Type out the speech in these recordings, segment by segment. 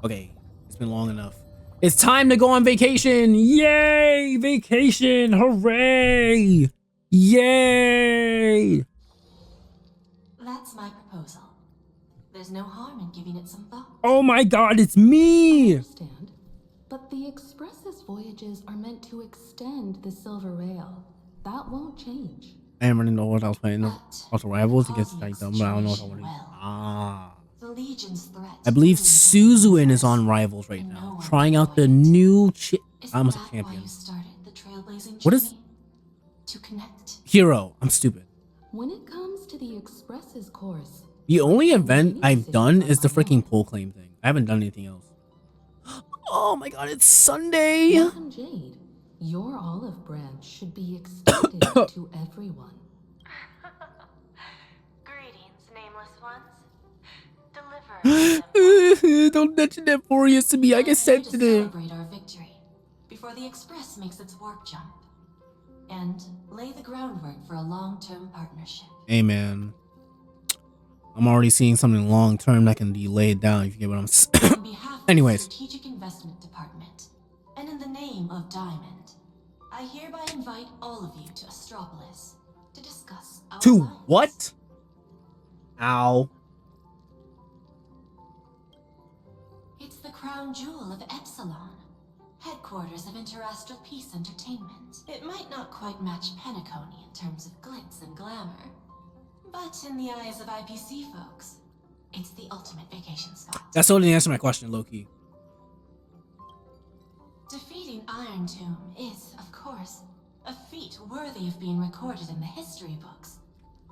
Okay, it's been long enough. It's time to go on vacation. Yay! Vacation! Hooray! Yay! That's my proposal. There's no harm in giving it some thought. Oh my god, it's me! I understand, but the Express's voyages are meant to extend the Silver Rail. That won't change. I didn't really know what I was playing. Also, Rivals against Titan, but I don't know what I want to. The Legion's threat. I believe Suzuin is on Rivals right now, trying out the new I'm a champion. What is to connect? Hero? I'm stupid. When it comes to the Express's course, the only event I've done is the freaking pull claim thing. I haven't done anything else. Oh my god, it's Sunday! Madam Jade, your olive branch should be extended to everyone. Greetings, nameless ones. Deliver. Don't mention that Boreas to me. I get sensitive. Celebrate our victory before the Express makes its warp jump, and lay the groundwork for a long-term partnership. Hey man, I'm already seeing something long-term that can be laid down. If you get what I'm saying. On behalf of Anyways. the Strategic Investment Department, and in the name of Diamond, I hereby invite all of you to Astropolis to discuss our To alliance. what? Ow. It's the crown jewel of Epsilon, headquarters of Interastral Peace Entertainment. It might not quite match Penacony in terms of glitz and glamour, but in the eyes of IPC folks, it's the ultimate vacation spot. That's totally the answer to my question, Loki. Defeating Iron Tomb is, of course, a feat worthy of being recorded in the history books.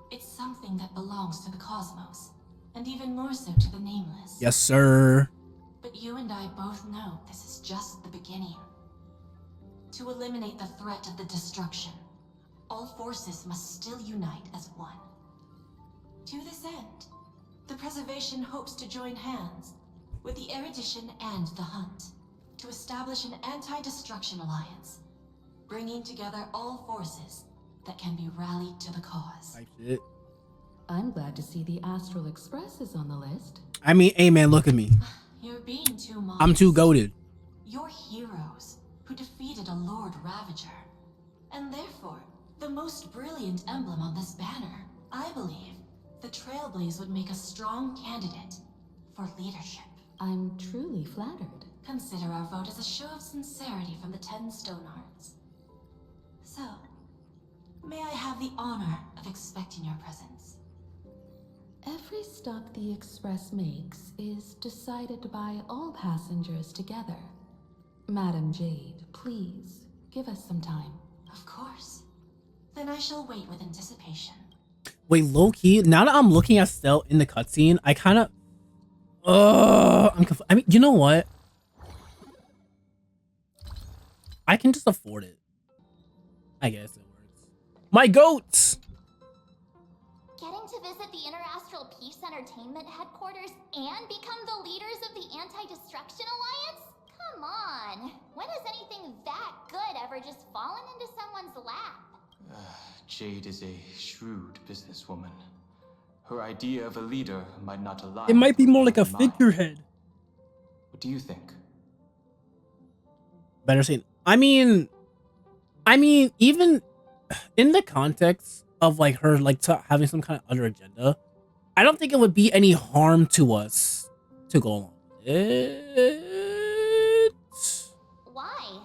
It's something that belongs to the cosmos, and even more so to the Nameless. Yes, sir. But you and I both know this is just the beginning. To eliminate the threat of the destruction, all forces must still unite as one. To this end, the Preservation hopes to join hands with the Erudition and the Hunt to establish an anti-destruction alliance, bringing together all forces that can be rallied to the cause. Type shit. I'm glad to see the Astral Express is on the list. I mean, hey man, look at me. You're being too modest. I'm too goated. You're heroes who defeated a Lord Ravager, and therefore the most brilliant emblem on this banner. I believe the Trailblaze would make a strong candidate for leadership. I'm truly flattered. Consider our vote as a show of sincerity from the 10 Stonehearts. So, may I have the honor of expecting your presence? Every stop the Express makes is decided by all passengers together. Madam Jade, please, give us some time. Of course. Then I shall wait with anticipation. Wait, low-key, now that I'm looking at Stell in the cutscene, I kind of... I mean, you know what? I can just afford it. I guess it works. My goats! Getting to visit the Interastral Peace Entertainment headquarters and become the leaders of the Anti-Destruction Alliance? Come on! When has anything that good ever just fallen into someone's lap? Jade is a shrewd businesswoman. Her idea of a leader might not align. It might be more like a with mine. figurehead. What do you think? Better say... I mean, even in the context of like her like having some kind of other agenda, I don't think it would be any harm to us to go along with it. Why?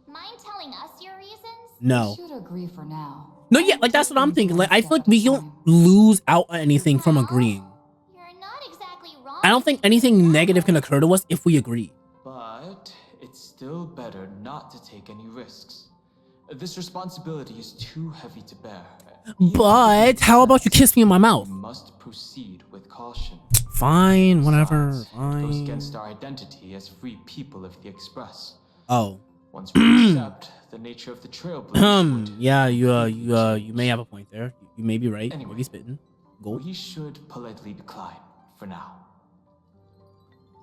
Mind telling us your reasons? No. Should agree for now. No, yeah, like that's what I'm thinking. Like I feel like we don't lose out on anything from agreeing. You're not exactly wrong. I don't think anything negative can occur to us if we agree. But it's still better not to take any risks. This responsibility is too heavy to bear. But how about you kiss me in my mouth? We must proceed with caution. Fine, whatever. Besides, it goes Fine. against our identity as free people of the Express. Oh. Once we accept the nature of the Trailblaze, Yeah, you may have a point there. You may be right. Anyway. Maybe spitting. Go. we should politely decline for now.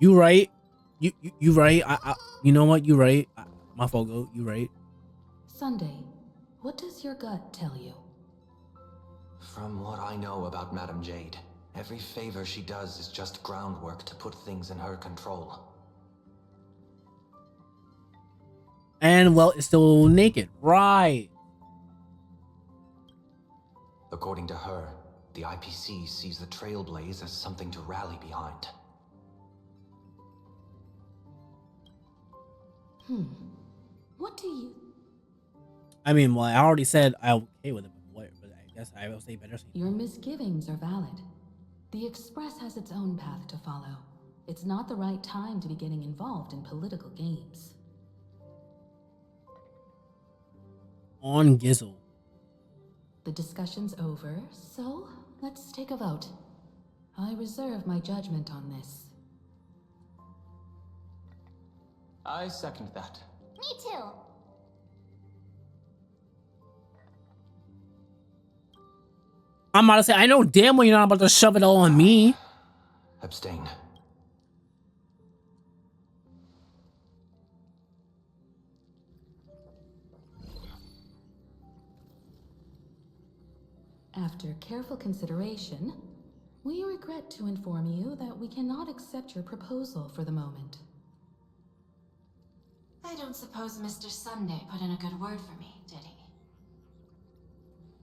You right. You right. You know what? You right. My Fogo. You right. Sunday, what does your gut tell you? From what I know about Madam Jade, every favor she does is just groundwork to put things in her control. And well, it's still naked, right? According to her, the IPC sees the Trailblaze as something to rally behind. What do you... I mean, well, I already said I'm okay with it, but I guess I will say better. Your misgivings are valid. The Express has its own path to follow. It's not the right time to be getting involved in political games. On Gizzle. The discussion's over, so let's take a vote. I reserve my judgment on this. I second that. Me too. I'm about to say, I know damn well you're not about to shove it all on me. Abstain. After careful consideration, we regret to inform you that we cannot accept your proposal for the moment. I don't suppose Mr. Sunday put in a good word for me, did he?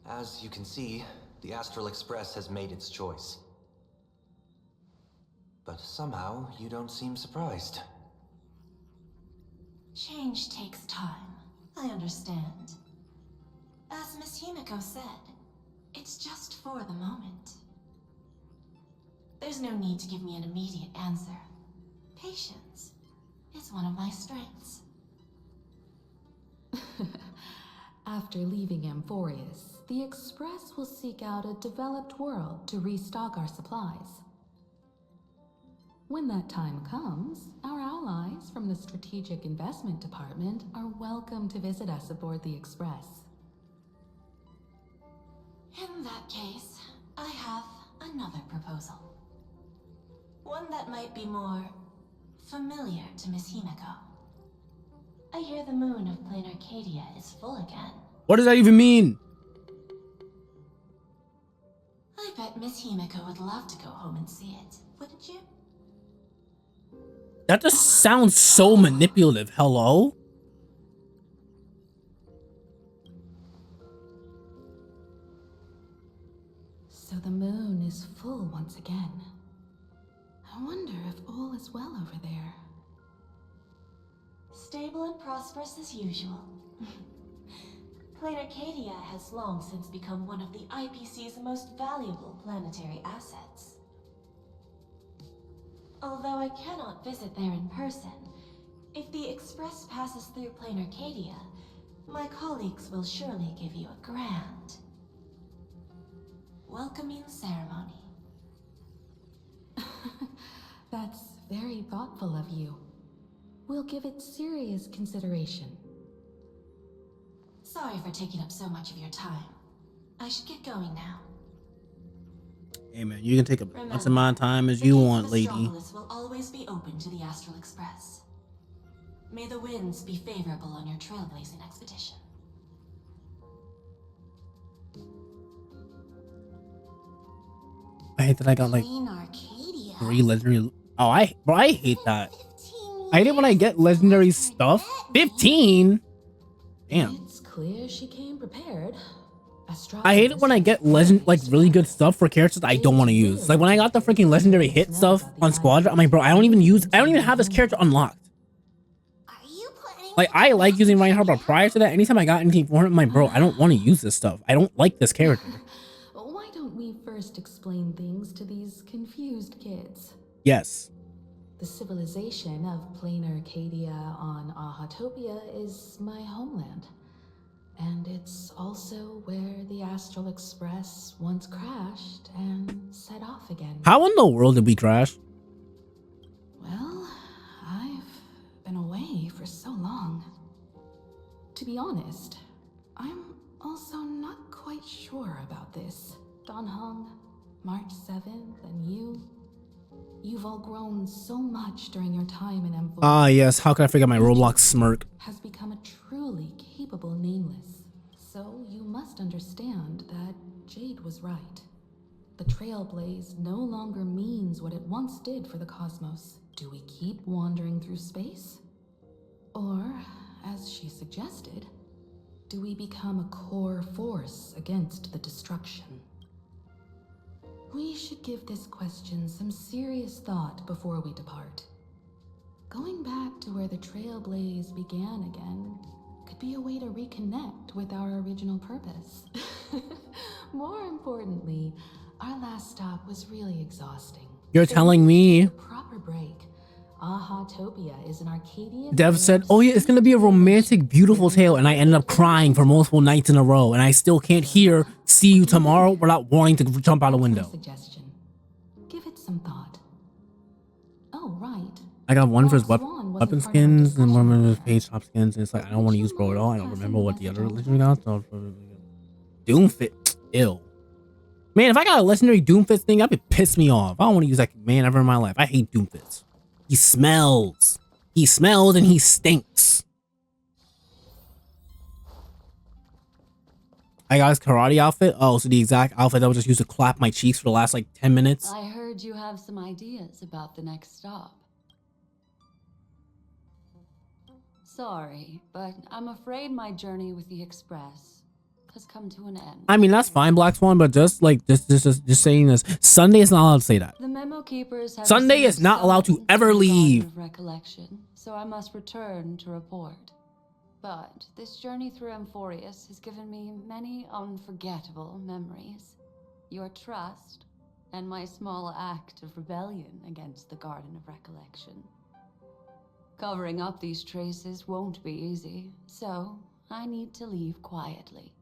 As you can see, the Astral Express has made its choice. But somehow, you don't seem surprised. Change takes time. I understand. As Miss Himiko said, it's just for the moment. There's no need to give me an immediate answer. Patience is one of my strengths. After leaving Amphorius, the Express will seek out a developed world to restock our supplies. When that time comes, our allies from the Strategic Investment Department are welcome to visit us aboard the Express. In that case, I have another proposal. One that might be more familiar to Miss Himiko. I hear the moon of PLANARCADIA is full again. What does that even mean? I bet Miss Himiko would love to go home and see it, wouldn't you? That just sounds so manipulative. Hello? So the moon is full once again. I wonder if all is well over there. Stable and prosperous as usual. PLANARCADIA has long since become one of the IPC's most valuable planetary assets. Although I cannot visit there in person, if the Express passes through PLANARCADIA, my colleagues will surely give you a grand welcoming ceremony. That's very thoughtful of you. We'll give it serious consideration. Sorry for taking up so much of your time. I should get going now. Hey man, you can take as much Remember, amount of time as the you gates want, of lady. Astropolis will always be open to the Astral Express. May the winds be favorable on your trailblazing expedition. I hate that I got like PLANARCADIA. 3 legendary. Oh, I hate that. I hate it when I get legendary stuff. 15. Damn. It's clear she came prepared. I hate it when I get really good stuff for characters I don't want to use. Like when I got the freaking legendary hit stuff on Squadron, I'm like, bro, I don't even have this character unlocked. Are you planning Like I like using Reinhardt, but prior to that, anytime I got anything for him, I'm like, bro, I don't want to use this stuff. I don't like this character. Why don't we first explain things to these confused kids? Yes. The civilization of PLANARCADIA on Ahatopia is my homeland. And it's also where the Astral Express once crashed and set off again. How in the world did we crash? Well, I've been away for so long. To be honest, I'm also not quite sure about this. Don Hung, March 7th, and you've all grown so much during your time in Amphorius. Ah, yes. How could I forget my Roblox smirk? Has become a truly capable nameless. So you must understand that Jade was right. The Trailblaze no longer means what it once did for the cosmos. Do we keep wandering through space? Or, as she suggested, do we become a core force against the destruction? We should give this question some serious thought before we depart. Going back to where the Trailblaze began again could be a way to reconnect with our original purpose. More importantly, our last stop was really exhausting. You're telling me. A proper break. Aha-topia is an Arcadian. Dev said, "Oh yeah, it's gonna be a romantic, beautiful tale," and I ended up crying for multiple nights in a row, and I still can't hear "see you tomorrow" without wanting to jump out a window. Suggestion. Give it some thought. Oh right. I got one for his weapon skins and one of his page shop skins, and it's like I don't want to use Bro at all. I don't remember what the other legendary got. So Doomfit, ew. Man, if I got a legendary Doomfist thing, that would piss me off. I don't want to use that man ever in my life. I hate Doomfist. He smells. He smells and he stinks. I got his karate outfit. Oh, so the exact outfit that was just used to clap my cheeks for the last like 10 minutes. I heard you have some ideas about the next stop. Sorry, but I'm afraid my journey with the Express has come to an end. I mean, that's fine, Black Swan, but just saying this, Sunday is not allowed to say that. The memo keepers have Sunday is not allowed to ever leave. Recollection, so I must return to report. But this journey through Emphorius has given me many unforgettable memories. Your trust, and my small act of rebellion against the Garden of Recollection. Covering up these traces won't be easy, so I need to leave quietly.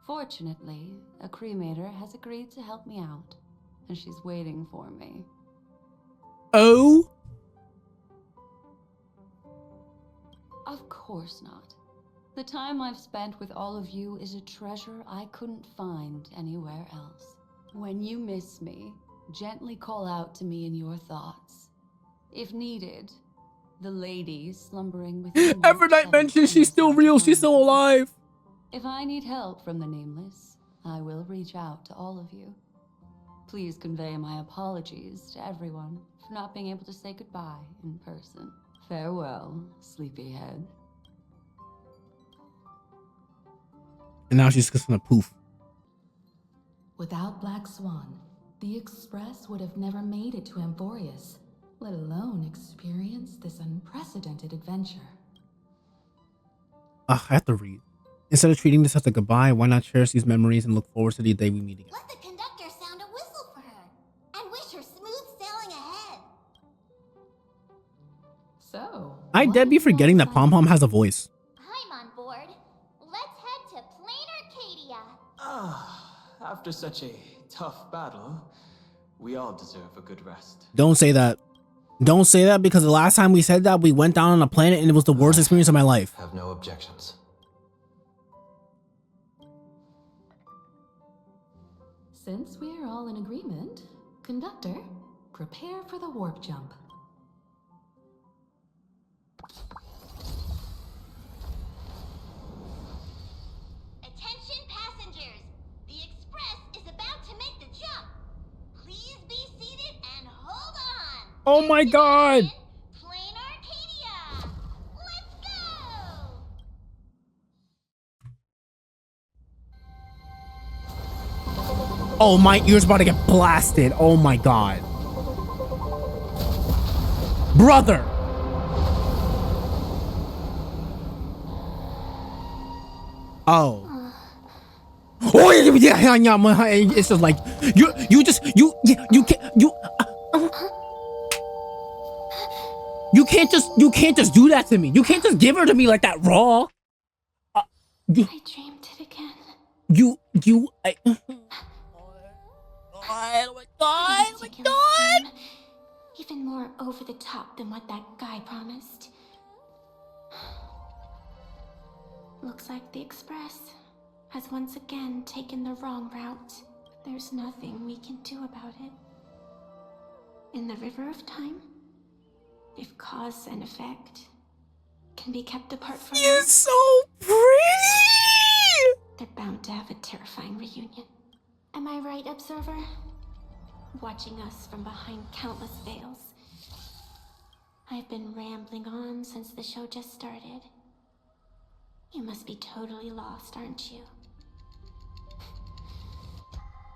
Fortunately, a cremator has agreed to help me out, and she's waiting for me. Oh? Of course not. The time I've spent with all of you is a treasure I couldn't find anywhere else. When you miss me, gently call out to me in your thoughts. If needed, the lady slumbering within Evernight mentioned she's still real, she's still alive. If I need help from the Nameless, I will reach out to all of you. Please convey my apologies to everyone for not being able to say goodbye in person. Farewell, sleepyhead. And now she's just gonna poof. Without Black Swan, the Express would have never made it to Emphorius, let alone experience this unprecedented adventure. Ugh, I have to read. Instead of treating this as a goodbye, why not cherish these memories and look forward to the day we meet again? Let the conductor sound a whistle for her and wish her smooth sailing ahead. So, I'd dead be forgetting that Pom Pom has a voice. I'm on board. Let's head to PLANARCADIA. After such a tough battle, we all deserve a good rest. Don't say that. Don't say that, because the last time we said that, we went down on a planet and it was the worst experience of my life. Have no objections. Since we're all in agreement, conductor, prepare for the warp jump. Attention passengers! The Express is about to make the jump. Please be seated and hold on. Oh my god! PLANARCADIA! Let's go! Oh, my ears about to get blasted. Oh my god. Brother! Oh. Oh yeah, it's just like you can't just do that to me. You can't just give her to me like that raw. I dreamed it again. Oh my god! Even more over the top than what that guy promised. Looks like the Express has once again taken the wrong route. There's nothing we can do about it. In the river of time, if cause and effect can be kept apart from You're us, so pretty! they're bound to have a terrifying reunion. Am I right, Observer? Watching us from behind countless veils. I've been rambling on since the show just started. You must be totally lost, aren't you?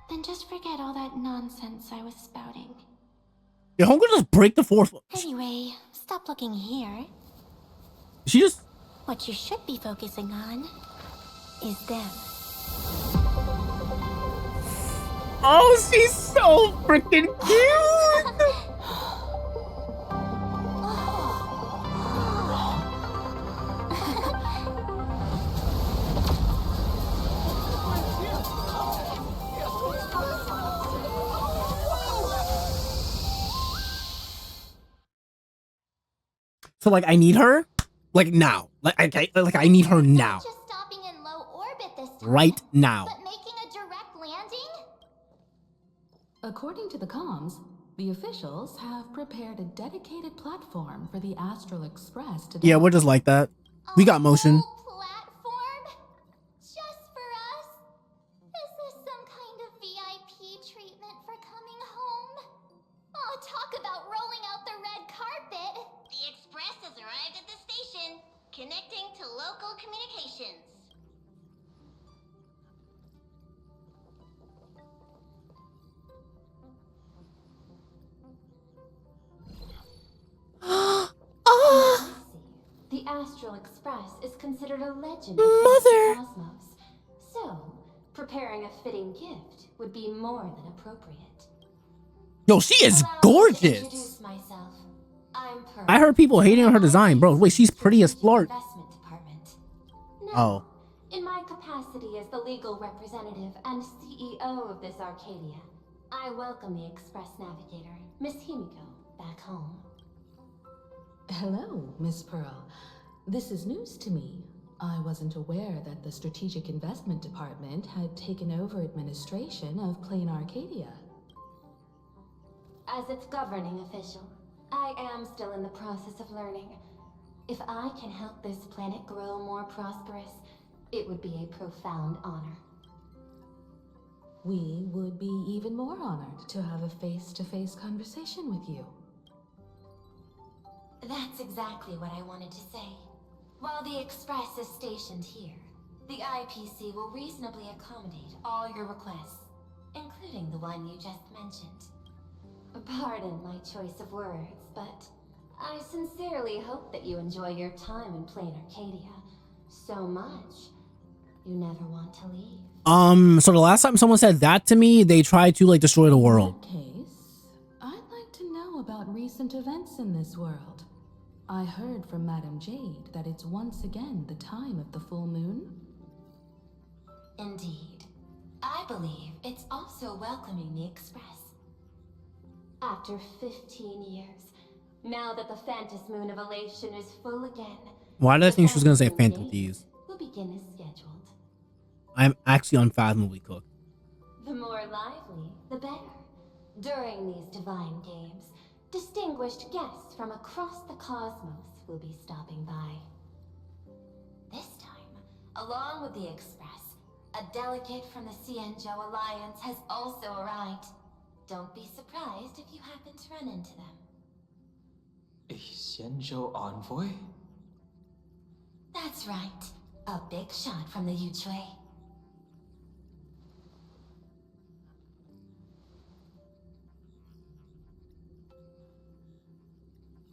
Then just forget all that nonsense I was spouting. Your homegirl just break the fourth wall. Anyway, stop looking here. She just... What you should be focusing on is them. Oh, she's so freaking cute! So like I need her like now. Like I need her now. Just stopping in low orbit this time, Right now. but making a direct landing? According to the comms, the officials have prepared a dedicated platform for the Astral Express to Yeah, we're just like that. We got motion. A whole platform? Just for us? Is this some kind of VIP treatment for coming home? Oh, talk about rolling out the red carpet. The Express has arrived at the station, connecting to local communications. The Astral Express is considered a legend Mother! across the cosmos. So, preparing a fitting gift would be more than appropriate. Yo, she is Allow me to gorgeous. introduce myself. I'm Pearl. I heard people hating on her design, bro. Wait, she's pretty as flirt. Investment department. Oh. Now, in my capacity as the legal representative and CEO of this Arcadia, I welcome the Express Navigator, Miss Himiko, back home. Hello, Miss Pearl. This is news to me. I wasn't aware that the Strategic Investment Department had taken over administration of PLANARCADIA. As its governing official, I am still in the process of learning. If I can help this planet grow more prosperous, it would be a profound honor. We would be even more honored to have a face-to-face conversation with you. That's exactly what I wanted to say. While the Express is stationed here, the IPC will reasonably accommodate all your requests, including the one you just mentioned. Pardon my choice of words, but I sincerely hope that you enjoy your time in PLANARCADIA so much you never want to leave. So the last time someone said that to me, they tried to like destroy the world. In that case, I'd like to know about recent events in this world. I heard from Madame Jade that it's once again the time of the full moon. Indeed. I believe it's also welcoming the Express. After 15 years, now that the Phantom Moon of Elation is full again, Why did I the think she was gonna say Phantom Phantom Moon Thieves? will begin as scheduled. I'm actually unfathomably cooked. The more lively, the better. During these divine games, distinguished guests from across the cosmos will be stopping by. This time, along with the Express, a delegate from the Cienjo Alliance has also arrived. Don't be surprised if you happen to run into them. A Xianzhou envoy? That's right. A big shot from the Yuchui.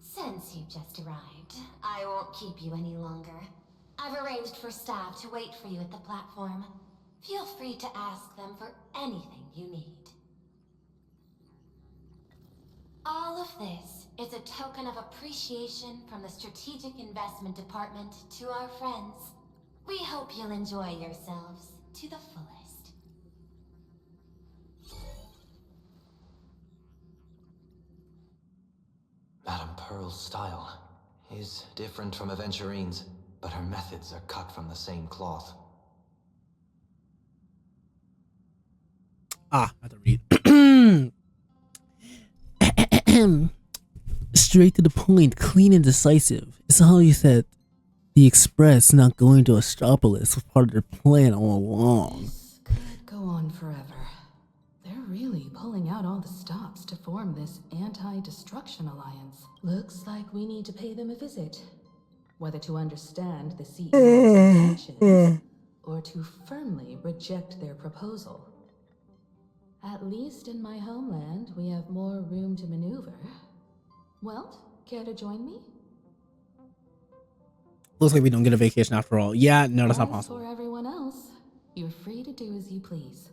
Since you just arrived, I won't keep you any longer. I've arranged for staff to wait for you at the platform. Feel free to ask them for anything you need. All of this is a token of appreciation from the Strategic Investment Department to our friends. We hope you'll enjoy yourselves to the fullest. Madame Pearl's style is different from Aventurine's, but her methods are cut from the same cloth. I have to read. Straight to the point, clean and decisive. It's how you said the Express not going to Astropolis was part of their plan all along. This could go on forever. They're really pulling out all the stops to form this anti-destruction alliance. Looks like we need to pay them a visit. whether to understand the CEO's intentions or to firmly reject their proposal. At least in my homeland, we have more room to maneuver. Well, care to join me? Looks like we don't get a vacation after all. Yeah, no, that's not As possible. for everyone else, you're free to do as you please.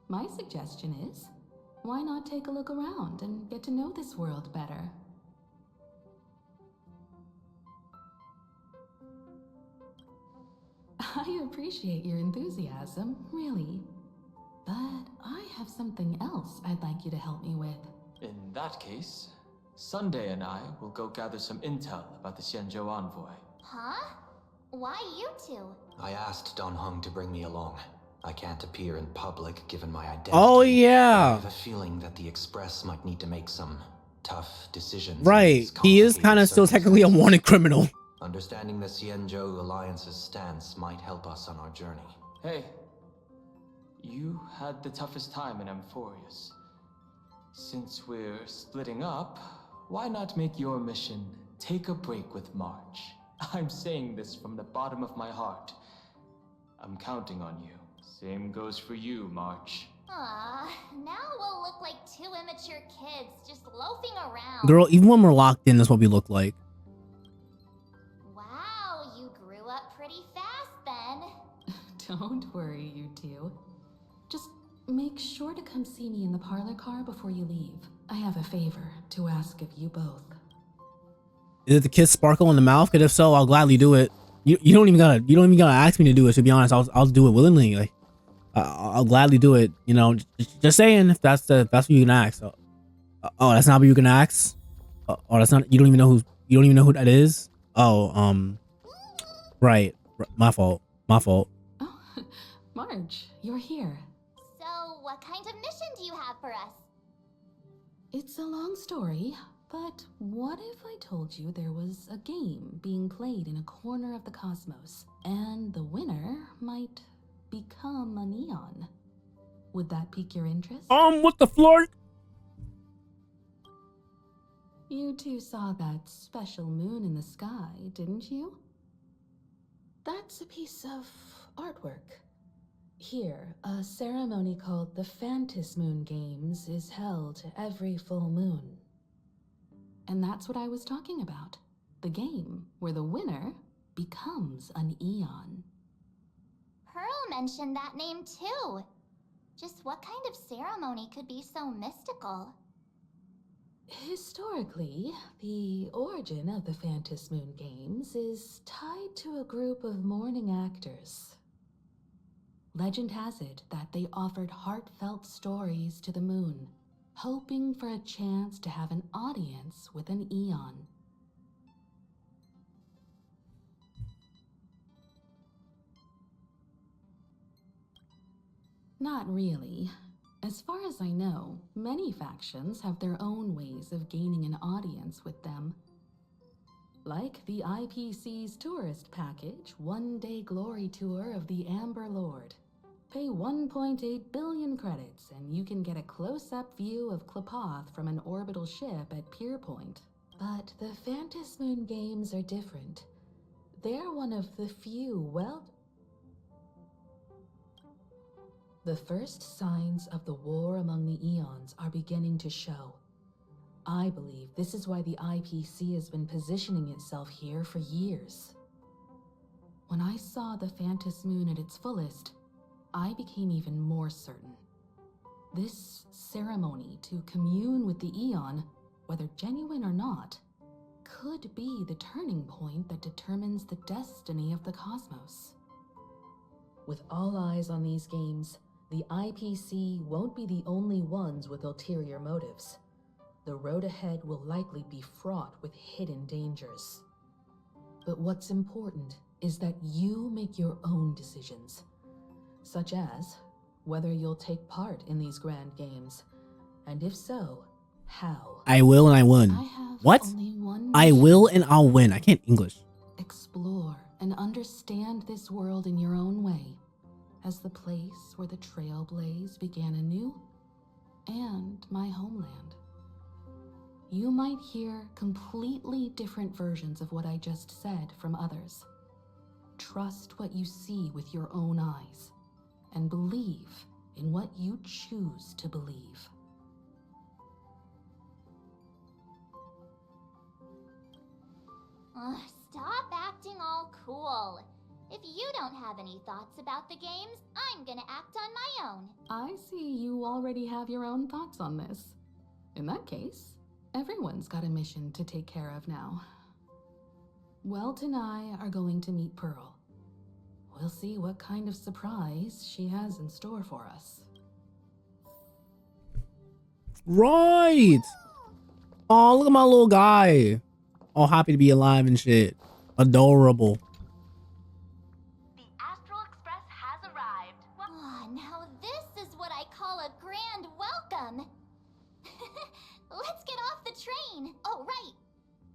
My suggestion is, why not take a look around and get to know this world better? I appreciate your enthusiasm, really. But I have something else I'd like you to help me with. In that case, Sunday and I will go gather some intel about the Xianzhou envoy. Huh? Why you two? I asked Don Hung to bring me along. I can't appear in public given my identity. Oh, I yeah. have a feeling that the Express might need to make some tough decisions. Right. He is kind of still technically a wanted criminal. Understanding the Xianzhou Alliance's stance might help us on our journey. Hey, you had the toughest time in Amphorius. Since we're splitting up, why not make your mission take a break with March? I'm saying this from the bottom of my heart. I'm counting on you. Same goes for you, March. Aw, now we'll look like two immature kids just loafing around. Girl, even when we're locked in, that's what we look like. Wow, you grew up pretty fast then. Don't worry, you two. Just make sure to come see me in the parlor car before you leave. I have a favor to ask of you both. Is it the kiss sparkle in the mouth? Because if so, I'll gladly do it. You don't even gotta ask me to do it. To be honest, I'll do it willingly. Like, I'll gladly do it. You know, just saying if that's what you can ask. So, oh, that's not what you can ask. Oh, that's not. You don't even know who that is. Oh, right. My fault. Oh, Marge, you're here. So, what kind of mission do you have for us? It's a long story, but what if I told you there was a game being played in a corner of the cosmos, and the winner might become a neon? Would that pique your interest? What the flirt? You two saw that special moon in the sky, didn't you? That's a piece of artwork. Here, a ceremony called the Phantom Moon Games is held every full moon. And that's what I was talking about. The game where the winner becomes an Eon. Pearl mentioned that name too. Just what kind of ceremony could be so mystical? Historically, the origin of the Phantom Moon Games is tied to a group of mourning actors. Legend has it that they offered heartfelt stories to the moon, hoping for a chance to have an audience with an Eon. Not really. As far as I know, many factions have their own ways of gaining an audience with them. Like the IPC's tourist package, one-day glory tour of the Amber Lord. Pay 1.8 billion credits and you can get a close-up view of Klapoth from an orbital ship at Pier Point. But the Phantom Moon Games are different. They're one of the few, the first signs of the war among the Eons are beginning to show. I believe this is why the IPC has been positioning itself here for years. When I saw the Phantom Moon at its fullest, I became even more certain. This ceremony to commune with the Eon, whether genuine or not, could be the turning point that determines the destiny of the cosmos. With all eyes on these games, the IPC won't be the only ones with ulterior motives. The road ahead will likely be fraught with hidden dangers. But what's important is that you make your own decisions, such as whether you'll take part in these grand games, and if so, how. I will and I win. I have What? only one I mission. will and I'll win. I can't English. Explore and understand this world in your own way, as the place where the Trailblaze began anew, and my homeland. you might hear completely different versions of what I just said from others. Trust what you see with your own eyes, and believe in what you choose to believe. Stop acting all cool. If you don't have any thoughts about the games, I'm gonna act on my own. I see you already have your own thoughts on this. In that case, everyone's got a mission to take care of now. Welt and I are going to meet Pearl. We'll see what kind of surprise she has in store for us. Right. Oh, look at my little guy. All happy to be alive and shit. Adorable. The Astral Express has arrived. Oh, now this is what I call a grand welcome. Let's get off the train. Oh, right.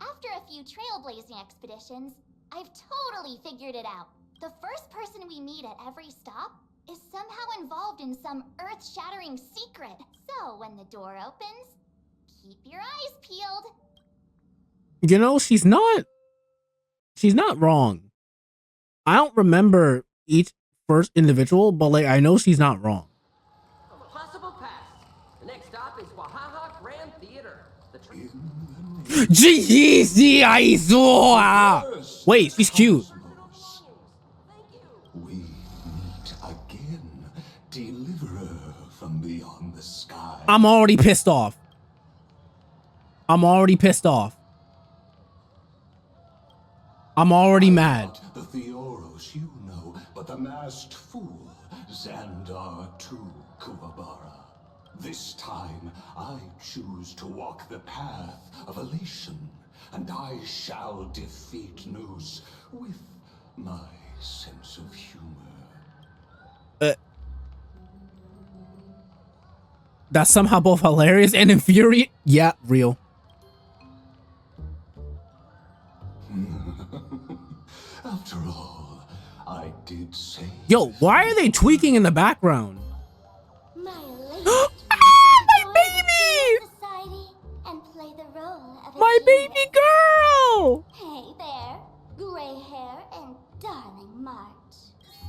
After a few trailblazing expeditions, I've totally figured it out. The first person we meet at every stop is somehow involved in some earth-shattering secret. So when the door opens, keep your eyes peeled. You know, she's not wrong. I don't remember each first individual, but like I know she's not wrong. Possible pass. The next stop is Wahaha Grand Theater. Wait, she's cute. We meet again, deliverer from beyond the sky. I'm already pissed off. I'm already pissed off. I'm already mad. Not the Theoros you know, but the masked fool, Xandar II Kuwabara. This time, I choose to walk the path of elation, and I shall defeat Noose with my sense of humor. That's somehow both hilarious and infuriating. Yeah, real. After all, I did say. Yo, why are they tweaking in the background? My baby! Society and play the role of a My human. baby girl! Hey there, gray hair and darling March.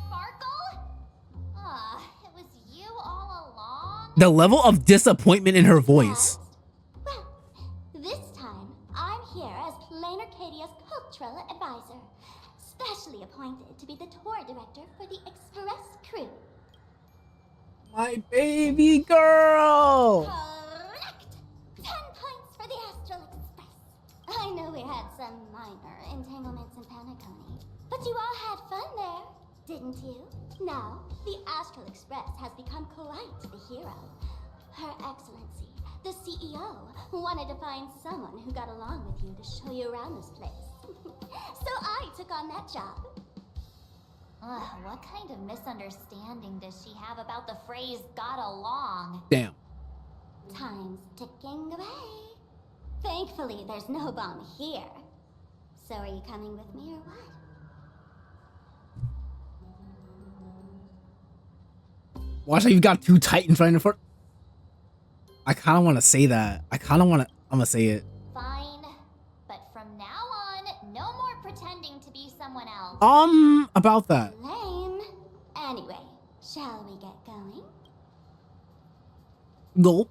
Sparkle? It was you all along? The level of disappointment in her voice. Well, this time, I'm here as PLANARCADIA's cultural advisor, specially appointed to be the tour director for the Express crew. My baby girl! Correct! 10 points for the Astral Express. I know we had some minor entanglements in Panaconi, but you all had fun there, didn't you? Now, the Astral Express has become quite the hero. Her Excellency, the CEO, wanted to find someone who got along with you to show you around this place. So I took on that job. What kind of misunderstanding does she have about the phrase got along? Damn. Time's ticking away. Thankfully, there's no bomb here. So are you coming with me or what? Watch how you've got two Titans right in front. I kind of want to say that. I'm going to say it. Fine. But from now on, no more pretending to be someone else. About that. Lame. Anyway, shall we get going? Go.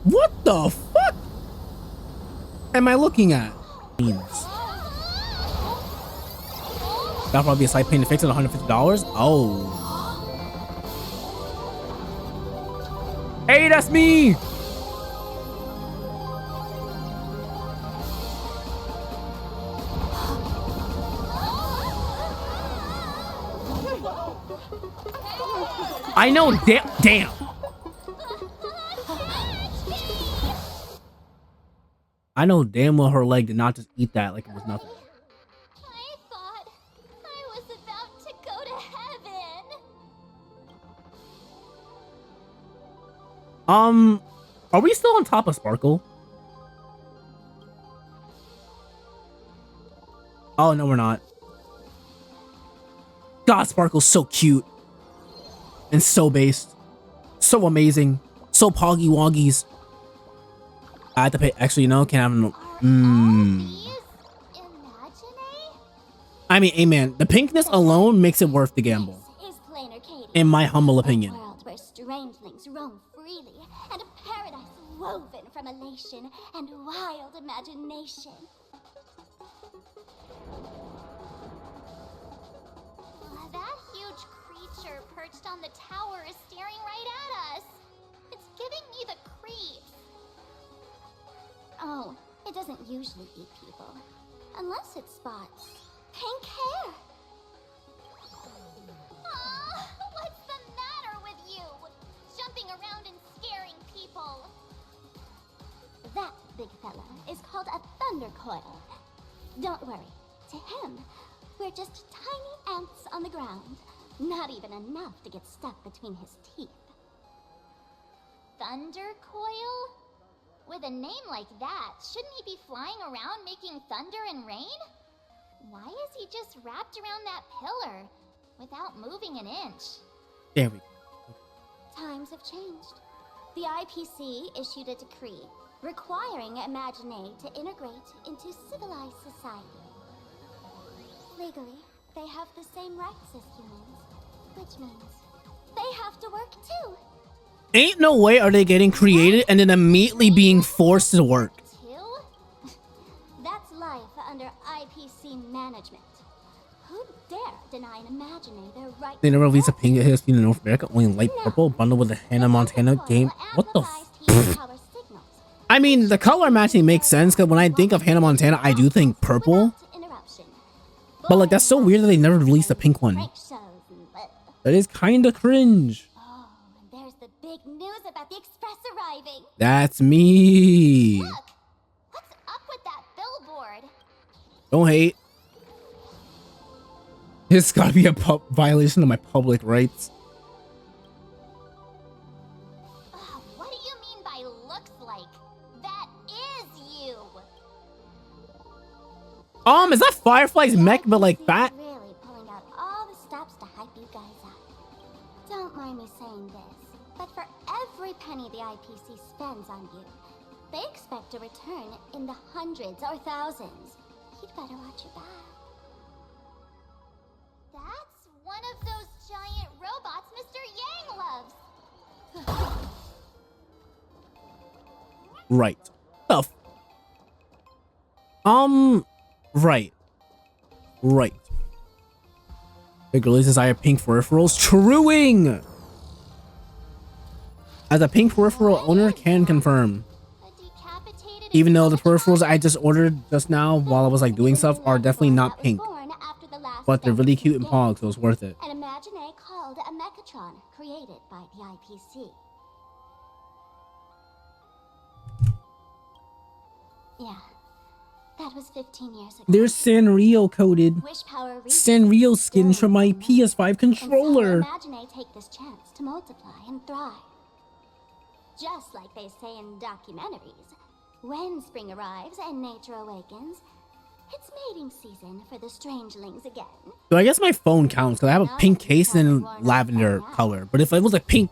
What the fuck am I looking at? That'll probably be a site paying to fix it, $150. Oh. Hey, that's me. I know, damn. I know damn well her leg did not just eat that like it was nothing. I thought I was about to go to heaven. Are we still on top of Sparkle? Oh, no, we're not. God, Sparkle's so cute. And so based. So amazing. So poggy woggies. I had to pay. Actually, you know, can't have no. I mean, hey man, the pinkness alone makes it worth the gamble. In my humble opinion. A world where strangelings roam freely, and a paradise woven from elation and wild imagination. That huge creature perched on the tower is staring right at us. It's giving me the creeps. Oh, it doesn't usually eat people. Unless it spots pink hair. What's the matter with you? Jumping around and scaring people. That big fella is called a thunder coil. Don't worry. To him, we're just tiny ants on the ground. Not even enough to get stuck between his teeth. Thunder coil? With a name like that, shouldn't he be flying around making thunder and rain? Why is he just wrapped around that pillar without moving an inch? There we go. Times have changed. The IPC issued a decree requiring Imaginae to integrate into civilized society. Legally, they have the same rights as humans, which means they have to work too. Ain't no way are they getting created and then immediately being forced to work. That's life under IPC management. Who dare deny an Imaginae their right? They never released a pink hair skin in North America, only light purple bundled with the Hannah Montana game. What the I mean, the color matching makes sense because when I think of Hannah Montana, I do think purple. But like, that's so weird that they never released a pink one. That is kind of cringe. Oh, and there's the big news about the express arriving. That's me. Look, what's up with that billboard? Don't hate. It's gotta be a violation of my public rights. What do you mean by looks like? That is you. Is that Firefly's mech but like fat? Really pulling out all the stops to hype you guys up. Don't mind me saying this, but for every penny the IPC spends on you, they expect a return in the hundreds or thousands. You'd better watch your back. That's one of those giant robots Mr. Yang loves. Right. Stuff. Right. Right. The girlies desire pink peripherals. Truing! As a pink peripheral owner can confirm. Even though the peripherals I just ordered just now while I was like doing stuff are definitely not pink. But they're really cute and pog, so it's worth it. An Imaginae called a Mechatron, created by the IPC. Yeah, that was 15 years ago. There's Sanrio coded. Sanrio skins from my PS5 controller. Imaginae take this chance to multiply and thrive. Just like they say in documentaries, when spring arrives and nature awakens, it's mating season for the strangelings again. So I guess my phone counts because I have a pink case and lavender color. But if it was a pink,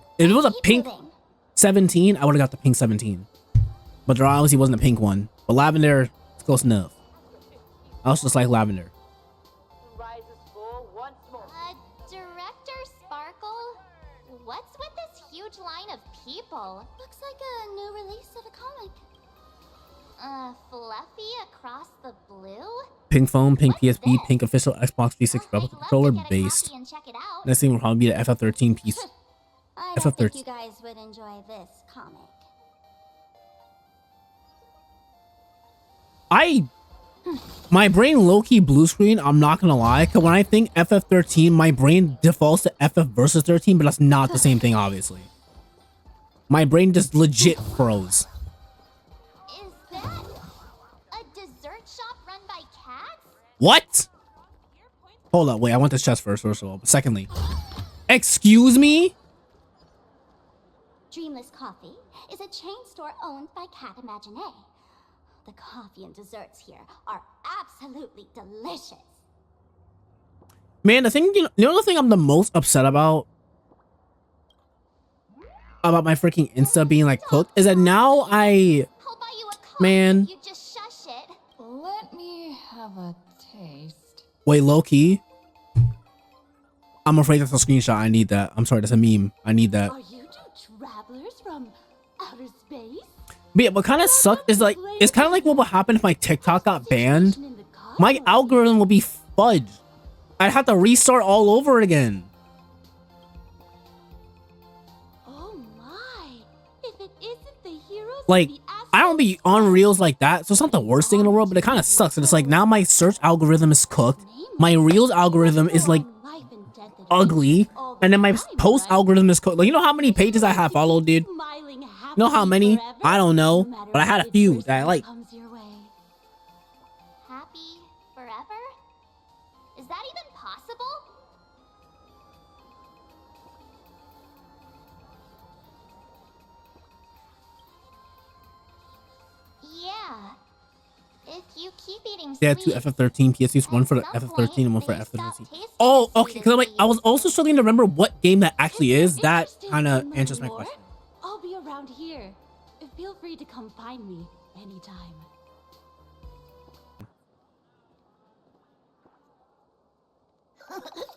17, I would have got the pink 17. But there obviously wasn't a pink one. But lavender is close enough. I also just like lavender. Director Sparkle, what's with this huge line of people? Looks like a new release of a comic. Fluffy across the blue? Pink phone, pink PSP, pink official Xbox 360 replica controller based. Next thing will probably be the FF13 piece. I don't think you guys would enjoy this comic. My brain low-key blue screen, I'm not gonna lie, because when I think FF13, my brain defaults to FF versus 13, but that's not the same thing, obviously. My brain just legit froze. Is that a dessert shop run by cats? What? Hold up, wait, I want this chest first of all. But secondly, excuse me? Dreamless Coffee is a chain store owned by Cat Imaginae. The coffee and desserts here are absolutely delicious. Man, the thing, you know the thing I'm the most upset about? about my freaking Insta being like cooked is that now I'll buy you a coffee man. if you just shush it. Let me have a taste. Wait, low key. I'm afraid that's a screenshot. I need that. I'm sorry, that's a meme. I need that. Are you two travelers from outer space? But yeah, what kind of sucked is like, it's kind of like what would happen if my TikTok got banned. My algorithm will be fudged. I'd have to restart all over again. Oh my! If it isn't the heroes Like, of the I don't be on reels like that, so it's not the worst thing in the world, but it kind of sucks. And it's like, now my search algorithm is cooked. My reels algorithm is like ugly. And then my post algorithm is cooked. Like, you know how many pages I have followed, dude? You know how many? I don't know, but I had a few that I like. Happy forever? Is that even possible? Yeah. If you keep eating They had two sweets, FF13 PSUs, one for the FF13 and one for FF13. Oh, okay, because I'm like, I was also struggling to remember what game that actually is. That kind of answers my question. I'll be around here. Feel free to come find me anytime.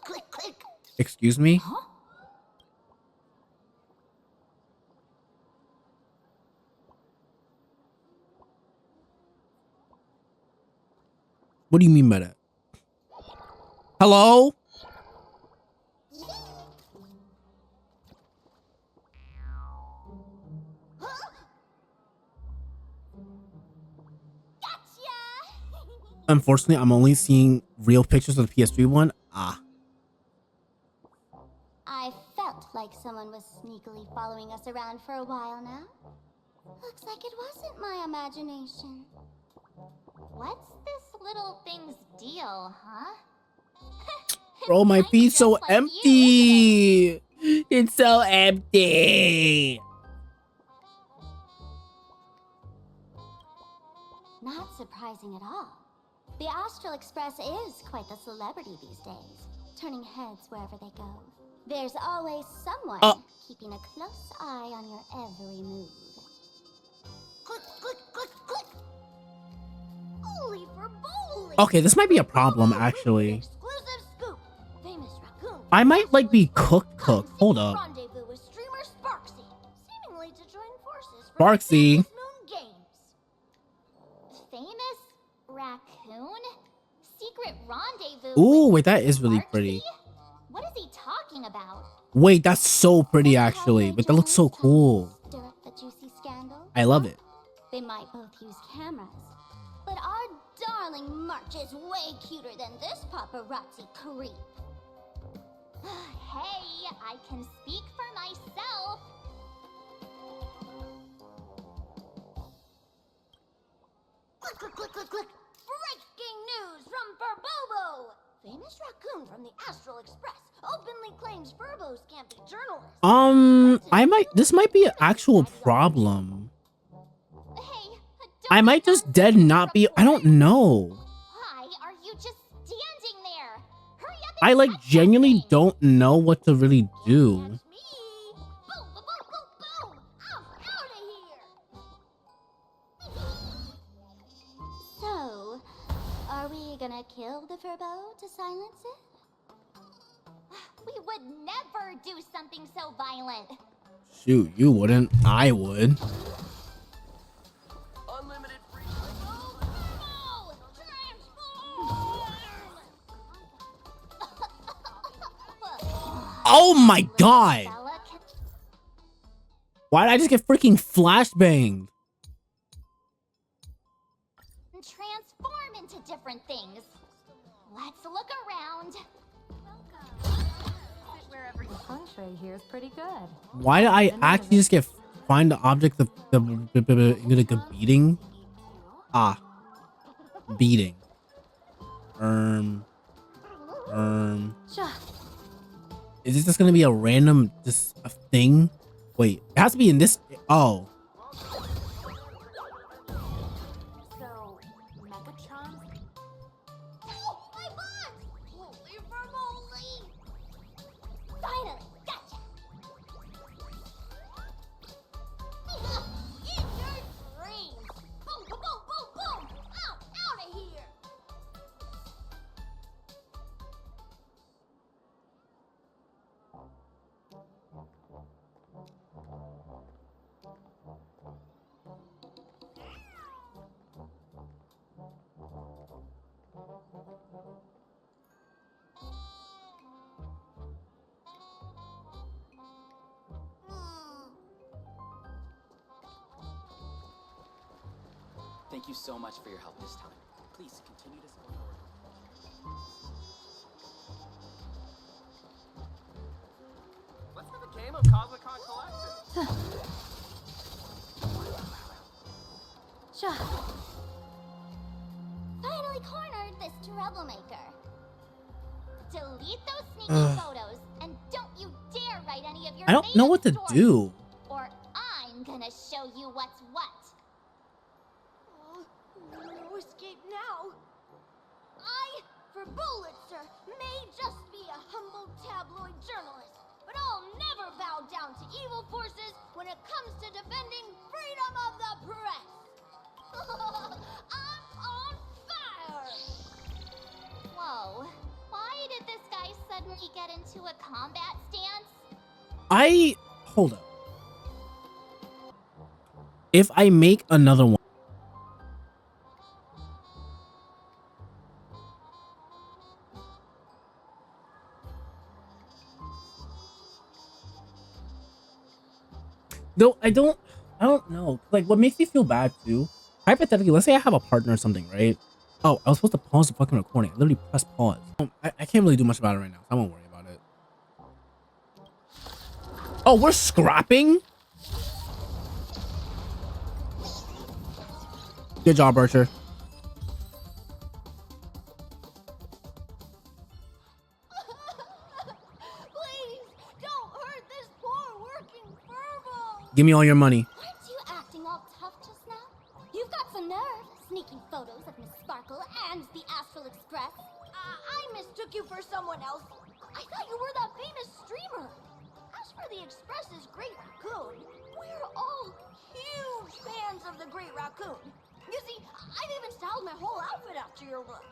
click, click. Excuse me? Huh? What do you mean by that? Hello? Unfortunately, I'm only seeing real pictures of the PS3 one. Ah. I felt like someone was sneakily following us around for a while now. Looks like it wasn't my imagination. What's this little thing's deal, huh? Bro, my Kinda feet's so just like you, empty. It's so empty. Not surprising at all. The Astral Express is quite the celebrity these days, turning heads wherever they go. There's always someone keeping a close eye on your every move. Click, click, click, click. Holy for bowling. Okay, this might be a problem, actually. Exclusive scoop. Famous raccoon. I might, like, be cooked. Hold up. Rendezvous with streamer Sparksy, seemingly to join forces for Sparksy. Moon Games. Famous raccoon? Secret rendezvous. Ooh, with wait, that is really Sparksy? pretty. What is he talking about? Wait, that's so pretty, actually. But that looks so cool. Stir up the juicy scandal? I love it. They might both use cameras, but our darling March is way cuter than this paparazzi creep. Hey, I can speak for myself. Click, click, click, click, click. Breaking news from Furbobo. Famous raccoon from the Astral Express openly claims Furbos can't be journalists. This might be an actual problem. Hey, I might just dead not be, I don't know. why are you just standing there? Hurry up and I like touch genuinely something. don't know what to really do. That's me. Boom, boom, boom, boom, boom. I'm out of here. So, are we gonna kill the Furbo to silence it? We would never do something so violent. Shoot, you wouldn't. I would. Unlimited free. Oh my god! Why did I just get freaking flashbanged? Transform into different things. Let's look around. The feng shui here is pretty good. Why did I actually just get find the object of the beating? Ah. Beating. Is this just gonna be a random just a thing? Wait, it has to be in this. Oh. So, Megatron? Oh, my butt! Holy for moly! Finally, gotcha! Thank you so much for your help this time. Please continue to support our work. Let's have a game of Cosmicon Collective. Finally cornered this troublemaker. Delete those sneaky photos, and don't you dare write any of your I don't know what to stories, do. or I'm gonna show you what's what. No escape now. I, for Bullitzer, may just be a humble tabloid journalist, but I'll never bow down to evil forces when it comes to defending freedom of the press. I'm on fire! Whoa. Why did this guy suddenly get into a combat stance? Hold up. If I make another one. Though I don't know. Like, what makes me feel bad too? Hypothetically, let's say I have a partner or something, right? Oh, I was supposed to pause the fucking recording. I literally pressed pause. I can't really do much about it right now. So I won't worry about it. Oh, we're scrapping? Good job, Archer. Please, don't hurt this poor working furbo. Give me all your money. Aren't you acting all tough just now? You've got some nerve, sneaking photos of Miss Sparkle and the Astral Express. I mistook you for someone else. I thought you were that famous streamer. As for the Express's Great Raccoon, we're all huge fans of the Great Raccoon. You see, I've even styled my whole outfit after your look.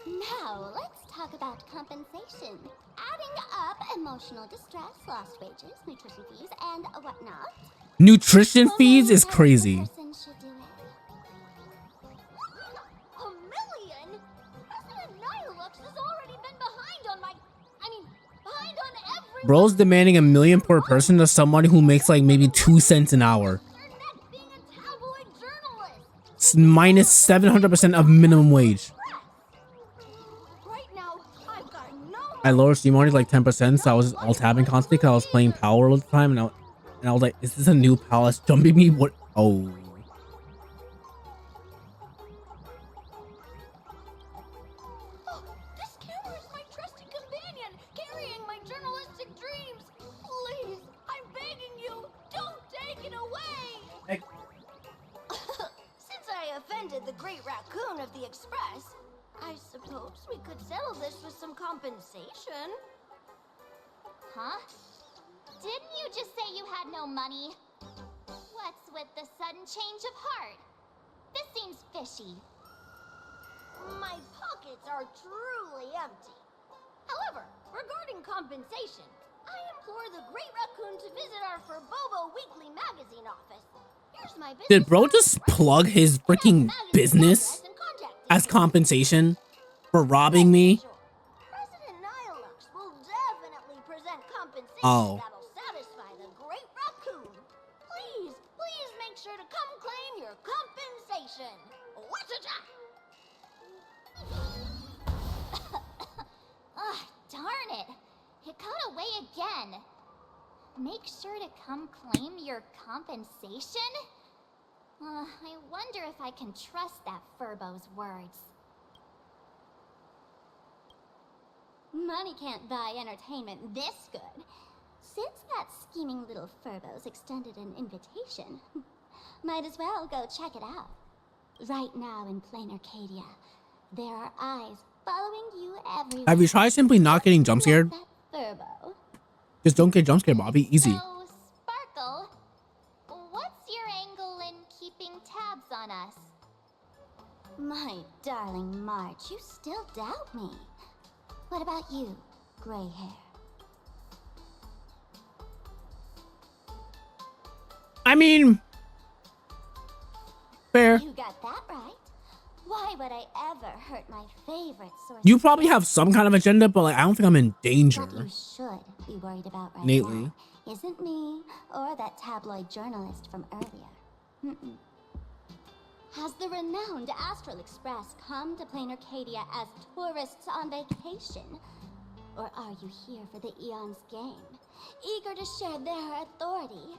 Now, let's talk about compensation. Adding up emotional distress, lost wages, nutrition fees, and whatnot. Nutrition fees is crazy. Person should do it. $1 million? President Nihilux has already been behind on behind on every... Bro's demanding $1 million per person to somebody who makes like maybe 2 cents an hour. It's minus 700% of minimum wage. I lowered stream only like 10%, so I was just all tabbing constantly because I was playing Power all the time, and I was like, is this a new palace jumping me? What? Oh. This camera is my trusted companion, carrying my journalistic dreams. Please, I'm begging you, don't take it away. Since I offended the Great Raccoon of the Express, I suppose we could settle this with some compensation. Huh? Didn't you just say you had no money? What's with the sudden change of heart? This seems fishy. My pockets are truly empty. However, regarding compensation, I implore the Great Raccoon to visit our Furbobo Weekly magazine office. Here's my business. Did bro just plug his freaking business as compensation for robbing me? President Nihilux will definitely present compensation that'll satisfy the Great Raccoon. Please, please make sure to come claim your compensation. Ugh, darn it. It got away again. Make sure to come claim your compensation? I wonder if I can trust that Furbo's words. Money can't buy entertainment this good. Since that scheming little Furbo's extended an invitation, might as well go check it out. Right now in PLANARCADIA, there are eyes following you everywhere. Have you tried simply not getting jump scared? Furbo. Just don't get jump scared, Bobby. Easy. So, Sparkle, what's your angle in keeping tabs on us? My darling March, you still doubt me. What about you, gray hair? I mean, fair. You got that right. Why would I ever hurt my favorite source? You probably have some kind of agenda, but like I don't think I'm in danger. What you should be worried about right Innately. now isn't me or that tabloid journalist from earlier. Has the renowned Astral Express come to PLANARCADIA as tourists on vacation? Or are you here for the Eon's game, eager to share their authority?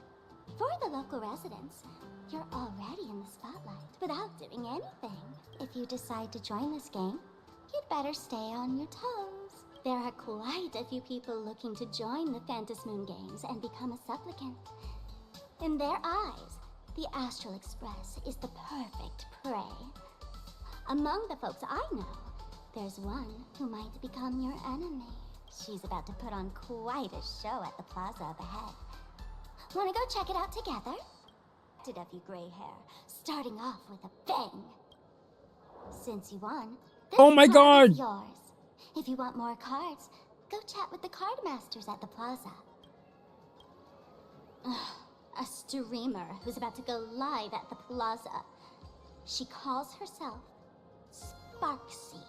For the local residents, you're already in the spotlight without doing anything. If you decide to join this game, you'd better stay on your toes. There are quite a few people looking to join the Phantasmoon Games and become a supplicant. In their eyes, the Astral Express is the perfect prey. Among the folks I know, there's one who might become your enemy. She's about to put on quite a show at the plaza up ahead. Wanna go check it out together? Of you gray hair, starting off with a bang. Since you won, oh my god, is yours. If you want more cards, go chat with the card masters at the plaza. A streamer who's about to go live at the plaza. She calls herself Sparksy.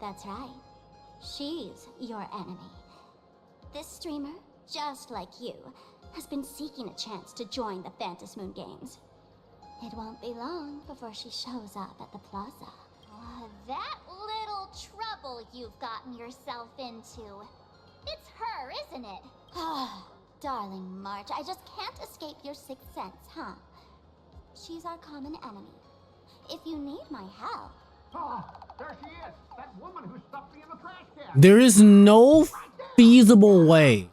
That's right. She's your enemy. This streamer, just like you, has been seeking a chance to join the Phantasmoon Games. It won't be long before she shows up at the plaza. That little trouble you've gotten yourself into. It's her, isn't it? Darling March, I just can't escape your sixth sense, huh? She's our common enemy. If you need my help... Oh, there she is! That woman who stuffed me in the trash can! There is no feasible way.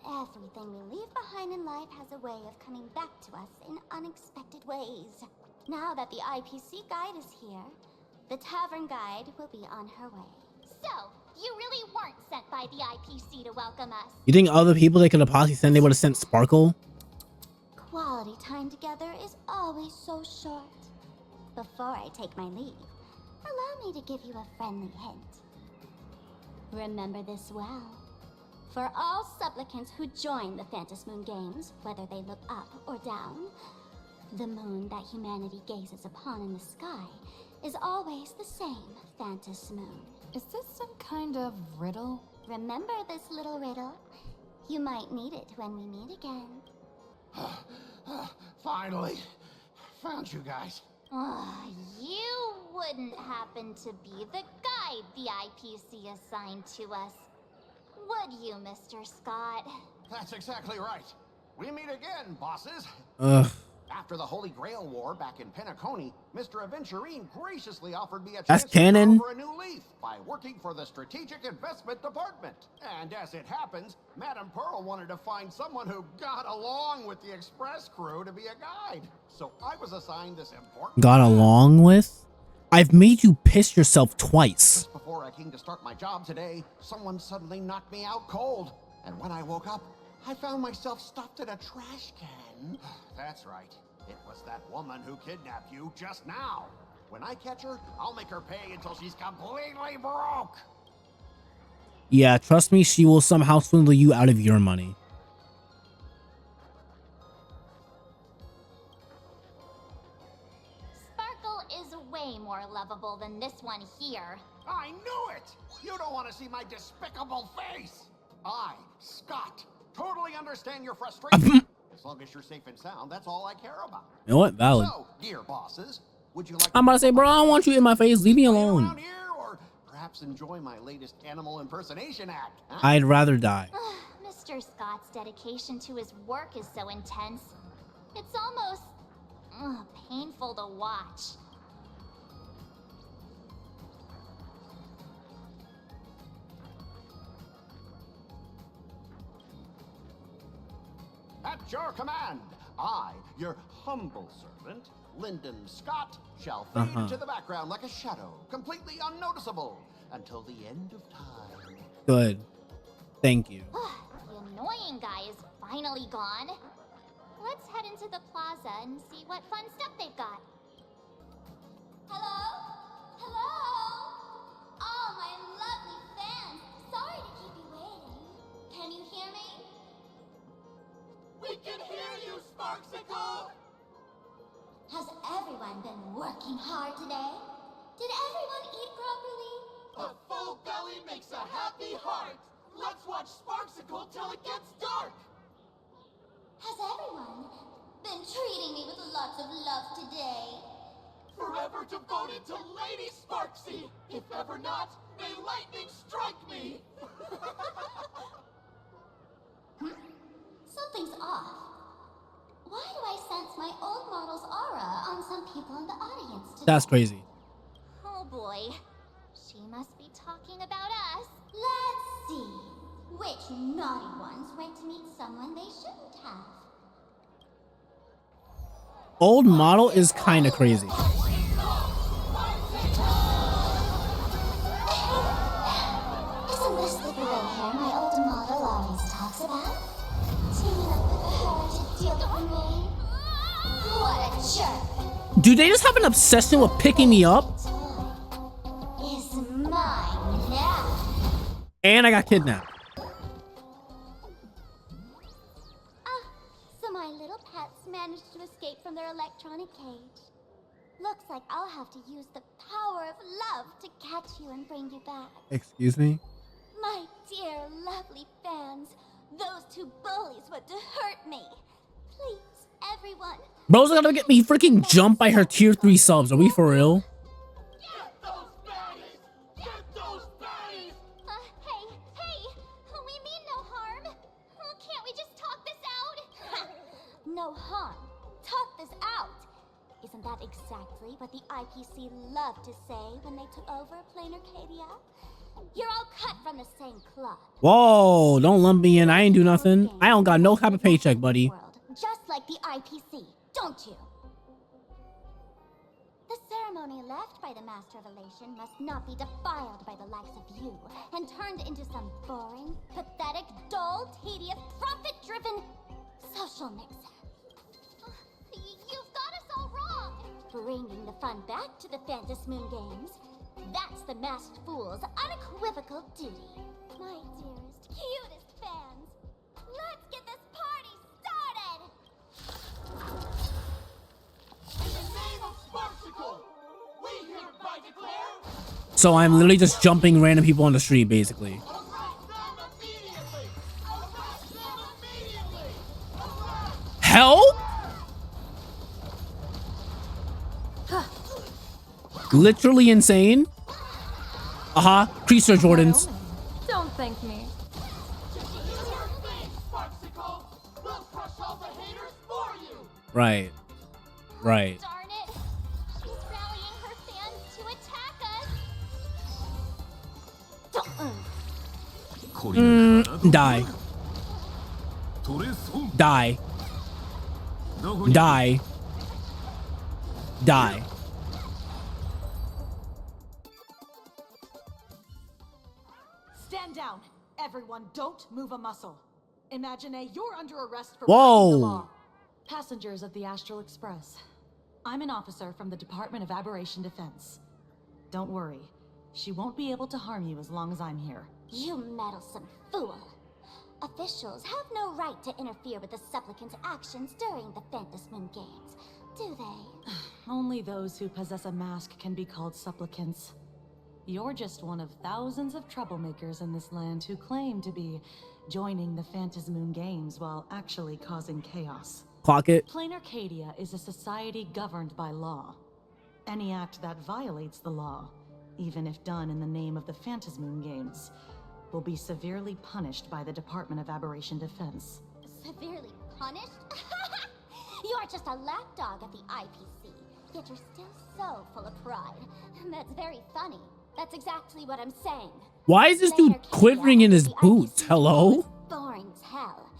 Everything we leave behind in life has a way of coming back to us in unexpected ways. Now that the IPC guide is here, the tavern guide will be on her way. So, you really weren't sent by the IPC to welcome us. You think other people they could have possibly sent, they would have sent Sparkle? Quality time together is always so short. Before I take my leave, allow me to give you a friendly hint. Remember this well. For all supplicants who join the Phantasmoon Games, whether they look up or down, the moon that humanity gazes upon in the sky is always the same Phantasmoon. Is this some kind of riddle? Remember this little riddle? You might need it when we meet again. Finally, found you guys. You wouldn't happen to be the guide the IPC assigned to us, would you, Mr. Scott? That's exactly right. We meet again, bosses. After the Holy Grail War back in Penacony, Mr. Aventurine graciously offered me a chance to turn over a new leaf by working for the Strategic Investment Department. And as it happens, Madame Pearl wanted to find someone who got along with the Express crew to be a guide. So I was assigned this important... Got along with? I've made you piss yourself twice. Just before I came to start my job today, someone suddenly knocked me out cold. And when I woke up, I found myself stuffed in a trash can. That's right. It was that woman who kidnapped you just now. When I catch her, I'll make her pay until she's completely broke. Yeah, trust me, she will somehow swindle you out of your money. Sparkle is way more lovable than this one here. I knew it! You don't want to see my despicable face! I, Scott, totally understand your frustration. As long as you're safe and sound, that's all I care about. You know what? Valid. So, dear bosses, would you like I'm about to say, bro, I don't want you in my face. Leave me alone. Here, or perhaps enjoy my latest animal impersonation act? Huh? I'd rather die. Mr. Scott's dedication to his work is so intense. It's almost painful to watch. At your command, I, your humble servant, Lyndon Scott, shall fade into the background like a shadow, completely unnoticeable, until the end of time. Good. Thank you. The annoying guy is finally gone. Let's head into the plaza and see what fun stuff they've got. Hello? Hello? Oh, my lovely fans. Sorry to keep you waiting. Can you hear me? We can hear you, Sparksicle! Has everyone been working hard today? Did everyone eat properly? A full belly makes a happy heart. Let's watch Sparksicle till it gets dark. Has everyone been lots of love today. Forever devoted to Lady Sparksy. If ever not, may lightning strike me. Something's off. Why do I sense my old model's aura on some people in the audience today? That's crazy. Oh boy. She must be talking about us. Let's see. Which naughty ones went to meet someone they shouldn't have? Old model is kind of crazy. Isn't this the gray hair my old model always talks about? Teaming up with her to deal with me. What a jerk. Do they just have an obsession with picking me up? Is mine now. And I got kidnapped. So my little pets managed to escape from their electronic cage. Looks like I'll have to use the power of love to catch you and bring you back. Excuse me? My dear, lovely fans, those two bullies want to hurt me. Please, everyone. Bro's gonna get me freaking jumped by her tier 3 subs. Are we for real? Get those baddies! Get those baddies! Hey, we mean no harm. Can't we just talk this out? No harm. Talk this out. Isn't that exactly what the IPC loved to say when they took over PLANARCADIA? You're all cut from the same cloth. Whoa, don't lump me in. I ain't do nothing. I don't got no type of paycheck, buddy. Just like the IPC, don't you? The ceremony left by the Master of Elation must not be defiled by the likes of you and turned into some boring, pathetic, dull, tedious, profit-driven social mix. You've got us all wrong. Bringing the fun back to the Phantom Moon Games. That's the masked fool's unequivocal duty. My dearest, cutest fans, let's get this party started! In the name of Sparksicle, we hereby declare... So I'm literally just jumping random people on the street, basically. Help? Literally insane. Creaser Jordans. Don't thank me. Right. Right. Darn it! She's rallying her fans to attack us! Die. Die. Die. Die. Stand down. Everyone, don't move a muscle. Imagine you're under arrest for Whoa. breaking the law. Passengers of the Astral Express. I'm an officer from the Department of Aberration Defense. Don't worry. She won't be able to harm you as long as I'm here. You meddlesome fool. Officials have no right to interfere with the supplicant's actions during the Phantom Moon Games, do they? Only those who possess a mask can be called supplicants. You're just one of thousands of troublemakers in this land who claim to be joining the Phantom Moon Games while actually causing chaos. Clock it. PLANARCADIA is a society governed by law. Any act that violates the law, even if done in the name of the Phantom Moon Games, will be severely punished by the Department of Aberration Defense. Severely punished? You're just a lapdog at the IPC, yet you're still so full of pride. That's very funny. That's exactly what I'm saying. Why is this dude quivering in his boots? Hello? Boring as hell.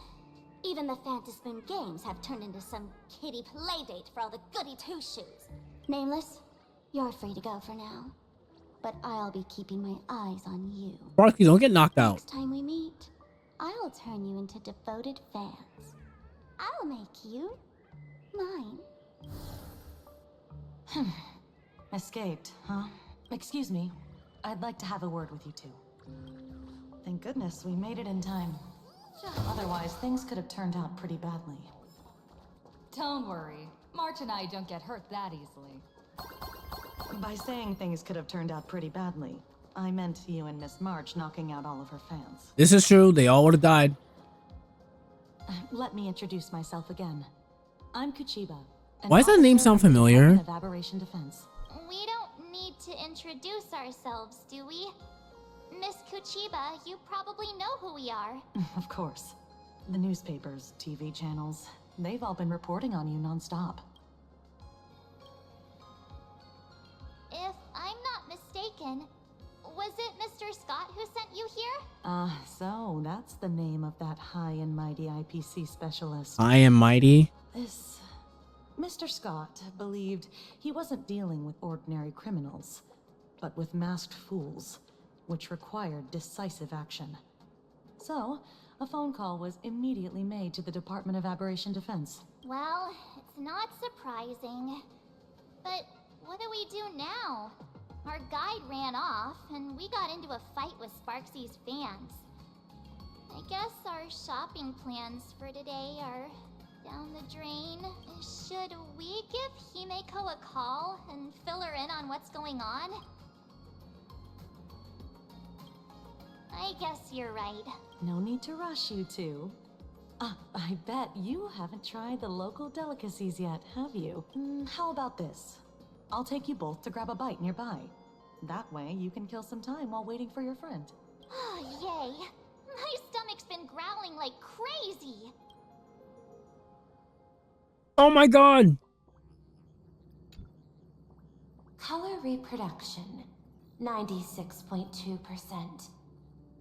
Even the Phantom Moon Games have turned into some kiddie playdate for all the goody two-shoes. Nameless, you're free to go for now. But I'll be keeping my eyes on you. Sparky, don't get knocked out. Next time we meet, I'll turn you into devoted fans. I'll make you mine. Escaped, huh? Excuse me. I'd like to have a word with you two. Thank goodness we made it in time. Otherwise, things could have turned out pretty badly. Don't worry. March and I don't get hurt that easily. By saying things could have turned out pretty badly, I meant you and Miss March knocking out all of her fans. This is true. They all would have died. Let me introduce myself again. I'm Kuchiba, An Why does that name officer sound from the familiar? Department of Aberration Defense. We don't need to introduce ourselves, do we? Miss Kuchiba, you probably know who we are. Of course. The newspapers, TV channels, they've all been reporting on you nonstop. If I'm not mistaken, was it Mr. Scott who sent you here? So that's the name of that high and mighty IPC specialist. I am mighty. This Mr. Scott believed he wasn't dealing with ordinary criminals, but with masked fools, which required decisive action. So, a phone call was immediately made to the Department of Aberration Defense. Well, it's not surprising. But what do we do now? Our guide ran off, and we got into a fight with Sparksy's fans. I guess our shopping plans for today are down the drain. Should we give Himeko a call and fill her in on what's going on? I guess you're right. No need to rush, you two. I bet you haven't tried the local delicacies yet, have you? How about this? I'll take you both to grab a bite nearby. That way, you can kill some time while waiting for your friend. Oh, yay! My stomach's been growling like crazy! Oh my god! Color reproduction, 96.2%.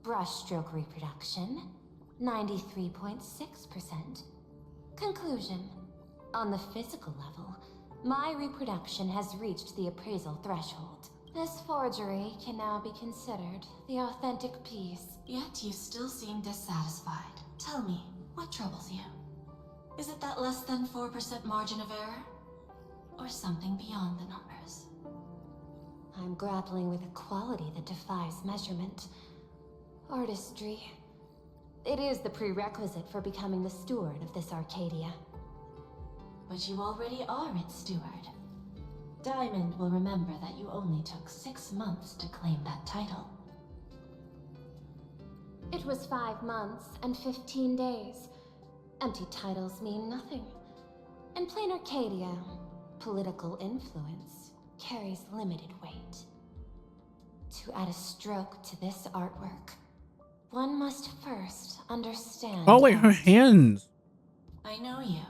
Brushstroke reproduction, 93.6%. Conclusion. On the physical level, my reproduction has reached the appraisal threshold. This forgery can now be considered the authentic piece. Yet you still seem dissatisfied. Tell me, what troubles you? Is it that less than 4% margin of error? Or something beyond the numbers? I'm grappling with a quality that defies measurement. Artistry. It is the prerequisite for becoming the steward of this Arcadia. But you already are its steward. Diamond will remember that you only took 6 months to claim that title. It was 5 months and 15 days. Empty titles mean nothing. In PLANARCADIA, political influence carries limited weight. To add a stroke to this artwork, one must first understand. Oh wait, her hands. I know you.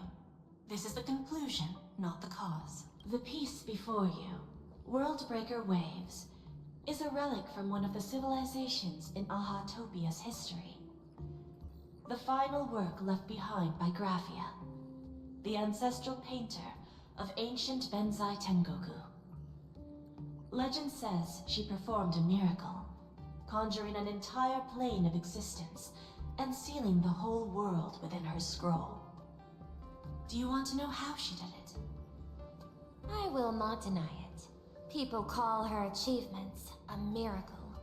This is the conclusion, not the cause. The piece before you, Worldbreaker Waves, is a relic from one of the civilizations in Ahatopia's history. The final work left behind by Graphia, the ancestral painter of ancient Benzai Tengoku. Legend says she performed a miracle, conjuring an entire plane of existence and sealing the whole world within her scroll. Do you want to know how she did it? I will not deny it. People call her achievements a miracle,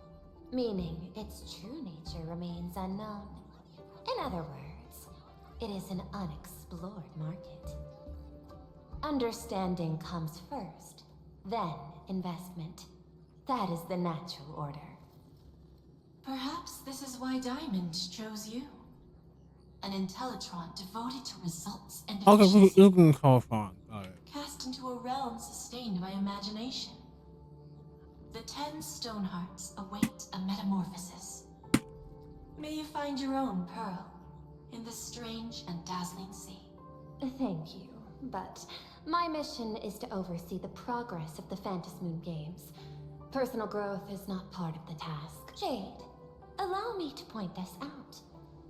meaning its true nature remains unknown. In other words, it is an unexplored market. Understanding comes first, then investment. That is the natural order. Perhaps this is why Diamond chose you. An Intellitron devoted to results and Okay, efficiency, you can call font. Got it. cast into a realm sustained by imagination. The 10 Stonehearts await a metamorphosis. May you find your own pearl in this strange and dazzling sea. Thank you, but my mission is to oversee the progress of the Phantasmoon Games. Personal growth is not part of the task. Jade, allow me to point this out.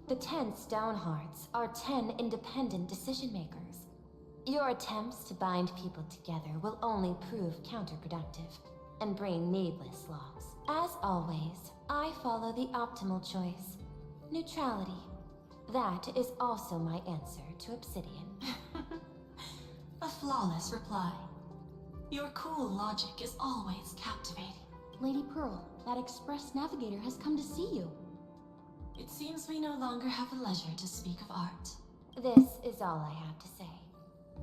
The 10 Stonehearts are 10 independent decision-makers. Your attempts to bind people together will only prove counterproductive and bring needless loss. As always, I follow the optimal choice. Neutrality. That is also my answer to Obsidian. A flawless reply. Your cool logic is always captivating. Lady Pearl, that express navigator has come to see you. It seems we no longer have the leisure to speak of art. This is all I have to say.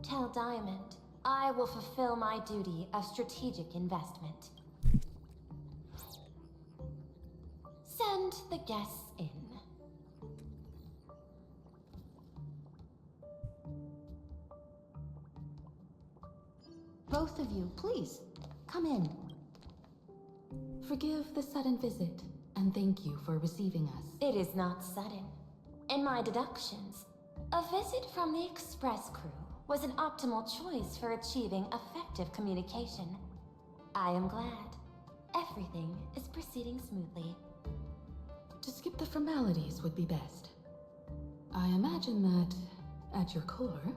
Tell Diamond, I will fulfill my duty of strategic investment. Send the guests in. Both of you, please, come in. Forgive the sudden visit, and thank you for receiving us. It is not sudden. In my deductions, a visit from the Express crew was an optimal choice for achieving effective communication. I am glad. Everything is proceeding smoothly. To skip the formalities would be best. I imagine that, at your core,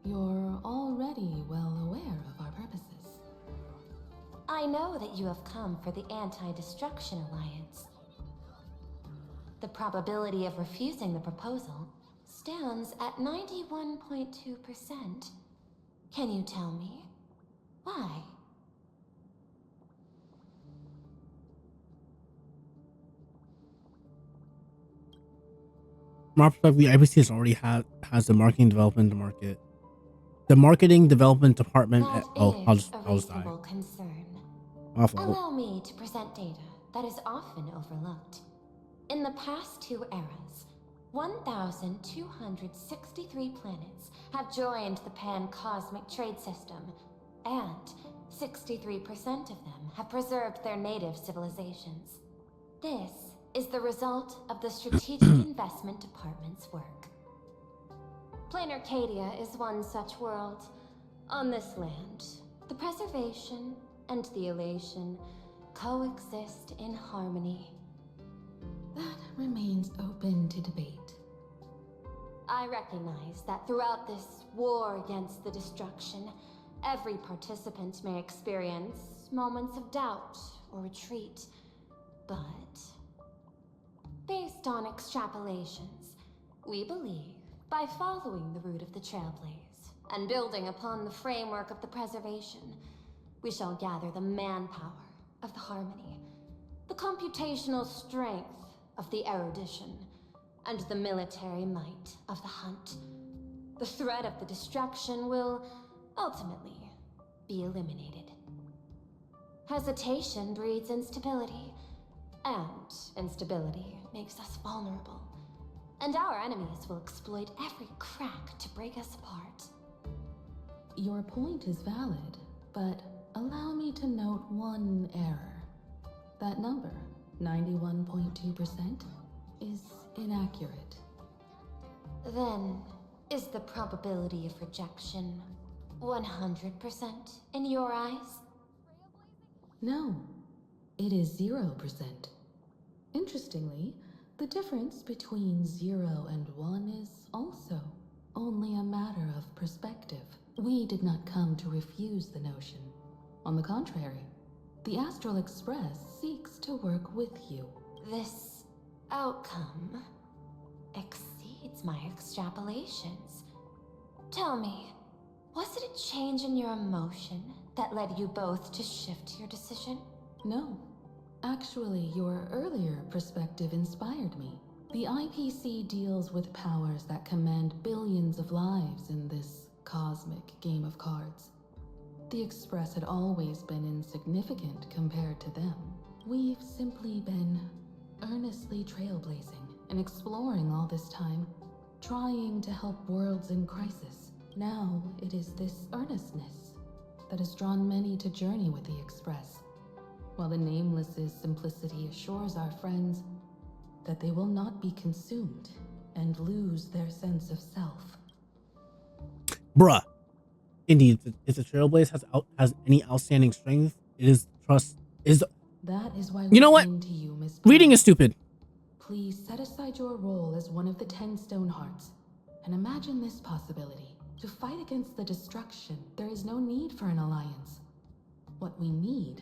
you're already well aware of our purposes. I know that you have come for the Anti-Destruction Alliance. The probability of refusing the proposal stands at 91.2%. Can you tell me why? From our perspective, IBC has the marketing development to market. The marketing development department. I'll just die. Concern. Awful. Allow me to present data that is often overlooked. In the past 2 eras, 1,263 planets have joined the pan-cosmic trade system, and 63% of them have preserved their native civilizations. This is the result of the Strategic Investment Department's work. PLANARCADIA is one such world. On this land, the preservation and the elation coexist in harmony. That remains open to debate. I recognize that throughout this war against the destruction, every participant may experience moments of doubt or retreat, but based on extrapolations, we believe by following the route of the Trailblaze and building upon the framework of the preservation, we shall gather the manpower of the harmony, the computational strength of the erudition, and the military might of the hunt. The threat of the destruction will ultimately be eliminated. Hesitation breeds instability, and instability makes us vulnerable. And our enemies will exploit every crack to break us apart. Your point is valid, but allow me to note one error. That number, 91.2%, is inaccurate. Then, is the probability of rejection 100% in your eyes? No, it is 0%. Interestingly, the difference between 0 and 1 is also only a matter of perspective. We did not come to refuse the notion. On the contrary, the Astral Express seeks to work with you. This outcome exceeds my extrapolations. Tell me, was it a change in your emotion that led you both to shift your decision? No. Actually, your earlier perspective inspired me. The IPC deals with powers that command billions of lives in this cosmic game of cards. The Express had always been insignificant compared to them. We've simply been earnestly trailblazing and exploring all this time, trying to help worlds in crisis. Now it is this earnestness that has drawn many to journey with the Express, while the Nameless's simplicity assures our friends that they will not be consumed and lose their sense of self. Bruh. Indeed, if the Trailblaze has any outstanding strength, it is trust. That is why you know what? To you, Miss Reading is stupid. Please set aside your role as one of the 10 Stonehearts and imagine this possibility. To fight against the destruction, there is no need for an alliance. What we need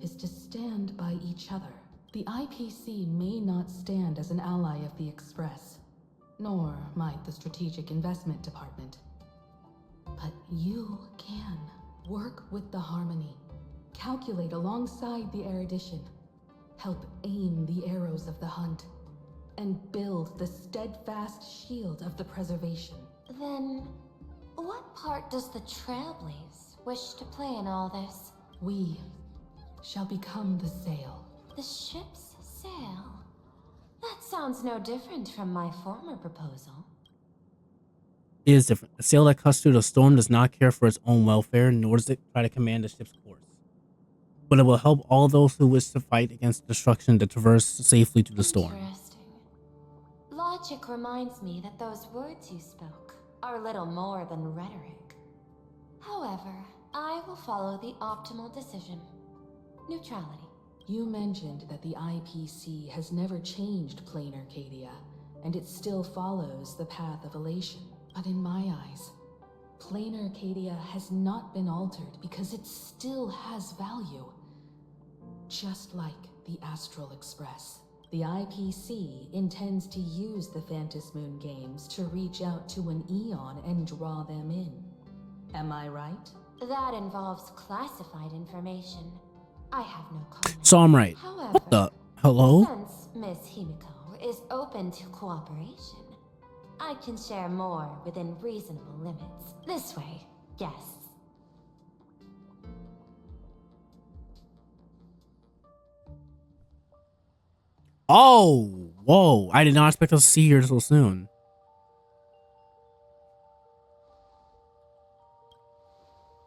is to stand by each other. The IPC may not stand as an ally of the Express, nor might the Strategic Investment Department. But you can work with the harmony, calculate alongside the erudition, help aim the arrows of the hunt, and build the steadfast shield of the preservation. Then, what part does the Trailblaze wish to play in all this? We shall become the sail. The ship's sail? That sounds no different from my former proposal. is different. A sail that cuts through the storm does not care for its own welfare, nor does it try to command the ship's course. But it will help all those who wish to fight against destruction to traverse safely through the storm. Interesting. Logic reminds me that those words you spoke are little more than rhetoric. However, I will follow the optimal decision. Neutrality. You mentioned that the IPC has never changed PLANARCADIA, and it still follows the path of elation. But in my eyes, PLANARCADIA has not been altered because it still has value. Just like the Astral Express, the IPC intends to use the Phantasmoon games to reach out to an Eon and draw them in. Am I right? That involves classified information. I have no comment. So I'm right. However, What the? Hello? Since Miss Himiko is open to cooperation, I can share more within reasonable limits. This way, guests. Oh, whoa. I did not expect us to see her so soon.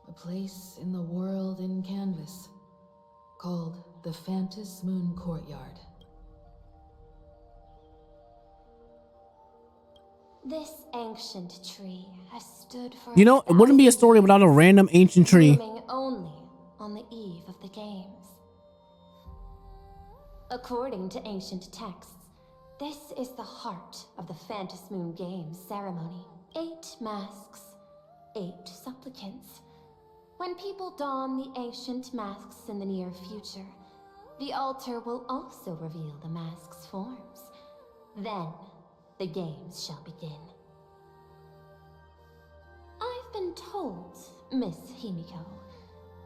A place in the world in canvas, called the Phantasmoon Courtyard. This ancient tree has stood for You know, it wouldn't be a story without a random ancient tree. blooming only on the eve of the games. According to ancient texts, this is the heart of the Phantasmoon Games ceremony. 8 masks, 8 supplicants. When people don the ancient masks in the near future, the altar will also reveal the masks' forms. Then, the games shall begin. I've been told, Miss Himiko,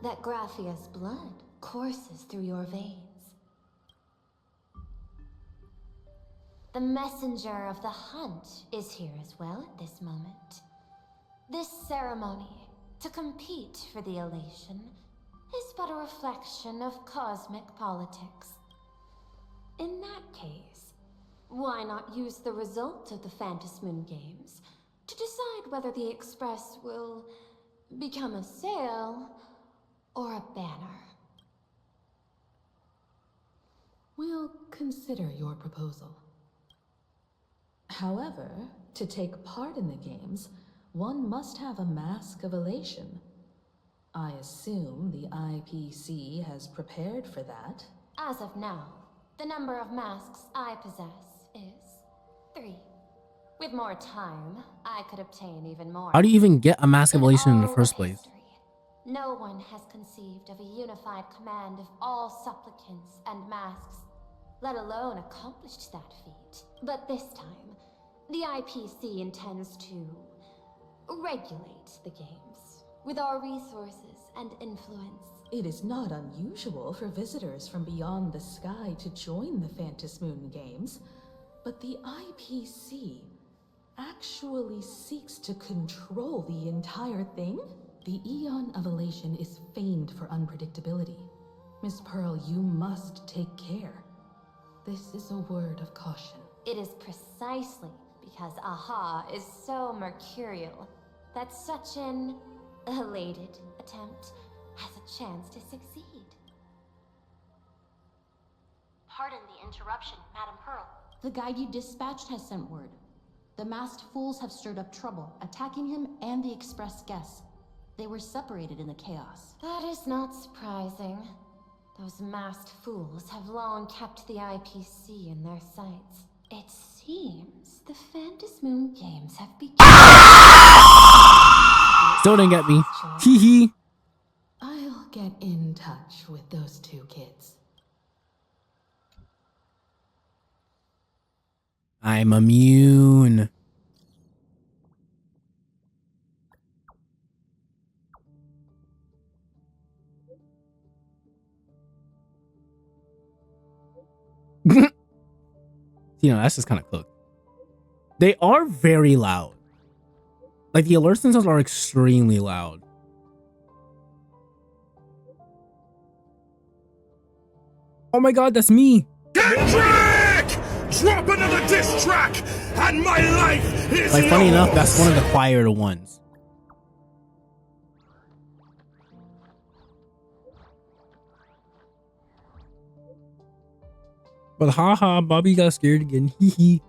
that Graphia's blood courses through your veins. The messenger of the hunt is here as well at this moment. This ceremony, to compete for the elation, is but a reflection of cosmic politics. In that case, why not use the result of the Phantasmoon Games to decide whether the Express will become a sail or a banner? We'll consider your proposal. However, to take part in the games, one must have a mask of elation. I assume the IPC has prepared for that. As of now, the number of masks I possess is 3. With more time, I could obtain even more. How do you even get a mask of elation in the first place? No one has conceived of a unified command of all supplicants and masks, let alone accomplished that feat. But this time, the IPC intends to regulate the games with our resources and influence. It is not unusual for visitors from beyond the sky to join the Phantasmoon Games, but the IPC actually seeks to control the entire thing? The Eon of Elation is famed for unpredictability. Miss Pearl, you must take care. This is a word of caution. It is precisely because AHA is so mercurial that such an elated attempt has a chance to succeed. Pardon the interruption, Madam Pearl. The guide you dispatched has sent word. The masked fools have stirred up trouble, attacking him and the express guests. They were separated in the chaos. That is not surprising. Those masked fools have long kept the IPC in their sights. It seems the Phantasmoon Games have begun. Still didn't get me. Hee hee. I'll get in touch with those 2 kids. I'm immune. You know, that's just kind of cooked. They are very loud. Like, the alert sensors are extremely loud. Oh my god, that's me. Kendrick! drop another diss track, and my life is Like, funny yours. enough, that's one of the quieter ones. But haha, Bobby got scared again. Hee hee.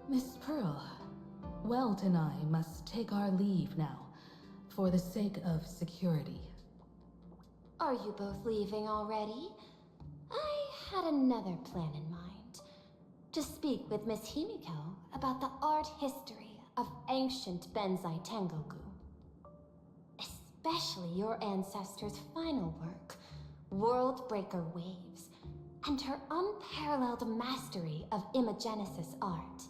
Miss Pearl, Welt and I must take our leave now, for the sake of security. Are you both leaving already? I had another plan in mind. To speak with Miss Himiko about the art history of ancient Benzai Tengoku. Especially your ancestors' final work, World Breaker Waves, and her unparalleled mastery of imagenesis art.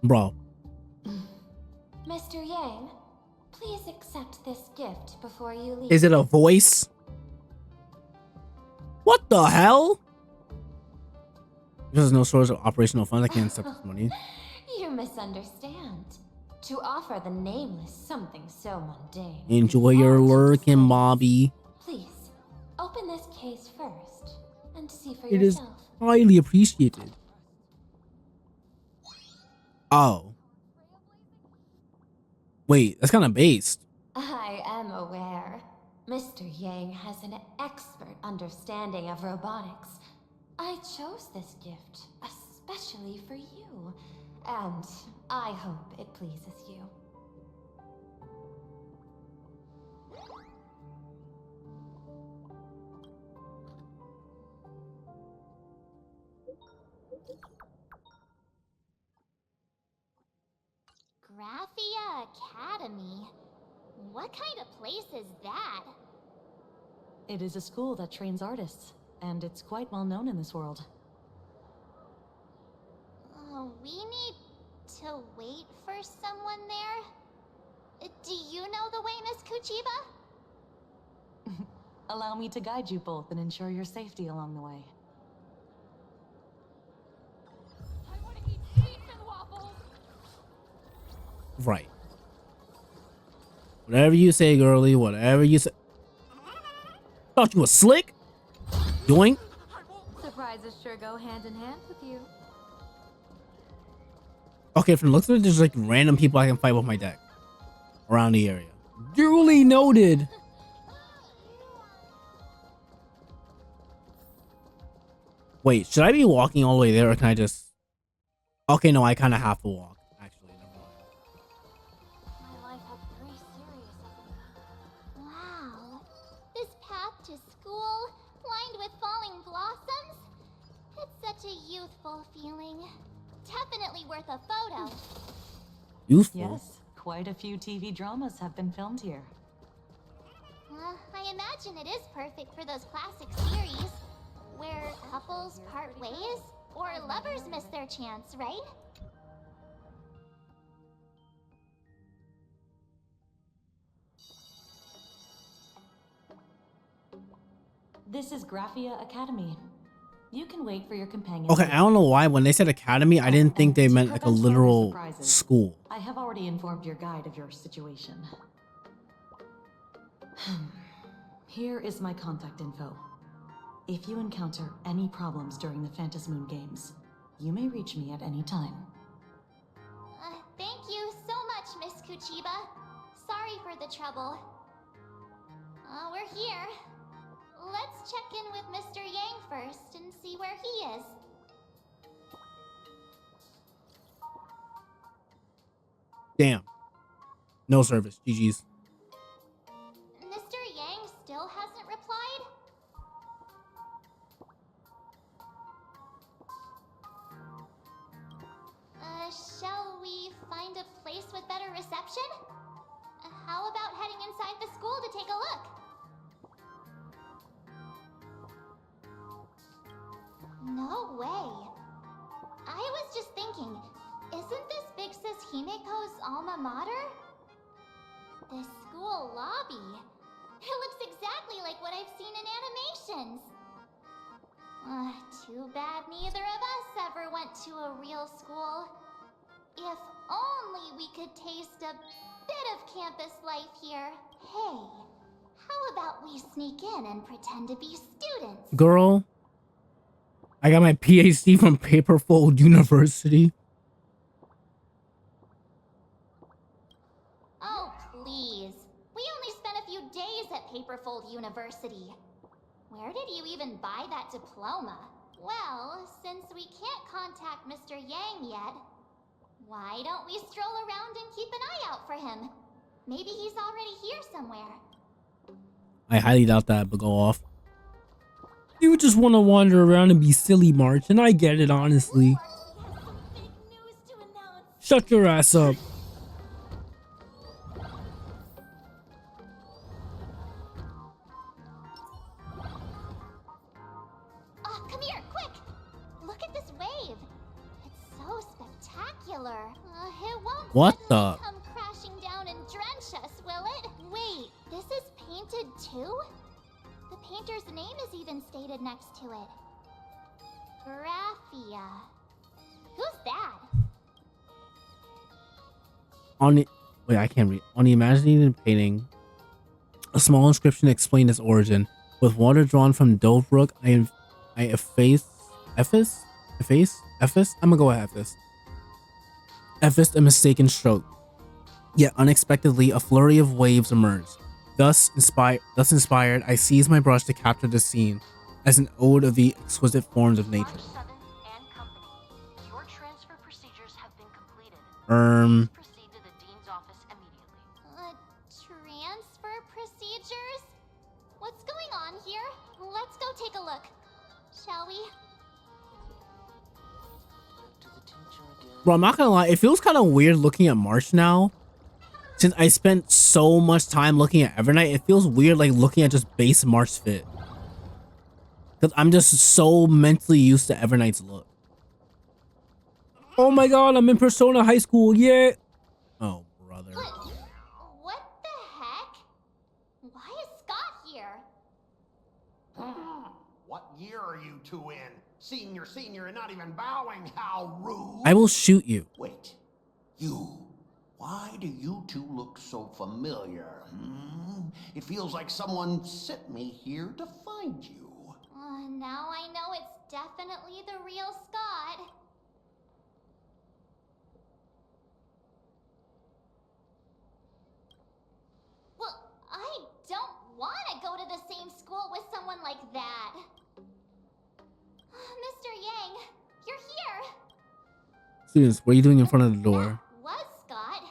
Bro. Mr. Yang, please accept this gift before you leave. Is it a voice? What the hell? There's no source of operational funds. I can't accept this money. You misunderstand. To offer the nameless something so mundane. Enjoy your working, Bobby. Please, open this case first and see for It is yourself. highly appreciated. Oh. Wait, that's kind of based. I am aware. Mr. Yang has an expert understanding of robotics. I chose this gift especially for you, and I hope it pleases you. Graphia Academy? What kind of place is that? It is a school that trains artists, and it's quite well known in this world. We need to wait for someone there? Do you know the way, Miss Kuchiba? Allow me to guide you both and ensure your safety along the way. I want to eat cheese and waffles. Right. Whatever you say, girly. Whatever you say. Thought you was slick? Doing? Surprises sure go hand in hand with you. Okay, from the looks of it, there's like random people I can fight with my deck around the area. Duly noted. Wait, should I be walking all the way there, or can I just... Okay, no, I kind of have to walk, actually. Never mind. My life had pretty serious up until... Wow. This path to school, lined with falling blossoms. It's such a youthful feeling. Definitely worth a photo. Youthful? Yes, quite a few TV dramas have been filmed here. I imagine it is perfect for those classic series, where couples part ways, or lovers miss their chance, right? This is Graphia Academy. You can wait for your companion. Okay, I don't know why. When they said academy, I didn't think they meant like a literal school. I have already informed your guide of your situation. Here is my contact info. If you encounter any problems during the Phantasmoon Games, you may reach me at any time. Thank you so much, Miss Kuchiba. Sorry for the trouble. We're here. Let's check in with Mr. Yang first and see where he is. Damn. No service. GG's. Mr. Yang still hasn't replied? Shall we find a place with better reception? How about heading inside the school to take a look? No way. I was just thinking, isn't this big sis Himiko's alma mater? The school lobby. It looks exactly like what I've seen in animations. Too bad neither of us ever went to a real school. If only we could taste a bit of campus life here. Hey, how about we sneak in and pretend to be students? Girl, I got my PhD from Paperfold University. Oh, please. We only spent a few days at Paperfold University. Where did you even buy that diploma? Well, since we can't contact Mr. Yang yet, why don't we stroll around and keep an eye out for him? Maybe he's already here somewhere. I highly doubt that, but go off. You just want to wander around and be silly, March, and I get it, honestly. Shut your ass up. Come here, quick! Look at this wave. It's so spectacular. It won't What suddenly the? come crashing down and drench us, will it? Wait, this is painted too? The painter's name is even stated next to it. Graphia. Who's that? On the wait, I can't read. On the imagining painting, a small inscription explained its origin. With water drawn from Dovebrook, I effaced Ephes? I'm gonna go with Ephes. Effaced a mistaken stroke. Yet unexpectedly, a flurry of waves emerged. Thus inspired, I seized my brush to capture the scene as an ode of the exquisite forms of nature. Your transfer procedures have been completed. Proceed to the dean's office immediately. Transfer procedures? What's going on here? Let's go take a look. Shall we? Bro, I'm not gonna lie, it feels kind of weird looking at March now. Since I spent so much time looking at Evernight, it feels weird like looking at just base March fit. Because I'm just so mentally used to Evernight's look. Oh my god, I'm in Persona High School, yeah! Oh, brother. What the heck? Why is Scott here? What year are you two in? Senior, and not even bowing. How rude. I will shoot you. Wait, you. Why do you two look so familiar? It feels like someone sent me here to find you. Now I know it's definitely the real Scott. Well, I don't want to go to the same school with someone like that. Mr. Yang, you're here. Students, what are you doing in front of the door? Was Scott?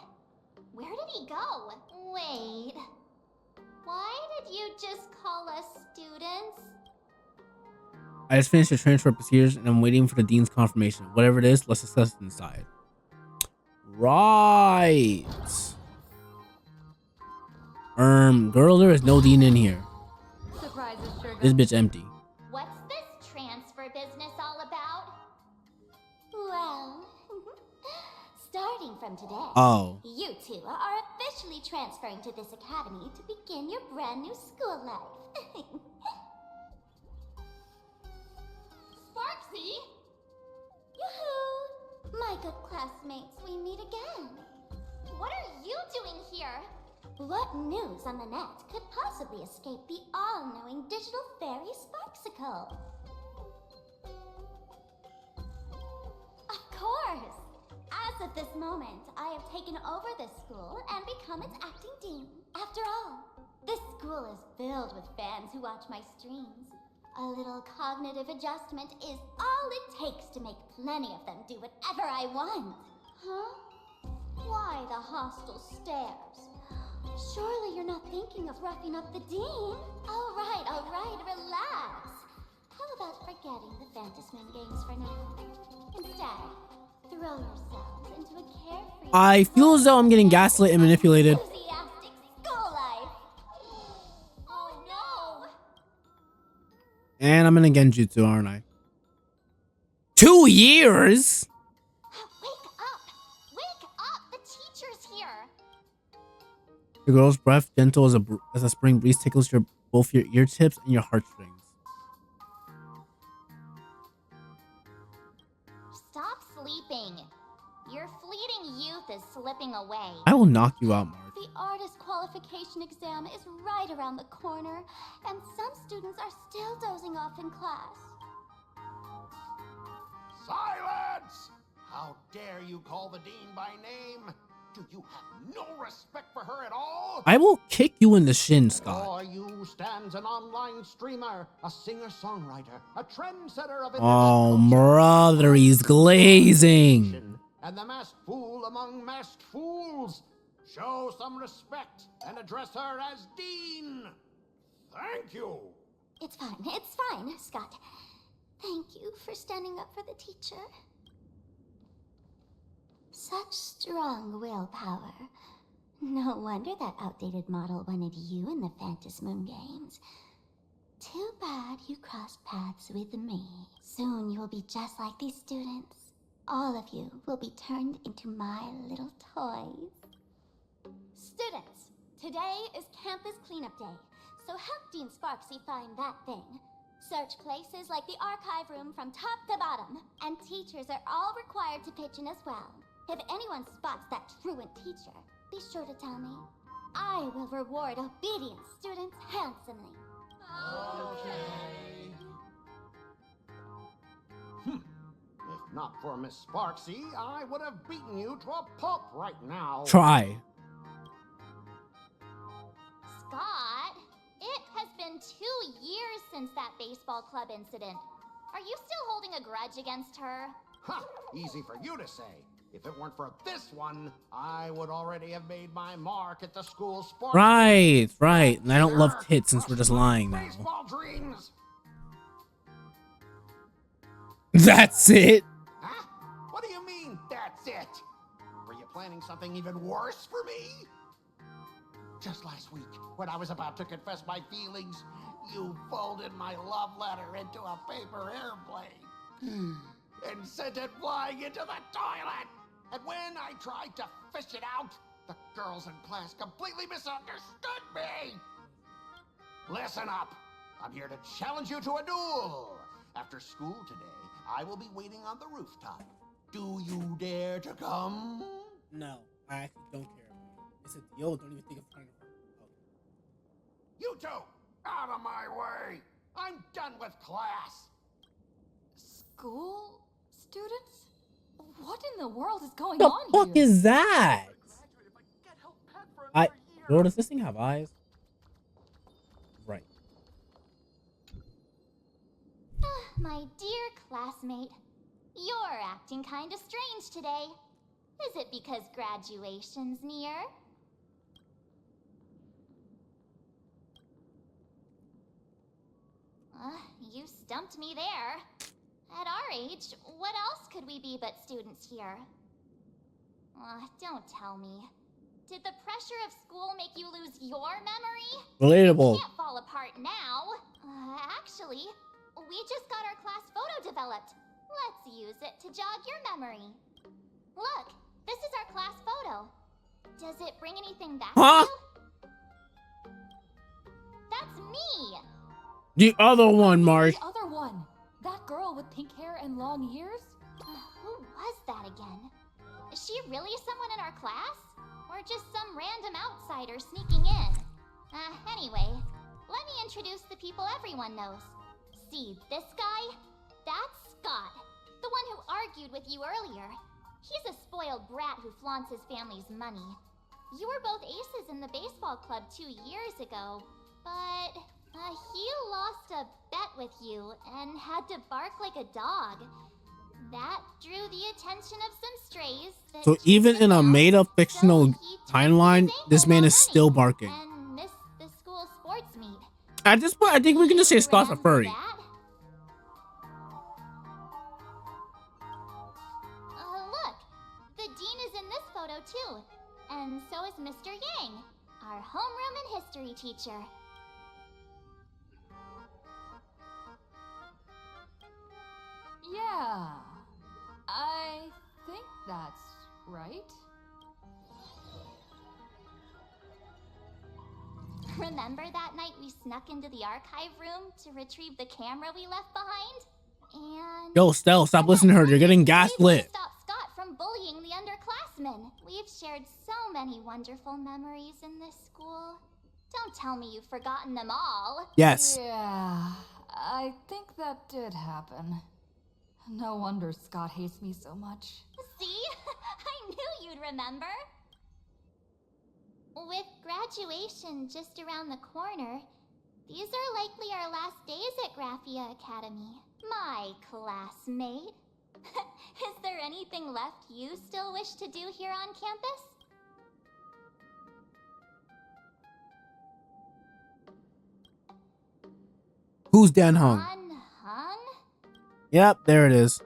Where did he go? Wait. Why did you just call us students? I just finished the transfer procedures and I'm waiting for the dean's confirmation. Whatever it is, let's discuss it inside. Right. Girl, there is no dean in here. Surprises, sugar. This bitch empty. What's this transfer business all about? Well, starting from today, Oh. you two are officially transferring to this academy to begin your brand new school life. Sparksy! Yoo-hoo! My good classmates, we meet again. What are you doing here? What news on the net could possibly escape the all-knowing digital fairy Sparksicle? Of course! As of this moment, I have taken over this school and become its acting dean. After all, this school is filled with fans who watch my streams. A little cognitive adjustment is all it takes to make plenty of them do whatever I want. Huh? Why the hostile stares? Surely you're not thinking of roughing up the dean? All right, relax. How about forgetting the Phantasman games for now? Instead, throw yourselves into a carefree... I feel as though I'm getting gaslit and manipulated. enthusiastic school life. Oh no! And I'm in a Genjutsu, aren't I? 2 years? Wake up! The teacher's here! The girl's breath, gentle as a spring breeze, tickles both your ear tips and your heartstrings. slipping away. I will knock you out, March. The artist qualification exam is right around the corner, and some students are still dozing off in class. Silence! How dare you call the dean by name? Do you have no respect for her at all? I will kick you in the shin, Scott. Before you stands an online streamer, a singer-songwriter, a trendsetter of Oh, brother, he's glazing. and the masked fool among masked fools. Show some respect and address her as Dean. Thank you. It's fine, Scott. Thank you for standing up for the teacher. Such strong willpower. No wonder that outdated model wanted you in the Phantasmoon games. Too bad you crossed paths with me. Soon you'll be just like these students. All of you will be turned into my little toys. Students, today is campus cleanup day, so help Dean Sparksy find that thing. Search places like the archive room from top to bottom, and teachers are all required to pitch in as well. If anyone spots that truant teacher, be sure to tell me. I will reward obedient students handsomely. Okay. If not for Miss Sparksy, I would have beaten you to a pulp right now. Try. Scott, it has been 2 years since that baseball club incident. Are you still holding a grudge against her? Ha! Easy for you to say. If it weren't for this one, I would already have made my mark at the school sports. Right. And I don't love tits since we're just lying now. Baseball dreams. That's it. Huh? What do you mean, that's it? Were you planning something even worse for me? Just last week, when I was about to confess my feelings, you folded my love letter into a paper airplane and sent it flying into the toilet. And when I tried to fish it out, the girls in class completely misunderstood me. Listen up. I'm here to challenge you to a duel. After school today, I will be waiting on the rooftop. Do you dare to come? No, I actually don't care about it. It's a deal. Don't even think of trying to. You two, out of my way. I'm done with class. School students? What in the world is going The on fuck here? is that? Bro, does this thing have eyes? Right. My dear classmate, you're acting kinda strange today. Is it because graduation's near? You stumped me there. At our age, what else could we be but students here? Don't tell me. Did the pressure of school make you lose your memory? Relatable. You can't fall apart now. Actually, we just got our class photo developed. Let's use it to jog your memory. Look, this is our class photo. Does it bring anything back to you? That's me! The other one, Mark. The other one. That girl with pink hair and long ears? Who was that again? Is she really someone in our class? Or just some random outsider sneaking in? Anyway, let me introduce the people everyone knows. See this guy? That's Scott, the one who argued with you earlier. He's a spoiled brat who flaunts his family's money. You were both aces in the baseball club 2 years ago, but he lost a bet with you and had to bark like a dog. That drew the attention of some strays. So even in a made-up fictional timeline, this man is still barking. And missed the school sports meet. At this point, I think we can just say Scott's a furry. Look, the dean is in this photo too, and so is Mr. Yang, our homeroom and history teacher. Yeah, I think that's right. Remember that night we snuck into the archive room to retrieve the camera we left behind? And Yo, Stell, stop listening to her. You're getting gaslit. Stop Scott from bullying the underclassmen. We We've shared so many wonderful memories in this school. Don't tell me you've forgotten them all. Yes. Yeah, I think that did happen. No wonder Scott hates me so much. See? I knew you'd remember. With graduation just around the corner, these are likely our last days at Graphia Academy. My classmate. Is there anything left you still wish to do here on campus? Who's Dan Hung? Hung? Yep, there it is.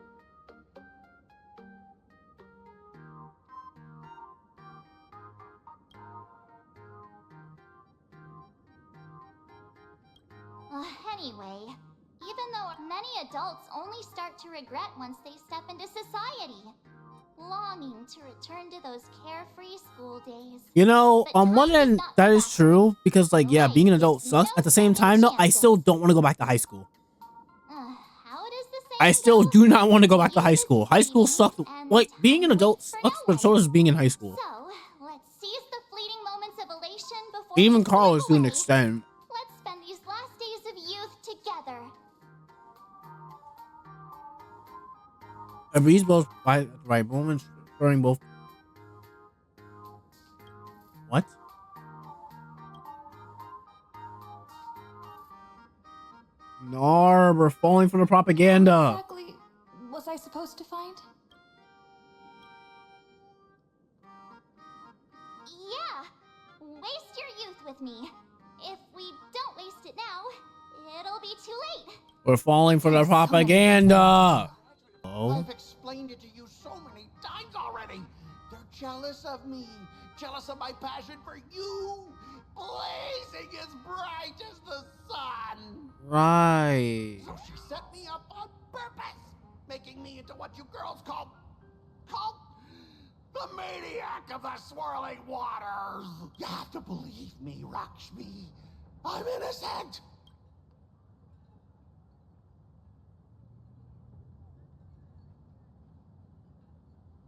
Anyway, even though many adults only start to regret once they step into society, longing to return to those carefree school days. You know, on one end, that is true because, like, yeah, being an adult sucks. At the same time, though, I still don't want to go back to high school. I still do not want to go back to high school. High school sucked. Like, being an adult sucks, but so does being in high school. So, let's seize the fleeting moments of elation before Even they college slip to an away. extent. Let's spend these last days of youth together. Are these both by the right moments during both? What? No, we're falling for the propaganda. Exactly was I supposed to find? Yeah, waste your youth with me. If we don't waste it now, it'll be too late. We're falling for the propaganda. Oh. I've explained it to you so many times already. They're jealous of me, jealous of my passion for you, blazing as bright as the sun. Right. So she set me up on purpose, making me into what you girls call the maniac of the swirling waters. You have to believe me, Lakshmi. I'm innocent.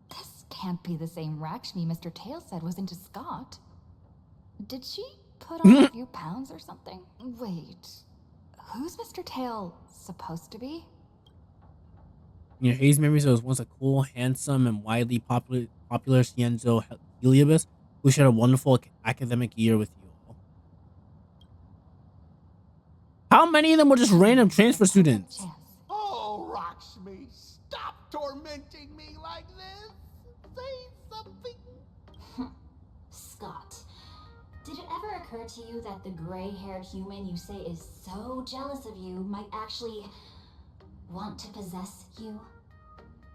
This can't be the same Lakshmi Mr. Tail said was into Scott. Did she put on a few pounds or something? Wait, who's Mr. Tail supposed to be? You know, Hayes Memories was once a cool, handsome, and widely popular Cienzo Heliobus who shared a wonderful academic year with you all. How many of them were just random transfer students? Oh, Lakshmi, stop tormenting me like this. Say something. Scott, did it ever occur to you that the gray-haired human you say is so jealous of you might actually want to possess you?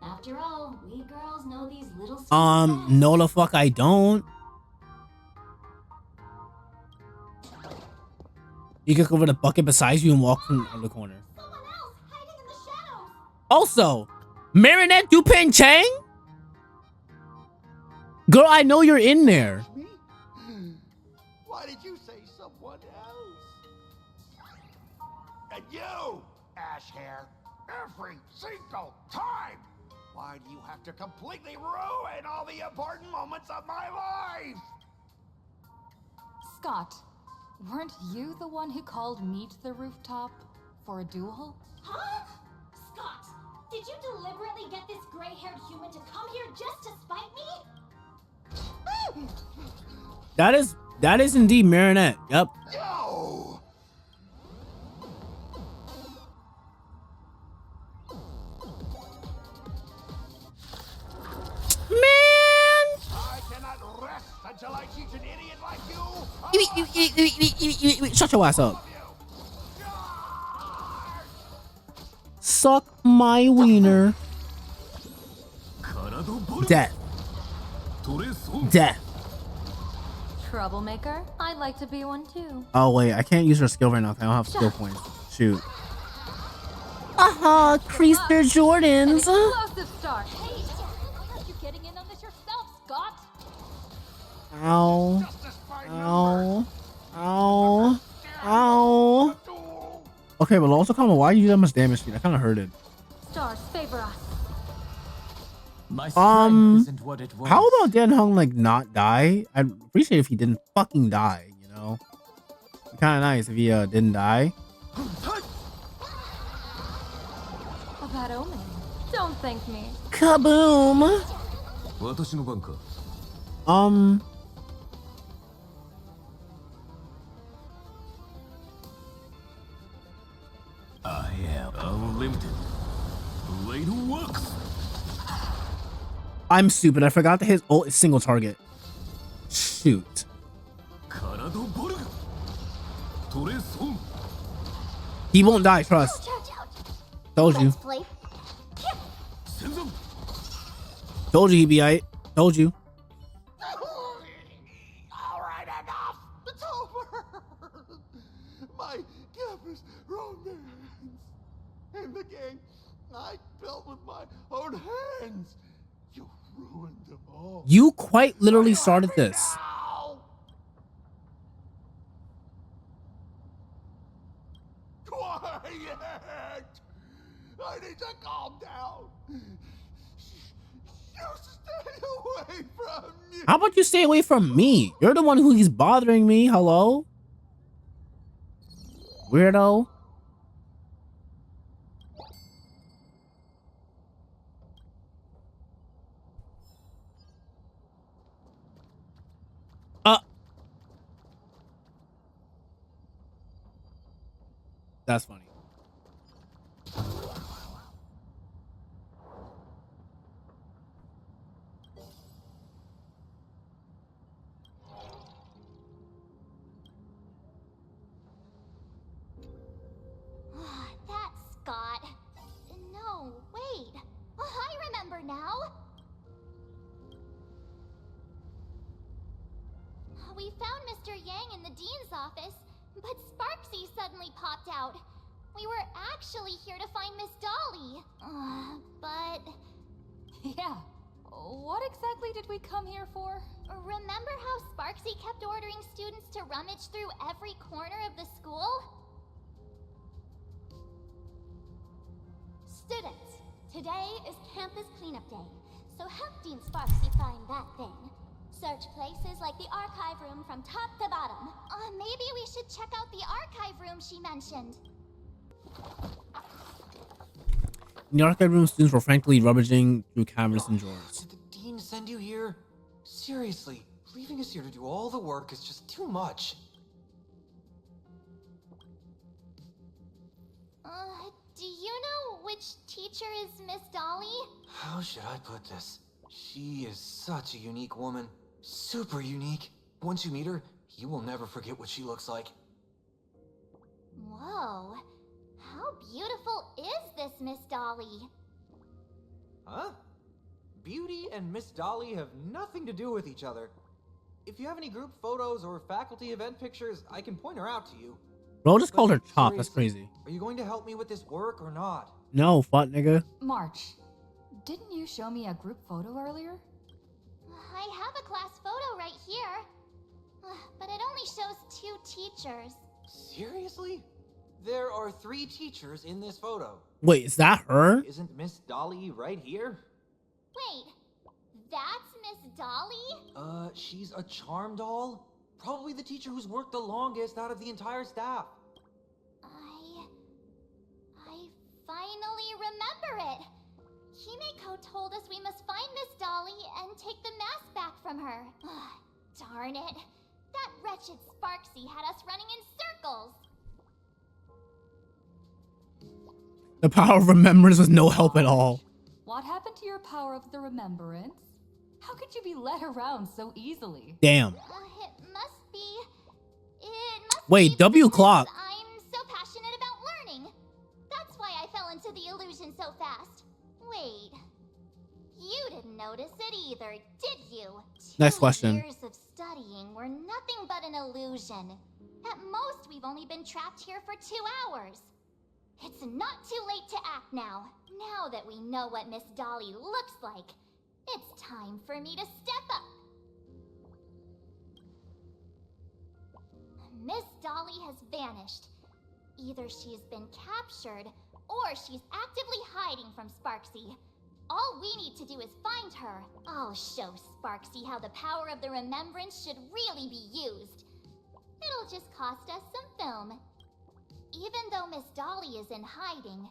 After all, we girls know these little secrets No the fuck I don't. You can go over the bucket beside you and walk from the corner. Also, Marinette Dupin Chang? Girl, I know you're in there. Why did you say someone else? And you, Ash Hair, every single time. Why do you have to completely ruin all the important moments of my life? Scott, weren't you the one who called me to the rooftop for a duel? Huh? Scott, did you deliberately get this gray-haired human to come here just to spite me? That is indeed Marinette. Yep. Yo! I cannot rest until I teach an idiot like you. Shut your ass up. Suck my wiener. Death. Death. Troublemaker? I'd like to be one too. Oh wait, I can't use her skill right now. I don't have skill points. Shoot. Crease their Jordans. Explosive start. Hey, aren't you getting in on this yourself, Scott? Ow. Ow. Ow. Ow. Okay, but also, why do you do that much damage to me? That kind of hurted. Stars favor us. My strength isn't what it was. How about Dan Hung like not die? I'd appreciate if he didn't fucking die, you know? Kind of nice if he didn't die. A bad omen. Don't thank me. Kaboom! I am unlimited. Blade works. I'm stupid. I forgot that his ult is single target. Shoot. He won't die, trust. Told you. Told you he'd be aight. Told you. Alright, enough! It's over! My campus romance in the game I built with my own hands. You ruined them all. You quite literally started this. Quiet! I need to calm down. You stay away from me. How about you stay away from me? You're the one who's bothering me. Hello? Weirdo. That's funny. That's Scott. No, wait. I remember now. We found Mr. Yang in the dean's office, but Sparksy suddenly popped out. We were actually here to find Miss Dolly. But... Yeah. What exactly did we come here for? Remember how Sparksy kept ordering students to rummage through every corner of the school? Students, today is campus cleanup day, so help Dean Sparksy find that thing. Search places like the archive room from top to bottom. Maybe we should check out the archive room she mentioned. In the archive room, students were frankly rummaging through cabinets and drawers. Did the dean send you here? Seriously, leaving us here to do all the work is just too much. Do you know which teacher is Miss Dolly? How should I put this? She is such a unique woman. Super unique. Once you meet her, you will never forget what she looks like. Whoa. How beautiful is this Miss Dolly? Huh? Beauty and Miss Dolly have nothing to do with each other. If you have any group photos or faculty event pictures, I can point her out to you. Bro just called her Chop. That's crazy. Are you going to help me with this work or not? No, fuck nigga. March, didn't you show me a group photo earlier? I have a class photo right here. But it only shows 2 teachers. Seriously? There are 3 teachers in this photo. Wait, is that her? Isn't Miss Dolly right here? Wait, that's Miss Dolly? She's a charm doll? Probably the teacher who's worked the longest out of the entire staff. I finally remember it. Himeko told us we must find Miss Dolly and take the mask back from her. Darn it. That wretched Sparksy had us running in circles. The power of remembrance was no help at all. What happened to your power of the remembrance? How could you be led around so easily? Damn. It must be... Wait, W clock. I'm so passionate about learning. That's why I fell into the illusion so fast. Wait. You didn't notice it either, did you? Next question. 2 years of studying were nothing but an illusion. At most, we've only been trapped here for 2 hours. It's not too late to act now. Now that we know what Miss Dolly looks like, it's time for me to step up. Miss Dolly has vanished. Either she's been captured, or she's actively hiding from Sparksy. All we need to do is find her. I'll show Sparksy how the power of the remembrance should really be used. It'll just cost us some film. Even though Miss Dolly is in hiding,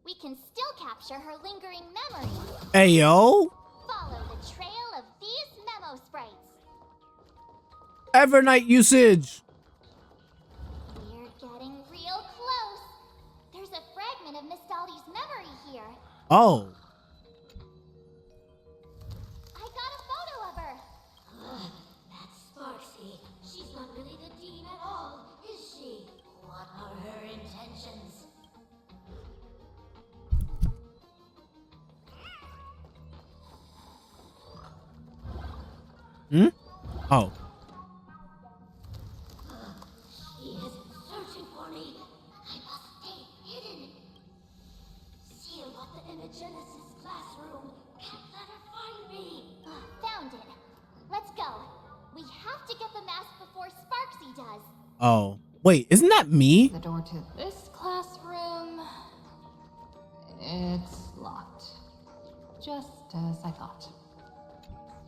we can still capture her lingering memories. Hey, yo. Follow the trail of these memo sprites. Evernight usage. We're getting real close. There's a fragment of Miss Dolly's memory here. Oh. I got a photo of her. That's Sparksy. She's not really the dean at all, is she? What are her intentions? Hmm? Oh. She is searching for me. I must stay hidden. Seal off the Imagenesis classroom. Can't let her find me. Found it. Let's go. We have to get the mask before Sparksy does. Oh. Wait, isn't that me? The door to this classroom... It's locked. Just as I thought.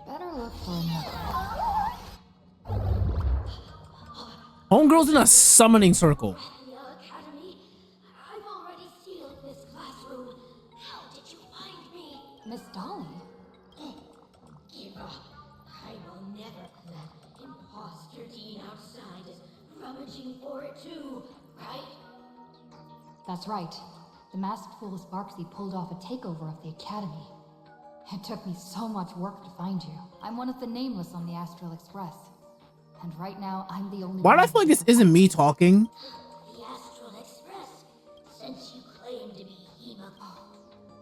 Better look for another. Homegirl's in a summoning circle. Academy, I've already sealed this classroom. How did you find me? Miss Dolly? Give up. I will never let imposter Dean outside is rummaging for it too, right? That's right. The masked fool Sparksy pulled off a takeover of the Academy. It took me so much work to find you. I'm one of the nameless on the Astral Express. And right now, I'm the only Why do I feel like this isn't me talking? The Astral Express, since you claim to be Himiko.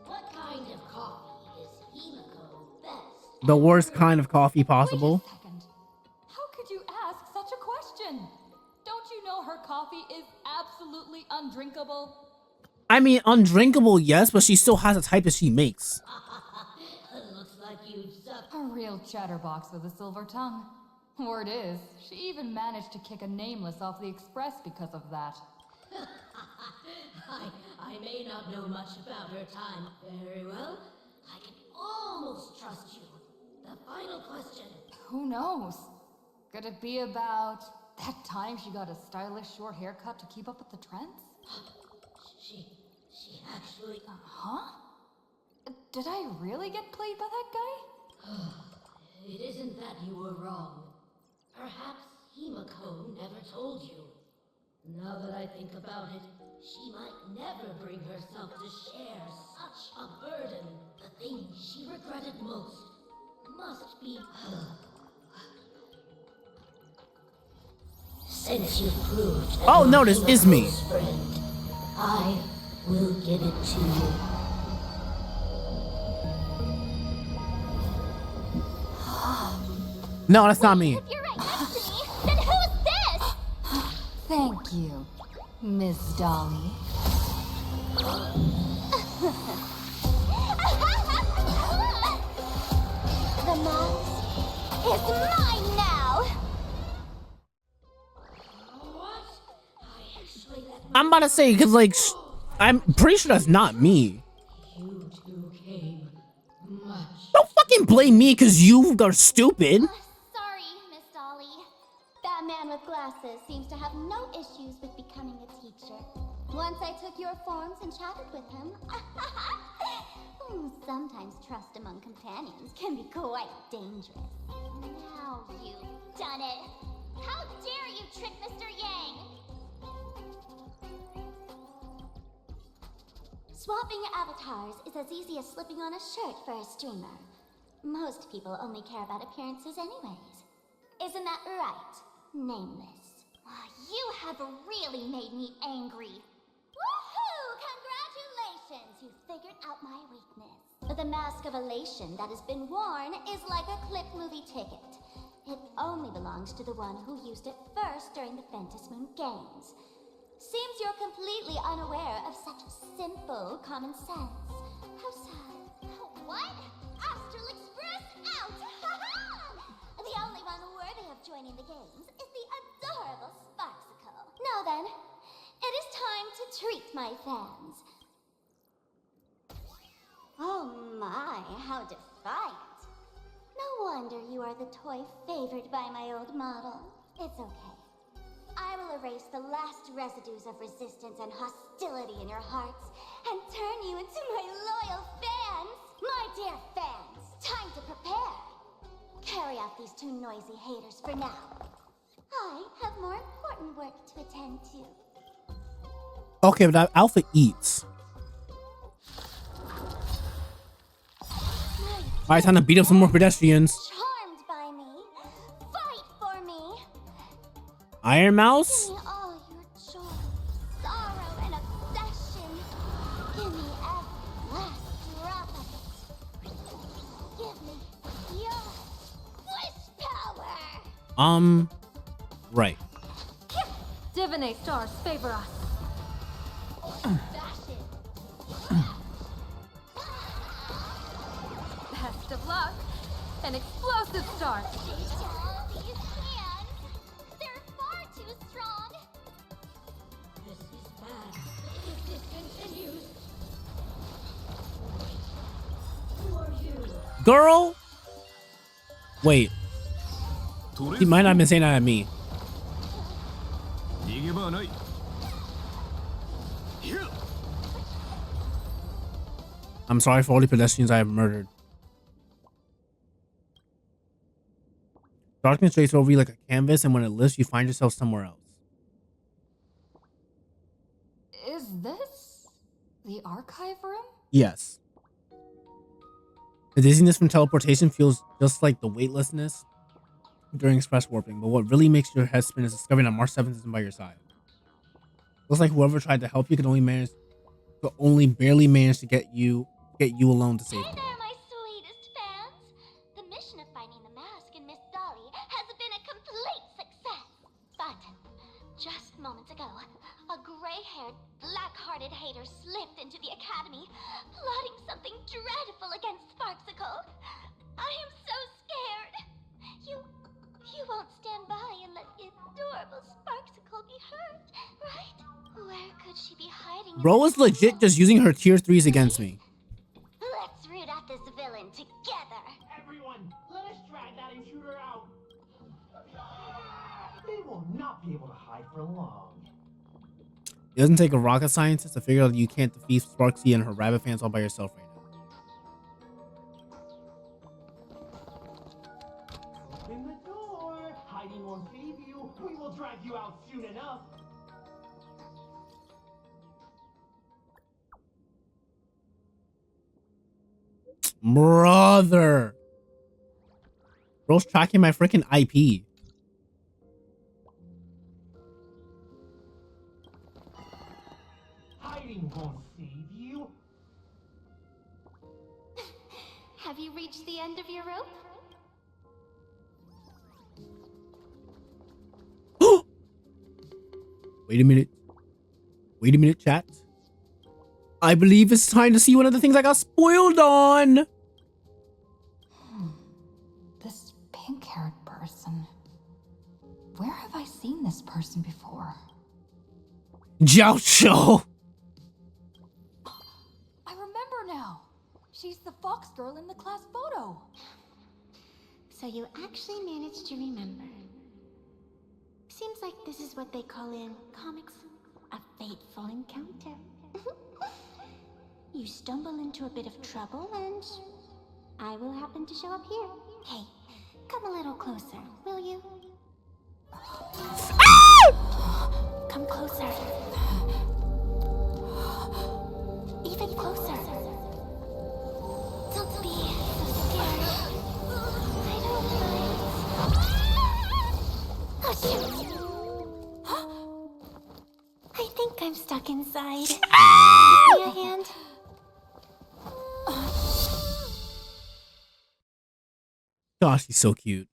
What kind of coffee is Himiko best? The worst kind of coffee possible. Wait a second. How could you ask such a question? Don't you know her coffee is absolutely undrinkable? I mean, undrinkable, yes, but she still has a type that she makes. Looks like you've A real chatterbox with a silver tongue. Word is, she even managed to kick a nameless off the express because of that. I may not know much about her time very well. I can almost trust you. The final question. Who knows? Could it be about that time she got a stylish short haircut to keep up with the trends? She actually... Huh? Did I really get played by that guy? It isn't that you were wrong. Perhaps Himiko never told you. Now that I think about it, she might never bring herself to share such a burden. The thing she regretted most must be... Since you proved... Oh, no, this is me. Friend, I will give it to you. No, that's not me. If you're right next to me, then who's this? Thank you, Miss Dolly. The mask is mine now. I'm about to say, because, like, I'm pretty sure that's not me. You two came much. Don't fucking blame me because you are stupid. Sorry, Miss Dolly. That man with glasses seems to have no issues with becoming a teacher. Once I took your forms and chatted with him. Sometimes trust among companions can be quite dangerous. Now you've done it. How dare you trick Mr. Yang? Swapping avatars is as easy as slipping on a shirt for a streamer. Most people only care about appearances anyways. Isn't that right, Nameless? You have really made me angry. Woohoo! Congratulations! You figured out my weakness. The mask of elation that has been worn is like a clip movie ticket. It only belongs to the one who used it first during the Phantasm Moon Games. Seems you're completely unaware of such simple common sense. How sad. What? Astral Express out! The only one worthy of joining the games is the adorable Sparksicle. Now then, it is time to treat my fans. Oh my, how defiant. No wonder you are the toy favored by my old model. It's okay. I will erase the last residues of resistance and hostility in your hearts and turn you into my loyal fans! My dear fans, time to prepare! Carry out these two noisy haters for now. I have more important work to attend to. Okay, but that Alpha eats. Alright, time to beat up some more pedestrians. Charmed by me. Fight for me. Iron Mouse? Give me all your joy, sorrow, and obsession. Give me every last drop of it. Give me your wish power. Right. Divinate stars favor us. Best of luck. An explosive start. All these hands. They're far too strong. This is bad. If this continues. Who are you? Girl? Wait. He might not have been saying that at me. I'm sorry for all the pedestrians I have murdered. Darkness traces over you like a canvas, and when it lifts, you find yourself somewhere else. Is this the archive room? Yes. The dizziness from teleportation feels just like the weightlessness during express warping, but what really makes your head spin is discovering that March 7th isn't by your side. Looks like whoever tried to help you could only barely manage to get you alone to save Hey you. there, my sweetest fans. The mission of finding the mask and Miss Dolly has been a complete success. But just moments ago, a gray-haired, black-hearted hater slipped into the academy, plotting something dreadful against Sparksicle. I am so scared. You won't stand by and let the adorable Sparksicle be hurt, right? Where could she be hiding? Bro is legit just using her tier 3s against me. Let's root out this villain together. Everyone, let us drag that intruder out. They will not be able to hide for long. It doesn't take a rocket scientist to figure out that you can't defeat Sparksy and her rabbit fans all by yourself right now. Open the door. Hiding won't save you. We will drag you out soon enough. Brother. Bro's tracking my freaking IP. Hiding won't save you. Have you reached the end of your rope? Wait a minute. Wait a minute, chat. I believe it's time to see one of the things I got spoiled on. This pink-haired person. Where have I seen this person before? Jiao Shou. I remember now. She's the fox girl in the class photo. So you actually managed to remember. Seems like this is what they call in comics a fateful encounter. You stumble into a bit of trouble and I will happen to show up here. Hey, come a little closer, will you? Come closer. Even closer. Don't be so scared. I don't mind. Oh, shoot. I think I'm stuck inside. Give me a hand. Gosh, he's so cute.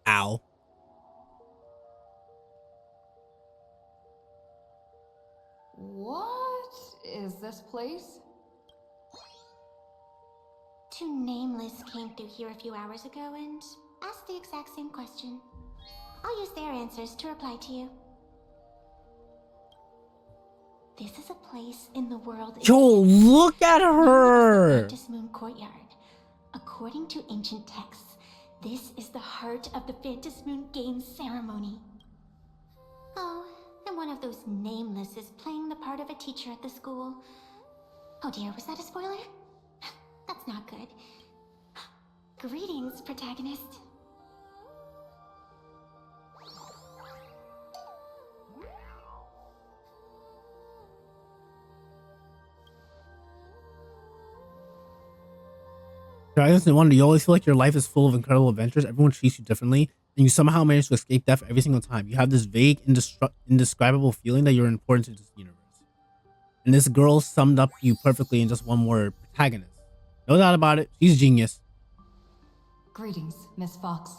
Ow. What is this place? Two nameless came through here a few hours ago and asked the exact same question. I'll use their answers to reply to you. This is a place in the world. Yo, look at her. Fantas Moon Courtyard. According to ancient texts, this is the heart of the Fantas Moon Games ceremony. Oh, and one of those nameless is playing the part of a teacher at the school. Oh dear, was that a spoiler? That's not good. Greetings, protagonist. Dragons and Wonder, you always feel like your life is full of incredible adventures. Everyone treats you differently, and you somehow manage to escape death every single time. You have this vague, indescribable feeling that you're important to this universe. And this girl summed up you perfectly in just one word: protagonist. No doubt about it, she's genius. Greetings, Miss Fox.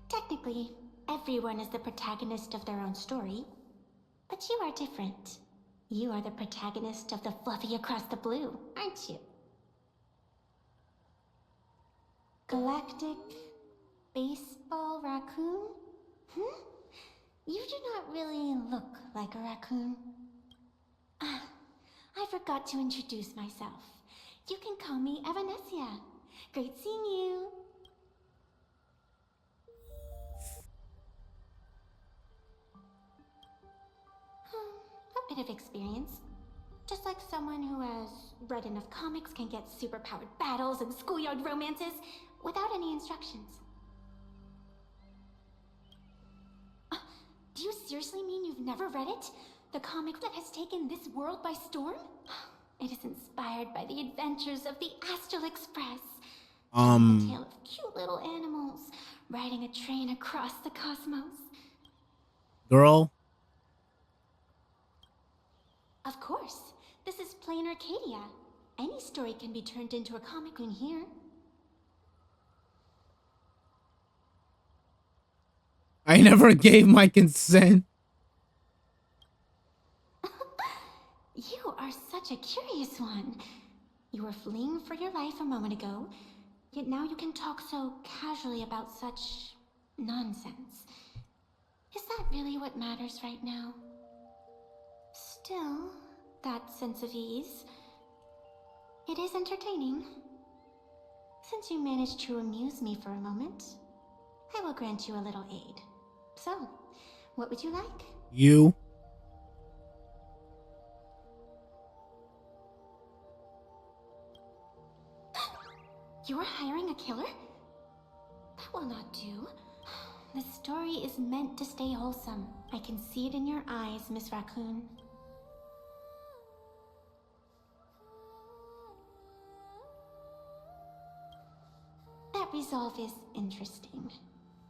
Technically, everyone is the protagonist of their own story, but you are different. You are the protagonist of the Fluffy Across the Blue, aren't you? Galactic baseball raccoon? You do not really look like a raccoon. I forgot to introduce myself. You can call me Evanessia. Great seeing you. A bit of experience. Just like someone who has read enough comics can get superpowered battles and schoolyard romances without any instructions. Do you seriously mean you've never read it? The comic that has taken this world by storm? It is inspired by the adventures of the Astral Express. A tale of cute little animals riding a train across the cosmos. Girl. Of course. This is PLANARCADIA. Any story can be turned into a comic in here. I never gave my consent. You are such a curious one. You were fleeing for your life a moment ago, yet now you can talk so casually about such nonsense. Is that really what matters right now? Still, that sense of ease, it is entertaining. Since you managed to amuse me for a moment, I will grant you a little aid. So, what would you like? You. You're hiring a killer? That will not do. The story is meant to stay wholesome. I can see it in your eyes, Miss Raccoon. That resolve is interesting.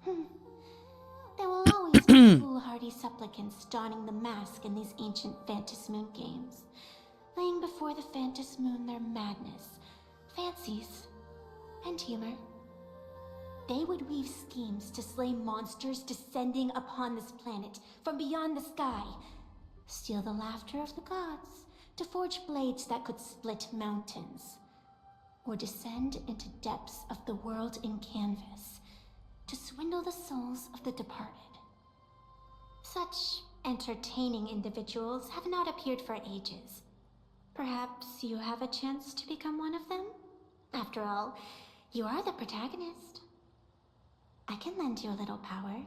There will always be foolhardy supplicants donning the mask in these ancient Fantas Moon games, laying before the Fantas Moon their madness, fancies, and humor. They would weave schemes to slay monsters descending upon this planet from beyond the sky, steal the laughter of the gods to forge blades that could split mountains, or descend into depths of the world in canvas to swindle the souls of the departed. Such entertaining individuals have not appeared for ages. Perhaps you have a chance to become one of them? After all, you are the protagonist. I can lend you a little power,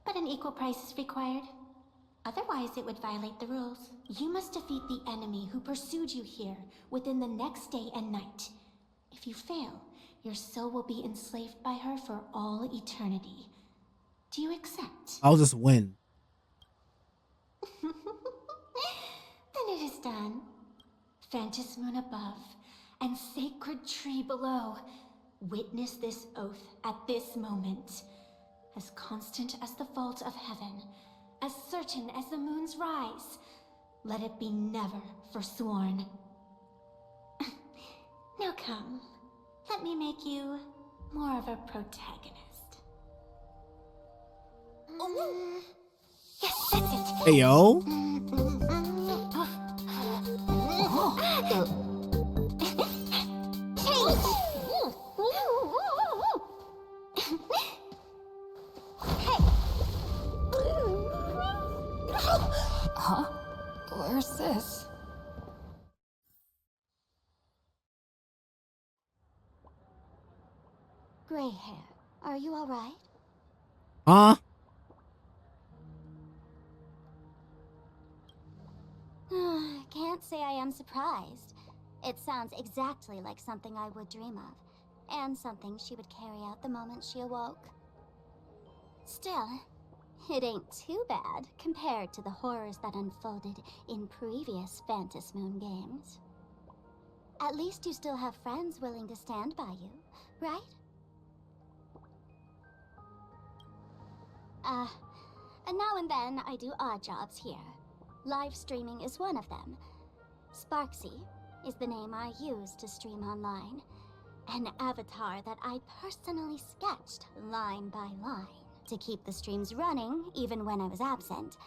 but an equal price is required. Otherwise, it would violate the rules. You must defeat the enemy who pursued you here within the next day and night. If you fail, your soul will be enslaved by her for all eternity. Do you accept? I'll just win. Then it is done. Fantas Moon above and sacred tree below. Witness this oath at this moment. As constant as the vault of heaven, as certain as the moon's rise. Let it be never forsworn. Now come, let me make you more of a protagonist. Yes, that's it. Hey, yo. Gray hair, are you alright? Huh? Can't say I am surprised. It sounds exactly like something I would dream of, and something she would carry out the moment she awoke. Still, it ain't too bad compared to the horrors that unfolded in previous Phantom Moon games. At least you still have friends willing to stand by you, right? And now and then I do odd jobs here. Live streaming is one of them. Sparksy is the name I use to stream online. An avatar that I personally sketched line by line. To keep the streams running, even when I was absent,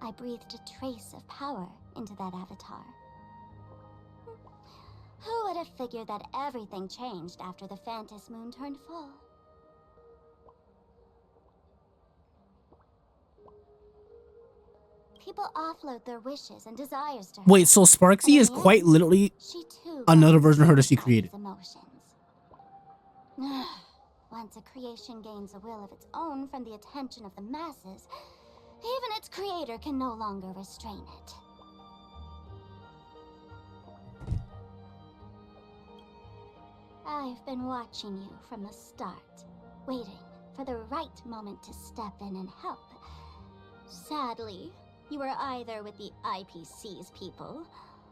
I breathed a trace of power into that avatar. Who would have figured that everything changed after the Phantom Moon turned full? People offload their wishes and desires to her. Wait, so Sparksy is quite literally another version of her that she created. Once a creation gains a will of its own from the attention of the masses, even its creator can no longer restrain it. I've been watching you from the start, waiting for the right moment to step in and help. Sadly, you were either with the IPC's people,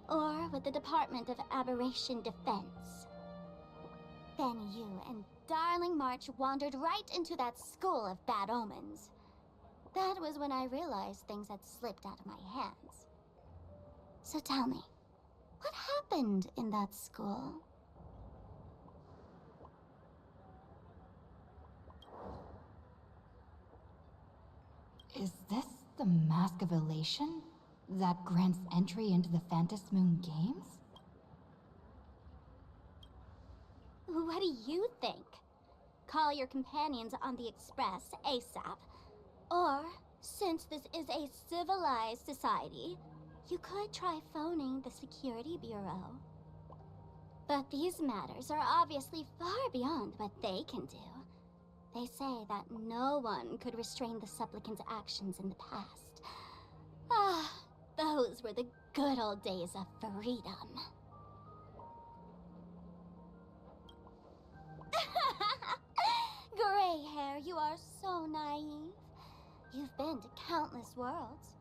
or with the Department of Aberration Defense. Then you and Darling March wandered right into that school of bad omens. That was when I realized things had slipped out of my hands. So tell me, what happened in that school? Is this the Mask of Elation that grants entry into the Phantom Moon games? What do you think? Call your companions on the Express ASAP. Or, since this is a civilized society, you could try phoning the Security Bureau. But these matters are obviously far beyond what they can do. They say that no one could restrain the supplicant's actions in the past. Ah, those were the good old days of freedom. Gray hair, you are so naive. You've been to countless worlds.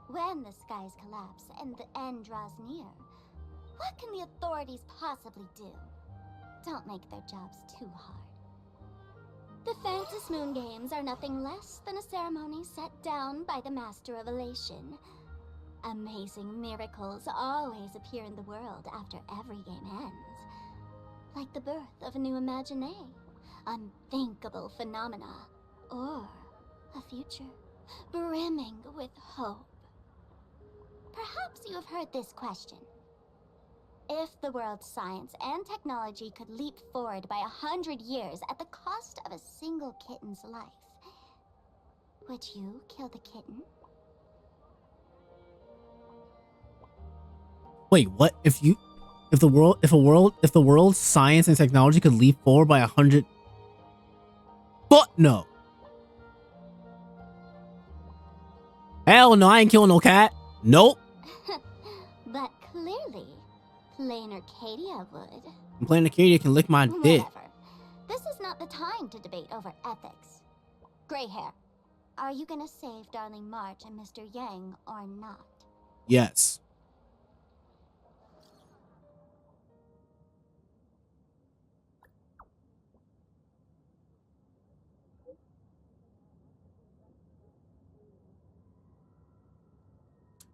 When the skies collapse and the end draws near, what can the authorities possibly do? Don't make their jobs too hard. The Phantom Moon games are nothing less than a ceremony set down by the Master of Elation. Amazing miracles always appear in the world after every game ends. Like the birth of a new imaginée, unthinkable phenomena, or a future brimming with hope. Perhaps you have heard this question. If the world's science and technology could leap forward by 100 years at the cost of a single kitten's life, would you kill the kitten? Wait, what? If the world's science and technology could leap forward by 100? But no. Hell no, I ain't killing no cat. Nope. But clearly, PLANARCADIA would. PLANARCADIA can lick my dick. Whatever. This is not the time to debate over ethics. Gray hair, are you gonna save Darling March and Mr. Yang or not? Yes.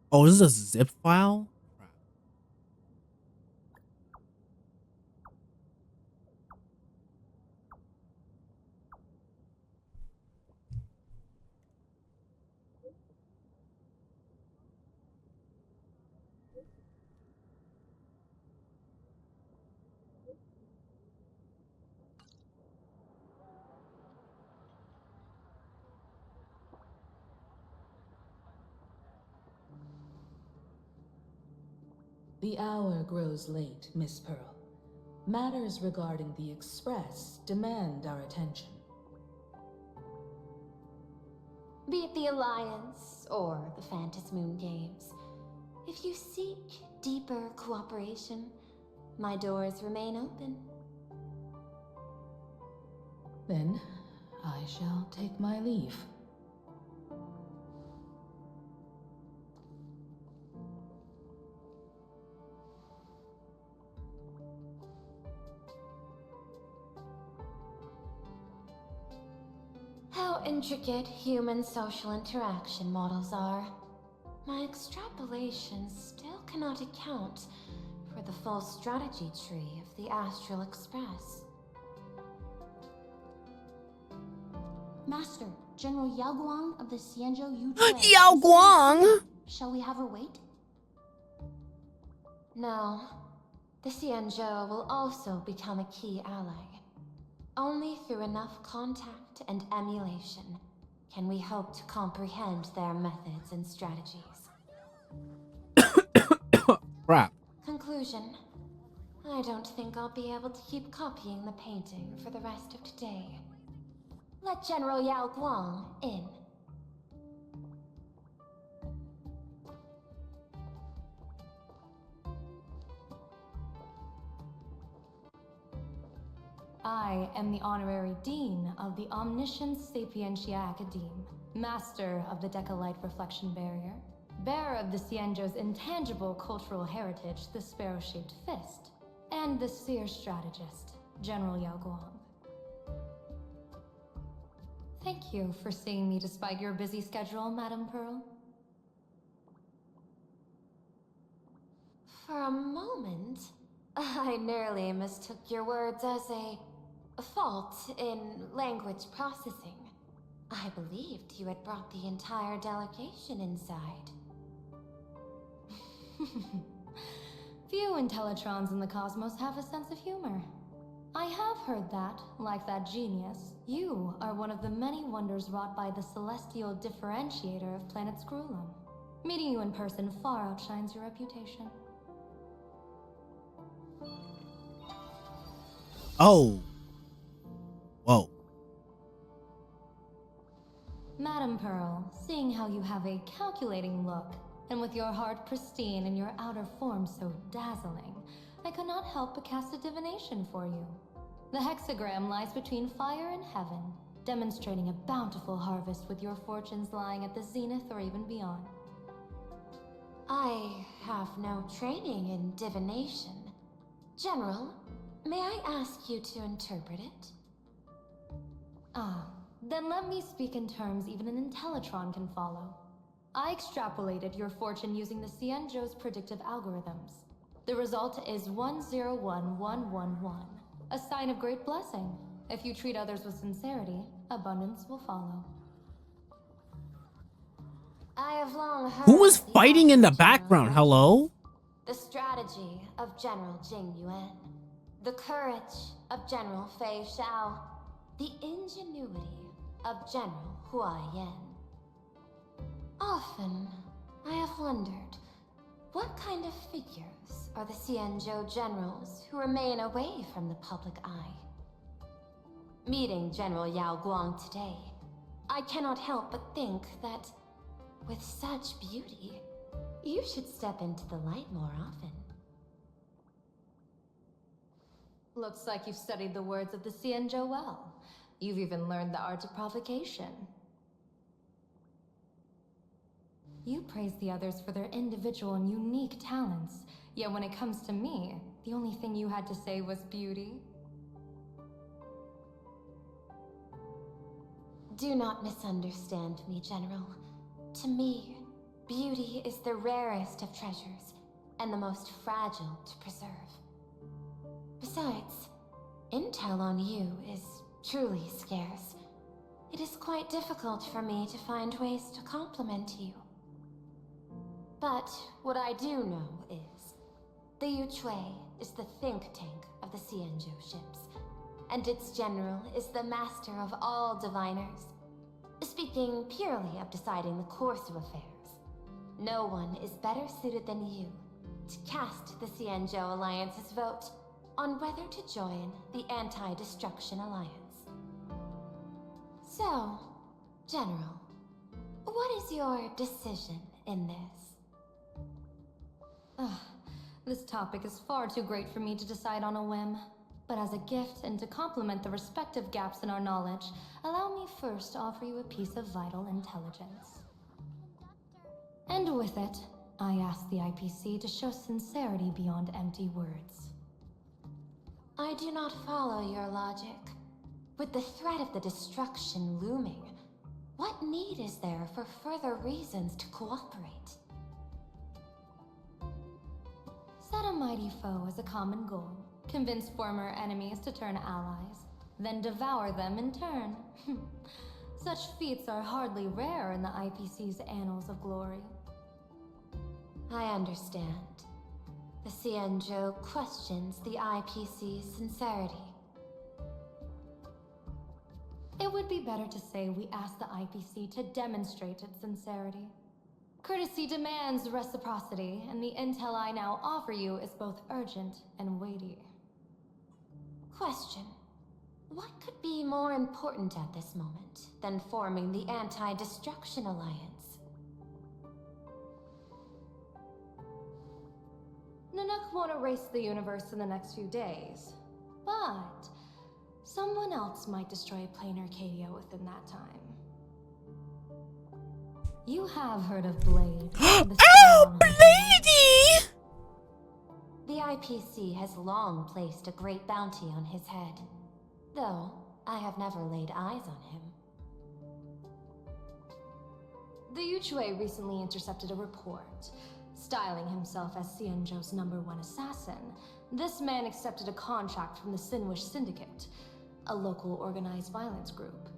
Oh, this is a zip file? The hour grows late, Miss Pearl. Matters regarding the Express demand our attention. Be it the Alliance or the Phantasmoon Games, if you seek deeper cooperation, my doors remain open. Then, I shall take my leave. How intricate human social interaction models are. My extrapolations still cannot account for the full strategy tree of the Astral Express. Master, General Yao Guang of the Xianzhou Yu Yao Guang! Shall we have her wait? No. The Xianzhou will also become a key ally. Only through enough contact and emulation can we hope to comprehend their methods and strategies. Crap. Conclusion. I don't think I'll be able to keep copying the painting for the rest of today. Let General Yao Guang in. I am the Honorary Dean of the Omniscience Sapientia Academe, Master of the Decalite Reflection Barrier, bearer of the Xianzhou's intangible cultural heritage, the Sparrow-Shaped Fist, and the Seer Strategist, General Yao Guang. Thank you for seeing me despite your busy schedule, Madame Pearl. For a moment, I nearly mistook your words as a fault in language processing. I believed you had brought the entire delegation inside. Few Intellitrons in the cosmos have a sense of humor. I have heard that, like that genius, you are one of the many wonders wrought by the celestial differentiator of planet Scrulum. Meeting you in person far outshines your reputation. Oh. Whoa. Madame Pearl, seeing how you have a calculating look, and with your heart pristine and your outer form so dazzling, I could not help but cast a divination for you. The hexagram lies between fire and heaven, demonstrating a bountiful harvest with your fortunes lying at the zenith or even beyond. I have no training in divination. General, may I ask you to interpret it? Ah, then let me speak in terms even an Intellitron can follow. I extrapolated your fortune using the Xianzhou's predictive algorithms. The result is 101111, a sign of great blessing. If you treat others with sincerity, abundance will follow. I have long heard Who was fighting in the background? Hello? the strategy of General Jing Yuan, the courage of General Fei Xiao, the ingenuity of General Hua Yan. Often, I have wondered, what kind of figures are the Xianzhou generals who remain away from the public eye? Meeting General Yao Guang today, I cannot help but think that, with such beauty, you should step into the light more often. Looks like you've studied the words of the Xianzhou well. You've even learned the art of provocation. You praise the others for their individual and unique talents, yet when it comes to me, the only thing you had to say was beauty. Do not misunderstand me, General. To me, beauty is the rarest of treasures, and the most fragile to preserve. Besides, intel on you is truly scarce. It is quite difficult for me to find ways to compliment you. But what I do know is, the Yuchui is the think tank of the Xianzhou ships, and its general is the master of all diviners. Speaking purely of deciding the course of affairs, no one is better suited than you to cast the Xianzhou Alliance's vote on whether to join the Anti-Destruction Alliance. So, General, what is your decision in this? Ugh, this topic is far too great for me to decide on a whim. But as a gift and to complement the respective gaps in our knowledge, allow me first to offer you a piece of vital intelligence. And with it, I ask the IPC to show sincerity beyond empty words. I do not follow your logic. With the threat of the destruction looming, what need is there for further reasons to cooperate? Set a mighty foe as a common goal, convince former enemies to turn allies, then devour them in turn. Such feats are hardly rare in the IPC's annals of glory. I understand. The Xianzhou questions the IPC's sincerity. It would be better to say we ask the IPC to demonstrate its sincerity. Courtesy demands reciprocity, and the intel I now offer you is both urgent and weighty. Question. What could be more important at this moment than forming the Anti-Destruction Alliance? Nanook won't erase the universe in the next few days, but someone else might destroy PLANARCADIA within that time. You have heard of Blade. Oh, Bladey! The IPC has long placed a great bounty on his head, though I have never laid eyes on him. The Yuchue recently intercepted a report. Styling himself as Xianzhou's #1 assassin, this man accepted a contract from the Sinwish Syndicate, a local organized violence group.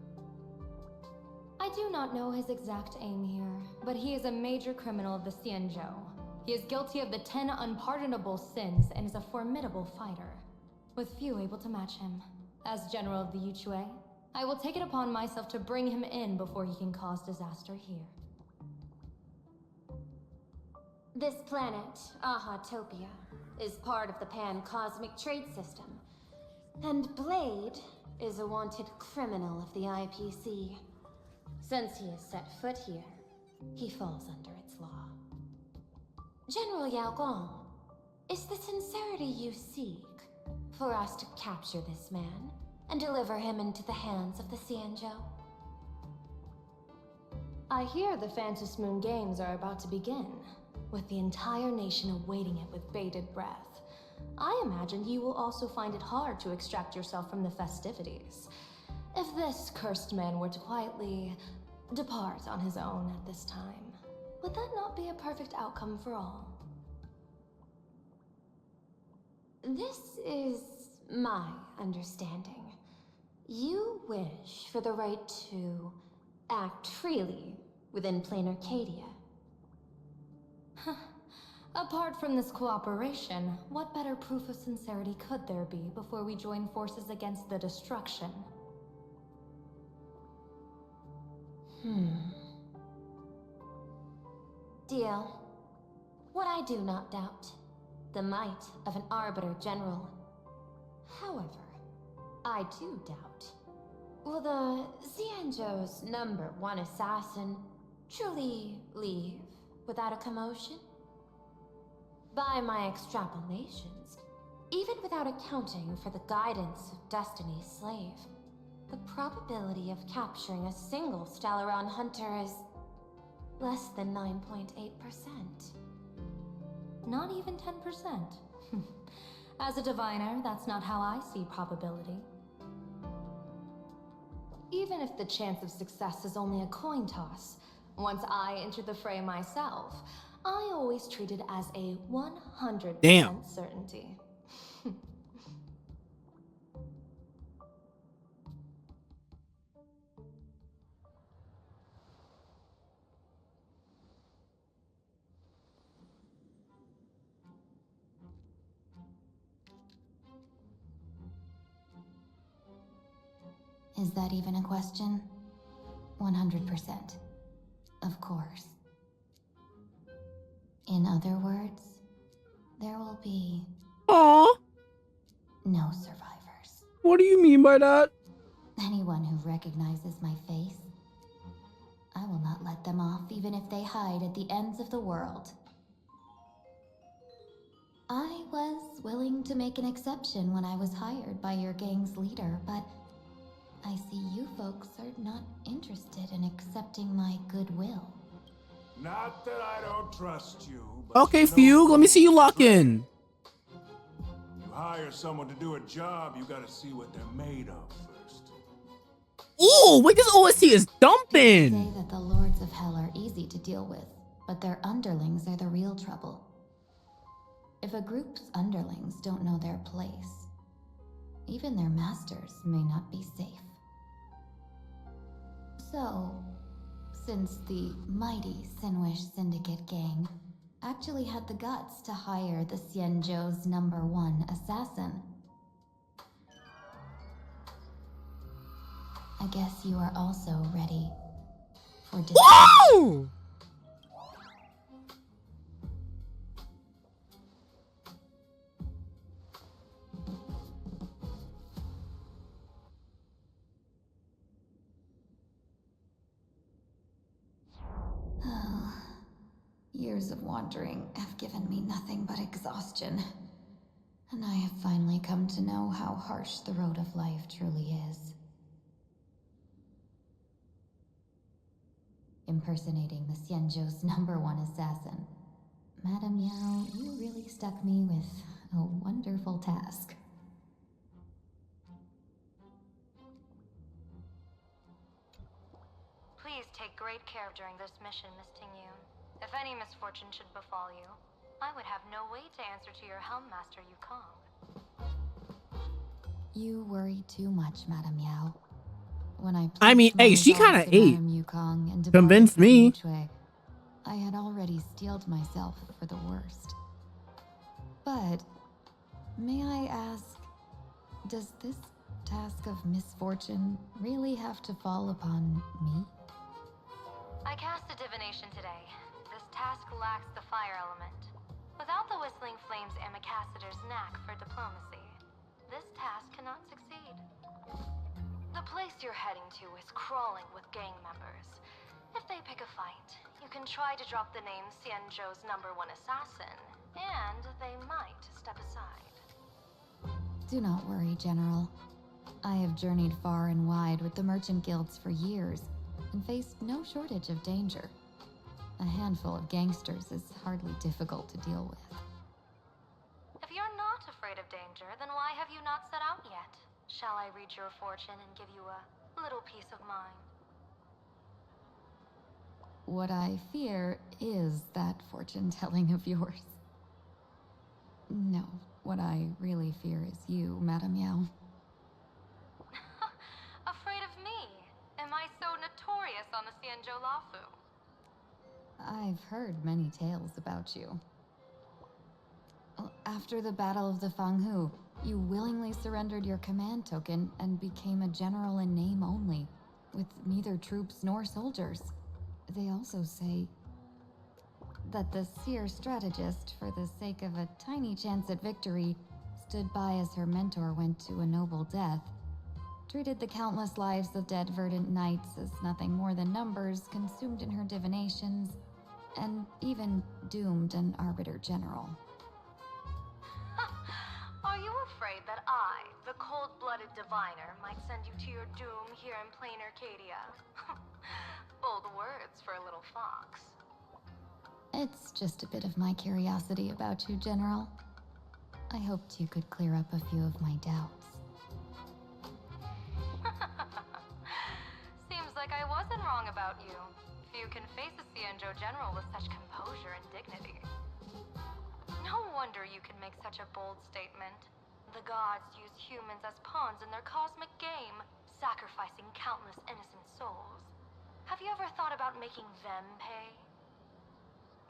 I do not know his exact aim here, but he is a major criminal of the Xianzhou. He is guilty of the 10 unpardonable sins and is a formidable fighter, with few able to match him. As General of the Yuchue, I will take it upon myself to bring him in before he can cause disaster here. This planet, Ahatopia, is part of the pan-cosmic trade system, and Blade is a wanted criminal of the IPC. Since he has set foot here, he falls under its law. General Yao Gong, is the sincerity you seek for us to capture this man and deliver him into the hands of the Xianzhou? I hear the Phantom Moon Games are about to begin, with the entire nation awaiting it with bated breath. I imagine you will also find it hard to extract yourself from the festivities. If this cursed man were to quietly depart on his own at this time, would that not be a perfect outcome for all? This is my understanding. You wish for the right to act freely within PLANARCADIA. Apart from this cooperation, what better proof of sincerity could there be before we join forces against the destruction? Deal. What I do not doubt, the might of an Arbiter General. However, I do doubt, will the Xianzhou's #1 assassin truly leave without a commotion? By my extrapolations, even without accounting for the guidance of Destiny's slave, the probability of capturing a single Stellaron hunter is less than 9.8%. Not even 10%. As a diviner, that's not how I see probability. Even if the chance of success is only a coin toss, once I enter the fray myself, I always treat it as a 100% certainty. Is that even a question? 100%. Of course. In other words, there will be... Aww. No survivors. What do you mean by that? Anyone who recognizes my face, I will not let them off even if they hide at the ends of the world. I was willing to make an exception when I was hired by your gang's leader, but I see you folks are not interested in accepting my goodwill. Not that I don't trust you, but Okay, Fugue, let me see you lock in. You hire someone to do a job, you gotta see what they're made of first. Ooh, wait, this OST is dumping. They say that the Lords of Hell are easy to deal with, but their underlings are the real trouble. If a group's underlings don't know their place, even their masters may not be safe. So, since the mighty Sinwish Syndicate gang actually had the guts to hire the Xianzhou's #1 assassin, I guess you are also ready for Whoa! Years of wandering have given me nothing but exhaustion, and I have finally come to know how harsh the road of life truly is. Impersonating the Xianzhou's #1 assassin, Madame Yao, you really stuck me with a wonderful task. Please take great care during this mission, Miss Tingyun. If any misfortune should befall you, I would have no way to answer to your Helm Master Yukong. You worry too much, Madame Yao. When I hey, she kind of ate. Convinced me. I had already steeled myself for the worst. But may I ask, does this task of misfortune really have to fall upon me? I cast a divination today. This task lacks the fire element. Without the Whistling Flames Ambassador's knack for diplomacy, this task cannot succeed. The place you're heading to is crawling with gang members. If they pick a fight, you can try to drop the name Xianzhou's #1 assassin, and they might step aside. Do not worry, General. I have journeyed far and wide with the merchant guilds for years and faced no shortage of danger. A handful of gangsters is hardly difficult to deal with. If you're not afraid of danger, then why have you not set out yet? Shall I read your fortune and give you a little peace of mind? What I fear is that fortune-telling of yours. No, what I really fear is you, Madame Yao. Afraid of me? Am I so notorious on the Xianzhou Lafu? I've heard many tales about you. After the Battle of the Fanghu, you willingly surrendered your command token and became a general in name only, with neither troops nor soldiers. They also say that the seer strategist, for the sake of a tiny chance at victory, stood by as her mentor went to a noble death, treated the countless lives of dead verdant knights as nothing more than numbers consumed in her divinations, and even doomed an arbiter general. Are you afraid that I, the cold-blooded diviner, might send you to your doom here in PLANARCADIA? Bold words for a little fox. It's just a bit of my curiosity about you, General. I hoped you could clear up a few of my doubts. Seems like I wasn't wrong about you. Few can face a Xianzhou general with such composure and dignity. No wonder you can make such a bold statement. The gods use humans as pawns in their cosmic game, sacrificing countless innocent souls. Have you ever thought about making them pay?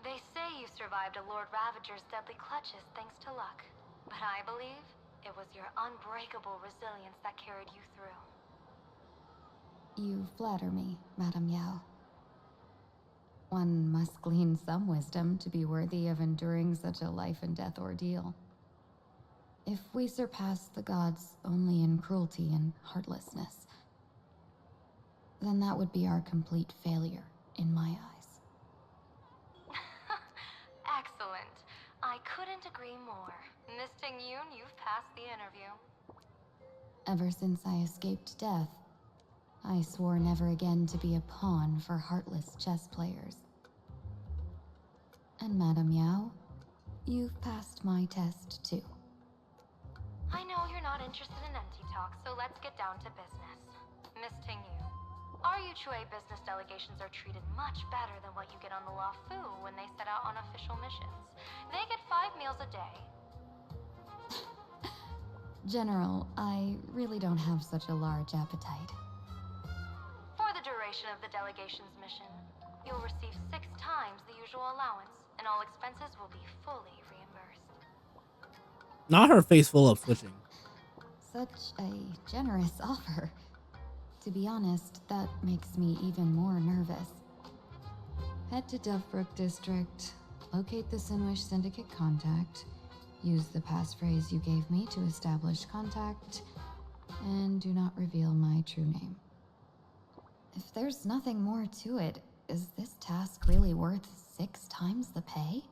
They say you survived a Lord Ravager's deadly clutches thanks to luck, but I believe it was your unbreakable resilience that carried you through. You flatter me, Madame Yao. One must glean some wisdom to be worthy of enduring such a life-and-death ordeal. If we surpass the gods only in cruelty and heartlessness, then that would be our complete failure in my eyes. Excellent. I couldn't agree more. Miss Ting-Yoon, you've passed the interview. Ever since I escaped death, I swore never again to be a pawn for heartless chess players. And Madame Yao, you've passed my test too. I know you're not interested in empty talk, so let's get down to business. Miss Ting-Yoon, our Yuchue business delegations are treated much better than what you get on the Luofu when they set out on official missions. They get 5 meals a day. General, I really don't have such a large appetite. For the duration of the delegation's mission, you'll receive 6 times the usual allowance, and all expenses will be fully reimbursed. Not her face full of switching. Such a generous offer. To be honest, that makes me even more nervous. Head to Duffbrook District, locate the Sinwish Syndicate contact, use the passphrase you gave me to establish contact, and do not reveal my true name. If there's nothing more to it, is this task really worth 6 times the pay?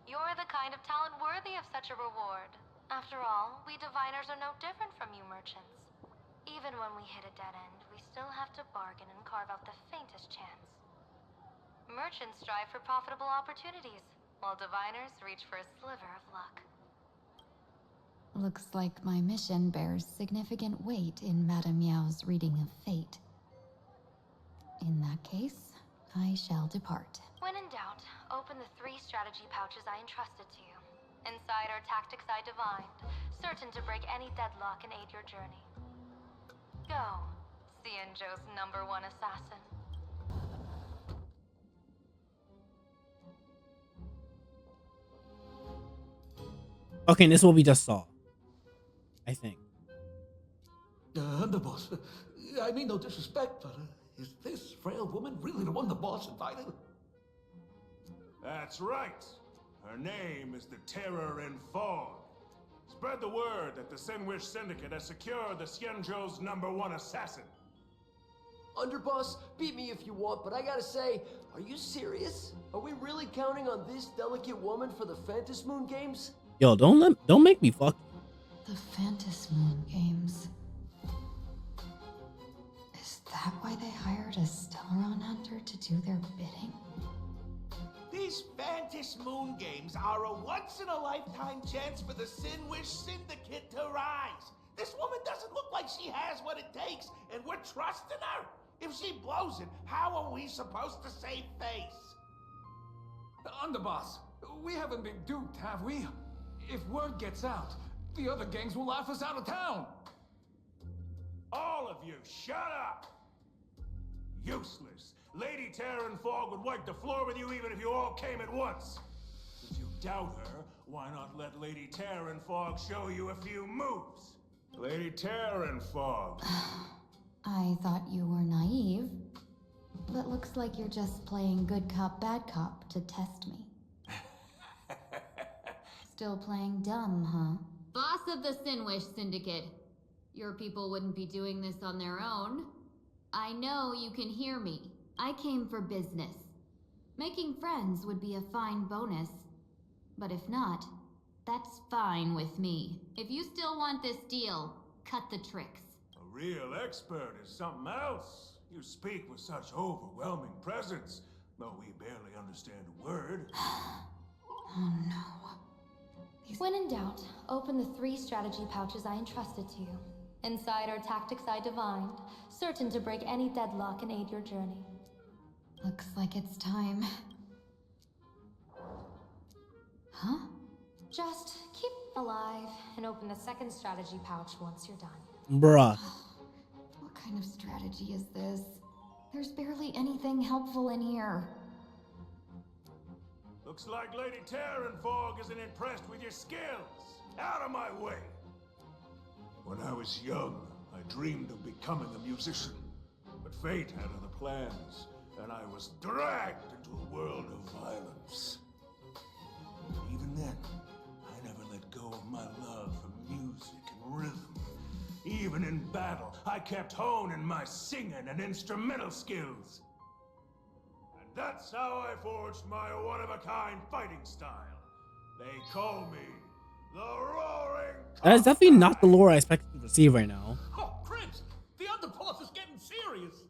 You're the kind of talent worthy of such a reward. After all, we diviners are no different from you merchants. Even when we hit a dead end, we still have to bargain and carve out the faintest chance. Merchants strive for profitable opportunities, while diviners reach for a sliver of luck. Looks like my mission bears significant weight in Madame Yao's reading of fate. In that case, I shall depart. When in doubt, open the 3 strategy pouches I entrusted to you. Inside are tactics I divined, certain to break any deadlock and aid your journey. Go, Xianzhou's #1 assassin. Okay, this is what we just saw, I think. The boss. I mean no disrespect, but is this frail woman really the one the boss invited? That's right. Her name is the Terror in Fog. Spread the word that the Sinwish Syndicate has secured the Xianzhou's #1 assassin. Underboss, beat me if you want, but I gotta say, are you serious? Are we really counting on this delicate woman for the Phantasmoon Games? Yo, don't make me fuck you. The Phantasmoon Games. Is that why they hired a Stellaron hunter to do their bidding? These Phantasmoon Games are a once-in-a-lifetime chance for the Sinwish Syndicate to rise. This woman doesn't look like she has what it takes, and we're trusting her. If she blows it, how are we supposed to save face? Underboss, we haven't been duped, have we? If word gets out, the other gangs will laugh us out of town. All of you, shut up! Useless. Lady Terror in Fog would wipe the floor with you even if you all came at once. If you doubt her, why not let Lady Terror in Fog show you a few moves? Lady Terror in Fog. I thought you were naive, but looks like you're just playing good cop, bad cop to test me. Still playing dumb, huh? Boss of the Sinwish Syndicate. Your people wouldn't be doing this on their own. I know you can hear me. I came for business. Making friends would be a fine bonus. But if not, that's fine with me. If you still want this deal, cut the tricks. A real expert is something else. You speak with such overwhelming presence, though we barely understand a word. Oh no. When in doubt, open the 3 strategy pouches I entrusted to you. Inside are tactics I divined, certain to break any deadlock and aid your journey. Looks like it's time. Huh? Just keep alive and open the 2nd strategy pouch once you're done. Bruh. What kind of strategy is this? There's barely anything helpful in here. Looks like Lady Terror in Fog isn't impressed with your skills. Out of my way! When I was young, I dreamed of becoming a musician. But fate had other plans, and I was dragged into a world of violence. Even then, I never let go of my love for music and rhythm. Even in battle, I kept honing my singing and instrumental skills. And that's how I forged my one-of-a-kind fighting style. They call me the Roaring. That is definitely not the lore I expected to receive right now. Oh, Prince! The underboss is getting serious!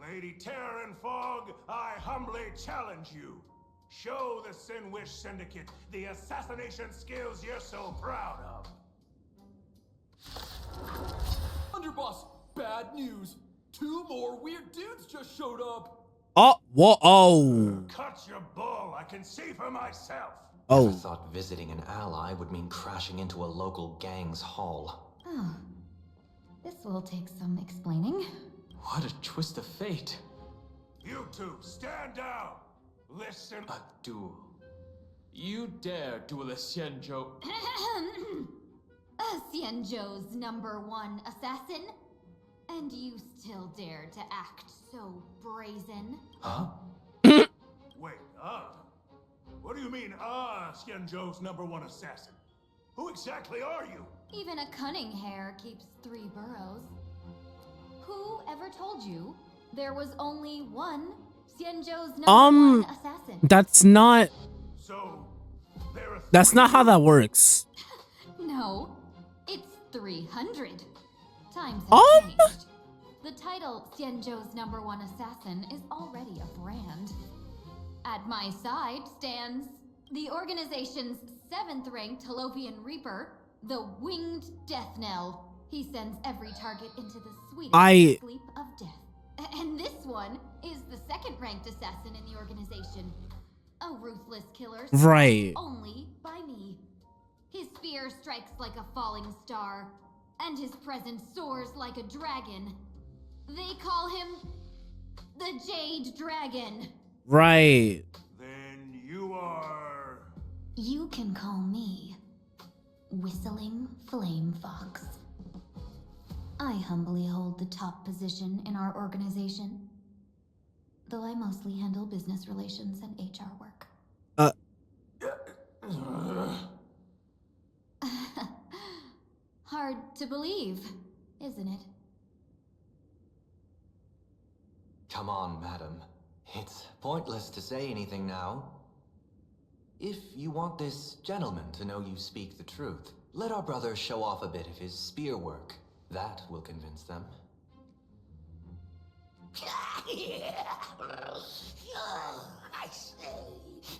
Lady Terran Fog, I humbly challenge you. Show the Sinwish Syndicate the assassination skills you're so proud of. Underboss, bad news. 2 more weird dudes just showed up. Oh, whoa, oh. Cut your bull, I can see for myself. Oh. Never thought visiting an ally would mean crashing into a local gang's hall. Oh. This will take some explaining. What a twist of fate. You two, stand down. Listen. A duel. You dare duel a Xianzhou. Xianzhou's #1 assassin? And you still dare to act so brazen? Huh? Wait, what do you mean, Xianzhou's #1 assassin? Who exactly are you? Even a cunning hare keeps 3 burrows. Who ever told you there was only one Xianzhou's #1 assassin? That's not. So, that's not how that works. No, it's 300. Times have changed. The title Xianzhou's #1 assassin is already a brand. At my side stands the organization's 7th-ranked Holovian Reaper, the Winged Death Knell. He sends every target into the sweetest sleep of death. And this one is the 2nd-ranked assassin in the organization. A ruthless killer Right. only by me. His spear strikes like a falling star, and his presence soars like a dragon. They call him the Jade Dragon. Right. Then you are... You can call me Whistling Flame Fox. I humbly hold the top position in our organization, though I mostly handle business relations and HR work. Hard to believe, isn't it? Come on, madam. It's pointless to say anything now. If you want this gentleman to know you speak the truth, let our brother show off a bit of his spear work. That will convince them. I say,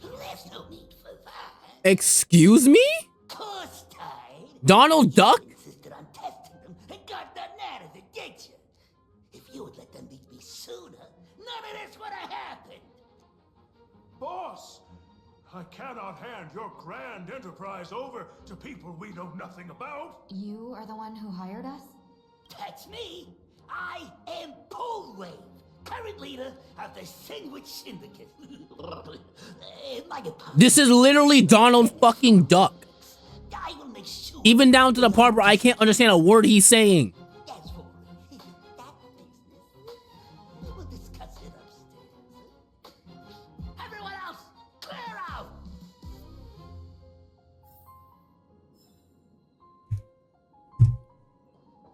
there's no need for that. Excuse me? Course time. Donald Duck? You insisted on testing them and got nothing out of it, did you? If you would let them meet me sooner, none of this would have happened. Boss! I cannot hand your grand enterprise over to people we know nothing about. You are the one who hired us? That's me. I am Polwave, current leader of the Sandwich Syndicate. This is literally Donald fucking Duck. I will make sure. Even down to the part where I can't understand a word he's saying. As for that business, we will discuss it upstairs. Everyone else, clear out.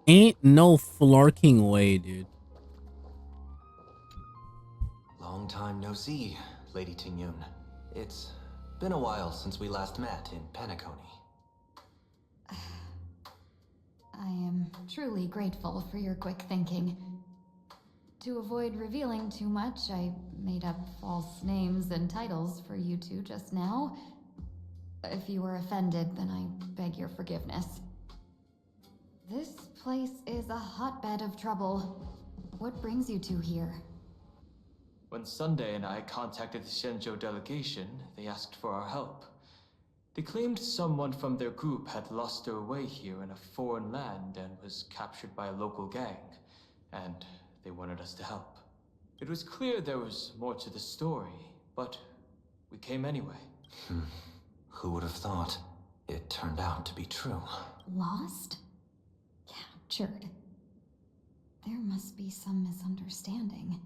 Ain't no flarking way, dude. Long time no see, Lady Tingyun. It's been a while since we last met in Penacony. I am truly grateful for your quick thinking. To avoid revealing too much, I made up false names and titles for you two just now. If you were offended, then I beg your forgiveness. This place is a hotbed of trouble. What brings you two here? When Sunday and I contacted the Xianzhou delegation, they asked for our help. They claimed someone from their group had lost their way here in a foreign land and was captured by a local gang, and they wanted us to help. It was clear there was more to the story, but we came anyway. Who would have thought? It turned out to be true. Lost? Captured. There must be some misunderstanding.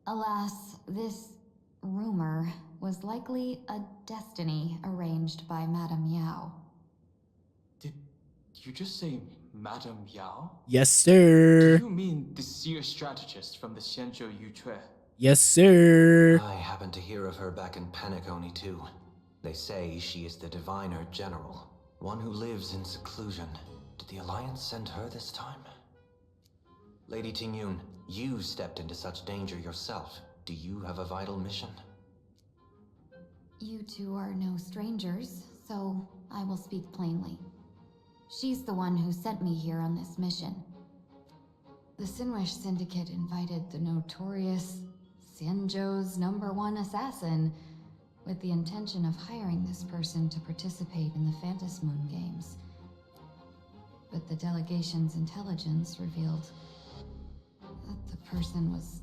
Alas, this rumor was likely a destiny arranged by Madame Yao. Did you just say Madame Yao? Yes, sir. Do you mean the seer strategist from the Xianzhou Yutue? Yes, sir. I happened to hear of her back in Penacony too. They say she is the diviner general, one who lives in seclusion. Did the Alliance send her this time? Lady Tingyun, you stepped into such danger yourself. Do you have a vital mission? You two are no strangers, so I will speak plainly. She's the one who sent me here on this mission. The Sinwish Syndicate invited the notorious Xianzhou's #1 assassin with the intention of hiring this person to participate in the Phantom Moon Games. But the delegation's intelligence revealed that the person was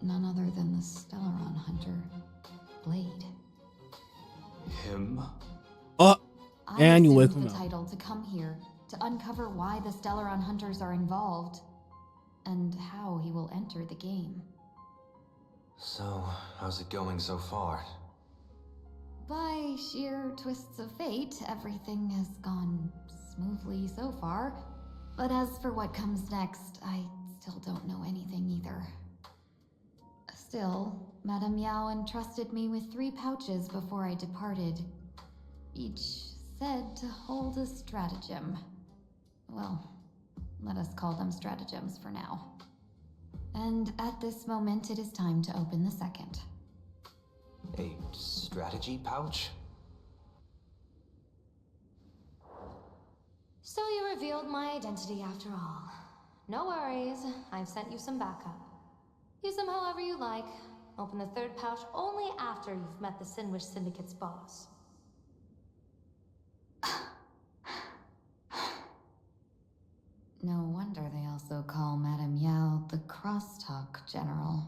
none other than the Stellaron hunter, Blade. Him? And you I wake assumed him the up. title to come here to uncover why the Stellaron hunters are involved and how he will enter the game. So, how's it going so far? By sheer twists of fate, everything has gone smoothly so far. But as for what comes next, I still don't know anything either. Still, Madame Yao entrusted me with 3 pouches before I departed. Each said to hold a stratagem. Well, let us call them stratagems for now. And at this moment, it is time to open the second. A strategy pouch? So you revealed my identity after all. No worries, I've sent you some backup. Use them however you like. Open the 3rd pouch only after you've met the Sinwish Syndicate's boss. No wonder they also call Madame Yao the Crosstalk General.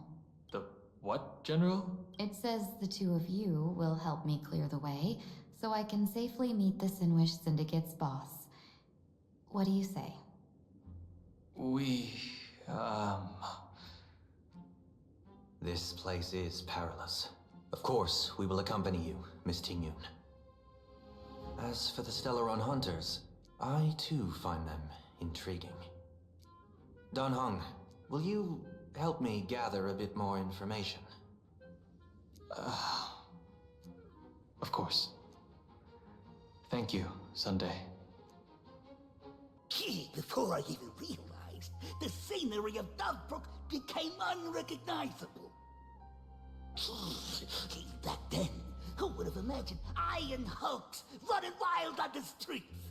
The what, General? It says the 2 of you will help me clear the way, so I can safely meet the Sinwish Syndicate's boss. What do you say? This place is perilous. Of course, we will accompany you, Miss Tingyun. As for the Stellaron hunters, I too find them intriguing. Dan Heng, will you help me gather a bit more information? Of course. Thank you, Sunday. Before I even realized, the scenery of Dovebrook became unrecognizable. Back then, who would have imagined iron hulks running wild on the streets?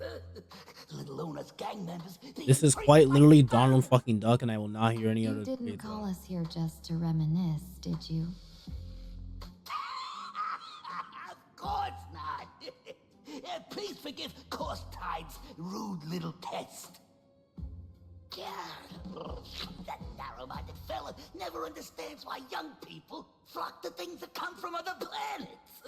Let alone us gang members. This is quite literally Donald fucking Duck, and I will not hear any other. You didn't call us here just to reminisce, did you? Of course not. Please forgive Corstide's rude little test. That narrow-minded fella never understands why young people flock to things that come from other planets.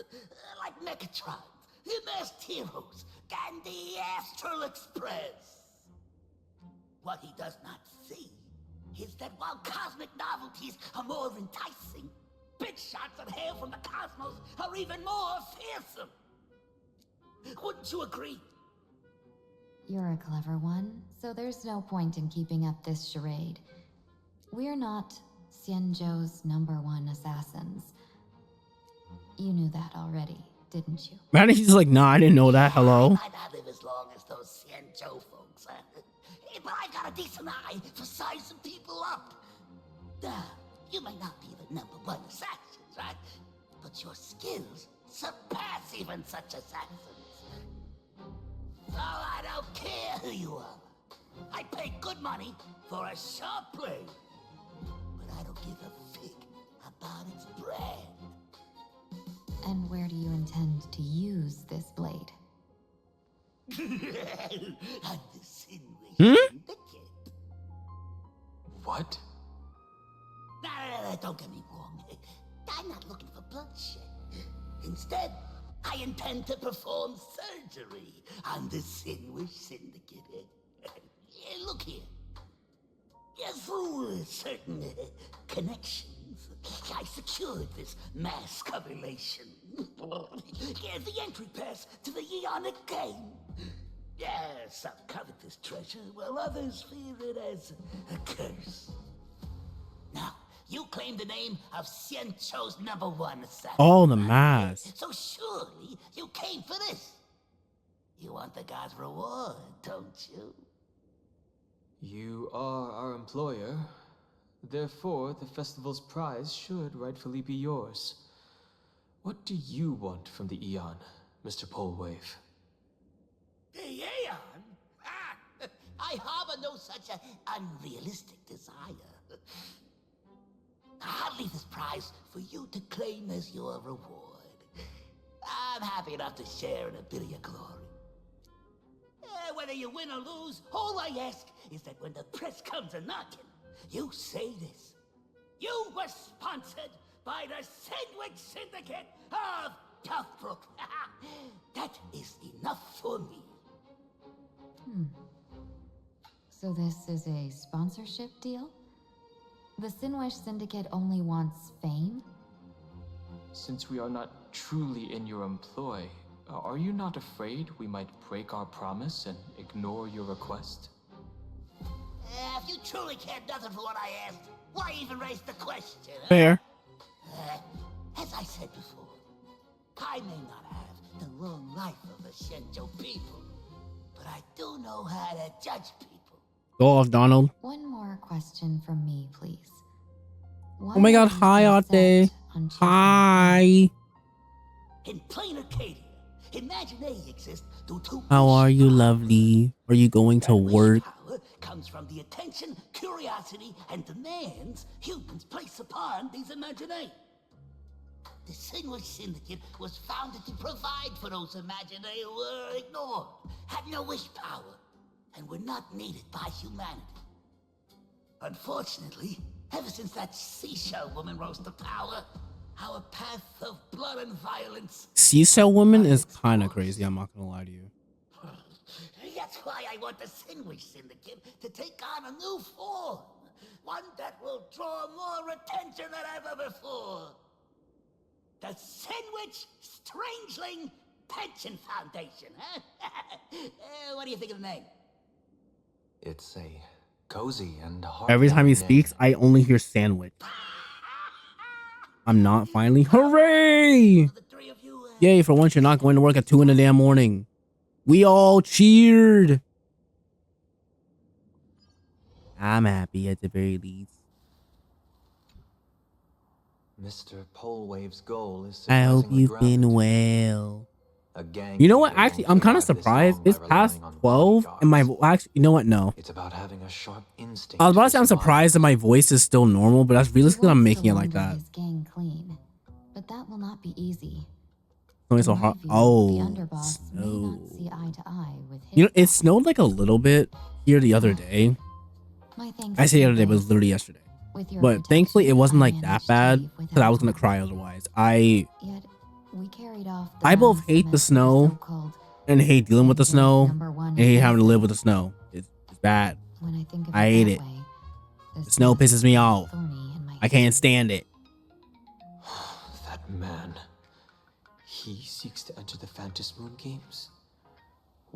Like Mechatrons, the masked heroes, and the Astral Express. What he does not see is that while cosmic novelties are more enticing, big shots of hail from the cosmos are even more fearsome. Wouldn't you agree? You're a clever one, so there's no point in keeping up this charade. We're not Xianzhou's #1 assassins. You knew that already, didn't you? Man, he's like, nah, I didn't know that. Hello? I might not live as long as those Xianzhou folks, but I got a decent eye for sizing people up. You may not be the #1 assassins, right? But your skills surpass even such assassins. So I don't care who you are. I pay good money for a sharp blade. But I don't give a fig about its brand. And where do you intend to use this blade? On the Sinwish Syndicate. What? No, don't get me wrong. I'm not looking for bloodshed. Instead, I intend to perform surgery on the Sinwish Syndicate. Look here. Through certain connections, I secured this mass correlation. Get the entry pass to the Eonic game. Yes, some covet this treasure, while others fear it as a curse. Now, you claim the name of Xianzhou's #1 assassin. Oh, the mask. So surely you came for this. You want the god's reward, don't you? You are our employer. Therefore, the festival's prize should rightfully be yours. What do you want from the Eon, Mr. Polewave? The Aeon? Ah, I harbor no such unrealistic desire. I'll leave this prize for you to claim as your reward. I'm happy enough to share in a bit of your glory. Whether you win or lose, all I ask is that when the press comes a-knocking, you say this. You were sponsored by the Sandwich Syndicate of Toughbrook. That is enough for me. So this is a sponsorship deal? The Sinwish Syndicate only wants fame? Since we are not truly in your employ, are you not afraid we might break our promise and ignore your request? If you truly cared nothing for what I asked, why even raise the question? Fair. As I said before, I may not have the long life of the Shenzhou people, but I do know how to judge people. Go off, Donald. One more question from me, please. Oh my god, hi, Ate. Hi. In PLANARCADIA, Imaginary exists due to How are you, lovely? Are you going to work? power comes from the attention, curiosity, and demands humans place upon these imaginae. The Sinwish Syndicate was founded to provide for those imaginae who were ignored, had no wish power, and were not needed by humanity. Unfortunately, ever since that seashell woman rose to power, our path of blood and violence. Seashell woman is kind of crazy. I'm not gonna lie to you. That's why I want the Sinwish Syndicate to take on a new form, one that will draw more attention than ever before. The Sinwich Strangeling Pension Foundation, huh? What do you think of the name? It's a cozy and heartwarming Every time he name. speaks, I only hear sandwich. I'm not finally. Hooray! Yay, for once you're not going to work at 2 in the damn morning. We all cheered. I'm happy at the very least. Mr. Polewave's goal is I hope surprisingly you've been grounded. well. A gang You know what? leader Actually, won't I'm kind of survive this surprised. long It's by past relying on 12 and my actually, you know what? No. It's about having a sharp instinct. I was about to say for I'm survival. surprised that my voice is still normal, but that's realistically I'm making it like that. His gang clean, but that will not be easy. It's only so In my hard. view, Oh, the underboss may snow. not see eye to eye with his You know, it snowed like a little bit here the other day. My thanks I say the to other day, but it was literally yesterday. With your But thankfully, it wasn't like managed that to bad leave because I was gonna without cry otherwise. Yet we carried off the I both last hate the semester snow so-called and hate dealing with the snow #1 and hate having to offensive. live with the snow. It's bad. When I think of I it hate that it. way, The snow pisses me off. thorny in my I can't stand it. That man. He seeks to enter the Phantom Moon Games.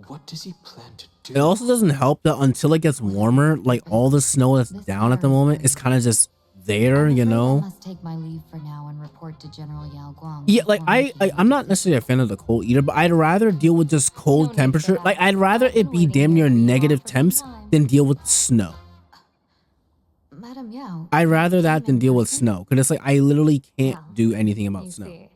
What does he plan to do? It also doesn't help that until it gets warmer, like all the snow that's down at the moment is kind of just there, you I know? must take my leave for now and report to General Yao Guang. Yeah, like before I'm not necessarily a fan of the cold either, but I'd rather deal with just cold temperature. Like I'd rather it be damn near negative temps than deal with snow. Madam Yao. I'd rather that than deal with snow, because it's like I literally can't do anything about You snow see,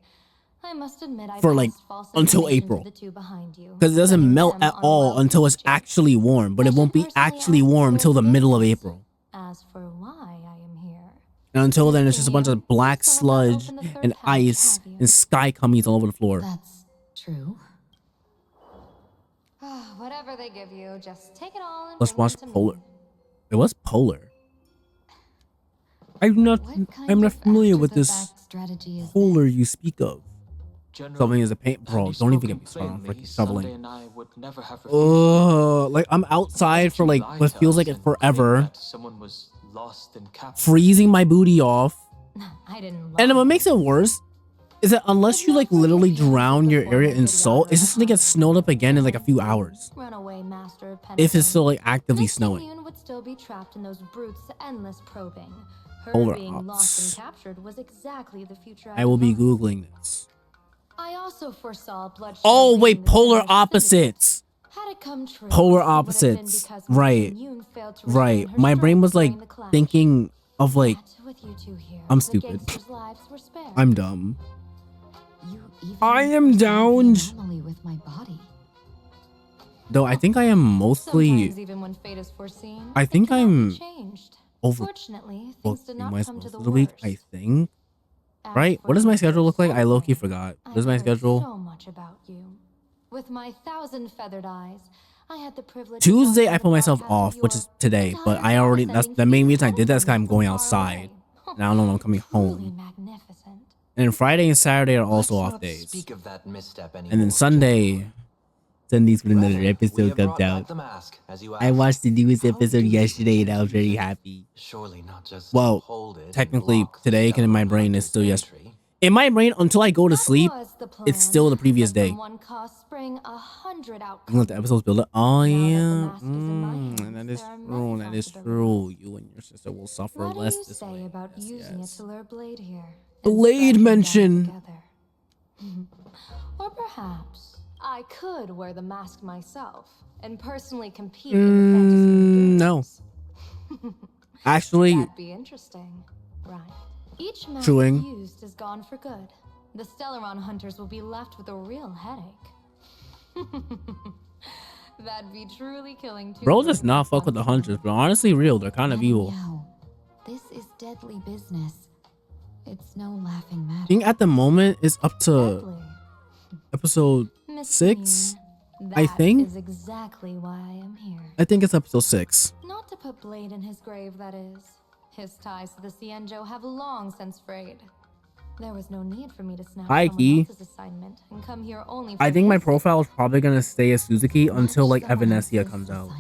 I must admit I for like passed false until information to April, the two behind you, because it doesn't letting melt them at on all well until it's actually warm, but it won't be actually warm until the middle of April. As for why I am here, And until then, it's just a bunch of black sludge and ice and sky cummies all over the floor. That's true. whatever they give you, just take it all and Let's bring watch it to Polar. me. It was Polar. I'm not familiar with this strategy is Polar you speak of. General, Something is a paint, bro. had you Don't even get spoken me started on plainly, freaking Sunday shoveling. and I would never have refused Like I'm outside for like what feels like it forever, that someone was lost and captured. freezing my booty off, I didn't. And what makes it worse is that unless you like literally drown your area in salt, it's just gonna get snowed up again in like a few hours. Runaway master of If it's still like actively Miss snowing. Immune would still be trapped in those brutes' endless probing. Her Polar being lost and opps. captured was exactly the future I will be designed. googling this. I also foresaw bloodshed. Oh wait, reigning the polar Syndicate. opposites. Had it come true, Polar it would have been opposites. because Miss Right. Immune failed to Right. regain her My brain strength was like during the clash. thinking of like Yet, with you two here, I'm the stupid. gangsters' lives were spared. I'm dumb. You even I am down. anomaly with my body. Though I think I am mostly Sometimes even when fate is foreseen, I think I'm changed. over Fortunately, things did not come to most the of the week, worst. I think. As Right? for What does my Mr. schedule look like? I Sunday, low-key forgot. What is my I've heard schedule? So much about you. With my 1,000 feathered eyes, I had the privilege. Tuesday I put myself off, which is today, but I already that's the main reason I did that is because I'm going outside. And I don't know when I'm coming home. And then Friday and Saturday are also off days. Speak of that misstep anymore. And then Sunday's when another episode comes out. I watched the newest episode yesterday and I was very happy. Surely not just Well, hold it and technically lock today, because in my brain it's still yesterday. In my brain, until I go to sleep, it's still the previous day. One cause spring 100 You let outcomes. the episodes build up. Oh yeah, that is true. That is true. You and your sister will suffer What do less you this say way. about using it to lure Blade here? Blade mention. Or perhaps I could wear the mask myself and personally compete in the fantasy No. Actually, That'd be interesting, right? Each mask Chewing. used is gone for good. The Stellaron hunters will be left with a real headache. That'd be truly killing two bro birds does not with fuck with one the hunters, but honestly, real, they're kind of evil. This is deadly business. It's no laughing matter. I think at the moment it's up to episode Miss 6. Immune, I that think. is exactly why I am here. I think it's episode 6. Not to put Blade in his grave, that is. His ties to the Cienjo have long since frayed. There was no need for me to snap High someone key. else's assignment and come here only for I think my his profile is probably gonna stay as Suzuki until like Evanescia comes out,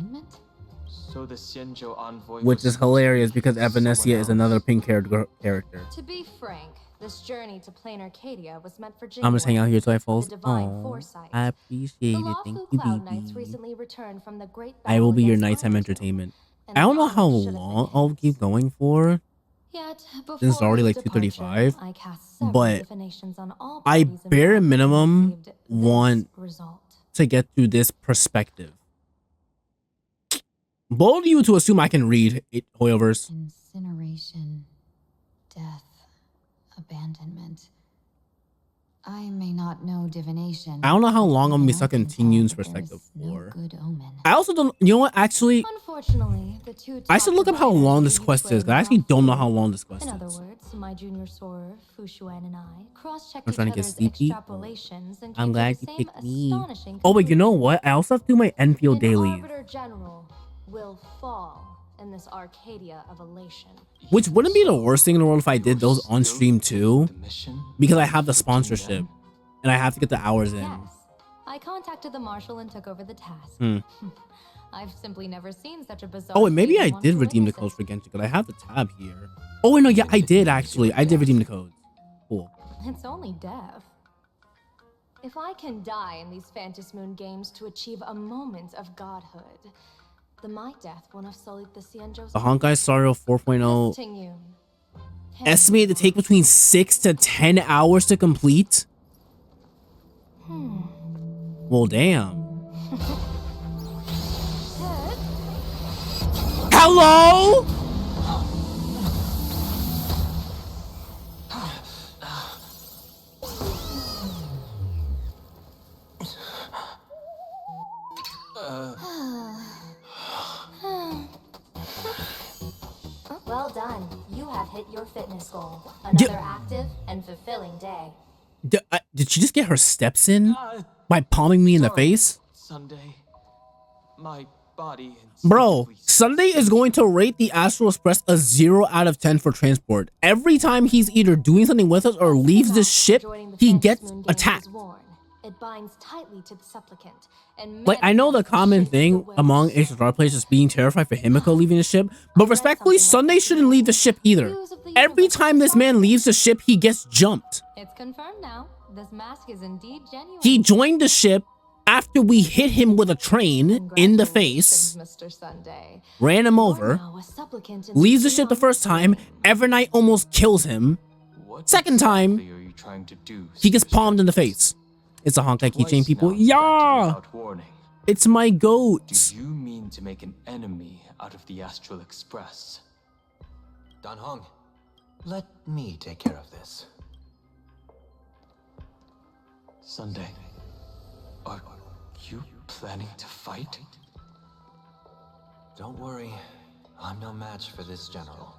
So the Xianzhou envoy which was is hilarious because Evanescia is another pink-haired character. To be frank, this journey to PLANARCADIA was meant for I'm gonna just hang out here till I fall the asleep. divine Aw, foresight. I appreciate The it. Thank lawful you, Cloud Knights baby. recently returned from the great I will battle be your against nighttime Armageddon, entertainment. and I don't know the how homage should have long I'll keep going for. Yet, Since it's already like his departure, 2:35, I cast several but divinations on all I parties bare involved and minimum received this want result. to get through this perspective. Bold of you to assume I can read it, Hoyoverse. Incineration, death, abandonment. I may not know divination. I don't know how long I'm gonna be stuck in Teen Yoon's perspective for. I also don't. You know what? Actually, Unfortunately, the two I should look up how long this quest is. 'Cause I actually don't know how long this quest In other is. words, my junior soarer, Fushuan, and I cross-checked I'm each trying to get other's sleepy. extrapolations and I'm came glad to the you same picked me. astonishing Oh, but you know what? I also have to do my Enfield An dailies, Arbiter General will fall in this Arcadia of elation. which wouldn't be the worst thing in the world if I did those on stream too, because I have the sponsorship and I have to get the hours in. I contacted the marshal and took over the task. Hmm. I've simply never seen such a bizarre. Oh, and maybe feat I in one did who redeem the witnesses. codes for Genshin because I have the tab here. Oh, wait, no, yeah, I did actually. I did redeem the codes. Cool. It's only death. If I can die in these Phantasmoon games to achieve a moment of godhood, then my death won't have sullied the Xianzhou's. The Honkai Star Rail 4.0 estimated to take between 6 to 10 hours to complete. Well, damn. Hello? Well done. You have hit your fitness goal. Another active and fulfilling day. Did she just get her steps in by palming me in the face? Sunday, my body. Bro, Sunday is going to rate the Astral Express a 0 out of 10 for transport. Every time he's either doing something with us or leaves this ship, he gets attacked. It binds tightly to the supplicant, and Like, I know the common thing among HSR players is being terrified for Himiko leaving the ship, but respectfully, Sunday shouldn't leave the ship either. Every time this man leaves the ship, he gets jumped. It's confirmed now. This mask is indeed genuine. He joined the ship after we hit him with a train in the face, Mr. Sunday. ran him over, leaves the ship the first time, Evernight almost kills him. Second time, he gets palmed in the face. It's a Honkai keychain, people. Yeah! It's my goat. Do you mean to make an enemy out of the Astral Express? Dan Hong, let me take care of this. Sunday, are you planning to fight? Don't worry, I'm no match for this general.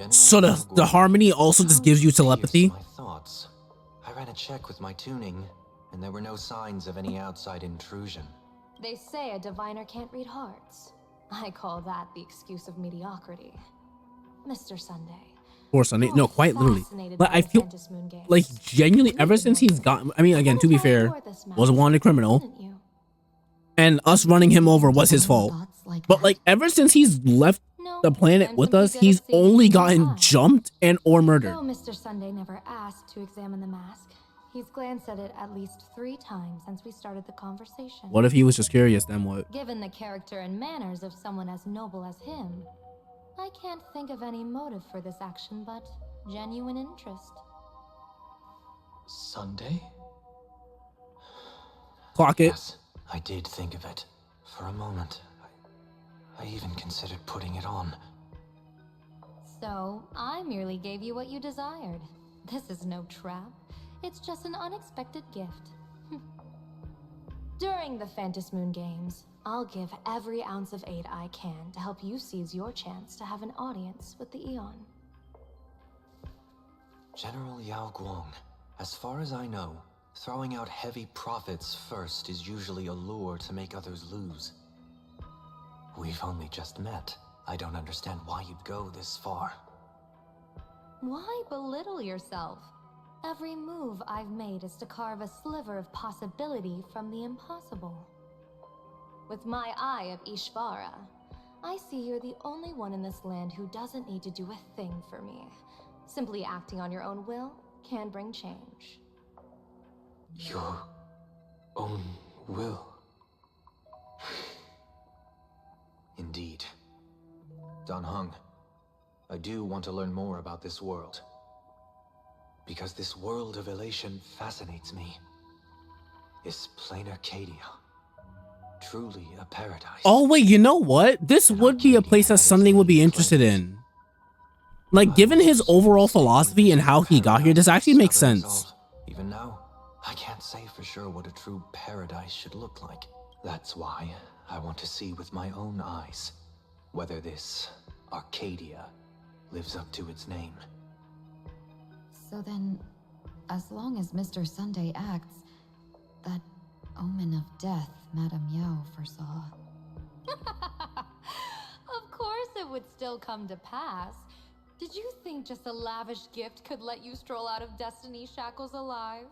So the harmony also just gives you telepathy? My thoughts. I ran a check with my tuning, and there were no signs of any outside intrusion. They say a diviner can't read hearts. I call that the excuse of mediocrity. Mr. Sunday. Or Sunday. No, quite literally. Like, I feel like genuinely ever since he's gotten, I mean, again, to be fair, was a wanted criminal. And us running him over was his fault. But like ever since he's left the planet with us, he's only gotten jumped and or murdered. Though Mr. Sunday never asked to examine the mask, he's glanced at it at least 3 times since we started the conversation. What if he was just curious, then what? Given the character and manners of someone as noble as him, I can't think of any motive for this action but genuine interest. Sunday? Clock it. Yes, I did think of it. For a moment, I even considered putting it on. So, I merely gave you what you desired. This is no trap. It's just an unexpected gift. During the Phantom Moon Games, I'll give every ounce of aid I can to help you seize your chance to have an audience with the Eon. General Yao Guang, as far as I know, throwing out heavy profits first is usually a lure to make others lose. We've only just met. I don't understand why you'd go this far. Why belittle yourself? Every move I've made is to carve a sliver of possibility from the impossible. With my eye of Ishvara, I see you're the only one in this land who doesn't need to do a thing for me. Simply acting on your own will can bring change. Your own will? Indeed. Dan Heng, I do want to learn more about this world. Because this world of elation fascinates me. Is PLANARCADIA truly a paradise? Oh wait, you know what? This would be a place that Sunday would be interested in. Like, given his overall philosophy and how he got here, this actually makes sense. Even now, I can't say for sure what a true paradise should look like. That's why I want to see with my own eyes whether this Arcadia lives up to its name. So then, as long as Mr. Sunday acts, that omen of death Madame Yao foresaw. Of course it would still come to pass. Did you think just a lavish gift could let you stroll out of Destiny's shackles alive?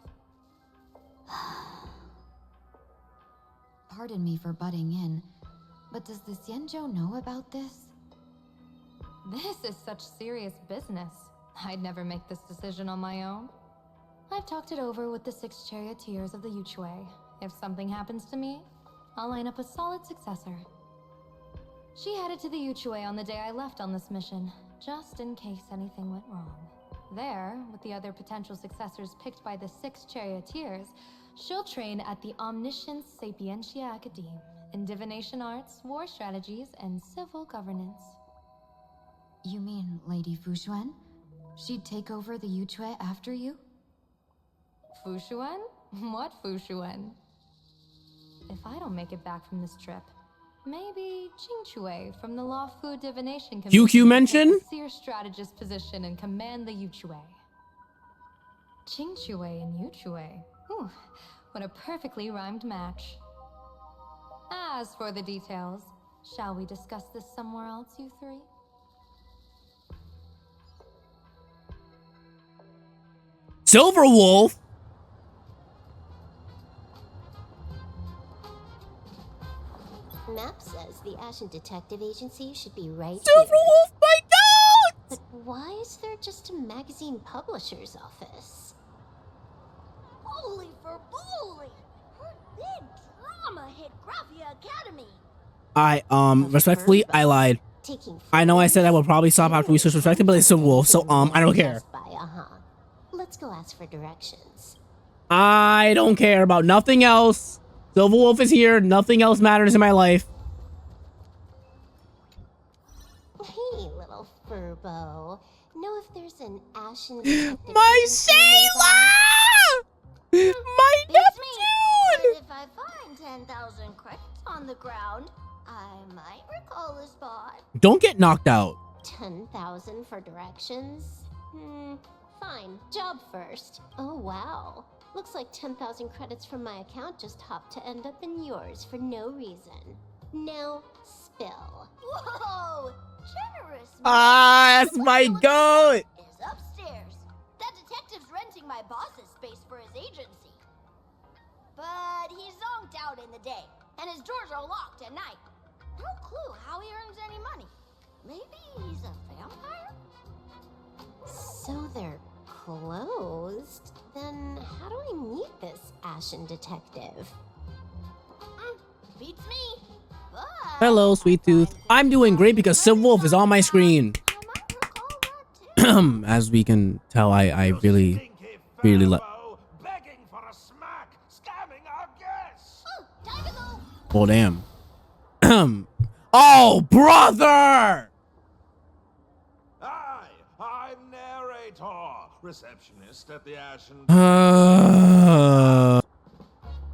Pardon me for butting in, but does the Xianzhou know about this? This is such serious business. I'd never make this decision on my own. I've talked it over with the 6 charioteers of the Yuchue. If something happens to me, I'll line up a solid successor. She headed to the Yuchue on the day I left on this mission, just in case anything went wrong. There, with the other potential successors picked by the 6 charioteers, she'll train at the Omniscience Sapientia Academe in divination arts, war strategies, and civil governance. You mean Lady Fushuan? She'd take over the Yuchue after you? Fushuan? What Fushuan? If I don't make it back from this trip, maybe Qingchue from the Law Fu Divination Commission QQ mention? take a seer strategist position and command the Yuchue. Qingchue and Yuchue. Ooh, what a perfectly rhymed match. As for the details, shall we discuss this somewhere else, you 3? Silver Wolf. Map says the Ashen Detective Agency should be right Silver here. Wolf, my God! But why is there just a magazine publisher's office? Holy for bully! Her big drama hit Graphia Academy. Respectfully, I lied. I know I said I would probably stop after we switch perspective, but it's Silver Wolf, so I don't care. Let's go ask for directions. I don't care about nothing else. Silver Wolf is here. Nothing else matters in my life. Hey, little furbo. Know if there's an Ashen Detective My Agency Sailor! My Neptune! If I find 10,000 credits on the ground, I might recall a spot. Don't get knocked out. 10,000 for directions? Fine. Job first. Oh, wow. Looks like 10,000 credits from my account just hopped to end up in yours for no reason. Now, spill. Whoa! Generous. Ah, that's my goat. Is upstairs. That detective's renting my boss's space for his agency. But he's zonked out in the day, and his drawers are locked at night. No clue how he earns any money. Maybe he's a vampire? So they're closed? Then how do I meet this Ashen Detective? Beats me. But Hello, Sweet Tooth. I'm doing great because Silver Wolf is on my screen. As we can tell, I really love. Oh, damn. Oh, brother! I'm narrator, receptionist at the Ashen.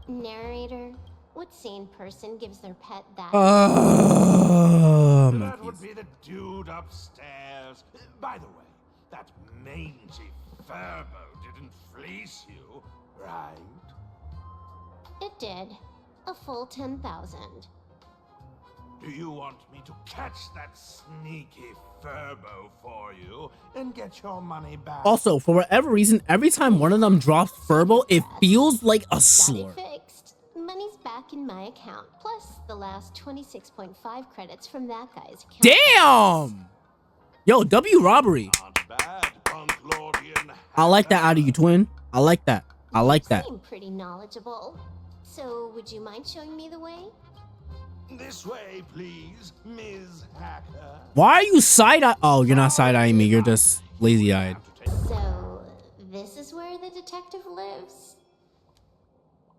Narrator? What sane person gives their pet that? That would be the dude upstairs. By the way, that mangy Furbo didn't fleece you, right? It did. A full 10,000. Do you want me to catch that sneaky Furbo for you and get your money back? Also, for whatever reason, every time one of them drops Furbo, it feels like a Got slur. it fixed. Money's back in my account, plus the last 26.5 credits from that guy's account. Damn! Yo, W robbery. I like that out of you, twin. I like that. I like that. You seem pretty knowledgeable. So, would you mind showing me the way? This way, please, Ms. Hacker. Why are you side-eye? Oh, you're not side-eyeing me. You're just lazy-eyed. So, this is where the detective lives?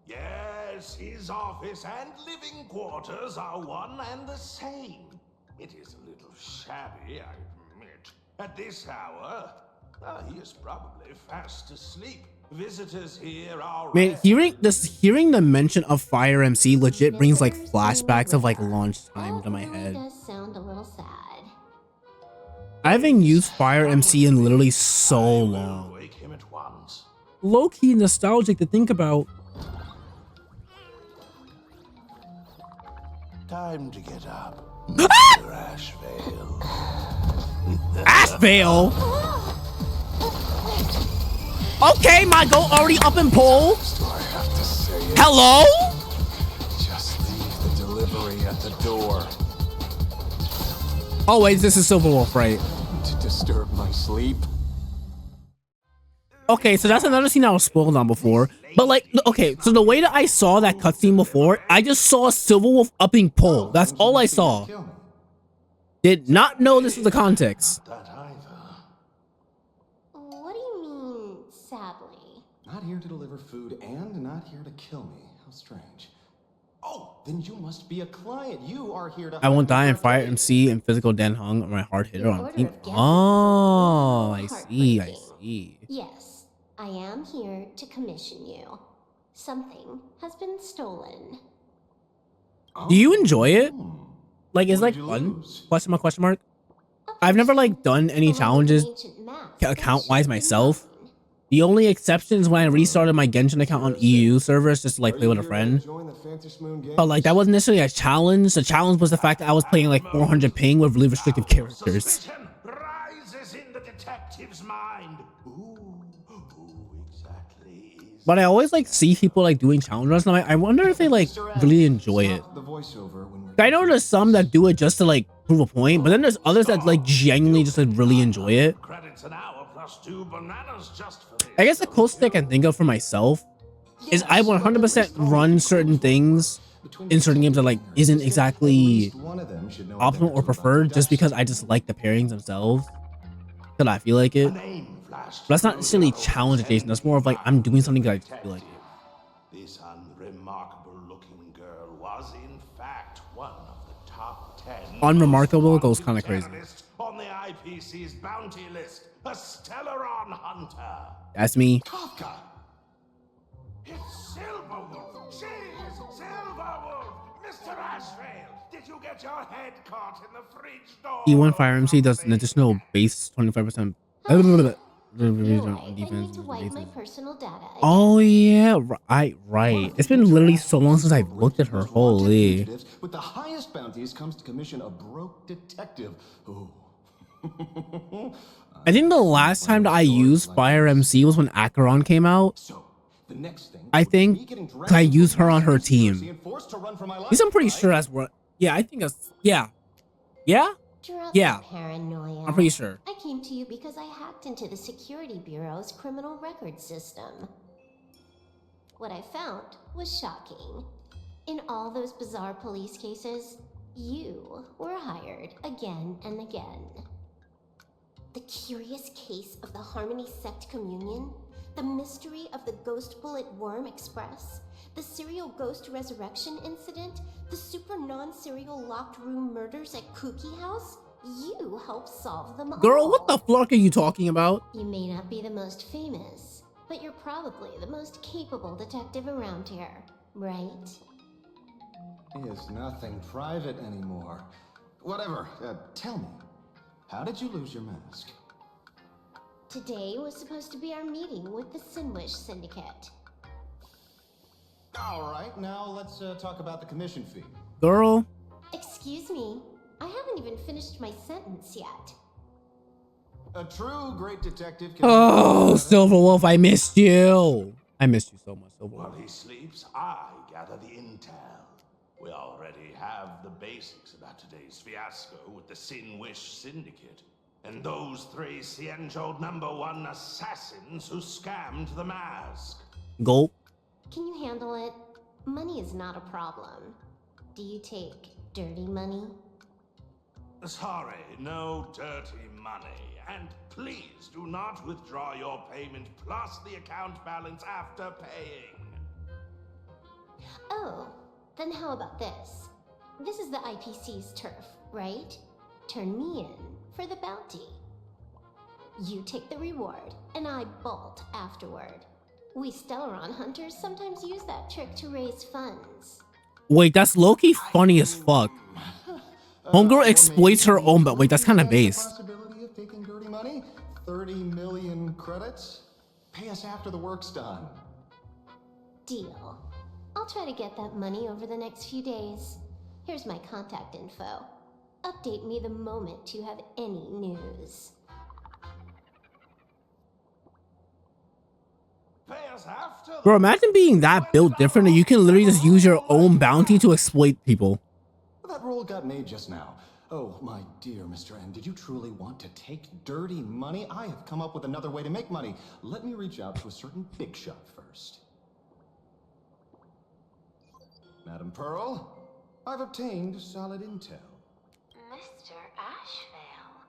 Yes, his office and living quarters are one and the same. It is a little shabby, I admit. At this hour, he is probably fast asleep. Visitors here are Man, hearing the mention of Fire MC legit brings like flashbacks of like launch time to my head. Does sound a little sad. I haven't used Fire MC in literally so long. Wake him at once. Low-key nostalgic to think about. Time to get up, Mr. Ashvale. Ashvale? Okay, my goat already up in pole. Hello? Just leave the delivery at the door. Oh wait, this is Silver Wolf, right? To disturb my sleep. Okay, so that's another scene I was spoiled on before. But like, okay, so the way that I saw that cutscene before, I just saw Silver Wolf upping pole. That's all I saw. Did not know this was the context. What do you mean, sadly? Not here to deliver food and not here to kill me. How strange. Oh, then you must be a client. You are here to... I won't die in Fire MC and Physical Den Hung or my hard hitter on team. Oh, I see, I see. Yes, I am here to commission you. Something has been stolen. Do you enjoy it? Like, is like fun? Question mark, question mark. I've never like done any challenges account-wise myself. The only exception is when I restarted my Genshin account on EU servers just to like play with a friend. But like that wasn't necessarily a challenge. The challenge was the fact that I was playing like 400 ping with really restrictive characters. Rises in the detective's mind. Ooh, But I always like see people like doing challenge runs, and I wonder if they like really enjoy it. I know there's some that do it just to like prove a point, but then there's others that like genuinely just like really enjoy it. Credits an hour plus 2 bananas just for this. I guess the closest I can think of for myself is I 100% run certain things in certain games that like isn't exactly optimal or preferred, just because I just like the pairings themselves, that I feel like it. But that's not necessarily challenge adjacent. That's more of like I'm doing something that I just feel like it. This unremarkable-looking girl was, in fact, one of the top 10 Unremarkable goes kind of crazy. on the IPC's bounty list. A Stellaron hunter. That's me. Kafka. It's Silverwolf. She's Silverwolf. Mr. Ashrail, did you get your head caught in the fridge door? E1 Fire MC does an additional base 25%. Defense. Oh yeah, right. It's been literally so long since I've looked at her. Holy. With the highest bounties comes to commission a broke detective. Ooh. I think the last time that I used Fire MC was when Acheron came out. I think I used her on her team. Because I'm pretty sure that's what. Yeah, I think that's. Yeah. Yeah? Yeah. Paranoia. I'm pretty sure. I came to you because I hacked into the Security Bureau's criminal record system. What I found was shocking. In all those bizarre police cases, you were hired again and again. The curious case of the Harmony Sect Communion, the mystery of the Ghost Bullet Worm Express, the serial ghost resurrection incident, the super non-serial locked room murders at Kooky House, you helped solve them all. Girl, what the fuck are you talking about? You may not be the most famous, but you're probably the most capable detective around here, right? Is nothing private anymore. Whatever, tell me, how did you lose your mask? Today was supposed to be our meeting with the Sinwish Syndicate. All right, now let's talk about the commission fee. Girl. Excuse me, I haven't even finished my sentence yet. A true great detective can... Oh, Silverwolf, I missed you. I missed you so much, Silverwolf. While he sleeps, I gather the intel. We already have the basics about today's fiasco with the Sinwish Syndicate and those 3 Cienjo #1 assassins who scammed the mask. Gulp. Can you handle it? Money is not a problem. Do you take dirty money? Sorry, no dirty money. And please do not withdraw your payment plus the account balance after paying. Oh, then how about this? This is the IPC's turf, right? Turn me in for the bounty. You take the reward, and I bolt afterward. We Stellaron hunters sometimes use that trick to raise funds. Wait, that's low-key funny as fuck. Homegirl exploits her own, but wait, that's kind of based. Possibility of taking dirty money? 30 million credits? Pay us after the work's done. Deal. I'll try to get that money over the next few days. Here's my contact info. Update me the moment you have any news. Bro, imagine being that built different that you can literally just use your own bounty to exploit people. That roll got made just now. Oh, my dear Mr. N, did you truly want to take dirty money? I have come up with another way to make money. Let me reach out to a certain big shot first. Madam Pearl, I've obtained solid intel. Mr. Ashvale,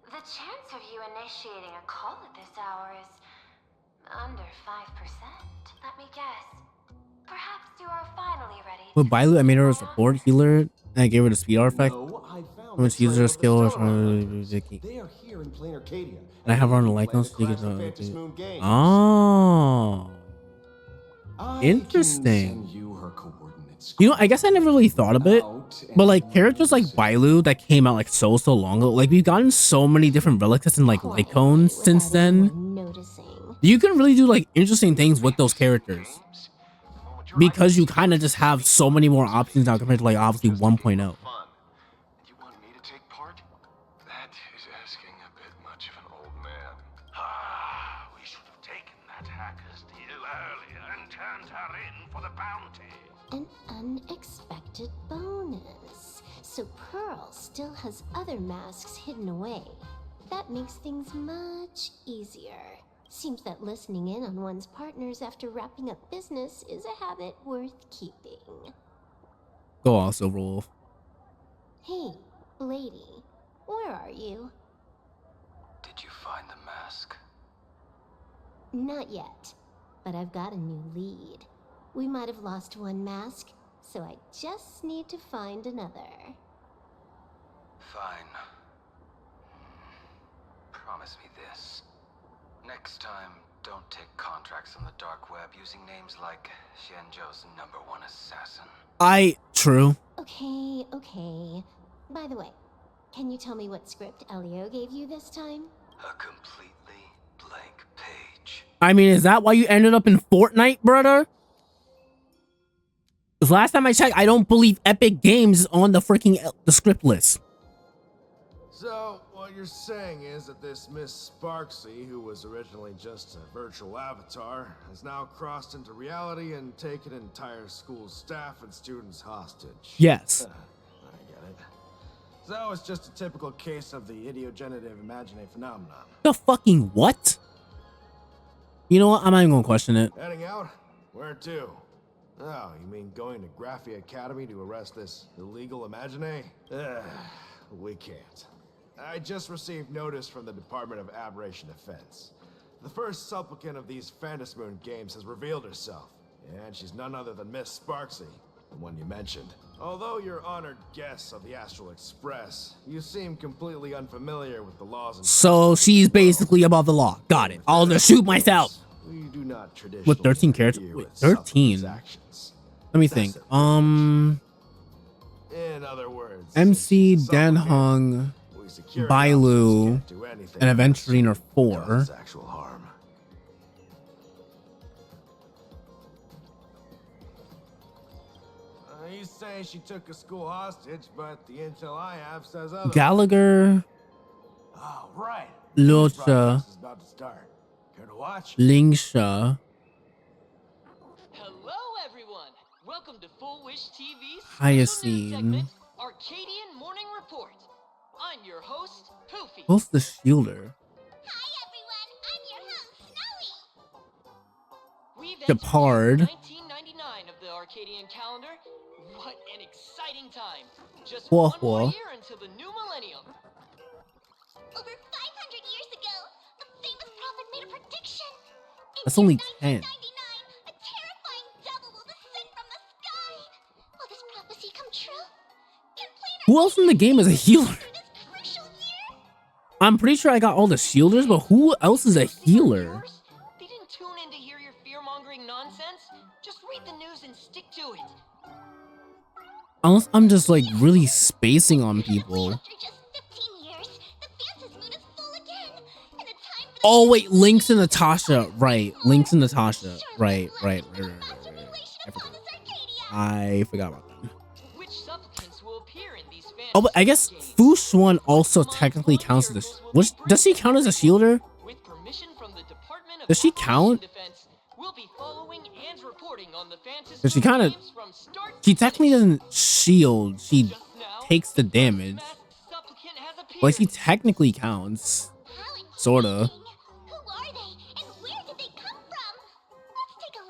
the chance of you initiating a call at this hour is under 5%. Let me guess. Perhaps you are finally ready. With Bailu, I made her a support healer, and I gave her the speed artifact. When she uses her skill, They are here in PLANARCADIA. and I have her on the light notes. So you can, oh, interesting. You know, I guess I never really thought of it, but like characters like Bailu that came out like so long ago, like we've gotten so many different relics and like light cones since then. You can really do like interesting things with those characters because you kind of just have so many more options now compared to like obviously 1.0. We should have taken that hacker's deal earlier. An unexpected bonus. So Pearl still has other masks hidden away. That makes things much easier. Seems that listening in on one's partners after wrapping up business is a habit worth keeping. Go on, Silverwolf. Hey, lady, where are you? Did you find the mask? Not yet, but I've got a new lead. We might have lost one mask, so I just need to find another. Fine. Promise me this. Next time, don't take contracts on the dark web using names like Xianzhou's #1 assassin. True. Okay. By the way, can you tell me what script Elio gave you this time? A completely blank page. I mean, is that why you ended up in Fortnite, brother? Because last time I checked, I don't believe Epic Games is on the freaking the script list. So, what you're saying is that this Miss Sparksy, who was originally just a virtual avatar, has now crossed into reality and taken entire school staff and students hostage. Yes. I get it. So it's just a typical case of the idiogenerative imaginary phenomenon. The fucking what? You know what? I'm not even gonna question it. Heading out? Where to? Oh, you mean going to Graphia Academy to arrest this illegal imaginary? We can't. I just received notice from the Department of Aberration Defense. The first supplicant of these Phantasmoon games has revealed herself, and she's none other than Miss Sparksy, the one you mentioned. Although you're honored guests of the Astral Express, you seem completely unfamiliar with the laws and So she's basically above the law. Got it. I'll just shoot myself. we do not traditionally With 13 characters. Wait, 13. Let me think. In other words, MC, Danhong, Bailu, and Aventurine are 4. Actual harm. He's saying she took a school hostage, but the intel I have says otherwise. Gallagher, Oh, right. Locha, This is about to start. Care to watch? Lingsha, Hello, everyone. Welcome to Full Wish TV's Hyacine. Arcadian Morning Report. I'm your host, Poofy. Who's the Shielder? We've Depard. 1999 of the Arcadian calendar. What an exciting time. Just Whoa, one more whoa. year until the new millennium. Over 500 years ago, a famous prophet made a prediction. That's only 10. A terrifying devil will descend from the sky. Will this prophecy come true? Who else in the game is a healer? I'm pretty sure I got all the shielders, but who else is a healer? They didn't tune in to hear your fear-mongering nonsense. Just read the news and stick to it. Unless I'm just like really spacing on people. Oh wait, Lynx and Natasha. Right. Lynx and Natasha. Right. I forgot about them. Which supplicants will appear in these fan Oh, but I guess Fushuan also technically counts as a... Which, does she count as a shielder? with permission from the Department of Does she count? Defense. We'll be following and reporting on the Phantasm Because she kind of... games from start She technically doesn't shield. She takes the damage. Like, she technically counts. Sorta.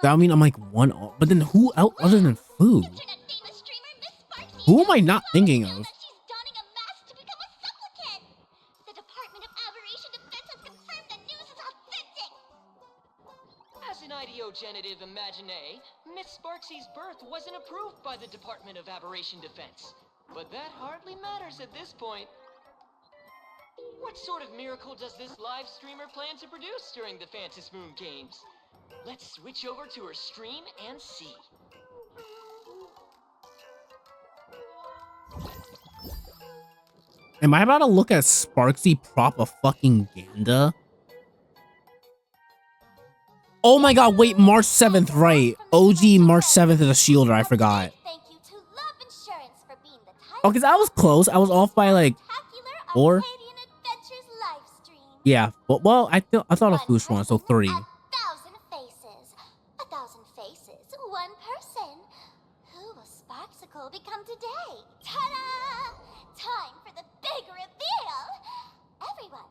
That would mean I'm like one off. But then who else other than Fu? Who am I not thinking of? As an ideogenitive imaginee, Miss Sparksy's birth wasn't approved by the Department of Aberration Defense. But that hardly matters at this point. What sort of miracle does this live streamer plan to produce during the Phantasmoon games? Let's switch over to her stream and see. Am I about to look at Sparksy prop a fucking Ganda? Oh my god, wait, March 7th, right. OG March 7th is a shielder, I forgot. Oh, because I was close. I was off by like 4. Yeah, but well, I thought of Fushuan, so 3. 1,000 faces, 1,000 faces, one person. will become today. Ta-da! Time for the big reveal! Everyone,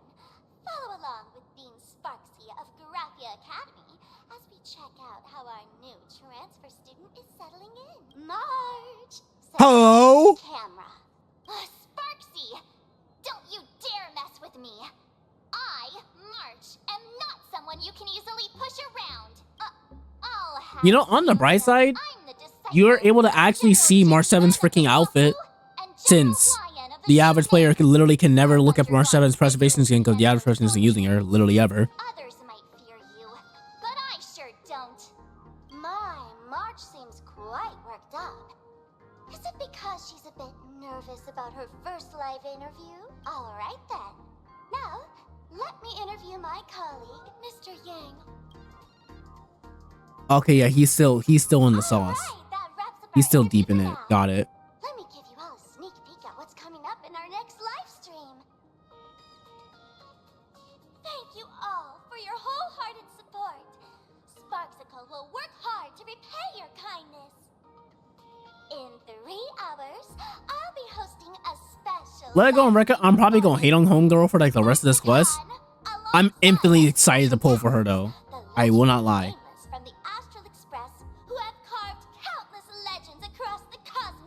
follow along with Bean Sparksy of Graphia Academy as we check out how our new transfer student is settling in. March! Hello? Camera. Sparksy! Don't you dare mess with me! I, March, am not someone you can easily push around. I'll have You know, on the bright side, you're able to actually see March 7's freaking outfit, since the average player can never look up March 7's preservation skin because the average person isn't using her literally ever. Others might fear you, but I sure don't. My March seems quite worked up. Is it because she's a bit nervous about her first live interview? All right then. Now, let me interview my colleague, Mr. Yang. Okay, yeah, he's still in the sauce. He's still deep in it. Got it. Let me give you all a sneak peek at what's coming up in our next live stream. Thank you all for your wholehearted support. Sparksicle will work hard to repay your kindness. In 3 hours, I'll be hosting a special... Let it go on record, I'm probably gonna hate on Homegirl for like the rest of this quest. I'm infinitely excited to pull for her though. I will not lie.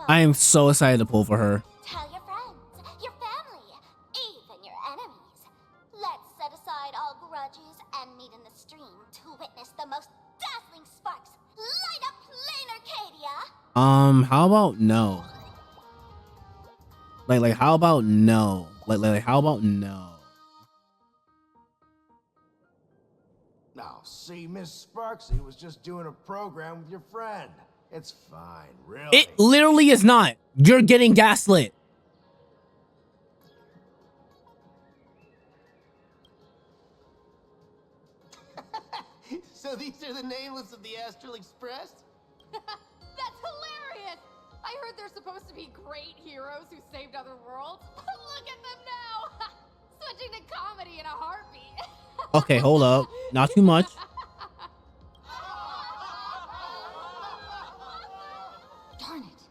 I am so excited to pull for her. Tell your friends, your family, even your enemies. Let's set aside all grudges and meet in the stream to witness the most dazzling sparks light up PLANARCADIA. How about no? Like how about no? Like how about no? Now, see, Miss Sparksy was just doing a program with your friend. It's fine, really. It literally is not. You're getting gaslit. So these are the nameless of the Astral Express? That's hilarious! I heard they're supposed to be great heroes who saved other worlds. Look at them now! Switching to comedy in a heartbeat. Okay, hold up. Not too much. Darn it.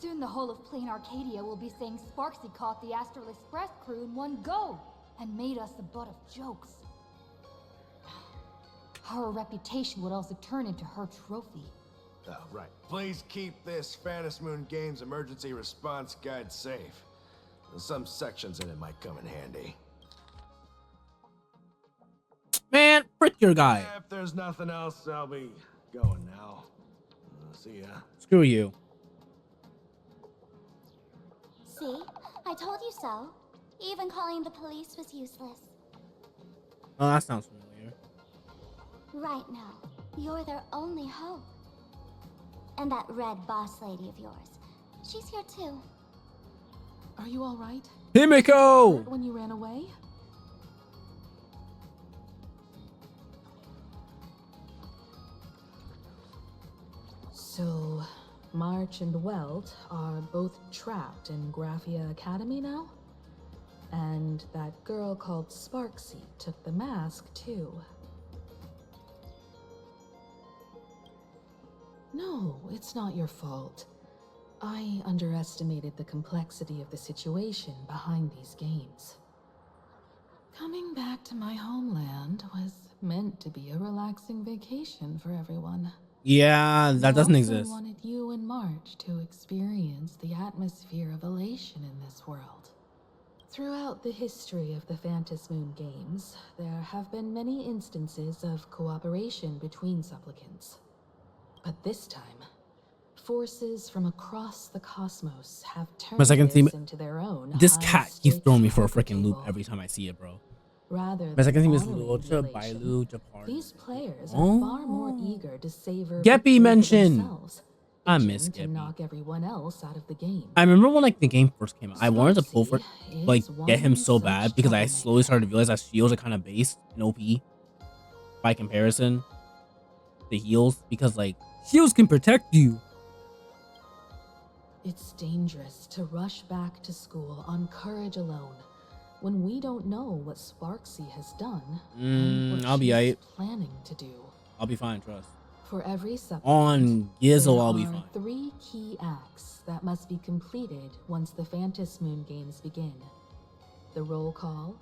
Soon the whole of PLANARCADIA will be saying Sparksy caught the Astral Express crew in one go and made us the butt of jokes. Her reputation would also turn into her trophy. Oh, right. Please keep this Phantasmoon Games emergency response guide safe. Some sections in it might come in handy. Man, frick your guy. If there's nothing else, I'll be going now. See ya. Screw you. See? I told you so. Even calling the police was useless. Oh, that sounds familiar. Right now, you're their only hope. And that red boss lady of yours. She's here too. Are you all right? Himiko! When you ran away? So, March and Welt are both trapped in Graphia Academy now? And that girl called Sparksy took the mask too. No, it's not your fault. I underestimated the complexity of the situation behind these games. Coming back to my homeland was meant to be a relaxing vacation for everyone. Yeah, that doesn't exist. I wanted you and March to experience the atmosphere of elation in this world. Throughout the history of the Phantasmoon games, there have been many instances of cooperation between supplicants. But this time, forces from across the cosmos have turned this into their own. This cat keeps throwing me for a freaking loop every time I see it, bro. Rather My second than theme is honoring Lucha, elation, Bailu, Japar. these players are far more eager to savor Geppy victory for mentioned. themselves, I miss itching to Geppy. knock everyone else out of the game. I remember when like the game first came out, I wanted to pull for like get him so bad because I slowly started to realize that shields are kind of based in OP by comparison to heals, because like heals can protect you. It's dangerous to rush back to school on courage alone when we don't know what Sparksy has done and what I'll be she's aight. planning to do. I'll be fine, trust. For every supplicant, On Gizzo, there I'll be are fine. 3 key acts that must be completed once the Phantom Moon Games begin. The roll call,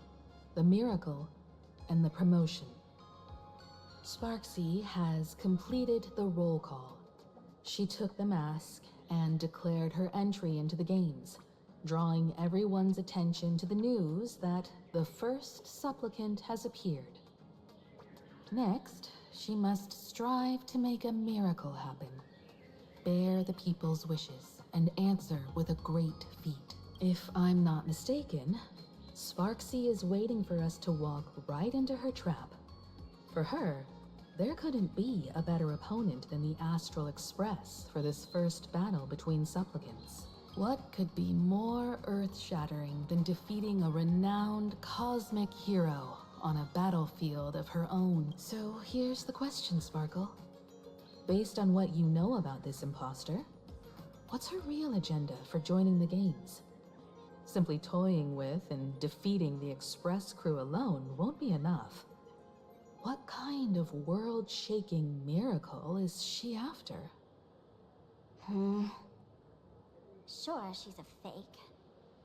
the miracle, and the promotion. Sparksy has completed the roll call. She took the mask and declared her entry into the games, drawing everyone's attention to the news that the first supplicant has appeared. Next, she must strive to make a miracle happen, bear the people's wishes, and answer with a great feat. If I'm not mistaken, Sparksy is waiting for us to walk right into her trap. For her, there couldn't be a better opponent than the Astral Express for this first battle between supplicants. What could be more earth-shattering than defeating a renowned cosmic hero on a battlefield of her own? So here's the question, Sparkle. Based on what you know about this imposter, what's her real agenda for joining the games? Simply toying with and defeating the Express crew alone won't be enough. What kind of world-shaking miracle is she after? Sure, she's a fake.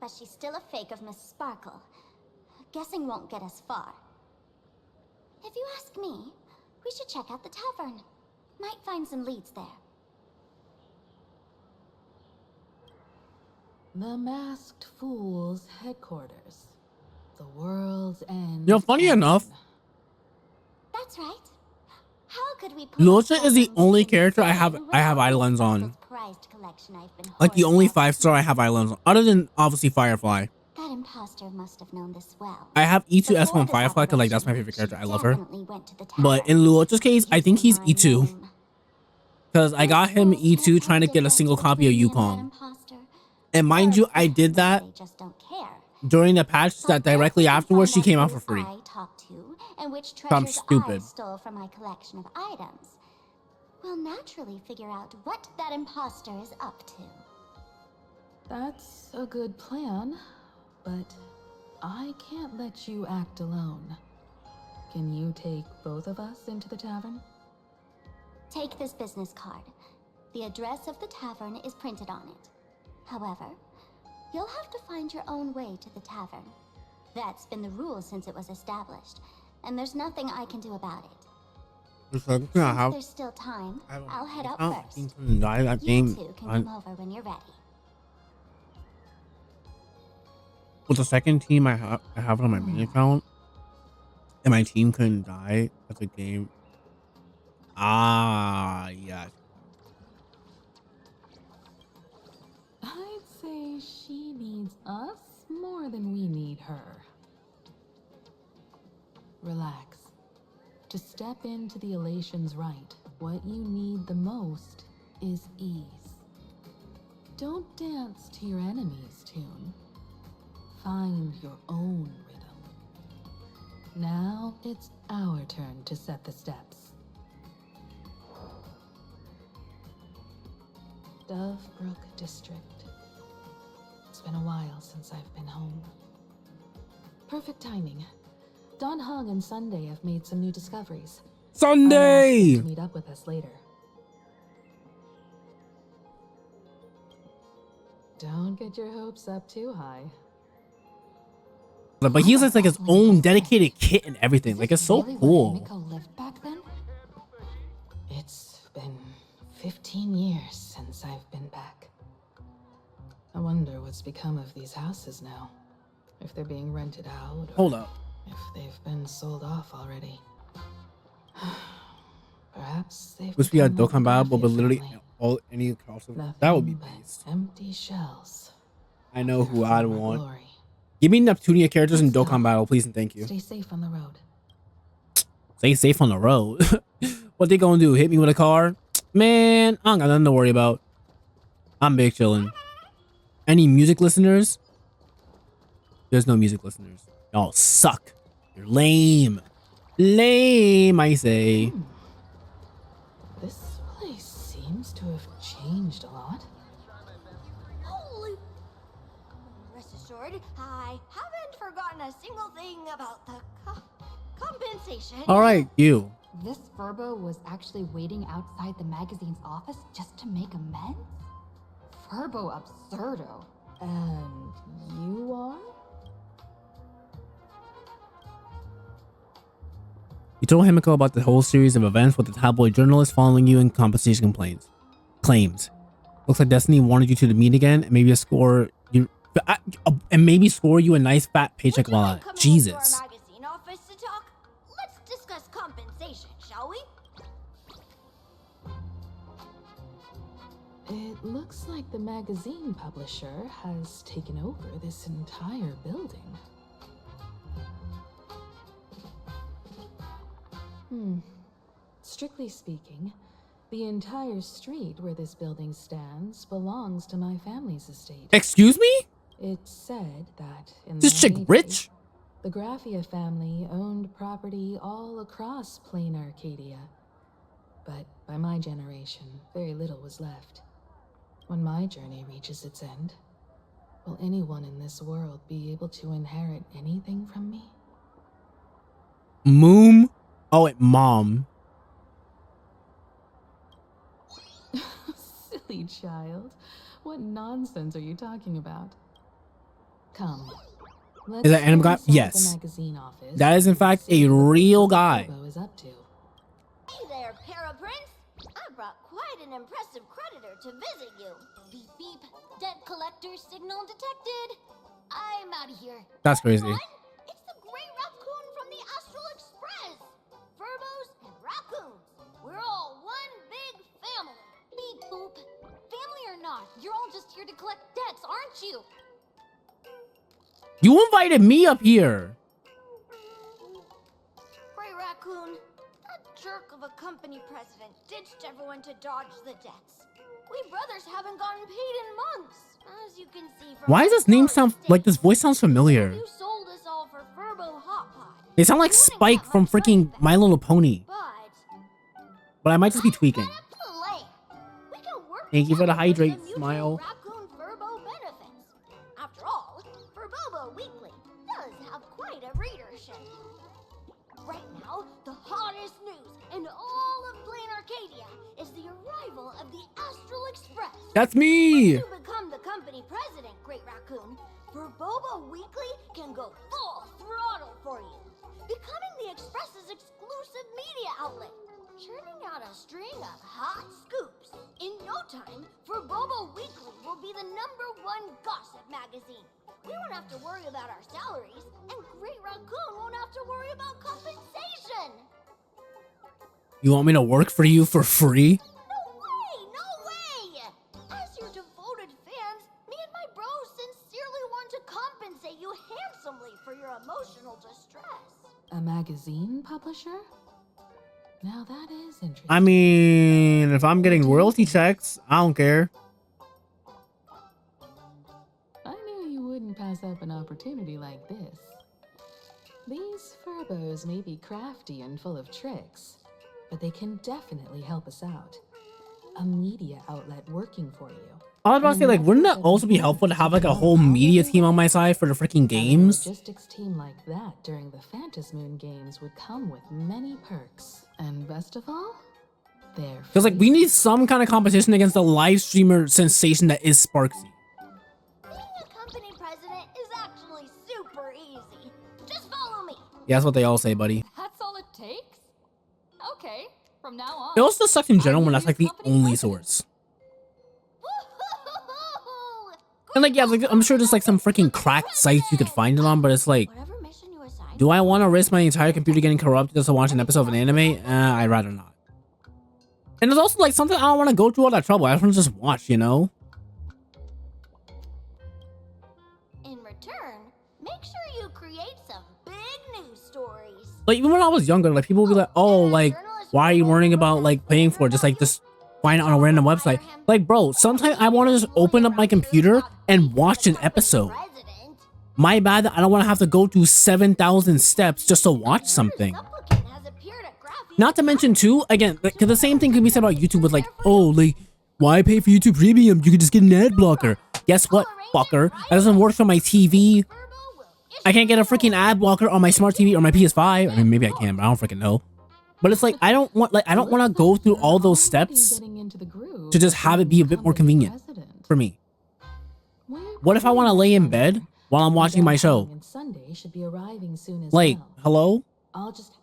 But she's still a fake of Miss Sparkle. Guessing won't get us far. If you ask me, we should check out the tavern. Might find some leads there. The Masked Fool's headquarters. The world's end. You know, funny enough, That's right. How could we Luocha is the only character I have eyelens on. Like the only 5-star I have eyelens on, other than obviously Firefly. That imposter must have known this well. I have E2S1 Firefly because like that's my favorite character. I love her. But in Luocha's case, I think he's E2. Because I got him E2 trying to get a single copy of Yukon. And mind you, I did that during the patch that directly afterwards she came out for free. And which I'm treasures stupid. I stole from my collection of items. We'll naturally figure out what that imposter is up to. That's a good plan, but I can't let you act alone. Can you take both of us into the tavern? Take this business card. The address of the tavern is printed on it. However, you'll have to find your own way to the tavern. That's been the rule since it was established, and there's nothing I can do about it. Since there's still time, I'll head out first. You two can come over when you're ready. With the second team I have it on my main account, and my team couldn't die at the game. Ah, yeah. I'd say she needs us more than we need her. Relax. To step into the Elation's right, what you need the most is ease. Don't dance to your enemy's tune. Find your own rhythm. Now it's our turn to set the steps. Dovebrook District. It's been a while since I've been home. Perfect timing. Don Hung and Sunday have made some new discoveries. Sunday! To meet up with us later. Don't get your hopes up too high. But he has like his own dedicated kit and everything. Like it's so cool. Miko lived back then? It's been 15 years since I've been back. I wonder what's become of these houses now. If they're being rented out. Hold up. If they've been sold off already. Perhaps they've Wish we had become Dokkan Battle, but mafia literally friendly. all any crossover. That would be based. Empty shells. I know who I'd want. Glory. Give me Neptunia characters in Dokkan Battle, please and thank you. Stay safe on the road. Stay safe on the road. What they gonna do? Hit me with a car? Man, I don't got nothing to worry about. I'm big chillin'. Any music listeners? There's no music listeners. Y'all suck. You're lame. Lame, I say. This place seems to have changed a lot. Holy... Rest assured, I haven't forgotten a single thing about the compensation. All right, you. This Furbo was actually waiting outside the magazine's office just to make amends? Verbo Absurdo. And you are? You told Himiko about the whole series of events with the tabloid journalist following you and compensation claims. Looks like Destiny wanted you to meet again and maybe score you a nice fat paycheck while at it. Jesus. Magazine office to talk. Let's discuss compensation, shall we? It looks like the magazine publisher has taken over this entire building. Strictly speaking, the entire street where this building stands belongs to my family's estate. Excuse me? It's said that in This chick rich? the Graphia family owned property all across PLANARCADIA. But by my generation, very little was left. When my journey reaches its end, will anyone in this world be able to inherit anything from me? Moom? Oh, wait, mom. Silly child. What nonsense are you talking about? Come. Is that anime guy? Yes. That is in fact a real guy. Hey there, Paraprince. I brought quite an impressive creditor to visit you. Beep beep. Debt collector signal detected. I'm out of here. That's crazy. It's the Gray Raccoon from the Astral Express. Verbos and raccoons. We're all one big family. Beep boop. Family or not, you're all just here to collect debts, aren't you? You invited me up here. Gray Raccoon, that jerk of a company president ditched everyone to dodge the debts. We brothers haven't gotten paid in months. As you can see from Why does this name sound like this voice sounds familiar? you sold us all for Verbo Hot Pot. They sound like Spike from freaking My Little Pony. But I might just be tweaking. Thank you for the hydrate, smile. Raccoon Verbo benefits. After all, Verbobo Weekly does have quite a readership. Right now, the hottest news in all of PLANARCADIA is the arrival of the Astral Express. That's me! When you become the company president, Great Raccoon, Verbobo Weekly can go full throttle for you, becoming the Express's exclusive media outlet, churning out a string of hot scoops. In no time, Verbobo Weekly will be the #1 gossip magazine. We won't have to worry about our salaries, and Great Raccoon won't have to worry about compensation. You want me to work for you for free? No way! No way! As your devoted fans, me and my bros sincerely want to compensate you handsomely for your emotional distress. A magazine publisher? Now that is interesting. I mean, if I'm getting royalty checks, I don't care. I knew you wouldn't pass up an opportunity like this. These Verbos may be crafty and full of tricks, but they can definitely help us out. A media outlet working for you. I was about to say, like, wouldn't that also be helpful to have like a whole media team on my side for the freaking games? A logistics team like that during the Phantasmoon games would come with many perks. And best of all, they're Because like we need some kind of competition against the live streamer sensation that is Sparksy. Being a company president is actually super easy. Just follow me. Yeah, that's what they all say, buddy. That's all it takes? Okay, from now on. It also sucks in general when that's like the only source. And like, yeah, like, I'm sure there's like some freaking cracked sites you could find it on, but it's like, do I want to risk my entire computer getting corrupted just to watch an episode of an anime? I'd rather not. And it's also like something I don't want to go through all that trouble. I just want to just watch, you know? In return, make sure you create some big news stories. Like even when I was younger, like people would be like, oh, like, why are you worrying about like paying for it? Just like just find it on a random website. Like, bro, sometimes I want to just open up my computer and watch an episode. My bad that I don't want to have to go through 7,000 steps just to watch something. Not to mention too, again, because the same thing could be said about YouTube with like, oh, like, why pay for YouTube Premium? You could just get an ad blocker. Guess what, fucker? That doesn't work on my TV. I can't get a freaking ad blocker on my smart TV or my PS5. I mean, maybe I can, but I don't freaking know. But it's like I don't want to go through all those steps to just have it be a bit more convenient for me. what if I want to lay in bed while I'm watching my show? And Sunday should be arriving soon as Like, well. hello? I'll just...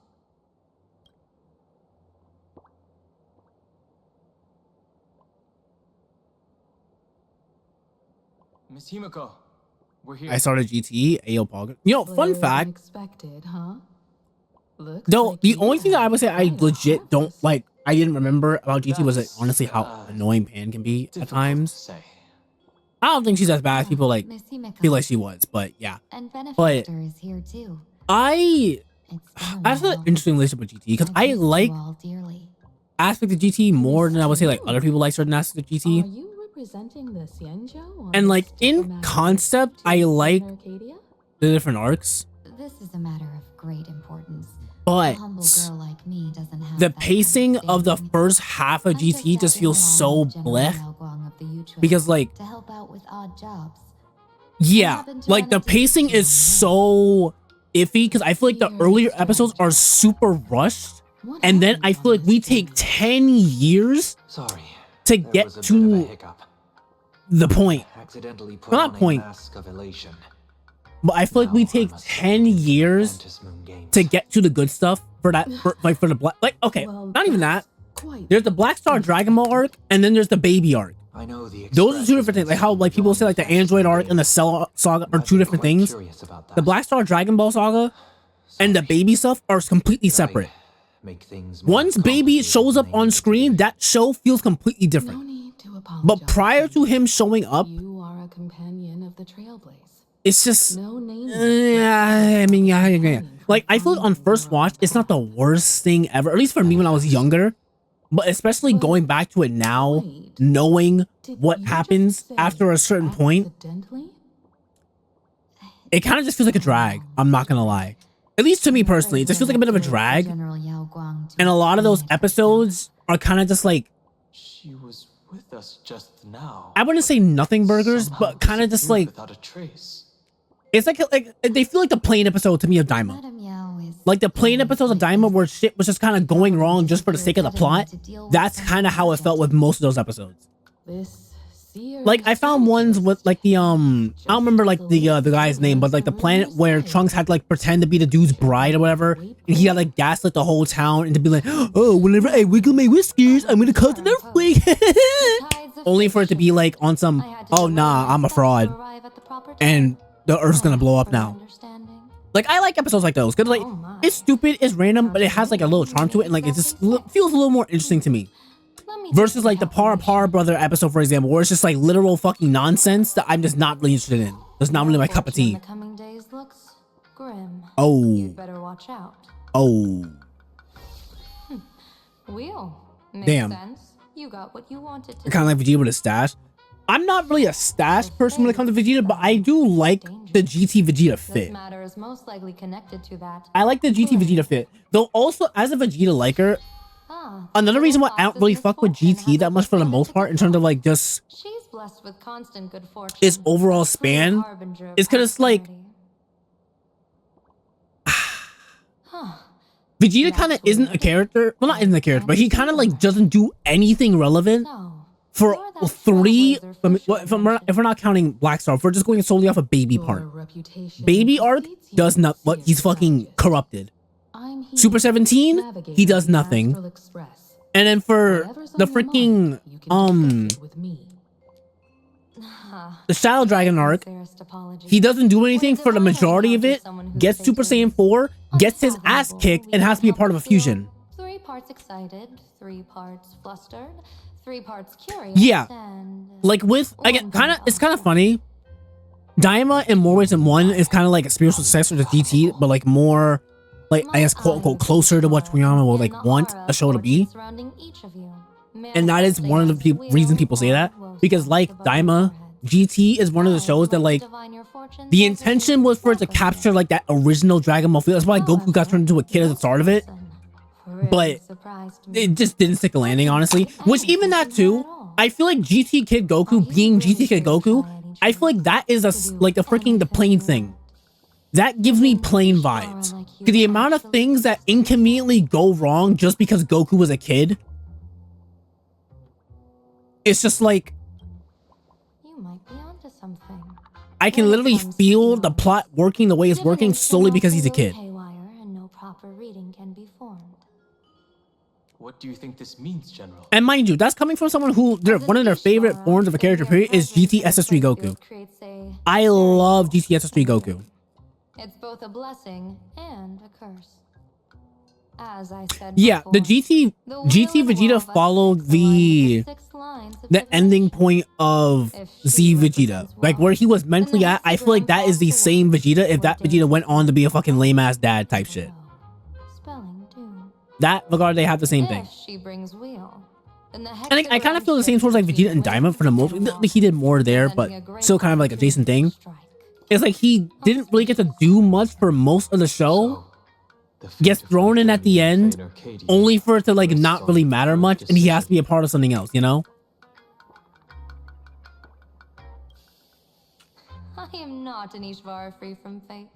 Miss Himiko, we're here. I started GTE, Ayo Pog. You know, fun fact. Unexpected, huh? Though the only thing that I would say I legit don't like, I didn't remember about GT was like, honestly how annoying Pan can be at times. I don't think she's as bad as people like feel like she was, but yeah. But is here too. I have an interesting relationship with GT because I like aspect of GT more than I would say like other people like certain aspects of GT. Are you representing the Xianzhou And like in concept, I like Arcadia? the different arcs, This is a matter of great importance. but A humble girl like me doesn't have the that pacing of the first half of GT just feels so blech because like to help out with odd jobs. yeah, like the pacing is so iffy because I feel like the earlier episodes are super rushed, and then I feel like we take 10 years to get to the point. Accidentally put Well, not on a point, mask of elation. but I feel like we take 10 years to get to the good stuff for that, for the black. Like, okay, not even that. There's the Black Star Dragon Ball arc, and then there's the Baby arc. I know the Those are two different things. Like how like people say like the Android arc and the Cell saga are two different things. The Black Star Dragon Ball saga and the Baby stuff are completely separate. Once Baby shows up on screen, that show feels completely different. But prior to him showing up, You are a companion of the Trailblaze. it's just No name. I mean, yeah. Like I feel like on first watch, it's not the worst thing ever. At least for me when I was younger. But especially going back to it now, knowing what happens after a certain point, it kind of just feels like a drag. I'm not gonna lie. At least to me personally, it just feels like a bit of a drag. And a lot of those episodes are kind of just like, She was with us just now. I wouldn't say nothing burgers, but kind of just like, Without a trace. it's like they feel like the plane episode to me of Daima. Like the plane episodes of Daima where shit was just kind of going wrong just for the sake of the plot. That's kind of how it felt with most of those episodes. Like I found ones with like the I don't remember like the guy's name, but like the planet where Trunks had to like pretend to be the dude's bride or whatever, and he had like gaslit the whole town and to be like, oh, whenever I wiggle my whiskers, I'm gonna cause an earthquake. Only for it to be like on some, oh nah, I'm a fraud, and the Earth's gonna blow up now. Like I like episodes like those because like it's stupid, it's random, but it has like a little charm to it, and like it just feels a little more interesting to me. Versus like the Para Brother episode, for example, where it's just like literal fucking nonsense that I'm just not really interested in. That's not really my cup of tea. The coming days looks grim. Oh. You'd better watch out. Oh. Wheel. Makes Damn. sense. You got what you wanted to. Kind of like Vegeta with a stash. I'm not really a stash person when it comes to Vegeta, but I do like the GT Vegeta This fit. matter is most likely connected to that. I like the GT Vegeta fit. Though also, as a Vegeta liker, another reason why I don't really fuck with GT that much for the most part in terms of like just She's blessed with constant good fortune. its overall span is because it's like Vegeta kind of isn't a character. Well, not isn't a character, but he kind of like doesn't do anything relevant for three. If we're not counting Black Star, if we're just going solely off a Baby part. Baby arc does not. What he's fucking corrupted. Super 17, he does nothing. And then for the freaking the Shadow Dragon arc, he doesn't do anything for the majority of it. Gets Super Saiyan 4, gets his ass kicked, and has to be a part of a fusion. 3 parts excited, 3 parts flustered, 3 parts curious. Yeah, and like with again, it's kind of funny. Daima in more ways than one is kind of like a spiritual successor to GT, but like more, like I guess quote unquote closer to what Toriyama will like want a show to be. And that is one of the reasons people say that, because like Daima, GT is one of the shows that like the intention was for it to capture like that original Dragon Ball feel. That's why Goku got turned into a kid at the start of it, but it just didn't stick a landing, honestly. Which even that too, I feel like GT Kid Goku being GT Kid Goku, I feel like that is like the freaking the plane thing. That gives me plane vibes. The amount of things that inconveniently go wrong just because Goku was a kid, it's just like, You might be onto something. I can literally feel the plot working the way it's working solely because he's a kid. And no proper reading can be formed. What do you think this means, General? And mind you, that's coming from someone who one of their favorite forms of a character period is GTSS3 Goku. I love GTSS3 Goku. It's both a blessing and a curse. As I said Yeah, before, the GT Vegeta followed the ending point of Z Vegeta, like where he was mentally at. I feel like that is the same Vegeta if that Vegeta went on to be a fucking lame ass dad type shit. That regard, they have the same thing. She brings wheel. And I kind of feel the same towards like Vegeta and Daima for the most. He did more there, but still kind of like a Jason thing. It's like he didn't really get to do much for most of the show. Gets thrown in at the end, only for it to like not really matter much, and he has to be a part of something else, you know? I am not an Ishvara free from fate.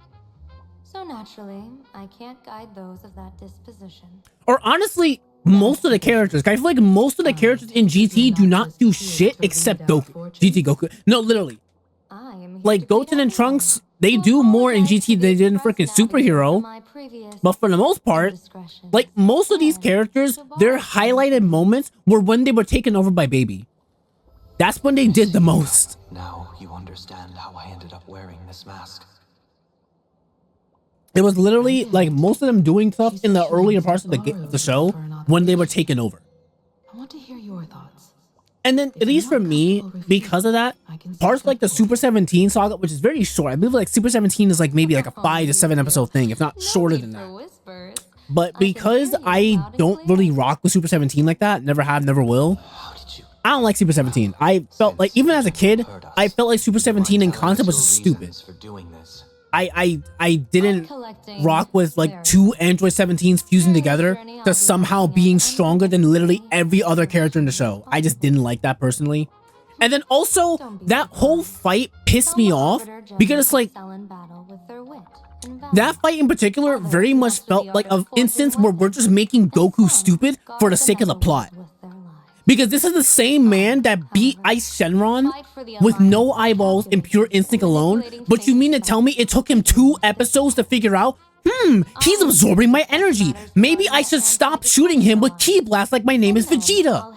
So naturally, I can't guide those of that disposition. Or honestly, most of the characters. I feel like most of the characters in GT do not do shit except Goku. GT Goku. No, literally. Like Goten and Trunks, they do more in GT than they did in freaking Superhero. But for the most part, like most of these characters, their highlighted moments were when they were taken over by Baby. That's when they did the most. Now you understand how I ended up wearing this mask. It was literally like most of them doing stuff in the earlier parts of the show when they were taken over. I want to hear your thoughts. And then, at least for me, because of that, parts like the Super 17 saga, which is very short. I believe like Super 17 is like maybe like a 5 to 7 episode thing, if not shorter than that. But because I don't really rock with Super 17 like that, never have, never will, I don't like Super 17. I felt like, even as a kid, I felt like Super 17 in concept was stupid. I didn't rock with like 2 Android 17s fusing together to somehow being stronger than literally every other character in the show. I just didn't like that personally. And then also, that whole fight pissed me off because it's like, that fight in particular very much felt like an instance where we're just making Goku stupid for the sake of the plot. Because this is the same man that beat Ice Shenron with no eyeballs and pure instinct alone. But you mean to tell me it took him 2 episodes to figure out, he's absorbing my energy. Maybe I should stop shooting him with Ki Blast like my name is Vegeta.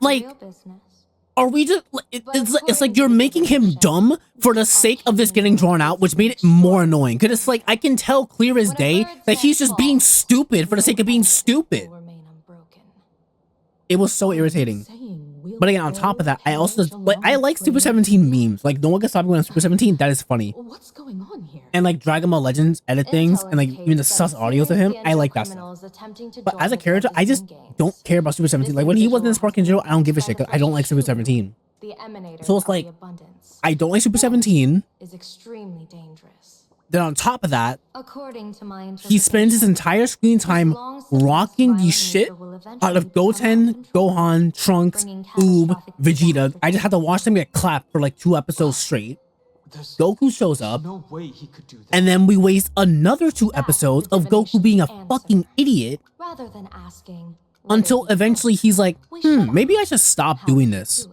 Like, are we just, it's like you're making him dumb for the sake of this getting drawn out, which made it more annoying. Because it's like, I can tell clear as day that he's just being stupid for the sake of being stupid. It was so irritating. But again, on top of that, I also like, I like Super 17 memes. Like, no one can stop me on Super 17. That is funny. What's going on here? And like Dragon Ball Legends edit things and like even the sus audios of him, I like that stuff. But as a character, I just don't care about Super 17. Like when he wasn't in Sparking Zero, I don't give a shit. I don't like Super 17. So it's like, I don't like Super 17. Is extremely dangerous. Then on top of that, According to my he spends his entire screen time rocking the shit out of Goten, Gohan, Trunks, Oob, Vegeta. I just had to watch them get clapped for like 2 episodes straight. Goku shows up, and then we waste another 2 episodes of Goku being a fucking idiot rather than asking until eventually he's like, maybe I should stop doing this.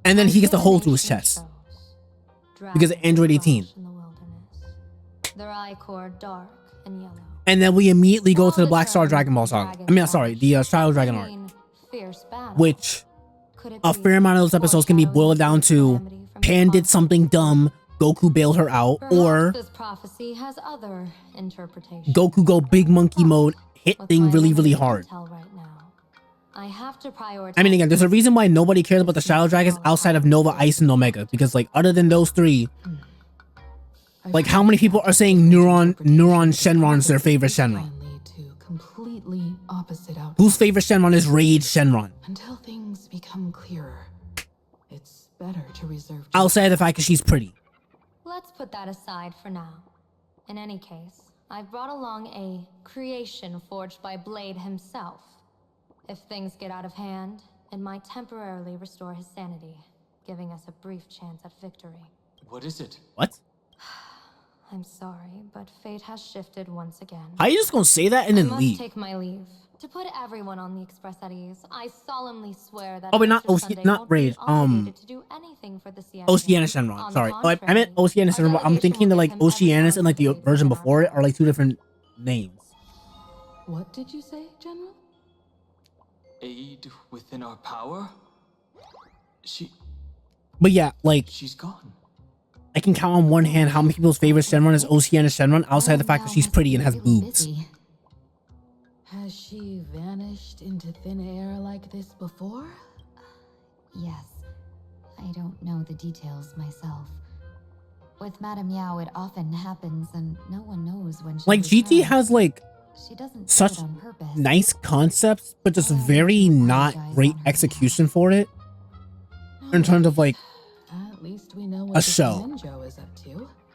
And then he gets a hole through his chest because of Android 18. Their eye core dark and yellow. And then we immediately go to the Black Star Dragon Ball song. I mean, sorry, the Shadow Dragon arc. Which, a fair amount of those episodes can be boiled down to Pan did something dumb, Goku bailed her out, or this prophecy has other interpretations. Goku go big monkey mode, hit thing really, really hard. I have to prioritize. I mean, again, there's a reason why nobody cares about the Shadow Dragons outside of Nova, Ice, and Omega. Because, like, other than those 3, like, how many people are saying Neuron Shenron's their favorite Shenron? Completely opposite outcomes. Whose favorite Shenron is Rage Shenron? Until things become clearer, it's better to reserve. Outside of the fact that she's pretty. Let's put that aside for now. In any case, I've brought along a creation forged by Blade himself. If things get out of hand, it might temporarily restore his sanity, giving us a brief chance at victory. What is it? What? I'm sorry, but fate has shifted once again. How you just gonna say that and then I leave? must take my leave. To put everyone on the Express at ease, I solemnly swear that Oh, but not Mr. OC, Sunday not won't be Raid. obligated to do anything for the CNJ. Oceanus Shenron. On the Sorry. I contrary, meant Oceanus Shenron. I'm thinking that like Oceanus and like the version before it are like two different names. What did you say, General? Aid within our power? But yeah, like she's gone. I can count on one hand how many people's favorite Shenron is Oceanus Shenron outside the fact that she's pretty and has boobs. Has she vanished into thin air like this before? Yes. I don't know the details myself. With Madame Yao, it often happens and no one knows when she Like GT returns. has like She doesn't do such it on purpose. nice concepts, but just very not great execution for it. In terms of like At least we know a what the show Senjo is up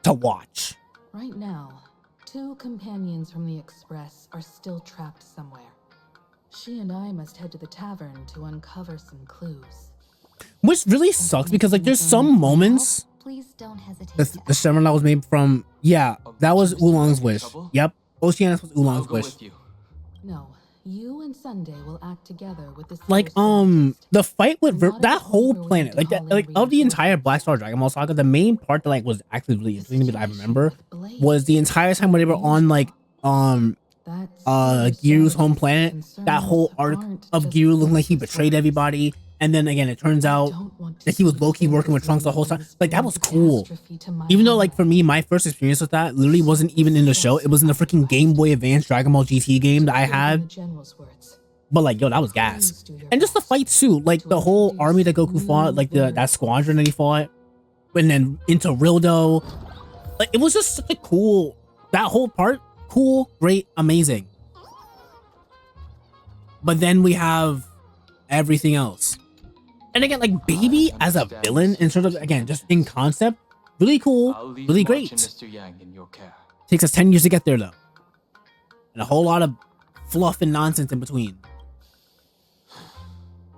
to watch. Right now, 2 companions from the Express are still trapped somewhere. She and I must head to the tavern to uncover some clues. Which really sucks because like there's some moments Please don't hesitate. the Shenron that was made from that was Oolong's wish. Yep. Oceanus was Oolong's wish. No, you and Sunday will act together with this. Like the fight with that whole planet, like that, like of the entire Black Star Dragon Ball saga, the main part that like was actually really interesting to me that I remember was the entire time when they were on like Giru's home planet. That whole arc of Giru looking like he betrayed everybody, and then again it turns out that he was low-key working with Trunks the whole time. Like that was cool. Even though like for me, my first experience with that literally wasn't even in the show. It was in the freaking Game Boy Advance Dragon Ball GT game that I had. But like, yo, that was gas. And just the fights too, like the whole army that Goku fought, like that squadron that he fought, and then into Rildo. Like it was just such a cool, that whole part, cool, great, amazing. But then we have everything else. And again, like Baby as a villain, in sort of, again, just in concept, really cool, really great. Mr. Yang in your care. Takes us 10 years to get there though. And a whole lot of fluff and nonsense in between.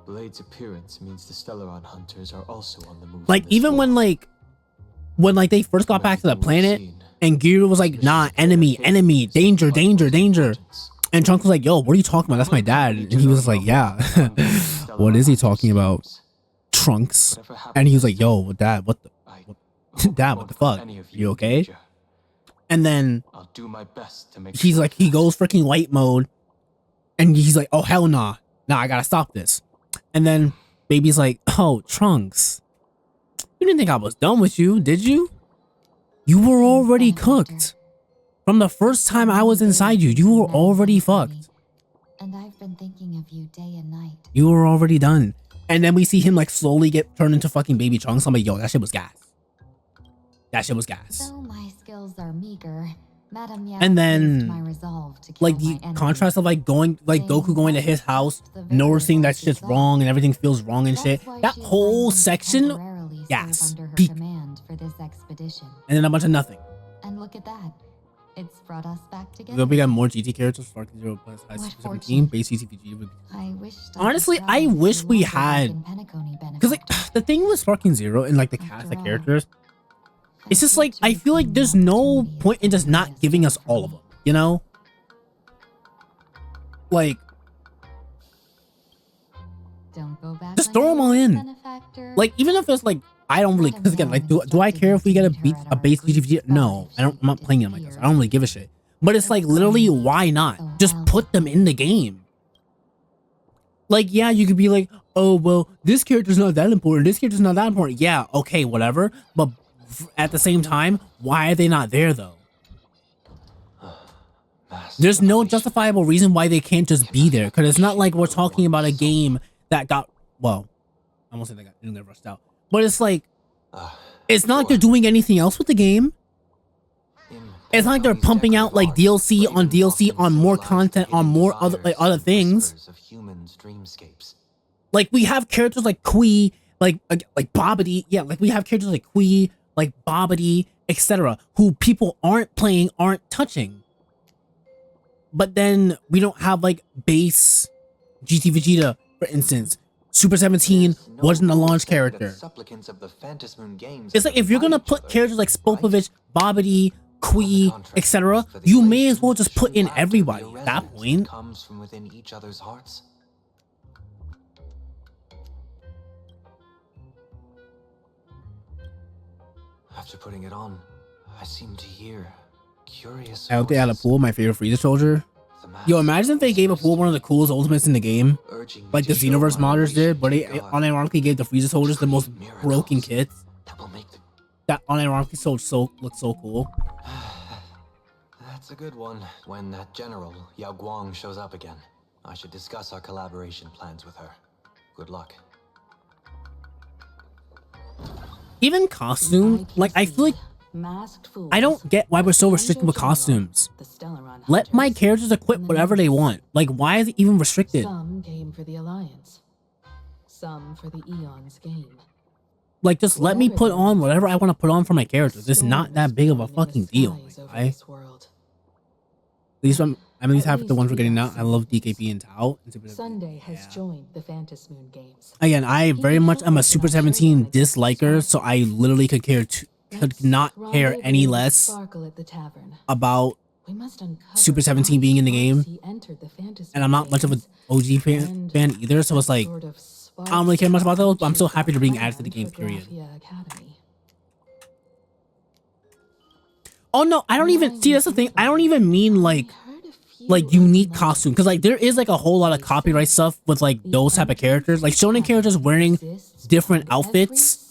Blade's appearance means the Stellaron hunters are also on the move. Like even when they first got back to the planet and Giru was like, nah, enemy, danger, danger. And Trunks was like, yo, what are you talking about? That's my dad. And he was like, yeah. What is he talking about? Trunks. And he was like, yo, dad, what the fuck? You okay? And then I'll do my best to make he's like, he goes freaking white mode. And he's like, oh, hell nah. Nah, I gotta stop this. And then Baby's like, oh, Trunks. You didn't think I was done with you, did you? You were already cooked. From the first time I was inside you, you were already fucked. And I've been thinking of you day and night. You were already done. And then we see him like slowly get turned into fucking Baby Trunks. I'm like, yo, that shit was gas. That shit was gas. Though my skills are meager, Madame Yao And then my resolve to kill like the contrast of like Goku going to his house, noticing that shit's wrong and everything feels wrong and shit. That whole section, gas, peak. For this expedition. And then a bunch of nothing. And look at that. It's brought us back together. We got more GT characters, Sparking 0 plus high Super 17, base CCPG. Honestly, I wish we had, because like the thing with Sparking 0 and like the cast of characters, it's just like I feel like there's no point in just not giving us all of them, you know? Like, don't go back, just throw them all in. Like even if it's like I don't really, because again, like do I care if we get a base GT? No, I'm not playing them like this. I don't really give a shit. But it's like literally, why not? Just put them in the game. Like, yeah, you could be like, oh, well, this character's not that important. This character's not that important. Yeah, okay, whatever. But at the same time, why are they not there, though? There's no justifiable reason why they can't just be there. Because it's not like we're talking about a game that got, well, I almost said they didn't get rushed out. But it's like, it's not like they're doing anything else with the game. It's not like they're pumping out like DLC on more content on more other things. Like we have characters like Kui, like Bobbity, yeah, like we have characters like Kui, like Bobbity, etc., who people aren't playing, aren't touching. But then we don't have like base GT Vegeta, for instance. Super 17 wasn't a launch character. It's like if you're gonna put characters like Spopovich, Bobbity, Kui, etc., you may as well just put in everybody at that point. Comes from within each other's hearts. After putting it on, I seem to hear curious. I hope they had a pool, my favorite Frieza soldier. Yo, imagine if they gave a pool one of the coolest ultimates in the game, like the Xenoverse modders did, but they unironically gave the Frieza soldiers the most broken kits. That unironically looked so cool. That's a good one. When that general, Yao Guang, shows up again, I should discuss our collaboration plans with her. Good luck. Even costume, like I feel like I don't get why we're so restricted with costumes. Let my characters equip whatever they want. Like, why is it even restricted? Some came for the Alliance, some for the Eon's game. Like, just let me put on whatever I want to put on for my characters. It's not that big of a fucking deal. Like, at least I'm at least happy with the ones we're getting now. I love DKP and Tao. Sunday has joined the Phantom Moon Games. Again, I very much am a Super 17 disliker, so I literally could not care any less about Super 17 being in the game. And I'm not much of an OG fan either, so it's like, I don't really care much about those, but I'm so happy to being added to the game, period. Oh no, I don't even, see, that's the thing, I don't even mean like unique costume, because like there is like a whole lot of copyright stuff with like those type of characters, like shonen characters wearing different outfits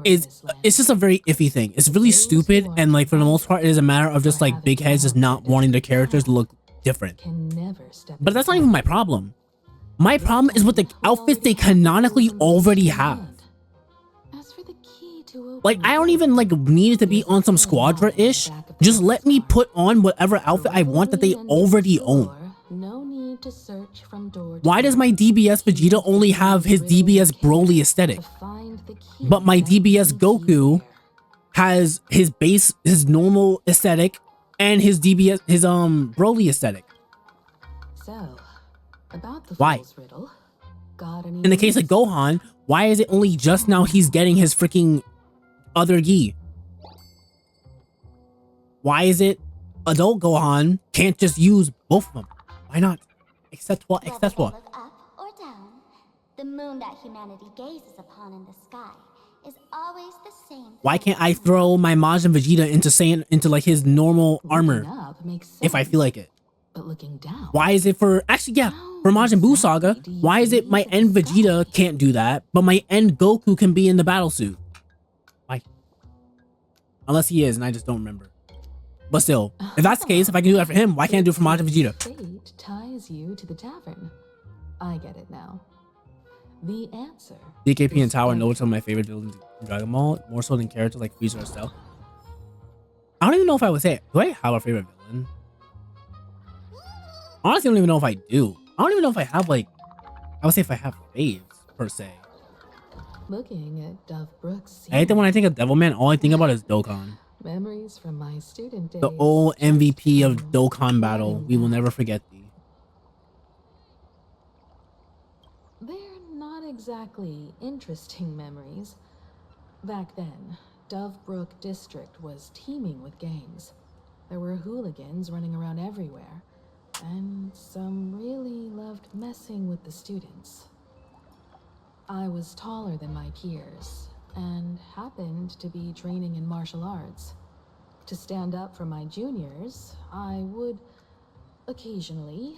it's just a very iffy thing. It's really stupid, and like for the most part it is a matter of just like big heads just not wanting their characters to look different. But that's not even my problem. My problem is with the outfits they canonically already have. Like, I don't even like need it to be on some Squadra-ish. Just let me put on whatever outfit I want that they already own. Why does my DBS Vegeta only have his DBS Broly aesthetic? But my DBS Goku has his base, his normal aesthetic, and his DBS, his Broly aesthetic. Why? In the case of Gohan, why is it only just now he's getting his freaking other gi? Why is it adult Gohan can't just use both of them? Why not? Except what? Except what? Up or down, the moon that humanity gazes upon in the sky is always the same. Why can't I throw my Majin Vegeta into like his normal armor if I feel like it? But looking down. Why is it for for Majin Buu Saga? Why is it my end Vegeta can't do that, but my end Goku can be in the battle suit? Why? Unless he is, and I just don't remember. But still, if that's the case, if I can do that for him, why can't I do it for Majin Vegeta? Fate ties you to the tavern. I get it now. The answer. DKP and Tower know some of my favorite villains in Dragon Ball, more so than characters like Frieza or Cell. I don't even know if I would say, do I have a favorite villain? Honestly, I don't even know if I do. I don't even know if I have like, I would say if I have faves per se. Looking at Dove Brooks. I hate that when I think of Devilman, all I think about is Dokkan. Memories from my student days. The old MVP of Dokkan battle. We will never forget thee. They're not exactly interesting memories. Back then, Dovebrook District was teeming with gangs. There were hooligans running around everywhere, and some really loved messing with the students. I was taller than my peers, and happened to be training in martial arts. To stand up for my juniors, I would occasionally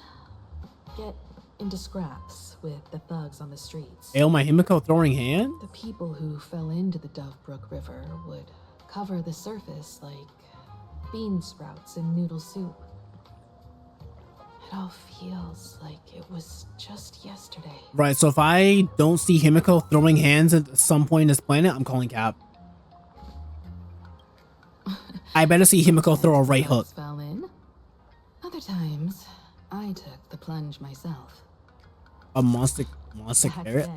get into scraps with the thugs on the streets. Ayo, my Himiko throwing hand? The people who fell into the Dovebrook River would cover the surface like bean sprouts in noodle soup. It all feels like it was just yesterday. Right, so if I don't see Himiko throwing hands at some point in this planet, I'm calling cap. I better see Himiko throw a right hook. Fell in. Other times, I took the plunge myself. A monster carrot?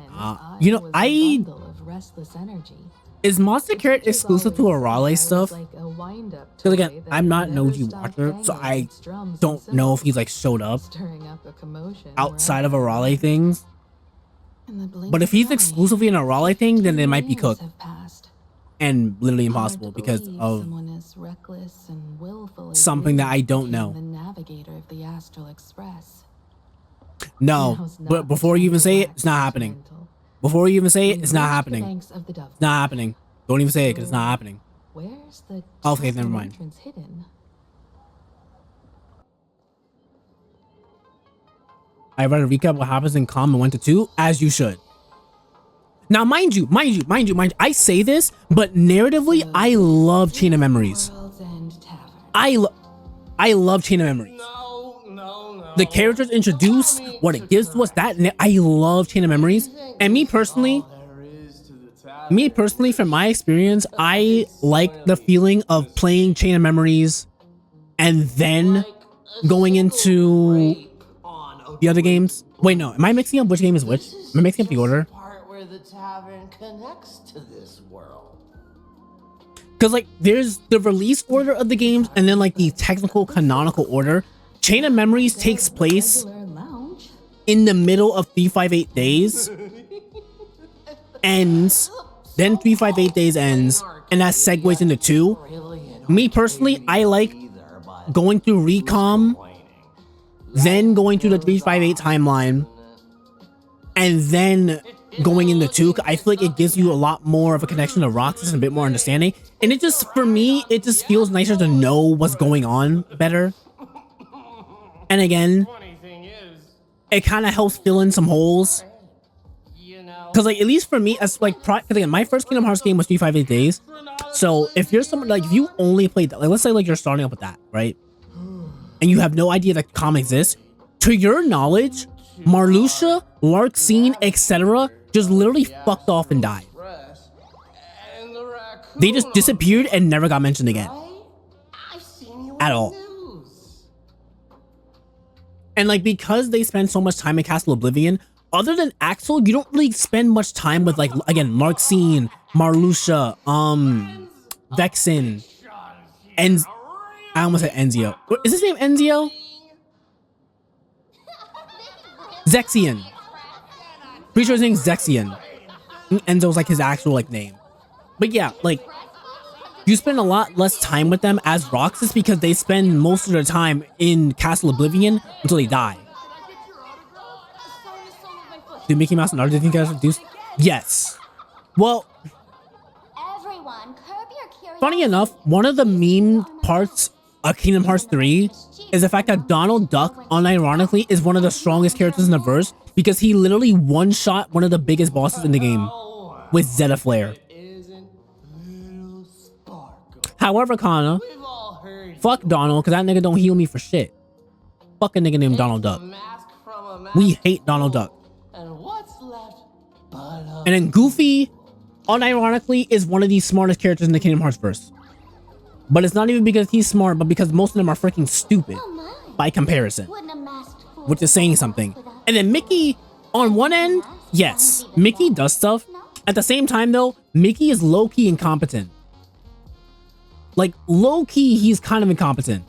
You know, Of restless energy. Is Monster Carrot exclusive to Arale stuff? Because again, I'm not an OG watcher, so I don't know if he's like showed up outside of Arale things. But if he's exclusively an Arale thing, then it might be cooked. and literally impossible because of someone as reckless and willful as something that I don't being know. The navigator of the Astral Express. No, but before you even say it, it's not happening. Before you even say it, it's not happening. It's not happening. Don't even say it because it's not happening. Where's the okay, never mind. entrance hidden? I read a recap of what happens in Calm and went to 2, as you should. Now, mind you, I say this, but narratively, I love Chain of Memories. I love Chain of Memories. The characters introduced, what it gives to us, I love Chain of Memories. And me personally, from my experience, I like the feeling of playing Chain of Memories and then going into the other games. Wait, no, am I mixing up which game is which? Am I mixing up the order? Where the tavern connects to this world. Because like there's the release order of the games and then like the technical canonical order. Chain of Memories takes place in the middle of 358 days, ends, then 358 days ends, and that segues into 2. Me personally, I like going through Recom, then going through the 358 timeline, and then going into 2. I feel like it gives you a lot more of a connection to Roxas and a bit more understanding. And it just, for me, it just feels nicer to know what's going on better. And again, it kind of helps fill in some holes. Because like, at least for me, as like, because again, my first Kingdom Hearts game was 358 days. So if you're someone, like, if you only played that, like, let's say like you're starting up with that, right? And you have no idea that Calm exists. To your knowledge, Marluxia, Larxene, etc. just literally fucked off and died. They just disappeared and never got mentioned again. At all. And like, because they spend so much time in Castle Oblivion, other than Axel, you don't really spend much time with, like, again, Larxene, Marluxia, Vexen, and I almost said Enzio. Is his name Enzio? Zexion. Pretty sure his name's Zexion. Enzo's like his actual like name. But yeah, like, you spend a lot less time with them as Roxas because they spend most of their time in Castle Oblivion until they die. Do Mickey Mouse and other Disney characters introduced? Yes. Well, funny enough, one of the meme parts of Kingdom Hearts 3 is the fact that Donald Duck, unironically, is one of the strongest characters in the verse because he literally one-shot one of the biggest bosses in the game with Zeta Flare. However, Kana, fuck Donald, because that nigga don't heal me for shit. Fuck a nigga named Donald Duck. We hate Donald Duck. And then Goofy, unironically, is one of the smartest characters in the Kingdom Hearts verse. But it's not even because he's smart, but because most of them are freaking stupid by comparison. Which is saying something. And then Mickey, on one end, yes, Mickey does stuff. At the same time, though, Mickey is low-key incompetent. Like, low-key, he's kind of incompetent.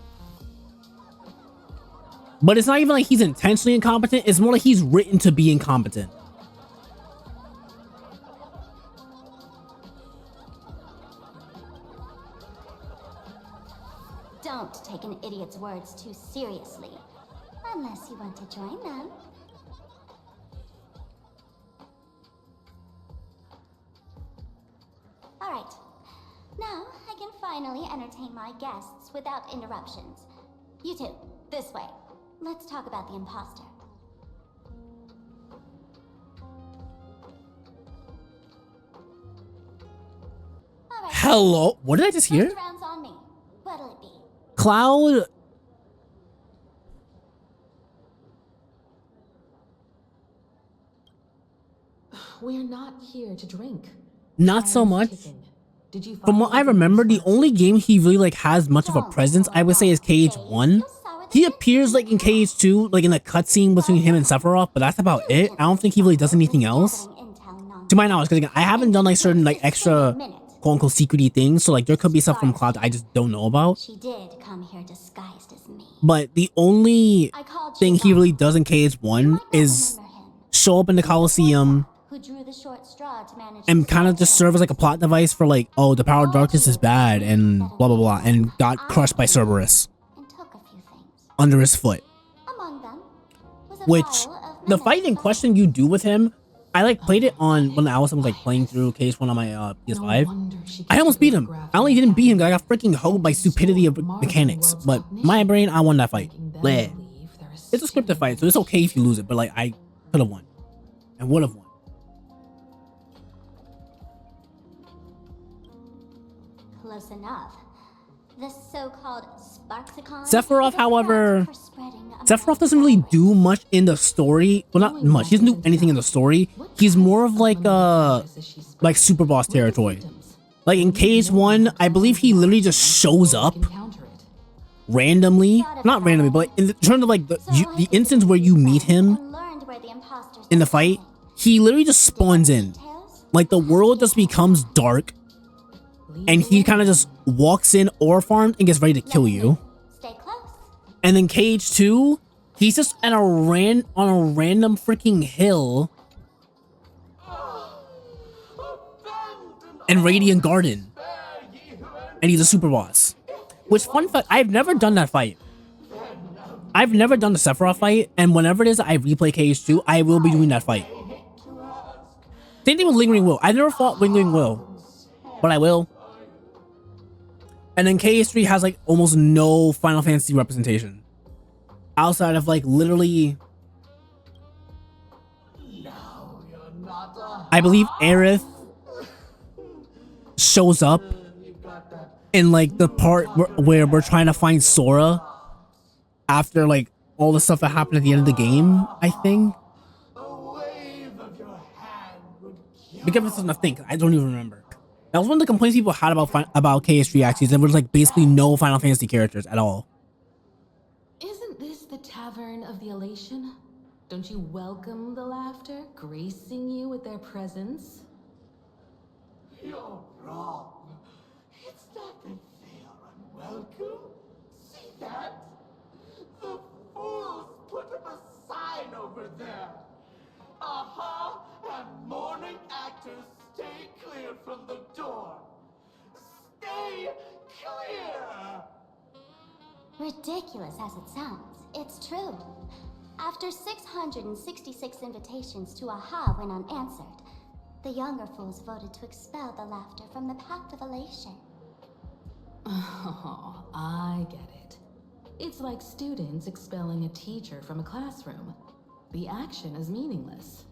But it's not even like he's intentionally incompetent. It's more like he's written to be incompetent. Don't take an idiot's words too seriously. Unless you want to join them. Alright. Now, I can finally entertain my guests without interruptions. You two, this way. Let's talk about the imposter. Hello? What did I just hear? First round's on me. What'll it be? Cloud. We're not here to drink. Not so much. From what I remember, the only game he really like has much of a presence, I would say, is KH1. He appears like in KH2, like in the cutscene between him and Sephiroth, but that's about it. I don't think he really does anything else. To my knowledge, because again, I haven't done like certain like extra quote-unquote secret-y things, so like there could be stuff from Cloud that I just don't know about. She did come here disguised as me. But the only thing he really does in KH1 is show up in the Coliseum, straw to manage and kind of just serve as like a plot device for like, oh, the power of darkness is bad and blah blah blah, and got crushed by Cerberus under his foot. Which the fight in question you do with him, I like played it on when Allison was like playing through KH1 on my PS5. I almost beat him. I only didn't beat him because I got freaking hoed by stupidity of mechanics. But my brain, I won that fight. Bleh. It's a scripted fight, so it's okay if you lose it. But like, I could have won and would have won. Close enough. The so-called Sparksicon. Sephiroth, however, Sephiroth doesn't really do much in the story. Well, not much. He doesn't do anything in the story. He's more of like super boss territory. Like in KH1, I believe he literally just shows up randomly. Not randomly, but in terms of like the instance where you meet him in the fight, he literally just spawns in. Like the world just becomes dark, and he kind of just walks in ore farm and gets ready to kill you. And then KH2, he's just on a random freaking hill in Radiant Garden, and he's a super boss. Which, fun fact, I've never done that fight. I've never done the Sephiroth fight, and whenever it is I replay KH2, I will be doing that fight. Same thing with Lingering Will. I never fought Lingering Will, but I will. And then KH3 has like almost no Final Fantasy representation. Outside of like literally, I believe Aerith shows up in like the part where we're trying to find Sora after like all the stuff that happened at the end of the game, I think. Because this is nothing, I don't even remember. That was one of the complaints people had about KH3 actually. There was like basically no Final Fantasy characters at all. Isn't this the Tavern of the Elation? Don't you welcome the laughter, gracing you with their presence? You're wrong. It's not that they are unwelcome. See that? The fools put up a sign over there. Aha! And mourning actors, stay clear from the door. Stay clear! Ridiculous as it sounds, it's true. After 666 invitations to AHA went unanswered, the younger fools voted to expel the laughter from the Pact of Elation. Oh, I get it. It's like students expelling a teacher from a classroom. The action is meaningless.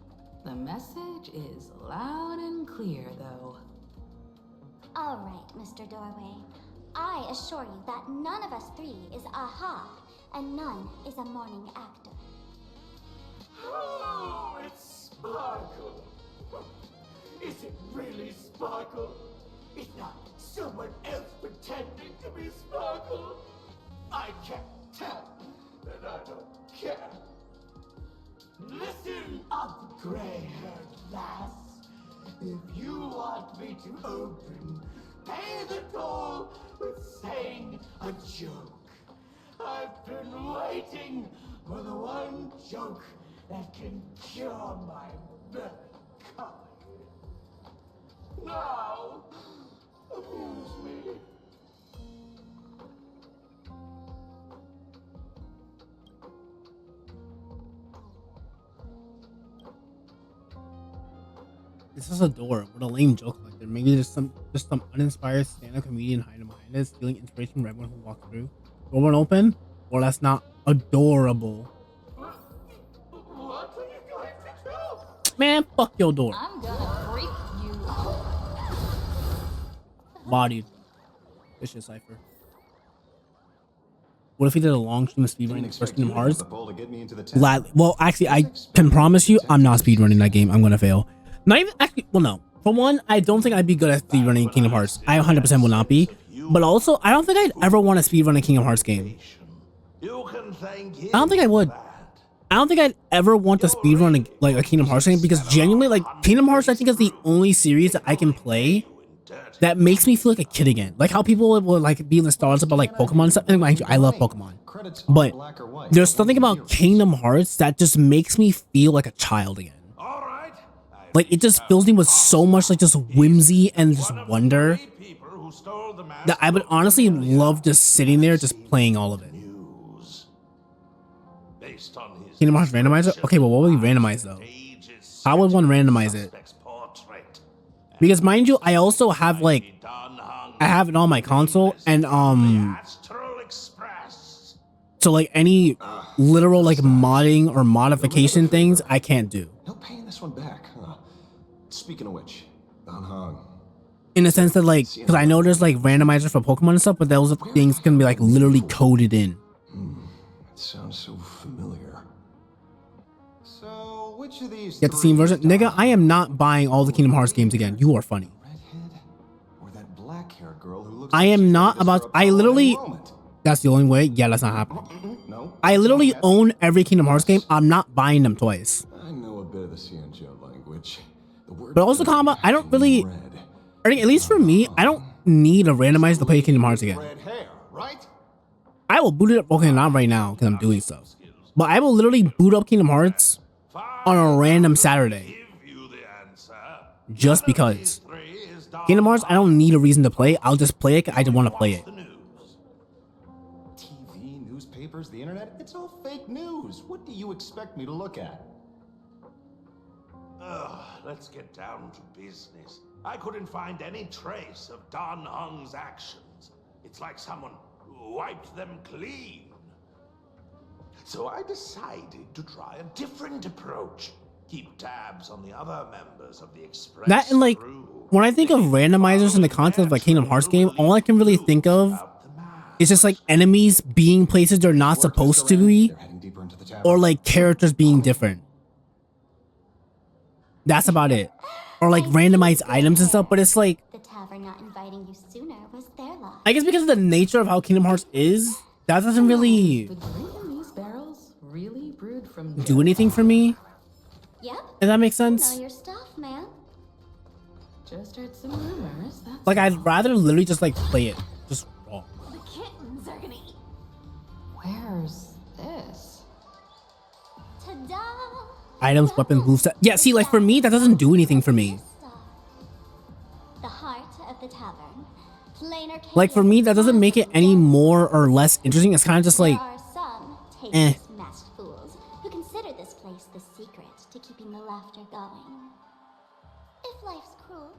The message is loud and clear, though. All right, Mr. Doorway. I assure you that none of us three is AHA, and none is a mourning actor. Oh, it's Sparkle. Is it really Sparkle? It's not someone else pretending to be Sparkle. I can't tell, and I don't care. Listen up, gray-haired lass. If you want me to open, pay the toll with saying a joke. I've been waiting for the one joke that can cure my melancholy. Now, amuse me. This is a door with a lame joke like that. Maybe there's some uninspired stand-up comedian hiding behind it, stealing inspiration from everyone who walks through. Door won't open? Well, that's not adorable. What are you going to do? Man, fuck your door. I'm gonna freak you out. Bodied. Vicious Cypher. What if he did a long stream of speedrunning for Kingdom Hearts? Well, actually, I can promise you, I'm not speedrunning that game. I'm gonna fail. Not even actually. Well, no. For one, I don't think I'd be good at speedrunning Kingdom Hearts. I 100% will not be. But also, I don't think I'd ever want to speedrun a Kingdom Hearts game. I don't think I would. I don't think I'd ever want to speedrun a Kingdom Hearts game, because genuinely, like, Kingdom Hearts, I think is the only series that I can play that makes me feel like a kid again. Like how people will like be nostalgic about like Pokemon and stuff. And like, I love Pokemon, but there's something about Kingdom Hearts that just makes me feel like a child again. All right, I Like, it just fills me with so much like just whimsy and just wonder that I would honestly love just sitting there just playing all of it. Kingdom Hearts randomizer? Okay, well, what would we randomize though? How would one randomize it? Because mind you, I also have like, I have it on my console, and so like any literal like modding or modification things I can't do. No paying this one back, huh? Speaking of which, Don Hong. In the sense that like, because I know there's like randomizers for Pokemon and stuff, but those things can be like literally coded in. It sounds so familiar. So which of these Get the Steam version? Nigga, I am not buying all the Kingdom Hearts games again. You are funny. or that black-haired girl who looks I am not about, I literally, that's the only way. Yeah, that's not happening. No. I literally own every Kingdom Hearts game. I'm not buying them twice. I know a bit of the Cianjo language. The word But also, comma, I don't really, I think, at least for me, I don't need a randomizer to play Kingdom Hearts again. I will boot it up, okay, not right now because I'm doing stuff, but I will literally boot up Kingdom Hearts on a random Saturday just because. Kingdom Hearts, I don't need a reason to play. I'll just play it. I just want to play it. TV, newspapers, the internet, it's all fake news. What do you expect me to look at? Let's get down to business. I couldn't find any trace of Don Hung's actions. It's like someone wiped them clean. So I decided to try a different approach. Keep tabs on the other members of the Express That and like, when I think of randomizers in the context of a Kingdom Hearts game, all I can really think of is just like enemies being places they're not supposed to be, or like characters being different. That's about it. Or like randomized items and stuff, but it's like, The tavern not inviting you sooner was their loss. I guess because of the nature of how Kingdom Hearts is, that doesn't really do anything for me. Yep. If that makes sense. Know your stuff, man. Just heard some rumors. That's Like, I'd rather literally just like play it just raw. The kittens are gonna eat. Where's this? Ta-da! Items, weapons, moveset. Yeah, see, like for me, that doesn't do anything for me. The heart of the tavern. PLANARCADIA. Like for me, that doesn't make it any more or less interesting. It's kind of just like, There are some eh. tasteless masked fools who consider this place the secret to keeping the laughter going. If life's cruel,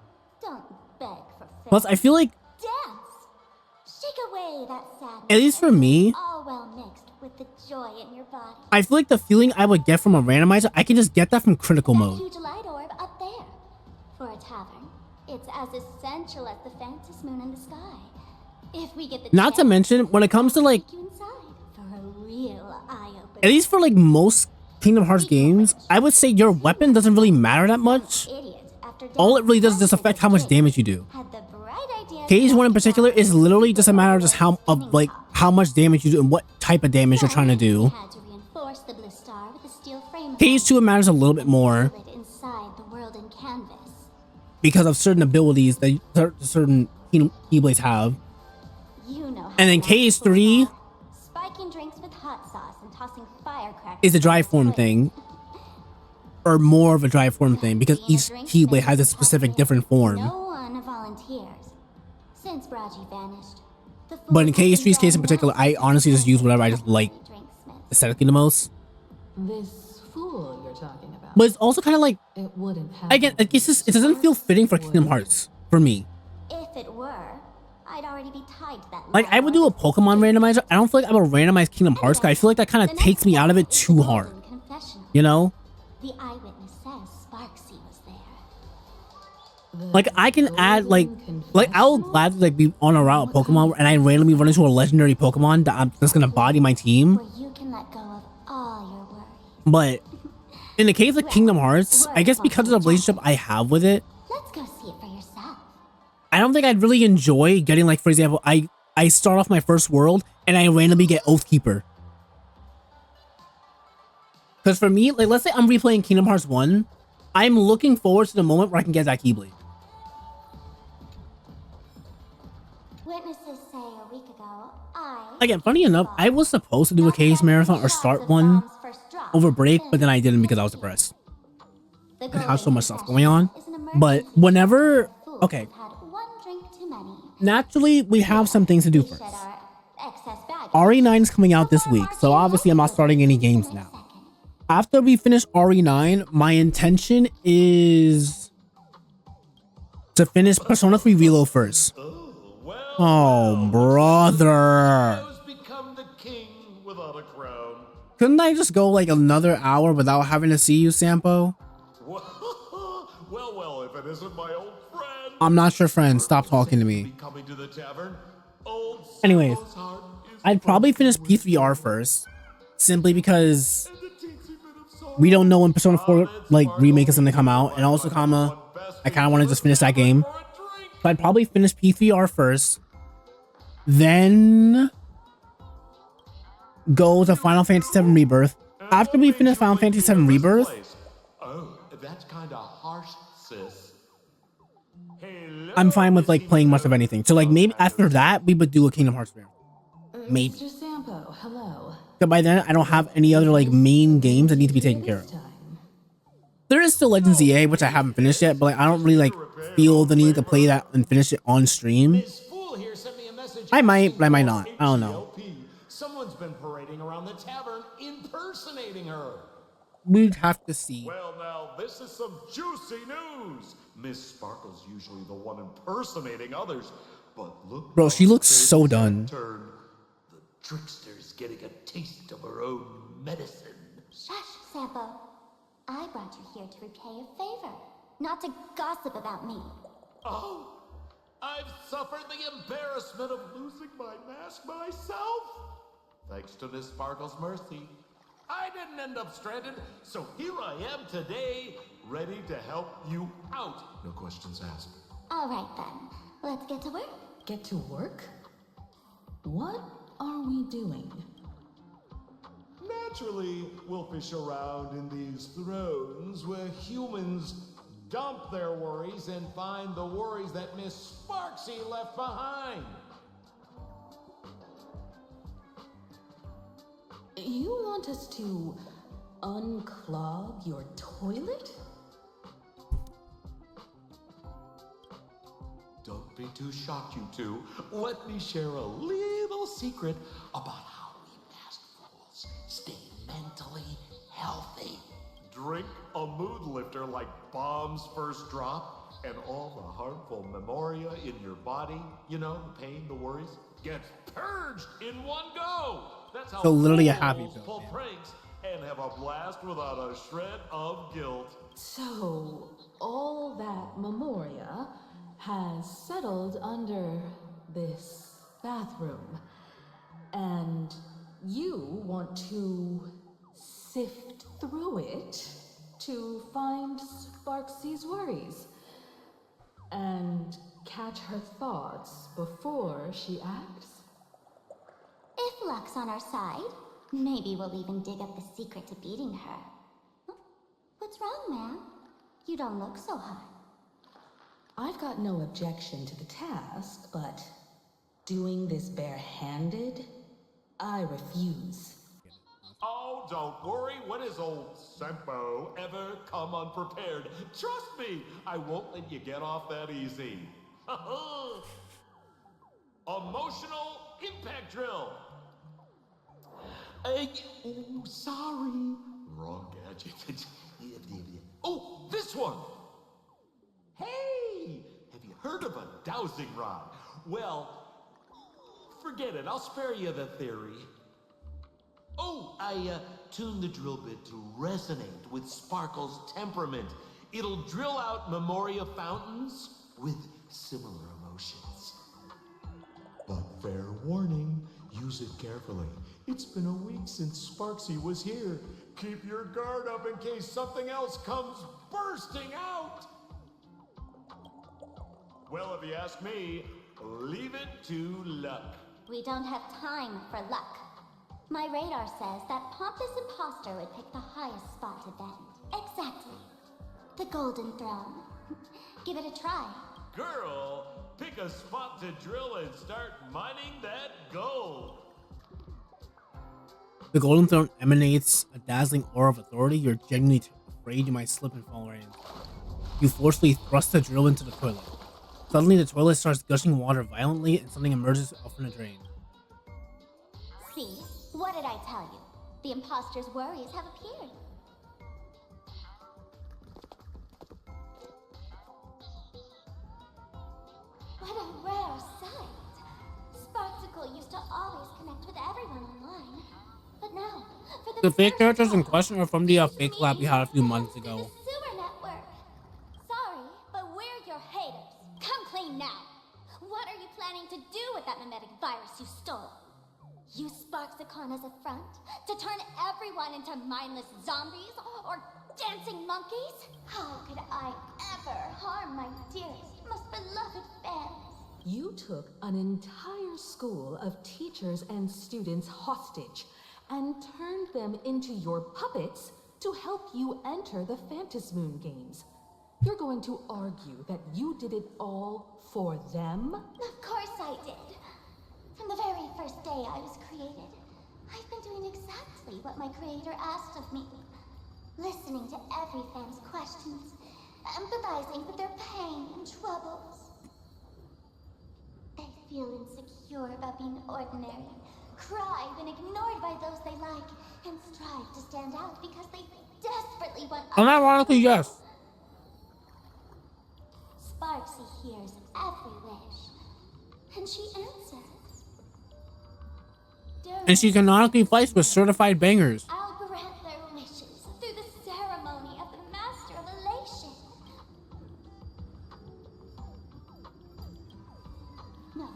don't beg for faith. Plus, I feel like, Dance! Shake away that sadness. at least for me, All well mixed with the joy in your body. I feel like the feeling I would get from a randomizer, I can just get that from critical mode. Huge light orb up there. For a tavern, it's as essential as the faintest moon in the sky. If we get the Not to mention, when it comes to like, you inside for a real eye-opener. at least for like most Kingdom Hearts games, I would say your weapon doesn't really matter that much. All it really does is just affect how much damage you do. Cage one in particular is literally just a matter of just how much damage you do and what type of damage you're trying to do. Had to reinforce the blue star with a steel frame Cage 2 matters a little bit more inside the world in canvas. because of certain abilities that certain Keyblades have. You know how And then Cage 3 spiking drinks with hot sauce and tossing firecrackers. is a dry form thing. Or more of a dry form thing because each Keyblade has a specific different form. No one volunteers. Since Raji vanished. But in Cage 3's case in particular, I honestly just use whatever I just like aesthetically the most. This fool you're talking about. But it's also kind of like, It wouldn't happen. again, it doesn't feel fitting for Kingdom Hearts for me. If it were, I'd already be tied to that. Like, I would do a Pokemon randomizer. I don't feel like I would randomize Kingdom Hearts because I feel like that kind of takes me out of it too hard. You know? The eyewitness says Sparksy was there. Like, I can add, like I'll gladly, like, be on a route of Pokemon and I randomly run into a legendary Pokemon that's gonna body my team. Where you can let go of all your worries. But in the case of Kingdom Hearts, I guess because of the relationship I have with it, Let's go see it for yourself. I don't think I'd really enjoy getting, like, for example, I start off my first world and I randomly get Oathkeeper. Because for me, like, let's say I'm replaying Kingdom Hearts 1, I'm looking forward to the moment where I can get that Keyblade. Witnesses say a week ago, Again, funny enough, I was supposed to do a Cage marathon or start one over break, but then I didn't because I was depressed. I have so much stuff going on. But whenever, okay, naturally we have some things to do first. RE9 is coming out this week, so obviously I'm not starting any games now. After we finish RE9, my intention is to finish Persona 3 Reload first. Oh, brother. Couldn't I just go like another hour without having to see you, Sampo? Well, if it isn't my old friend. I'm not your friend. Stop talking to me. Anyways, I'd probably finish P3R first, simply because we don't know when Persona 4 like remake is gonna come out, and also, I kind of want to just finish that game. So I'd probably finish P3R first, then go to Final Fantasy VII Rebirth. After we finish Final Fantasy VII Rebirth, That's kind of harsh, sis. I'm fine with like playing much of anything. So like maybe after that we would do a Kingdom Hearts Marathon. Maybe. Mr. Sampo, hello. But by then I don't have any other like main games that need to be taken care of. There is still Legends EA, which I haven't finished yet, but like I don't really like feel the need to play that and finish it on stream. I might, but I might not. I don't know. Someone's been parading around the tavern impersonating her. We'd have to see. Well, now, this is some juicy news. Miss Sparkle's usually the one impersonating others, but look. Bro, she looks so done. The trickster's getting a taste of her own medicine. Shush, Sampo. I brought you here to repay a favor, not to gossip about me. Oh, I've suffered the embarrassment of losing my mask myself. Thanks to Miss Sparkle's mercy, I didn't end up stranded, so here I am today, ready to help you out. No questions asked. All right then, let's get to work. Get to work? What are we doing? Naturally, we'll fish around in these thrones where humans dump their worries and find the worries that Miss Sparksy left behind. You want us to unclog your toilet? Don't be too shocked, you two. Let me share a little secret about how we masked fools stay mentally healthy. Drink a mood lifter like Bomb's First Drop, and all the harmful memoria in your body, you know, the pain, the worries, gets purged in one go. That's how So literally a fools happy pill, pull pranks and have a blast without a shred of guilt. So, all that memoria has settled under this bathroom. And you want to sift through it to find Sparksy's worries and catch her thoughts before she acts? If luck's on our side, maybe we'll even dig up the secret to beating her. Huh? What's wrong, man? You don't look so hot. I've got no objection to the task, but doing this barehanded, I refuse. Oh, don't worry. When has old Sempo ever come unprepared? Trust me, I won't let you get off that easy. Emotional impact drill. Sorry. Wrong gadget. Oh, this one. Hey, have you heard of a dowsing rod? Well, forget it. I'll spare you the theory. Oh, I tuned the drill bit to resonate with Sparkle's temperament. It'll drill out memoria fountains with similar emotions. But fair warning, use it carefully. It's been a week since Sparksy was here. Keep your guard up in case something else comes bursting out. Well, if you ask me, leave it to luck. We don't have time for luck. My radar says that pompous imposter would pick the highest spot to bend. Exactly. The Golden Throne. Give it a try. Girl, pick a spot to drill and start mining that gold. The Golden Throne emanates a dazzling aura of authority. You're genuinely afraid you might slip and fall right in. You forcefully thrust the drill into the toilet. Suddenly, the toilet starts gushing water violently and something emerges up from the drain. See? What did I tell you? The imposter's worries have appeared. What a rare sight. Sparksicle used to always connect with everyone online. But now, for The fake characters in question are from the fake lab we had a few months ago. sewer network. Sorry, but we're your haters. Come clean now. What are you planning to do with that mimetic virus you stole? Use Sparksicon as a front to turn everyone into mindless zombies or dancing monkeys? How could I ever harm my dearest, most beloved fans? You took an entire school of teachers and students hostage and turned them into your puppets to help you enter the Phantasmoon games. You're going to argue that you did it all for them? Of course I did. From the very first day I was created, I've been doing exactly what my creator asked of me. Listening to every fan's questions, empathizing with their pain and troubles. They feel insecure about being ordinary, cry when ignored by those they like, and strive to stand out because they desperately want Unironically, yes. Sparksy hears every wish, and she answers. And she canonically fights with certified bangers. I'll grant their wishes through the ceremony of the Master of Elation. No,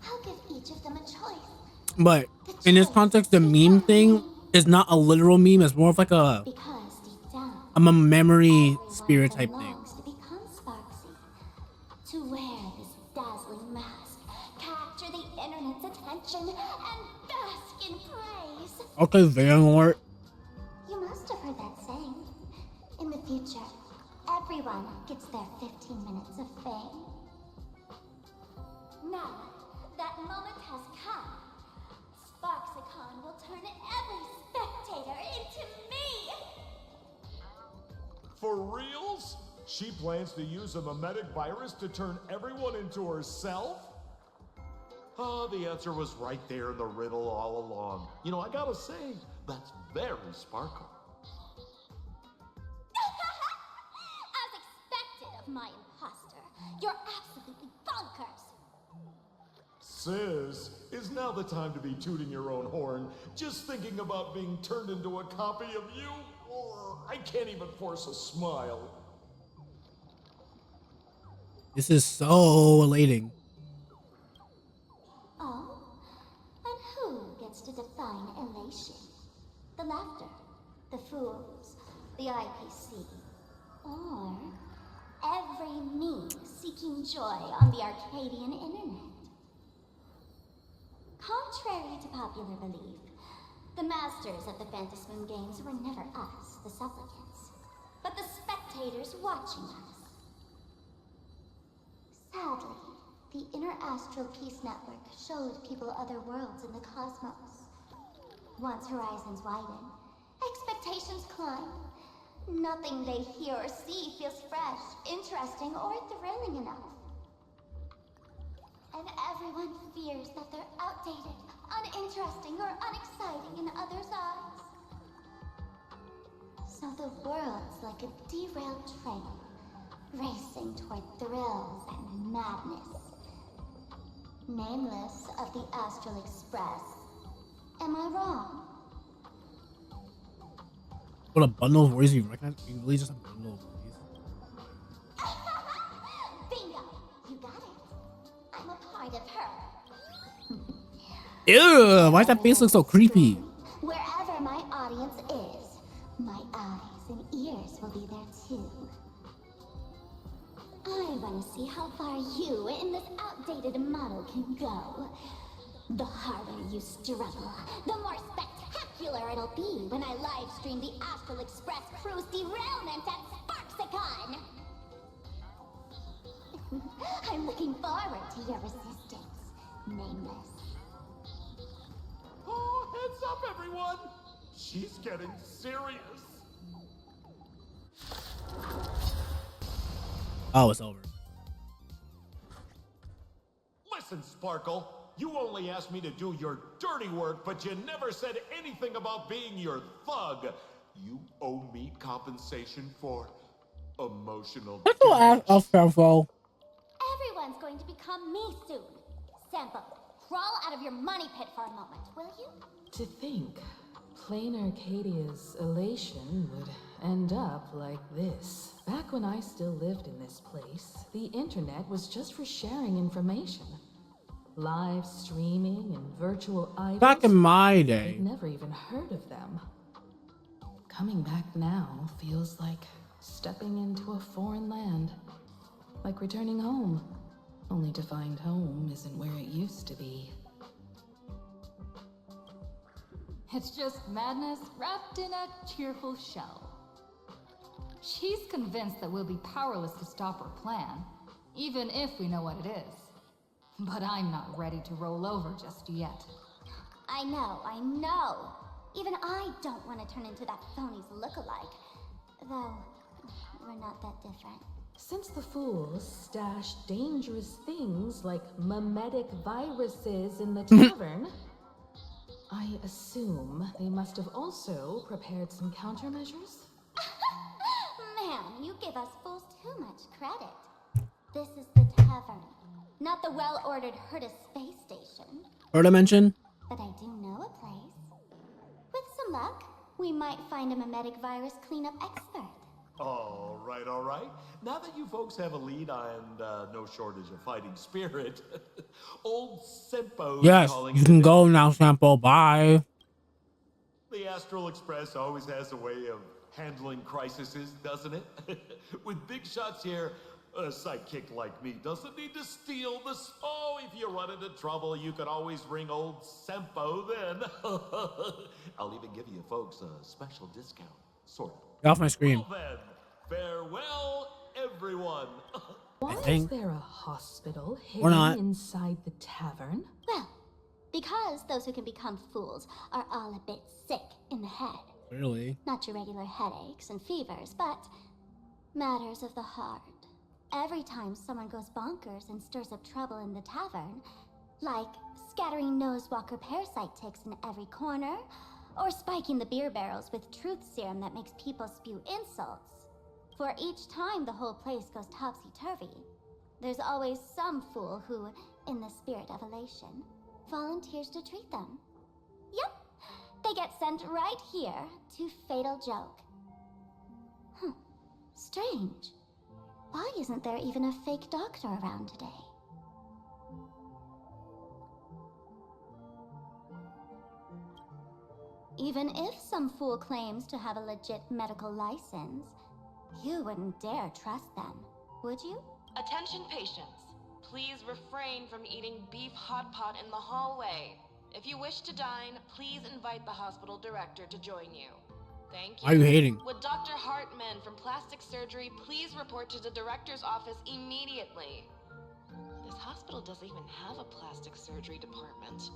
I'll give each of them a choice. But in this context, the meme thing is not a literal meme. It's more of like a memory spirit type thing. To become Sparksy, to wear this dazzling mask, capture the internet's attention, and bask in praise. Okay, Vanlord. You must have heard that saying. In the future, everyone gets their 15 minutes of fame. Now, that moment has come. Sparksicon will turn every spectator into me! For reals? She plans to use a mimetic virus to turn everyone into herself? Oh, the answer was right there in the riddle all along. You know, I gotta say, that's very Sparkle. As expected of my imposter, you're absolutely bonkers! Sis, is now the time to be tooting your own horn, just thinking about being turned into a copy of you? Oh, I can't even force a smile. This is so elating. Oh? And who gets to define elation? The laughter, the fools, the IPC, or every me seeking joy on the Arcadian internet? Contrary to popular belief, the masters of the Phantasmoon games were never us, the supplicants, but the spectators watching us. Sadly, the Inter-Astral Peace Network showed people other worlds in the cosmos. Once horizons widen, expectations climb. Nothing they hear or see feels fresh, interesting, or thrilling enough. And everyone fears that they're outdated, uninteresting, or unexciting in others' eyes. So the world's like a derailed train, racing toward thrills and madness. Nameless of the Astral Express. Am I wrong? What a bundle of words you recognize? You really just a bundle of words. Bingo! You got it. I'm a part of her. Ew, why does that face look so creepy? Wherever my audience is, my eyes and ears will be there too. I want to see how far you in this outdated model can go. The harder you struggle, the more spectacular it'll be when I live stream the Astral Express Cruise derailment at Sparksicon. I'm looking forward to your resistance, Nameless. Oh, heads up, everyone! She's getting serious. Oh, it's over. Listen, Sparkle. You only asked me to do your dirty work, but you never said anything about being your thug. You owe me compensation for emotional damage. Sample. Everyone's going to become me soon. Sample, crawl out of your money pit for a moment, will you? To think, PLANARCADIA's elation would end up like this. Back when I still lived in this place, the internet was just for sharing information. Live streaming and virtual idols. Back in my day. I'd never even heard of them. Coming back now feels like stepping into a foreign land. Like returning home. Only to find home isn't where it used to be. It's just madness wrapped in a cheerful shell. She's convinced that we'll be powerless to stop her plan, even if we know what it is. But I'm not ready to roll over just yet. I know. Even I don't want to turn into that phony's lookalike. Though, we're not that different. Since the fools stash dangerous things like mimetic viruses in the tavern, I assume they must have also prepared some countermeasures? Man, you give us fools too much credit. This is the tavern, not the well-ordered Herta space station. Herta mention? But I do know a place. With some luck, we might find a mimetic virus cleanup expert. All right. Now that you folks have a lead and no shortage of fighting spirit, old Sempo. Yes, you can go now, Sample. Bye. The Astral Express always has a way of handling crises, doesn't it? With big shots here, a sidekick like me doesn't need to steal the SPO. If you run into trouble, you can always ring old Sempo then. I'll even give you folks a special discount, sort of. Get off my screen. Well then, farewell, everyone. Why is there a hospital Or not. hidden inside the tavern? Well, because those who can become fools are all a bit sick in the head. Clearly. Not your regular headaches and fevers, but matters of the heart. Every time someone goes bonkers and stirs up trouble in the tavern, like scattering nosewalker parasite ticks in every corner, or spiking the beer barrels with truth serum that makes people spew insults. For each time the whole place goes topsy-turvy, there's always some fool who, in the spirit of elation, volunteers to treat them. Yep, they get sent right here to Fatal Joke. Strange. Why isn't there even a fake doctor around today? Even if some fool claims to have a legit medical license, you wouldn't dare trust them, would you? Attention patients, please refrain from eating beef hot pot in the hallway. If you wish to dine, please invite the hospital director to join you. Thank you. Why are you hating? Would Dr. Hartman from Plastic Surgery please report to the director's office immediately? This hospital doesn't even have a plastic surgery department.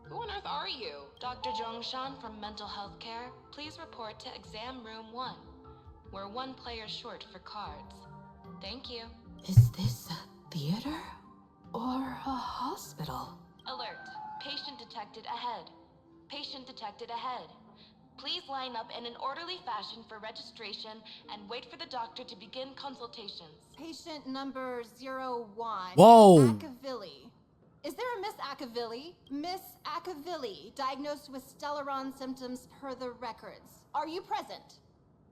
Who on earth are you? Dr. Zhongshan from Mental Health Care, please report to exam room 1. We're 1 player short for cards. Thank you. Is this a theater or a hospital? Alert. Patient detected ahead. Patient detected ahead. Please line up in an orderly fashion for registration and wait for the doctor to begin consultations. Patient number 01. Whoa. Akavilli. Is there a Miss Akavilli? Miss Akavilli, diagnosed with Stellaron symptoms per the records. Are you present?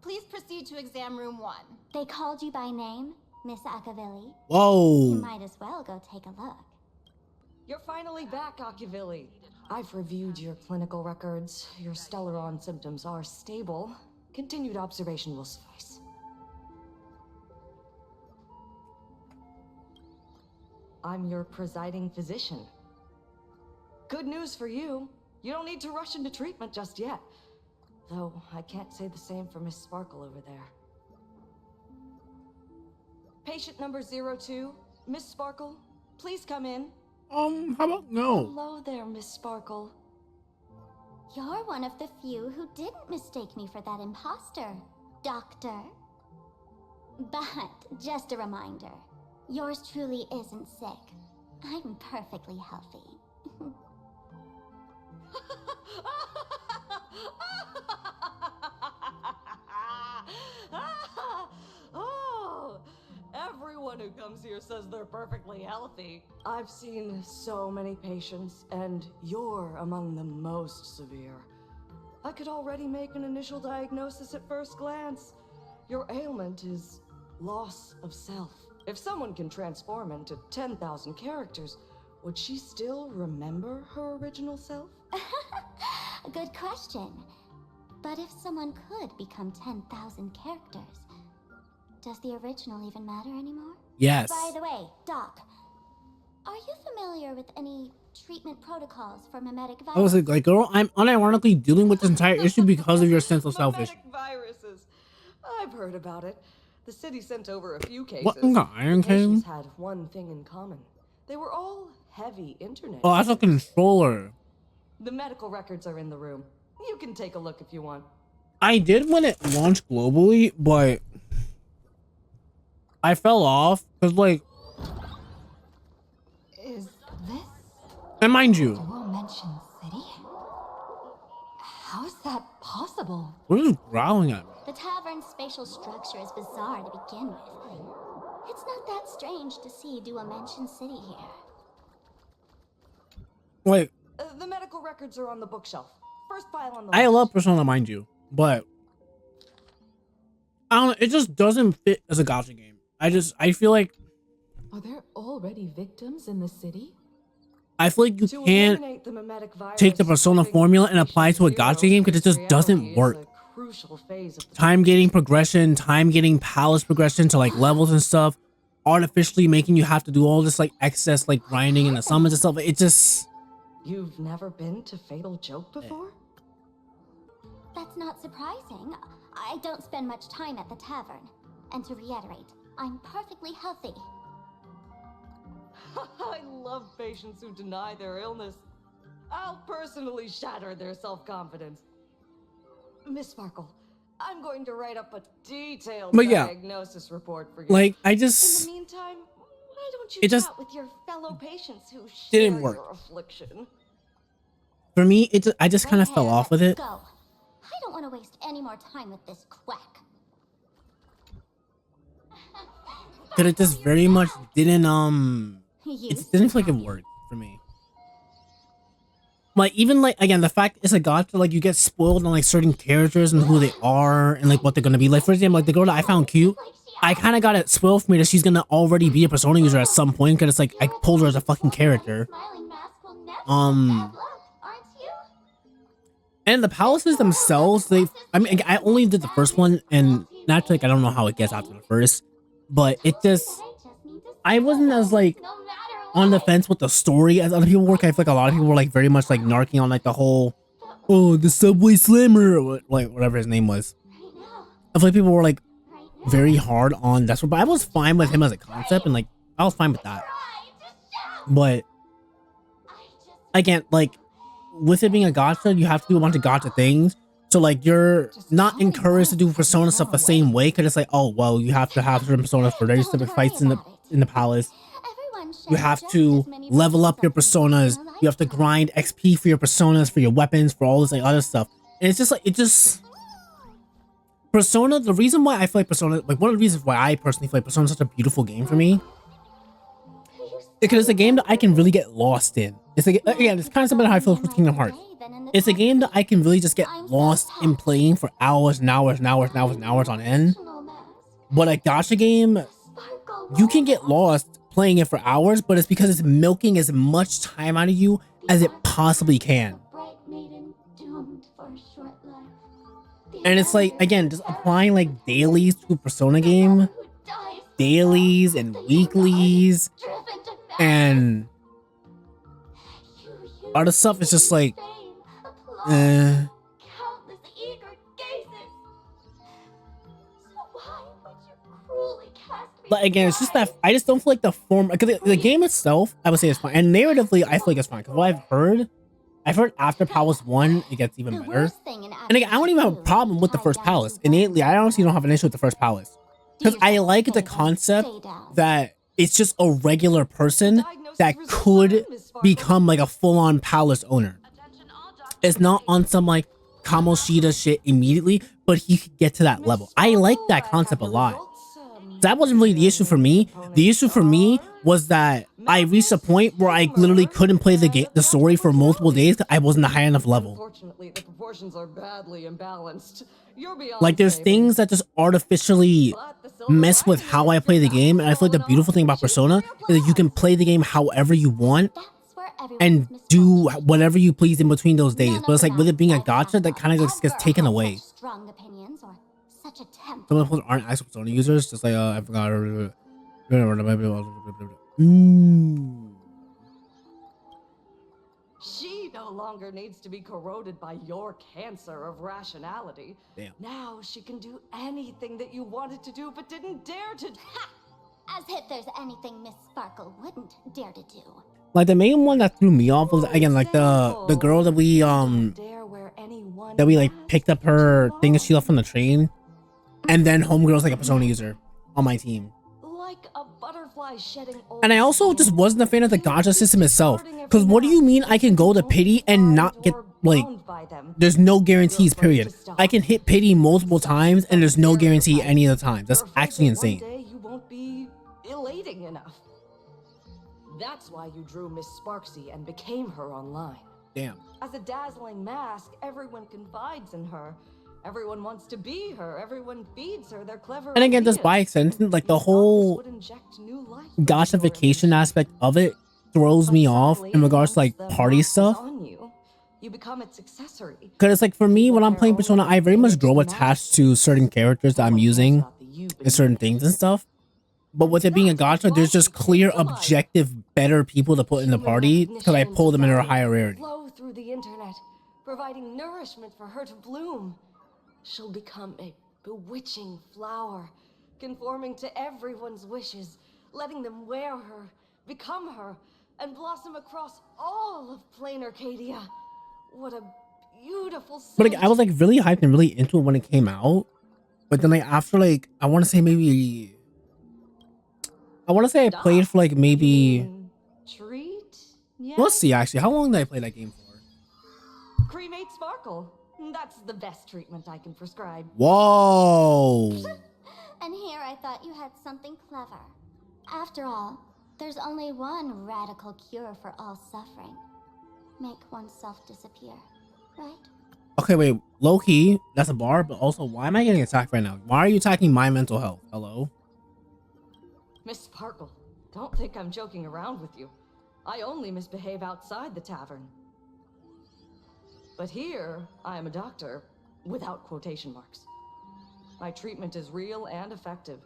Please proceed to exam room 1. They called you by name, Miss Akavilli. Whoa. You might as well go take a look. You're finally back, Akavilli. I've reviewed your clinical records. Your Stellaron symptoms are stable. Continued observation will suffice. I'm your presiding physician. Good news for you. You don't need to rush into treatment just yet. Though I can't say the same for Miss Sparkle over there. Patient number 02, Miss Sparkle, please come in. How about no? Hello there, Miss Sparkle. You're one of the few who didn't mistake me for that imposter, Doctor. But just a reminder, yours truly isn't sick. I'm perfectly healthy. Oh, everyone who comes here says they're perfectly healthy. I've seen so many patients, and you're among the most severe. I could already make an initial diagnosis at first glance. Your ailment is loss of self. If someone can transform into 10,000 characters, would she still remember her original self? Good question. But if someone could become 10,000 characters, does the original even matter anymore? Yes. By the way, Doc, are you familiar with any treatment protocols for mimetic I was viruses? like, girl, I'm unironically dealing with this entire issue because of your sense of selfish. Viruses. I've heard about it. The city sent over a few cases. What in the Iron The patients King? had one thing in common. They were all heavy internet. Oh, that's a controller. The medical records are in the room. You can take a look if you want. I did when it launched globally, but I fell off because, like, Is this and mind you, Dual Mention City? How is that possible? what is growling at me? The tavern's spatial structure is bizarre to begin with. It's not that strange to see Dual-Mention City here. Like, The medical records are on the bookshelf. First file on the I left. love Persona, mind you, but I don't know, it just doesn't fit as a gacha game. I feel like Are there already victims in the city? you To can't eliminate the mimetic virus, take the Persona helping formula and apply it to a heroes gacha game because it just reality doesn't is work. a crucial phase of the Time getting progression, time getting palace progression to like levels and stuff, artificially making you have to do all this like excess like grinding and the summons and stuff. It just You've never been to Fatal Joke before? That's not surprising. I don't spend much time at the tavern. And to reiterate, I'm perfectly healthy. I love patients who deny their illness. I'll personally shatter their self-confidence. Miss Sparkle, I'm going to write up a detailed But yeah, diagnosis report for you. like, I In just the meantime, why don't you it just chat with your fellow patients who didn't share work. your affliction? For me, I just kind of fell off with it. Go. I don't want to waste any more time with this quack. Cause it just very much didn't it didn't feel like it worked for me. Like, even like, again, the fact it's a gacha, like, you get spoiled on like certain characters and who they are and like what they're gonna be. Like, for example, like the girl that I found cute, I kind of got it spoiled for me that she's gonna already be a Persona user at some point because it's like I pulled her as a fucking character. And the palaces themselves, I mean, I only did the first one, and naturally, like, I don't know how it gets after the first, but it just, I wasn't as like on the fence with the story as other people were. I feel like a lot of people were like very much like narking on like the whole, oh, the subway slammer, or like whatever his name was. I feel like people were like very hard on that, but I was fine with him as a concept, and like I was fine with that. But again, like, with it being a gacha, you have to do a bunch of gacha things. So like, you're not encouraged to do Persona stuff the same way, because it's like, oh well, you have to have certain personas for very specific fights in the palace. You have to level up your personas. You have to grind XP for your personas, for your weapons, for all this like other stuff. And it's just like, Persona, the reason why I feel like Persona, like one of the reasons why I personally feel like Persona is such a beautiful game for me, because it's a game that I can really get lost in. It's like, again, it's kind of similar to how I feel with Kingdom Hearts. It's a game that I can really just get lost in playing for hours and hours and hours and hours and hours on end. But a gacha game, you can get lost playing it for hours, but it's because it's milking as much time out of you as it possibly can. And it's like, again, just applying like dailies to a Persona game, dailies and weeklies, and other stuff is just like, But again, it's just that I just don't feel like the form, because the game itself, I would say, is fine, and narratively, I feel like it's fine. Because what I've heard after Palace 1, it gets even better. And again, I don't even have a problem with the first Palace. Innately, I honestly don't have an issue with the first Palace. Because I like the concept that it's just a regular person that could become like a full-on palace owner. It's not on some like Kamoshida shit immediately, but he could get to that level. I like that concept a lot. That wasn't really the issue for me. The issue for me was that I reached a point where I literally couldn't play the story for multiple days because I wasn't a high enough level. Unfortunately, the proportions are badly imbalanced. You're beyond Like there's stable. things that just artificially mess with how I play the game, and I feel like the beautiful thing about Persona is that you can play the game however you want and do whatever you please in between those days. But it's like with it being a gacha, that kind of just gets taken away. Strong opinions or such a temper. Some people aren't actual Persona users, just like I forgot. She no longer needs to be corroded by your cancer of rationality. Damn. Now she can do anything that you wanted to do but didn't dare to. Ha! As if there's anything Miss Sparkle wouldn't dare to do. Like the main one that threw me off was again like the girl that we like picked up her thing that she left on the train, and then Homegirl's like a Persona user on my team. Like a butterfly shedding old And I also just wasn't a fan of the gacha system itself. Because what do you mean I can go to pity and not get, like, there's no guarantees, period. I can hit pity multiple times and there's no guarantee any of the time. That's actually insane. One day you won't be elating enough. That's why you drew Miss Sparksy and became her online. Damn. As a dazzling mask, everyone confides in her. Everyone wants to be her. Everyone feeds her their clever And again, just ideas. by extension, like the whole gachification aspect of it throws me off in regards to like party stuff. You become its accessory. Because it's like for me, when I'm playing Persona, I very much grow attached to certain characters that I'm using and certain things and stuff. But with it being a gacha, there's just clear, objective, better people to put in the party because I pull them in a higher rarity. Flow through the internet, providing nourishment for her to bloom. She'll become a bewitching flower, conforming to everyone's wishes, letting them wear her, become her, and blossom across all of PLANARCADIA. What a beautiful scent. But like, I was like really hyped and really into it when it came out. But then like after like, I want to say I played for like maybe... Treat? Yeah. Let's see actually, how long did I play that game for? Cremate Sparkle. That's the best treatment I can prescribe. Whoa! And here I thought you had something clever. After all, there's only one radical cure for all suffering. Make oneself disappear, right? Okay, wait, low-key, that's a bar, but also, why am I getting attacked right now? Why are you attacking my mental health? Hello? Miss Sparkle, don't think I'm joking around with you. I only misbehave outside the tavern. But here, I am a doctor, without quotation marks. My treatment is real and effective.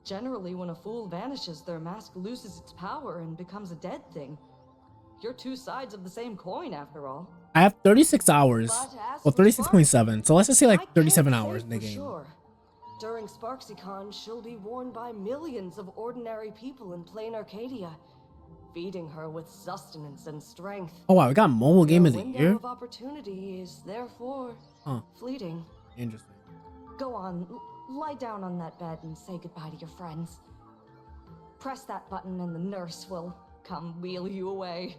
Generally, when a fool vanishes, their mask loses its power and becomes a dead thing. You're two sides of the same coin, after all. I have 36 hours. Well, 36.7. So let's just say like 37 hours in the game. Sure. During SparksyCon, she'll be worn by millions of ordinary people in PLANARCADIA, feeding her with sustenance and strength. Oh wow, we got mobile game of the window year? of opportunity is therefore fleeting. Interesting. Go on, lie down on that bed and say goodbye to your friends. Press that button and the nurse will come wheel you away.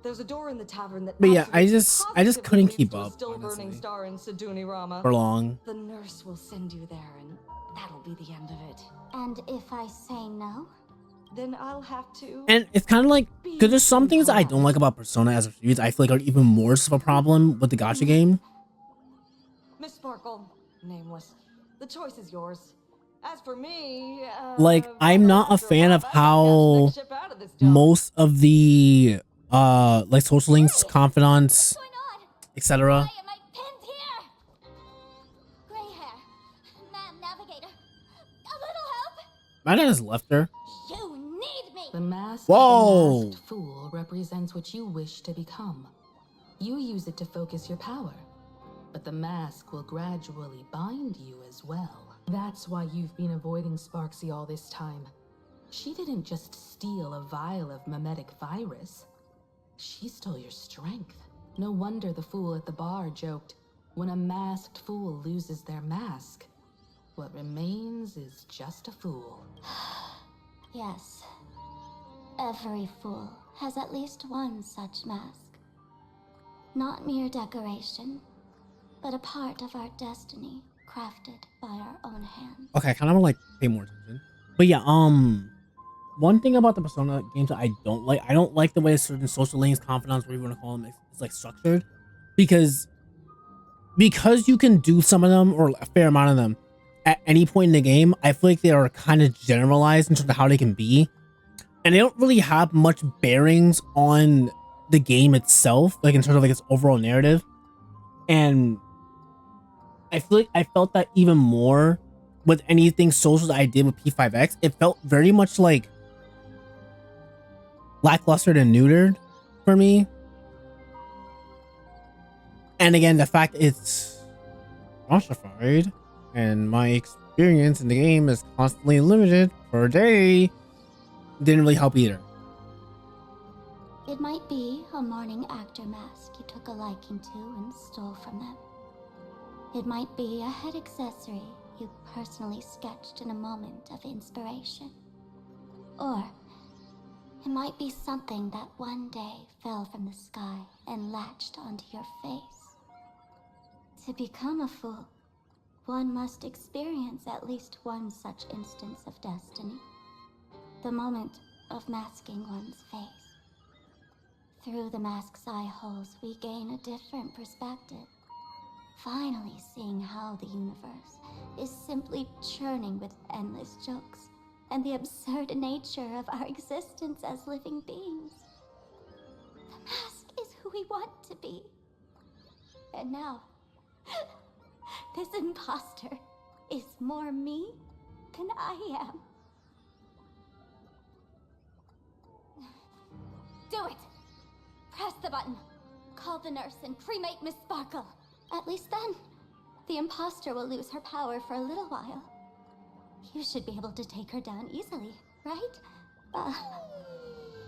There's a door in the tavern that. But yeah, I just couldn't keep up, Still burning honestly, star in Sidunirama. for long. The nurse will send you there, and that'll be the end of it. And if I say no? Then I'll have to. And it's kind of like, because there's some things that I don't like about Persona as a series, I feel like are even more of a problem with the gacha game. Miss Sparkle, nameless. The choice is yours. As for me, Like, I'm not a fan of how most of the like social links, confidants, etc. Gray hair. Ma'am, navigator. A little help? My dad has left her. You need me. The mask Whoa. of the masked fool represents what you wish to become. You use it to focus your power, but the mask will gradually bind you as well. That's why you've been avoiding Sparksy all this time. She didn't just steal a vial of mimetic virus. She stole your strength. No wonder the fool at the bar joked, when a masked fool loses their mask. what remains is just a fool. Yes. Every fool has at least one such mask. Not mere decoration, but a part of our destiny, crafted by our own hands. Okay, I kind of want to like pay more attention. But yeah, one thing about the Persona games that I don't like the way certain social links, confidants, whatever you want to call them, is like structured, because you can do some of them or a fair amount of them at any point in the game. I feel like they are kind of generalized in terms of how they can be, and they don't really have much bearings on the game itself, like in terms of like its overall narrative. And I feel like I felt that even more with anything social that I did with P5X. It felt very much like lackluster and neutered for me. And again, the fact it's justified and my experience in the game is constantly limited per day didn't really help either. It might be a morning actor mask you took a liking to and stole from them. It might be a head accessory you personally sketched in a moment of inspiration. Or it might be something that one day fell from the sky and latched onto your face. To become a fool, one must experience at least one such instance of destiny. The moment of masking one's face. Through the mask's eye holes, we gain a different perspective. Finally seeing how the universe is simply churning with endless jokes and the absurd nature of our existence as living beings. The mask is who we want to be. And now, this imposter is more me than I am. Do it! Press the button. Call the nurse and cremate Miss Sparkle. At least then, the imposter will lose her power for a little while. You should be able to take her down easily, right?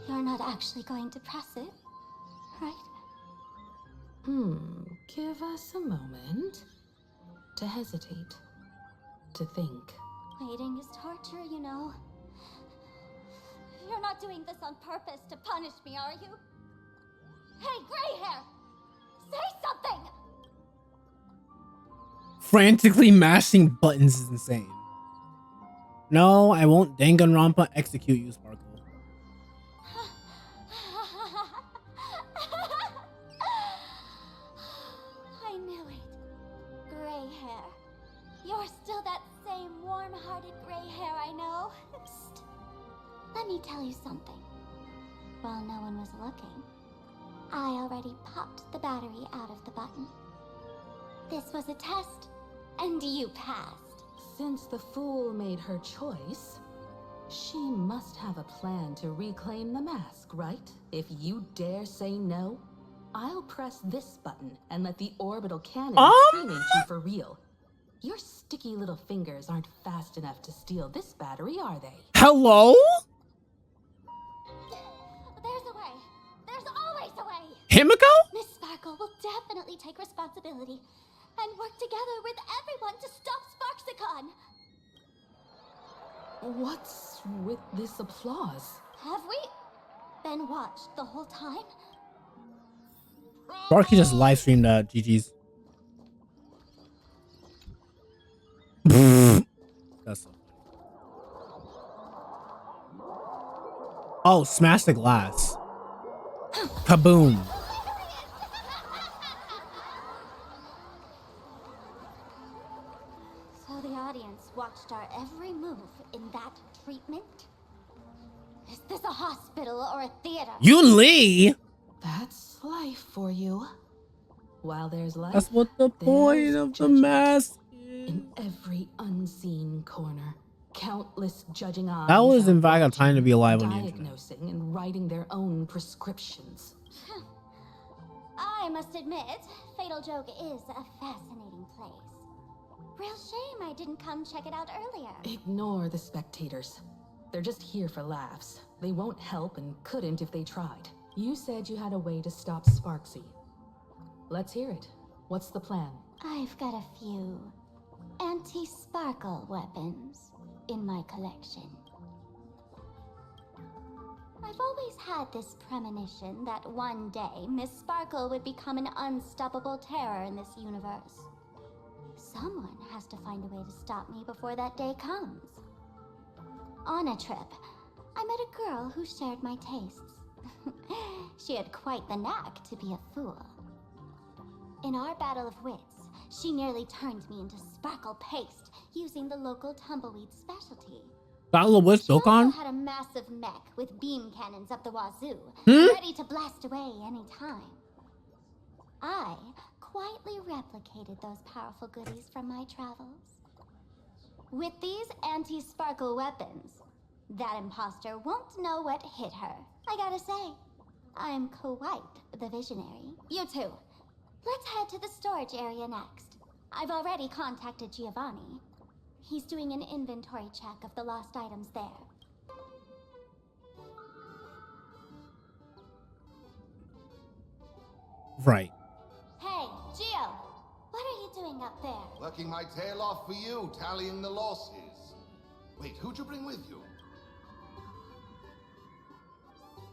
You're not actually going to press it, right? Give us a moment to hesitate, to think. Waiting is torture, you know. You're not doing this on purpose to punish me, are you? Hey, gray hair! Say something! Frantically mashing buttons is insane. No, I won't Danganronpa execute you, Sparkle. I knew it. Gray hair. You're still that same warm-hearted gray hair I know. Psst. Let me tell you something. While no one was looking, I already popped the battery out of the button. This was a test, and you passed. Since the fool made her choice, she must have a plan to reclaim the mask, right? If you dare say no, I'll press this button and let the orbital cannon cremate you for real. Your sticky little fingers aren't fast enough to steal this battery, are they? Hello? There's a way. There's always a way. Himiko? Miss Sparkle will definitely take responsibility and work together with everyone to stop Sparksicon. What's with this applause? Have we been watched the whole time? Sparky just live streamed GG's. That's so funny. Oh, smash the glass. Kaboom. So the audience watched our every move in that treatment? Is this a hospital or a theater? Yun Lee? That's life for you. While there's life, That's what the point of the mask is. In every unseen corner, countless judging eyes. That was in fact a watching, time to be alive on the internet. diagnosing and writing their own prescriptions. I must admit, Fatal Joke is a fascinating place. Real shame I didn't come check it out earlier. Ignore the spectators. They're just here for laughs. They won't help and couldn't if they tried. You said you had a way to stop Sparksy. Let's hear it. What's the plan? I've got a few anti-sparkle weapons in my collection. I've always had this premonition that one day Miss Sparkle would become an unstoppable terror in this universe. Someone has to find a way to stop me before that day comes. On a trip, I met a girl who shared my tastes. She had quite the knack to be a fool. In our battle of wits, she nearly turned me into sparkle paste using the local tumbleweed specialty. Battle of Wits She also Dokkan? had a massive mech with beam cannons up the wazoo, Hmm? ready to blast away any time. I quietly replicated those powerful goodies from my travels. With these anti-sparkle weapons, that imposter won't know what hit her. I gotta say, I'm quite the visionary. You two, let's head to the storage area next. I've already contacted Giovanni. He's doing an inventory check of the lost items there. Right. Hey, Gio, what are you doing up there? Working my tail off for you, tallying the losses. Wait, who'd you bring with you?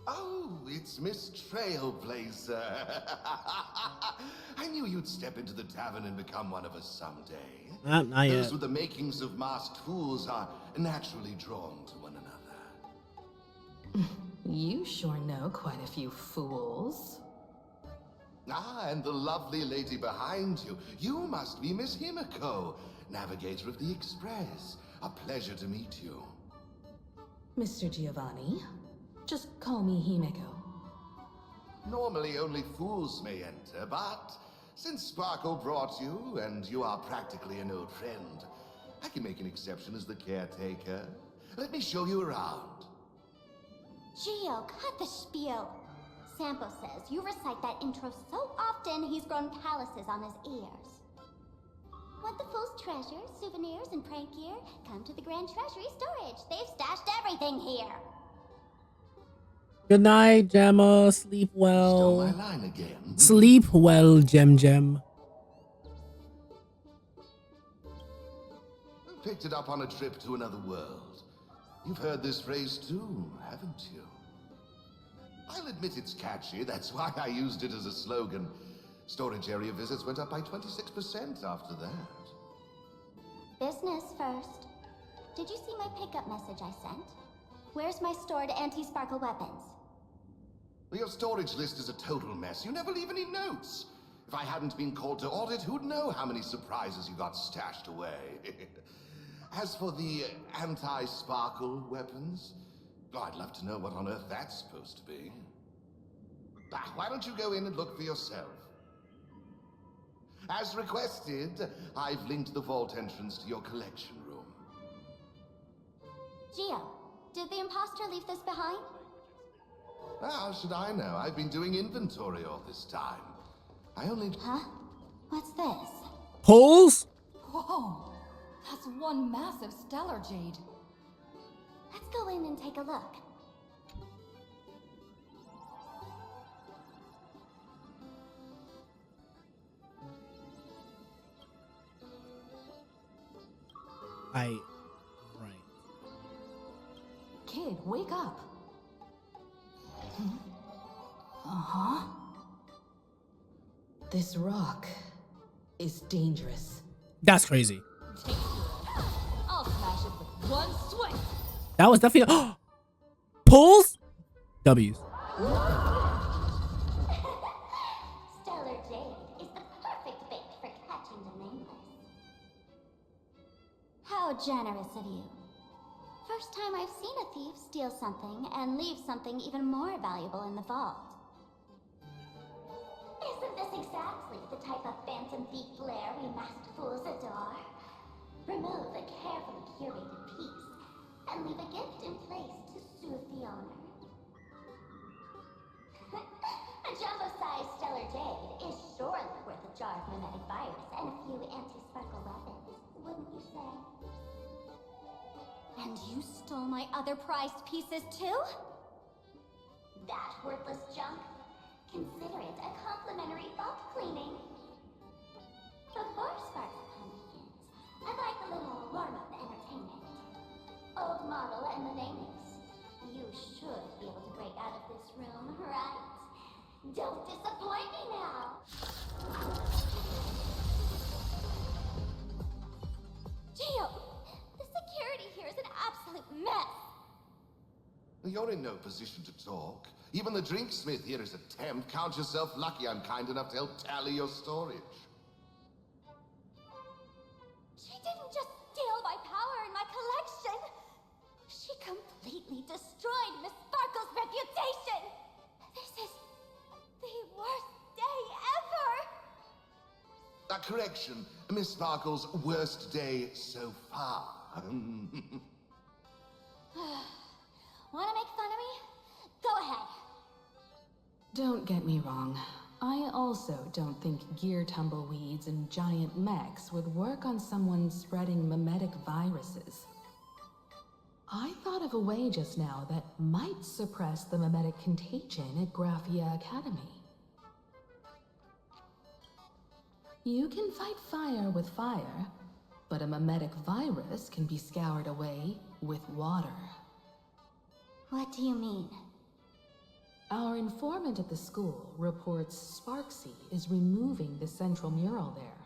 Oh, it's Miss Trailblaze. I knew you'd step into the tavern and become one of us someday. Not Those yet. with the makings of masked fools are naturally drawn to one another. You sure know quite a few fools. Ah, and the lovely lady behind you. You must be Miss Himiko, navigator of the Express. A pleasure to meet you. Mr. Giovanni, just call me Himiko. Normally only fools may enter, but since Sparkle brought you, and you are practically an old friend, I can make an exception as the caretaker. Let me show you around. Gio, cut the spiel. Sampo says you recite that intro so often he's grown calluses on his ears. Want the fool's treasure, souvenirs, and prank gear? Come to the Grand Treasury Storage. They've stashed everything here. Good night, Gemma. Sleep well. Stole my line again. Sleep well, Gem. Picked it up on a trip to another world. You've heard this phrase too, haven't you? I'll admit it's catchy, that's why I used it as a slogan. Storage area visits went up by 26% after that. Business first. Did you see my pickup message I sent? Where's my stored anti-sparkle weapons? Your storage list is a total mess. You never leave any notes. If I hadn't been called to audit, who'd know how many surprises you got stashed away? As for the anti-sparkle weapons, I'd love to know what on earth that's supposed to be. Why don't you go in and look for yourself? As requested, I've linked the vault entrance to your collection room. Gio, did the imposter leave this behind? How should I know? I've been doing inventory all this time. I only... Huh? What's this? Holes? Whoa, that's one massive stellar jade. Let's go in and take a look. Right. Kid, wake up. Uh-huh. This rock is dangerous. That's crazy. I'll smash it with one swing. That was definitely pulls. W's. Stellar jade is the perfect bait for catching the nameless. How generous of you. First time I've seen a thief steal something and leave something even more valuable in the vault. Isn't this exactly the type of phantom thief flair we masked fools adore? Remove a carefully curated piece and leave a gift in place to soothe the owner. A jumbo-sized stellar jade is surely worth a jar of mimetic virus and a few anti-sparkle weapons, wouldn't you say? And you stole my other prized pieces too? That worthless junk? Consider it a complimentary vault cleaning. Before Sparkle Pumpkins, I'd warm up the entertainment. Old model and the nameless. You should be able to break out of this room, right? Don't disappoint me now! Gio, the security here is an absolute mess! You're in no position to talk. Even the drinksmith here is a temp. Count yourself lucky I'm kind enough to help tally your storage. She didn't just steal my power and my collection. She completely destroyed Miss Sparkle's reputation. This is the worst day ever. A correction. Miss Sparkle's worst day so far. Wanna make fun of me? Go ahead. Don't get me wrong. I also don't think gear tumbleweeds and giant mechs would work on someone spreading mimetic viruses. I thought of a way just now that might suppress the mimetic contagion at Graphia Academy. You can fight fire with fire, but a mimetic virus can be scoured away with water. What do you mean? Our informant at the school reports Sparksy is removing the central mural there.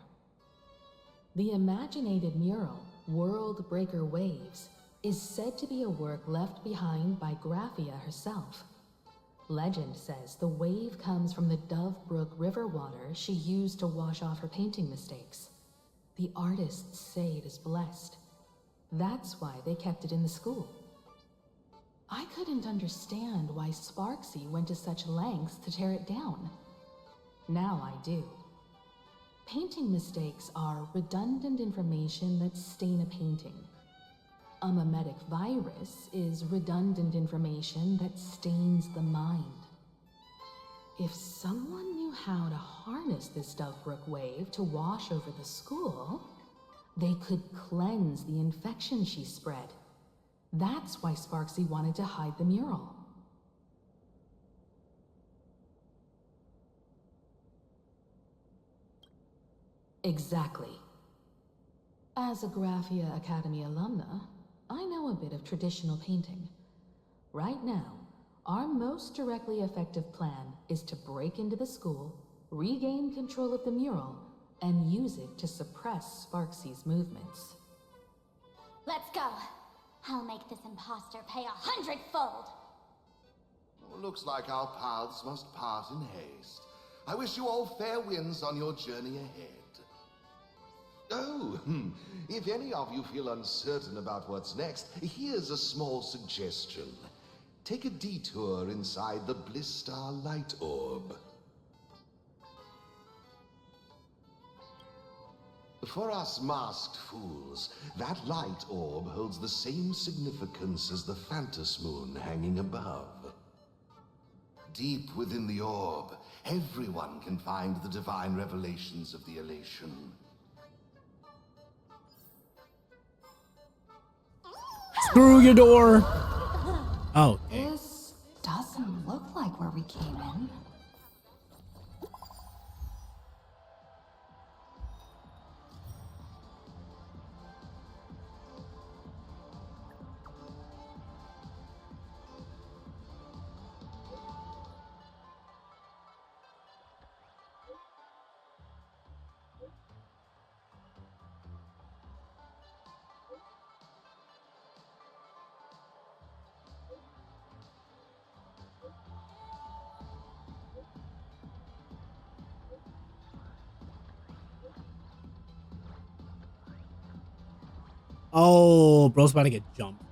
The imaginated mural, World Breaker Waves, is said to be a work left behind by Graphia herself. Legend says the wave comes from the Dove Brook river water she used to wash off her painting mistakes. The artists say it is blessed. That's why they kept it in the school. I couldn't understand why Sparksy went to such lengths to tear it down. Now I do. Painting mistakes are redundant information that stain a painting. A mimetic virus is redundant information that stains the mind. If someone knew how to harness this Dovebrook wave to wash over the school, they could cleanse the infection she spread. That's why Sparksy wanted to hide the mural. Exactly. As a Graphia Academy alumna, I know a bit of traditional painting. Right now, our most directly effective plan is to break into the school, regain control of the mural, and use it to suppress Sparksy's movements. Let's go. I'll make this imposter pay 100-fold. Looks like our paths must part in haste. I wish you all fair winds on your journey ahead. Oh, if any of you feel uncertain about what's next, here's a small suggestion. Take a detour inside the Blistar light orb. For us masked fools, that light orb holds the same significance as the Phantos Moon hanging above. Deep within the orb, everyone can find the divine revelations of the Elation. Screw your door! Oh, okay. This doesn't look like where we came in. Oh, bro's about to get jumped.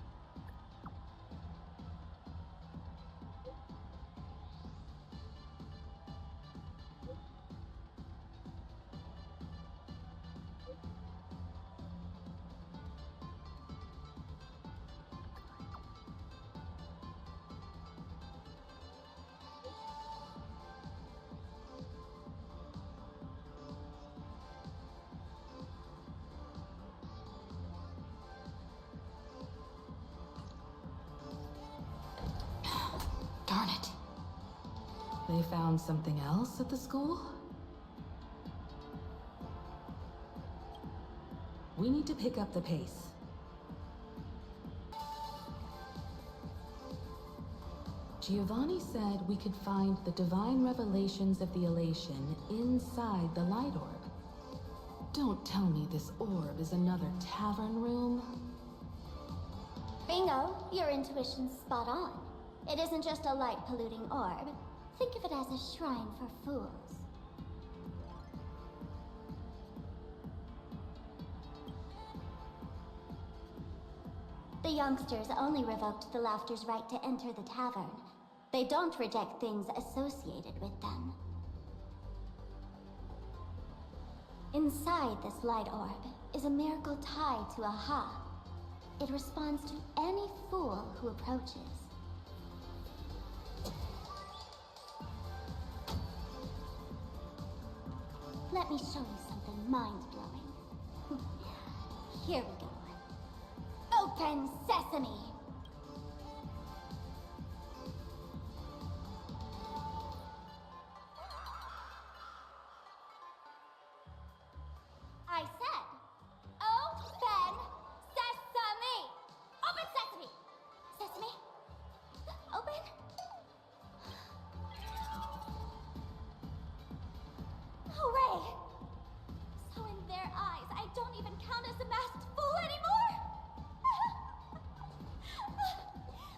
Darn it. They found something else at the school? We need to pick up the pace. Giovanni said we could find the divine revelations of the elation inside the light orb. Don't tell me this orb is another tavern room. Bingo, your intuition's spot on. It isn't just a light-polluting orb. Think of it as a shrine for fools. The youngsters only revoked the Laughter's right to enter the tavern. They don't reject things associated with them. Inside this light orb is a miracle tied to a ha. It responds to any fool who approaches. Let me show you something mind-blowing. Here we go. Open sesame! I said, open sesame! Open sesame! Sesame? Open? Hooray! So in their eyes, I don't even count as a masked fool anymore?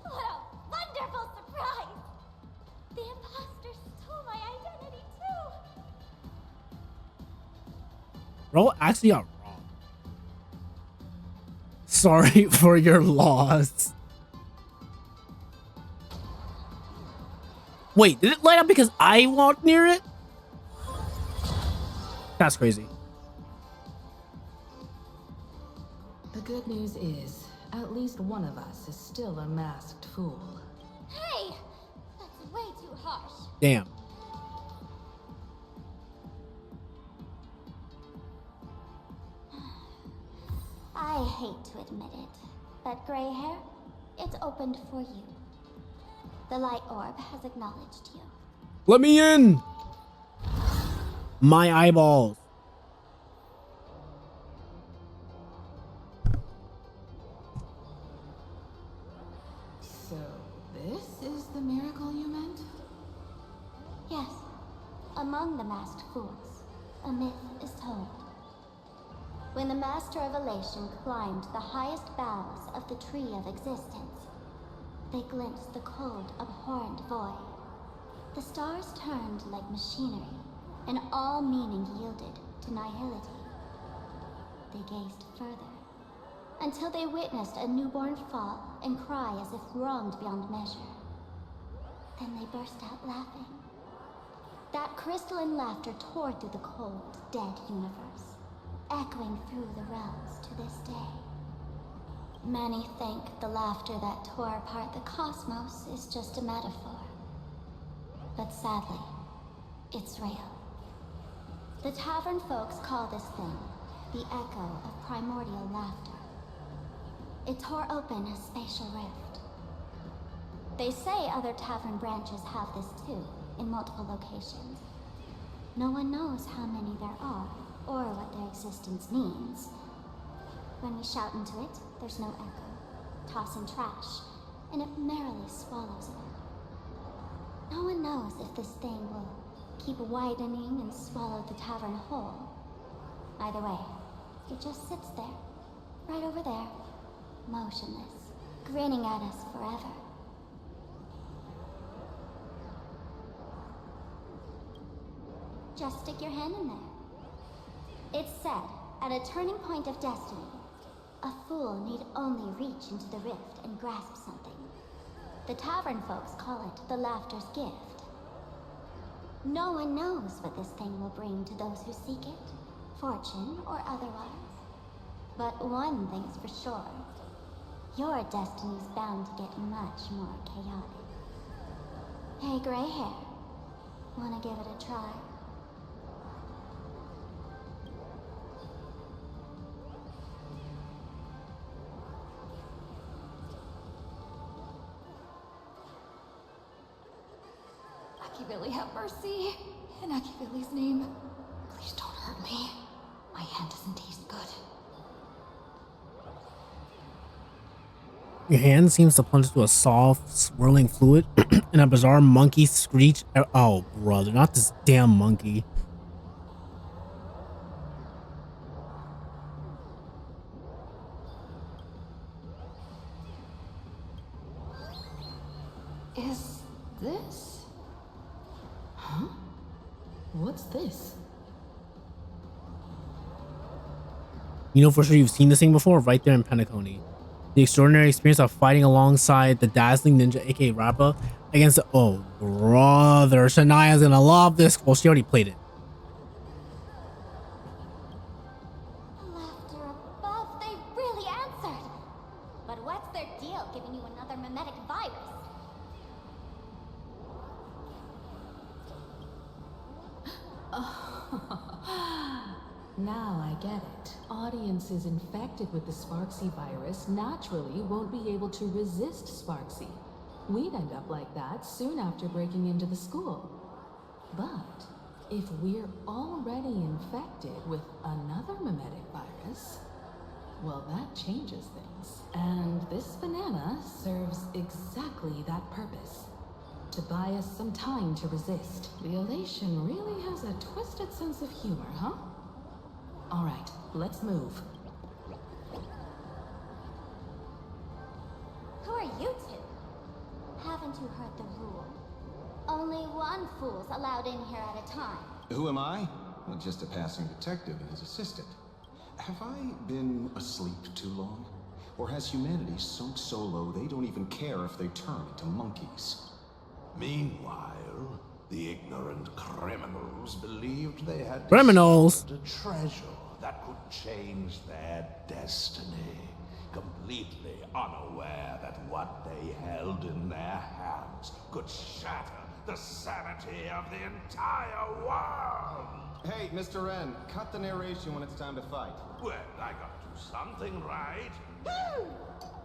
What a wonderful surprise! The imposter stole my identity too! Bro, actually got wrong. Sorry for your loss. Wait, did it light up because I walked near it? That's crazy. The good news is, at least one of us is still a masked fool. Hey! That's way too harsh. Damn. I hate to admit it, but gray hair, it's opened for you. The light orb has acknowledged you. Let me in! My eyeballs. So, this is the miracle you meant? Yes. Among the masked fools, a myth is told. When the Master of Elation climbed the highest boughs of the Tree of Existence, they glimpsed the cold, abhorrent void. The stars turned like machinery, and all meaning yielded to nihility. They gazed further, until they witnessed a newborn fall and cry as if wronged beyond measure. Then they burst out laughing. That crystalline laughter tore through the cold, dead universe, echoing through the realms to this day. Many think the laughter that tore apart the cosmos is just a metaphor. But sadly, it's real. The tavern folks call this thing the echo of primordial laughter. It tore open a spatial rift. They say other tavern branches have this too, in multiple locations. No one knows how many there are, or what their existence means. When we shout into it, there's no echo. Toss in trash, and it merrily swallows it up. No one knows if this thing will keep widening and swallow the tavern whole. Either way, it just sits there, right over there, motionless, grinning at us forever. Just stick your hand in there. It's said, at a turning point of destiny, a fool need only reach into the rift and grasp something. The tavern folks call it the Laughter's Gift. No one knows what this thing will bring to those who seek it, fortune or otherwise. But one thing's for sure, your destiny's bound to get much more chaotic. Hey, gray hair, wanna give it a try? Billy, have mercy. In Billy's name, please don't hurt me. My hand doesn't taste good. Your hand seems to plunge into a soft, swirling fluid, and a bizarre monkey screech. Oh, brother, not this damn monkey. Is this? Huh? What's this? You know for sure you've seen this thing before, right there in Penacony. The extraordinary experience of fighting alongside the dazzling ninja, aka Rappa, against the— oh, brother, Shania's gonna love this. Well, she already played it. Laughter above, they really answered. But what's their deal giving you another mimetic virus? Now I get it. Audiences infected with the Sparksy virus naturally won't be able to resist Sparksy. We'd end up like that soon after breaking into the school. But if we're already infected with another mimetic virus, well, that changes things. And this banana serves exactly that purpose. To buy us some time to resist. The Elation really has a twisted sense of humor, huh? All right, let's move. Who are you two? Haven't you heard the rule? Only one fool's allowed in here at a time. Who am I? Well, just a passing detective and his assistant. Have I been asleep too long? Or has humanity sunk so low they don't even care if they turn into monkeys? Meanwhile, the ignorant criminals believed they had Criminals? discovered a treasure that could change their destiny, completely unaware that what they held in their hands could shatter the sanity of the entire world. Hey, Mr. N, cut the narration when it's time to fight. Well, I got to do something right.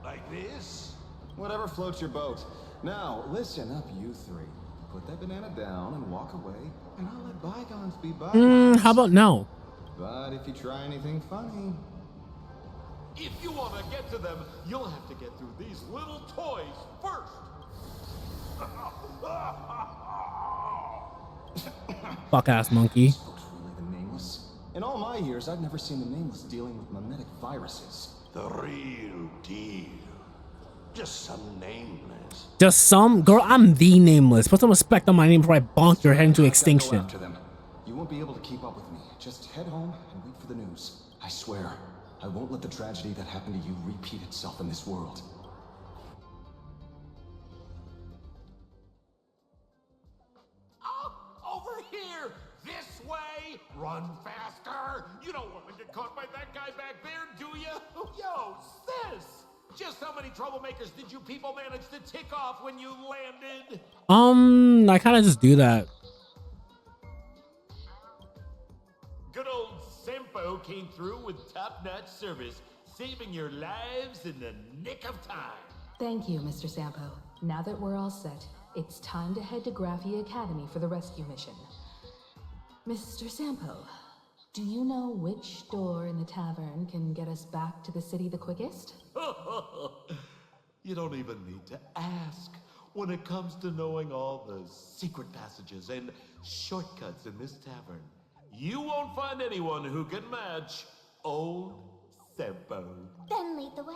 Like this? Whatever floats your boat. Now, listen up, you three. Put that banana down and walk away, and I'll let bygones be bygones. How about no? But if you try anything funny... If you want to get to them, you'll have to get through these little toys first. Fuck ass monkey. Folks really the Nameless? In all my years, I've never seen the Nameless dealing with mimetic viruses. The real deal. Just some nameless. Just some? Girl, I'm the Nameless. Put some respect on my name before I bonk your head into extinction. Go after them. You won't be able to keep up with me. Just head home and wait for the news. I swear, I won't let the tragedy that happened to you repeat itself in this world. Over here! This way! Run faster! You don't want to get caught by that guy back there, do you? Yo, sis! Just how many troublemakers did you people manage to tick off when you landed? I kind of just do that. Good old Sempo came through with top-notch service, saving your lives in the nick of time. Thank you, Mr. Sampo. Now that we're all set, it's time to head to Graphia Academy for the rescue mission. Mr. Sampo, do you know which door in the tavern can get us back to the city the quickest? You don't even need to ask. When it comes to knowing all the secret passages and shortcuts in this tavern, you won't find anyone who can match old Sempo. Then lead the way.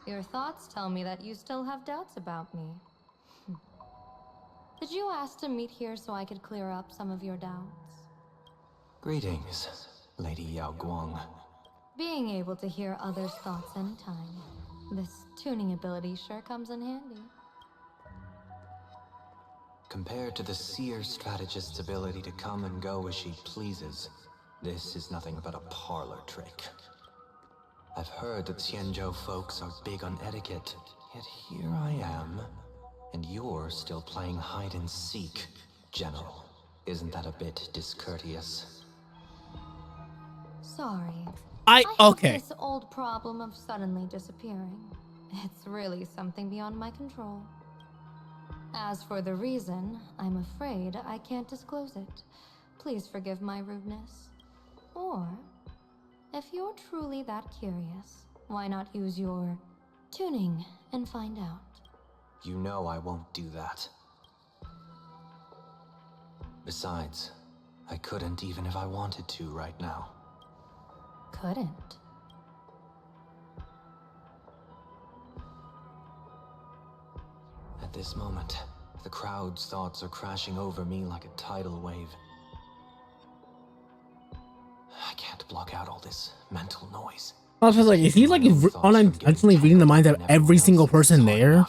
Your thoughts tell me that you still have doubts about me. Did you ask to meet here so I could clear up some of your doubts? Greetings, Lady Yao Guang. Being able to hear others' thoughts anytime. This tuning ability sure comes in handy. Compared to the seer strategist's ability to come and go as she pleases, this is nothing but a parlor trick. I've heard that Xianzhou folks are big on etiquette, yet here I am, and you're still playing hide and seek, General. Isn't that a bit discourteous? Sorry. Okay. This old problem of suddenly disappearing. It's really something beyond my control. As for the reason, I'm afraid I can't disclose it. Please forgive my rudeness. Or, if you're truly that curious, why not use your tuning and find out? You know I won't do that. Besides, I couldn't even if I wanted to right now. Couldn't? At this moment, the crowd's thoughts are crashing over me like a tidal wave. I can't block out all this mental noise. I was just like, is he like unintentionally reading the minds of every single person there?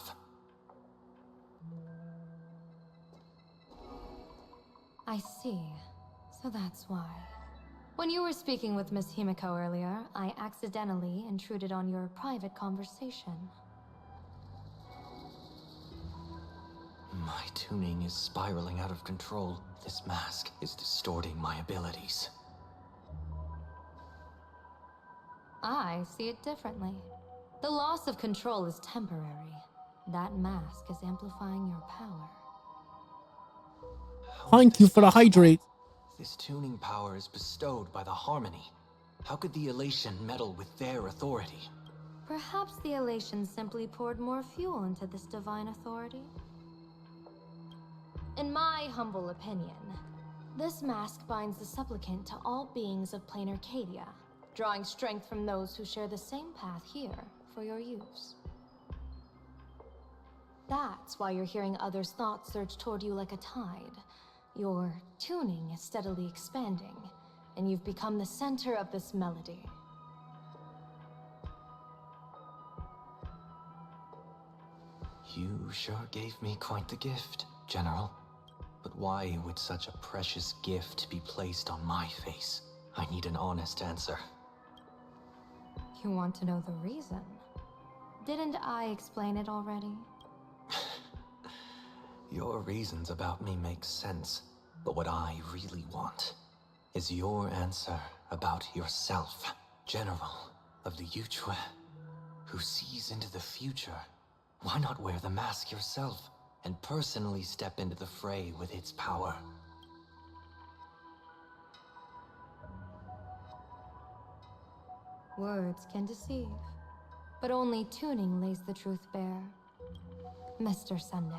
I see. So that's why. When you were speaking with Miss Himiko earlier, I accidentally intruded on your private conversation. My tuning is spiraling out of control. This mask is distorting my abilities. I see it differently. The loss of control is temporary. That mask is amplifying your power. Thank you for the hydrate. This tuning power is bestowed by the Harmony. How could the Elation meddle with their authority? Perhaps the Elation simply poured more fuel into this divine authority? In my humble opinion, this mask binds the supplicant to all beings of Planarcadia, drawing strength from those who share the same path here for your use. That's why you're hearing others' thoughts surge toward you like a tide. Your tuning is steadily expanding, and you've become the center of this melody. You sure gave me quite the gift, General. But why would such a precious gift be placed on my face? I need an honest answer. You want to know the reason? Didn't I explain it already? Your reasons about me make sense, but what I really want is your answer about yourself, General of the Yuchue, who sees into the future. Why not wear the mask yourself and personally step into the fray with its power? Words can deceive, but only tuning lays the truth bare. Mr. Sunday,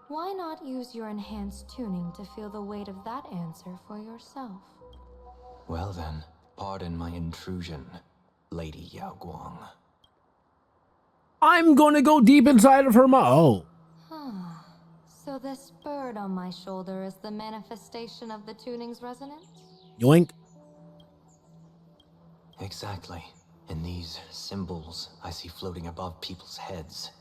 why not use your enhanced tuning to feel the weight of that answer for yourself? Well then, pardon my intrusion, Lady Yao Guang. I'm gonna go deep inside of her mouth. So this bird on my shoulder is the manifestation of the tuning's resonance? Yoink. Exactly. And these symbols I see floating above people's heads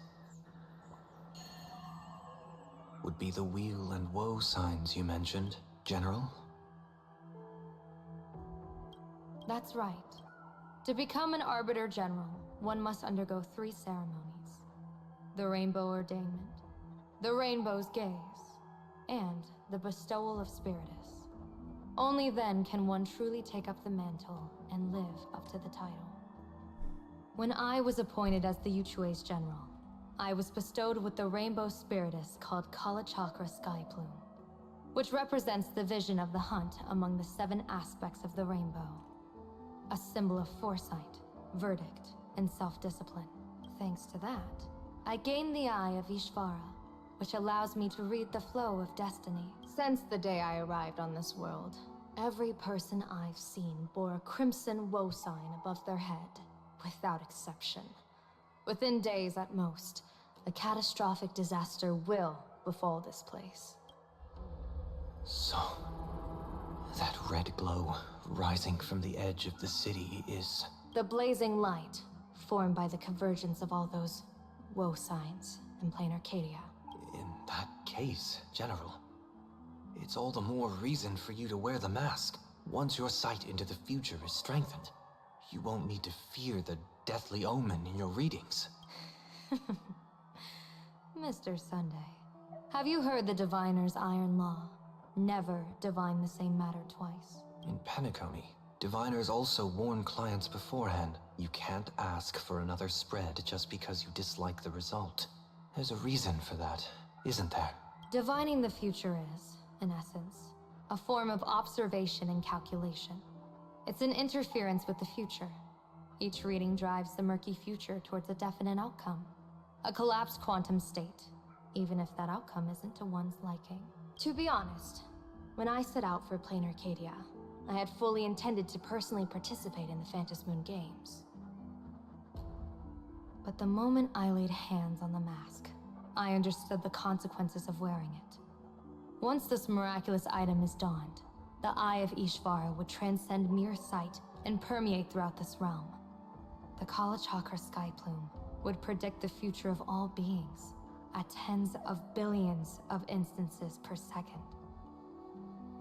would be the wheel and woe signs you mentioned, General? That's right. To become an Arbiter General, one must undergo 3 ceremonies. The Rainbow Ordainment, the Rainbow's Gaze, and the Bestowal of Spiritus. Only then can one truly take up the mantle and live up to the title. When I was appointed as the Yuchue's general, I was bestowed with the Rainbow Spiritus called Kala Chakra Sky Plume, which represents the vision of the hunt among the 7 aspects of the rainbow. A symbol of foresight, verdict, and self-discipline. Thanks to that, I gained the Eye of Ishvara, which allows me to read the flow of destiny. Since the day I arrived on this world, every person I've seen bore a crimson woe sign above their head, without exception. Within days at most, a catastrophic disaster will befall this place. So, that red glow rising from the edge of the city is... The blazing light, formed by the convergence of all those woe signs in Planarcadia. In that case, General, it's all the more reason for you to wear the mask once your sight into the future is strengthened. you won't need to fear the deathly omen in your readings. Mr. Sunday, have you heard the diviner's iron law? Never divine the same matter twice. In Penacony, diviners also warn clients beforehand. You can't ask for another spread just because you dislike the result. There's a reason for that, isn't there? Divining the future is, in essence, a form of observation and calculation. It's an interference with the future. Each reading drives the murky future towards a definite outcome. A collapsed quantum state, even if that outcome isn't to one's liking. To be honest, when I set out for PLANARCADIA, I had fully intended to personally participate in the Phantom Moon Games. But the moment I laid hands on the mask, I understood the consequences of wearing it. Once this miraculous item is donned, the Eye of Ishvara would transcend mere sight and permeate throughout this realm. The Kala Chakra sky plume would predict the future of all beings at tens of billions of instances per second.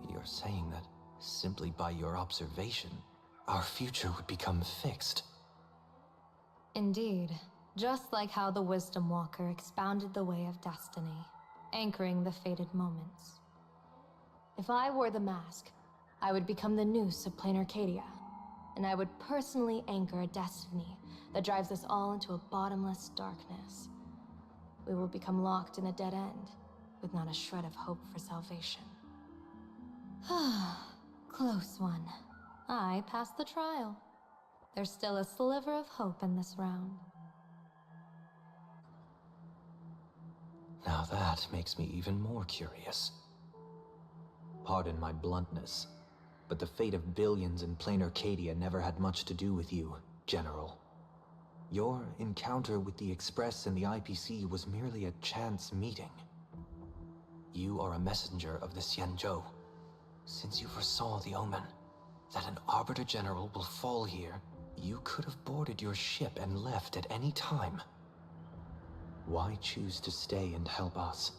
You're saying that simply by your observation, our future would become fixed. Indeed, just like how the Wisdom Walker expounded the way of destiny, anchoring the fated moments. If I wore the mask, I would become the noose of PLANARCADIA, and I would personally anchor a destiny that drives us all into a bottomless darkness. We will become locked in a dead end, with not a shred of hope for salvation. Close one. I passed the trial. There's still a sliver of hope in this round. Now that makes me even more curious. Pardon my bluntness, but the fate of billions in PLANARCADIA never had much to do with you, General. Your encounter with the Express and the IPC was merely a chance meeting. You are a messenger of the Xianzhou. Since you foresaw the omen, that an Arbiter General will fall here, you could have boarded your ship and left at any time. Why choose to stay and help us?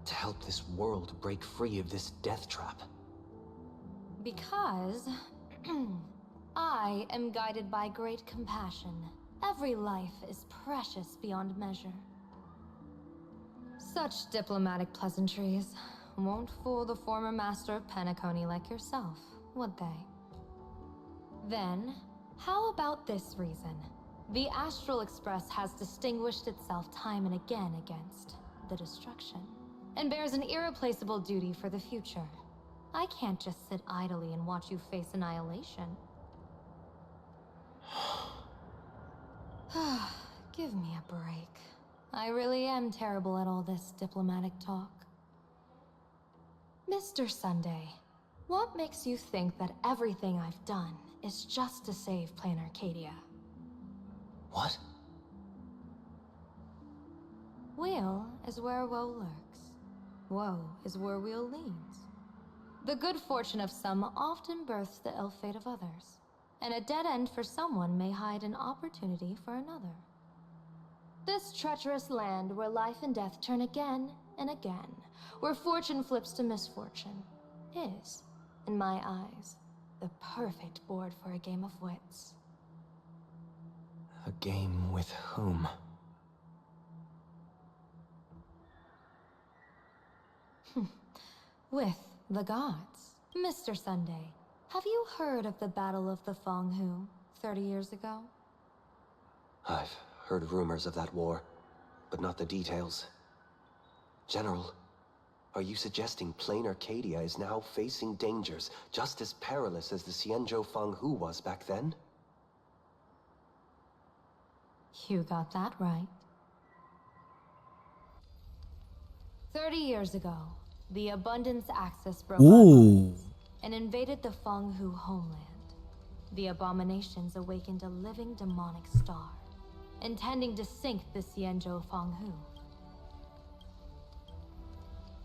To help this world break free of this death trap? Because I am guided by great compassion. Every life is precious beyond measure. Such diplomatic pleasantries won't fool the former master of Penacony like yourself, would they? Then, how about this reason? The Astral Express has distinguished itself time and again against the destruction, and bears an irreplaceable duty for the future. I can't just sit idly and watch you face annihilation. Give me a break. I really am terrible at all this diplomatic talk. Mr. Sunday, what makes you think that everything I've done is just to save PLANARCADIA? What? Weal is where woe lurks. Woe is where weal leans. The good fortune of some often births the ill fate of others, and a dead end for someone may hide an opportunity for another. This treacherous land where life and death turn again and again, where fortune flips to misfortune, is, in my eyes, the perfect board for a game of wits. A game with whom? With the gods. Mr. Sunday, have you heard of the Battle of the Fanghu 30 years ago? I've heard rumors of that war, but not the details. General, are you suggesting PLANARCADIA is now facing dangers just as perilous as the Xianzhou Fanghu was back then? You got that right. 30 years ago, the Abundance Axis broke our lines and invaded the Fanghu homeland. The abominations awakened a living demonic star, intending to sink the Xianzhou Fanghu.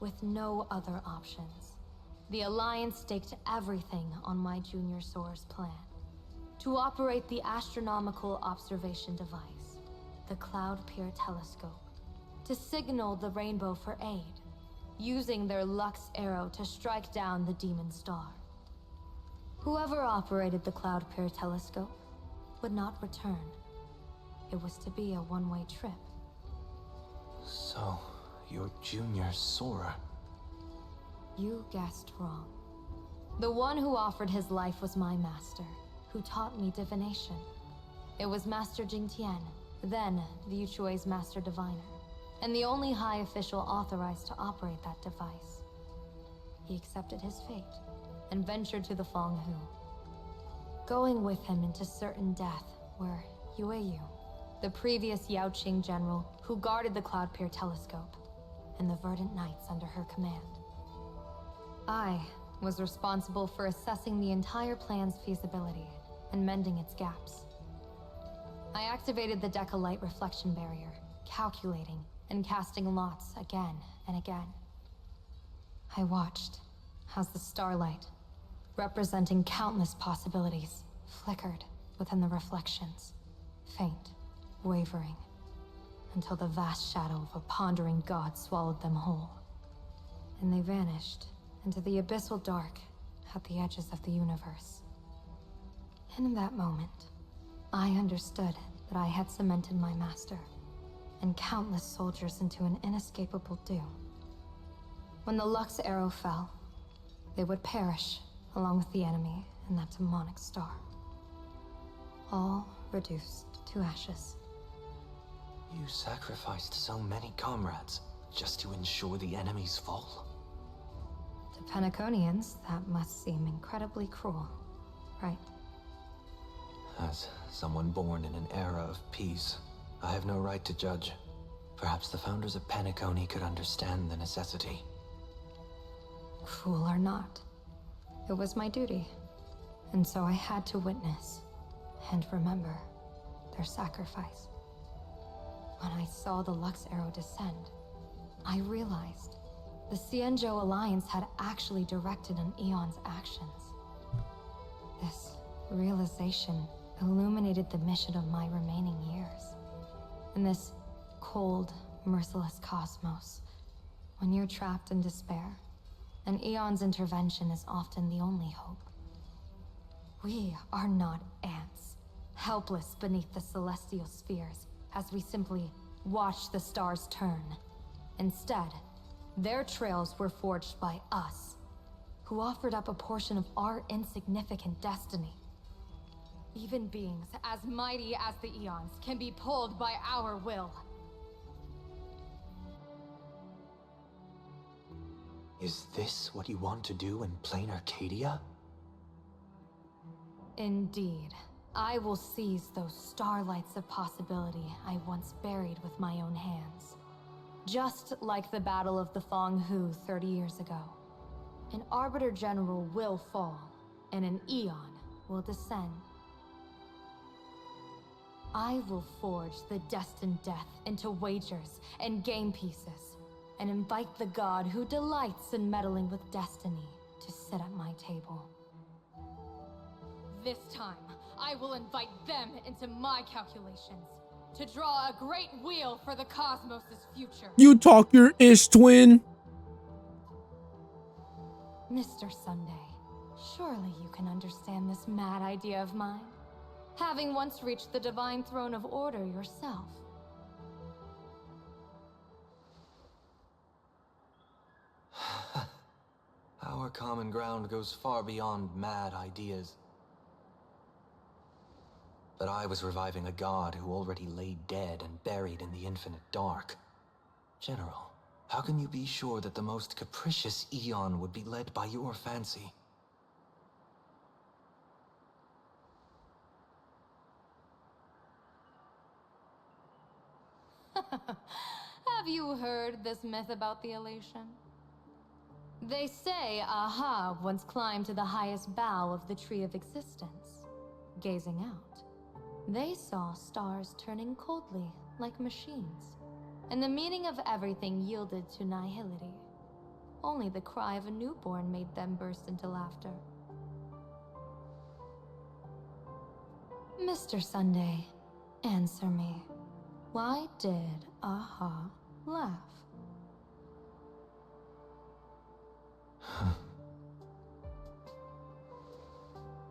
With no other options, the Alliance staked everything on my Junior Soar's plan. To operate the astronomical observation device, the Cloud Peer Telescope, to signal the rainbow for aid, using their Lux arrow to strike down the demon star. Whoever operated the Cloud Peer Telescope would not return. It was to be a one-way trip. So, you're Junior Sora. You guessed wrong. The one who offered his life was my master, who taught me divination. It was Master Jingtian, then the Yuchui's Master Diviner, and the only high official authorized to operate that device. He accepted his fate and ventured to the Fanghu. Going with him into certain death were Yueyu, the previous Yaoqing general who guarded the Cloudpeer telescope, and the Verdant Knights under her command. I was responsible for assessing the entire plan's feasibility and mending its gaps. I activated the Decalight reflection barrier, calculating and casting lots again and again. I watched as the starlight, representing countless possibilities, flickered within the reflections, faint, wavering, until the vast shadow of a pondering god swallowed them whole. And they vanished into the abyssal dark at the edges of the universe. And in that moment, I understood that I had cemented my master and countless soldiers into an inescapable doom. When the Lux arrow fell, they would perish along with the enemy and that demonic star. All reduced to ashes. You sacrificed so many comrades just to ensure the enemy's fall? To Penaconians, that must seem incredibly cruel, right? As someone born in an era of peace, I have no right to judge. Perhaps the founders of Penacony could understand the necessity. Cruel or not, it was my duty. And so I had to witness and remember their sacrifice. When I saw the Lux arrow descend, I realized the Xianzhou Alliance had actually directed an Eon's actions. This realization illuminated the mission of my remaining years. In this cold, merciless cosmos, when you're trapped in despair, an Eon's intervention is often the only hope. We are not ants, helpless beneath the celestial spheres as we simply watch the stars turn. Instead, their trails were forged by us, who offered up a portion of our insignificant destiny. Even beings as mighty as the Eons can be pulled by our will. Is this what you want to do in PLANARCADIA? Indeed. I will seize those starlights of possibility I once buried with my own hands. Just like the Battle of the Fanghu 30 years ago. An Arbiter General will fall, and an Eon will descend. I will forge the destined death into wagers and game pieces, and invite the god who delights in meddling with destiny to sit at my table. This time, I will invite them into my calculations, to draw a great wheel for the cosmos' future. You talk your ish, twin. Mr. Sunday, surely you can understand this mad idea of mine, having once reached the divine throne of order yourself. Our common ground goes far beyond mad ideas. But I was reviving a god who already lay dead and buried in the infinite dark. General, how can you be sure that the most capricious Eon would be led by your fancy? Have you heard this myth about the elation? They say Aha once climbed to the highest bough of the Tree of Existence. Gazing out, they saw stars turning coldly like machines, and the meaning of everything yielded to nihility. Only the cry of a newborn made them burst into laughter. Mr. Sunday, answer me. Why did Aha laugh?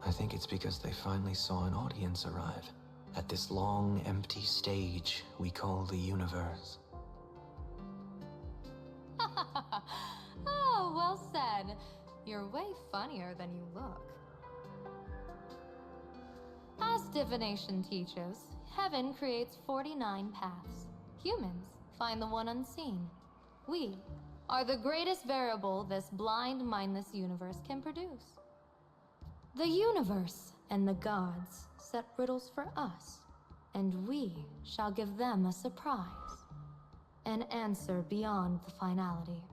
I think it's because they finally saw an audience arrive at this long, empty stage we call the universe. Oh, well said. You're way funnier than you look. As divination teaches, heaven creates 49 paths. Humans find the one unseen. We are the greatest variable this blind, mindless universe can produce. The universe and the gods set riddles for us, and we shall give them a surprise, an answer beyond the finality.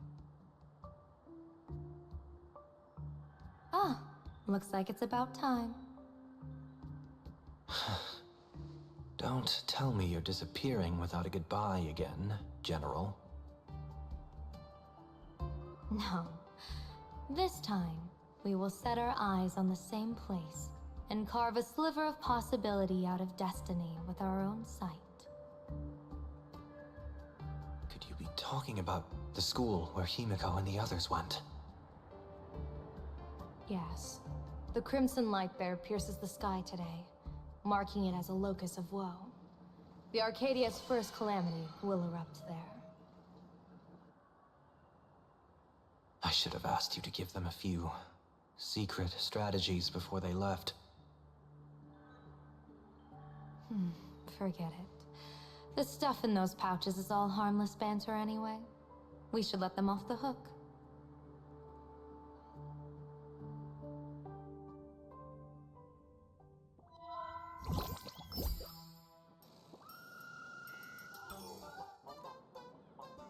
Ah, looks like it's about time. Don't tell me you're disappearing without a goodbye again, General. No. This time, we will set our eyes on the same place and carve a sliver of possibility out of destiny with our own sight. Could you be talking about the school where Himiko and the others went? Yes. The crimson light there pierces the sky today, marking it as a locus of woe. The Arcadia's first calamity will erupt there. I should have asked you to give them a few secret strategies before they left. Forget it. The stuff in those pouches is all harmless banter anyway. We should let them off the hook.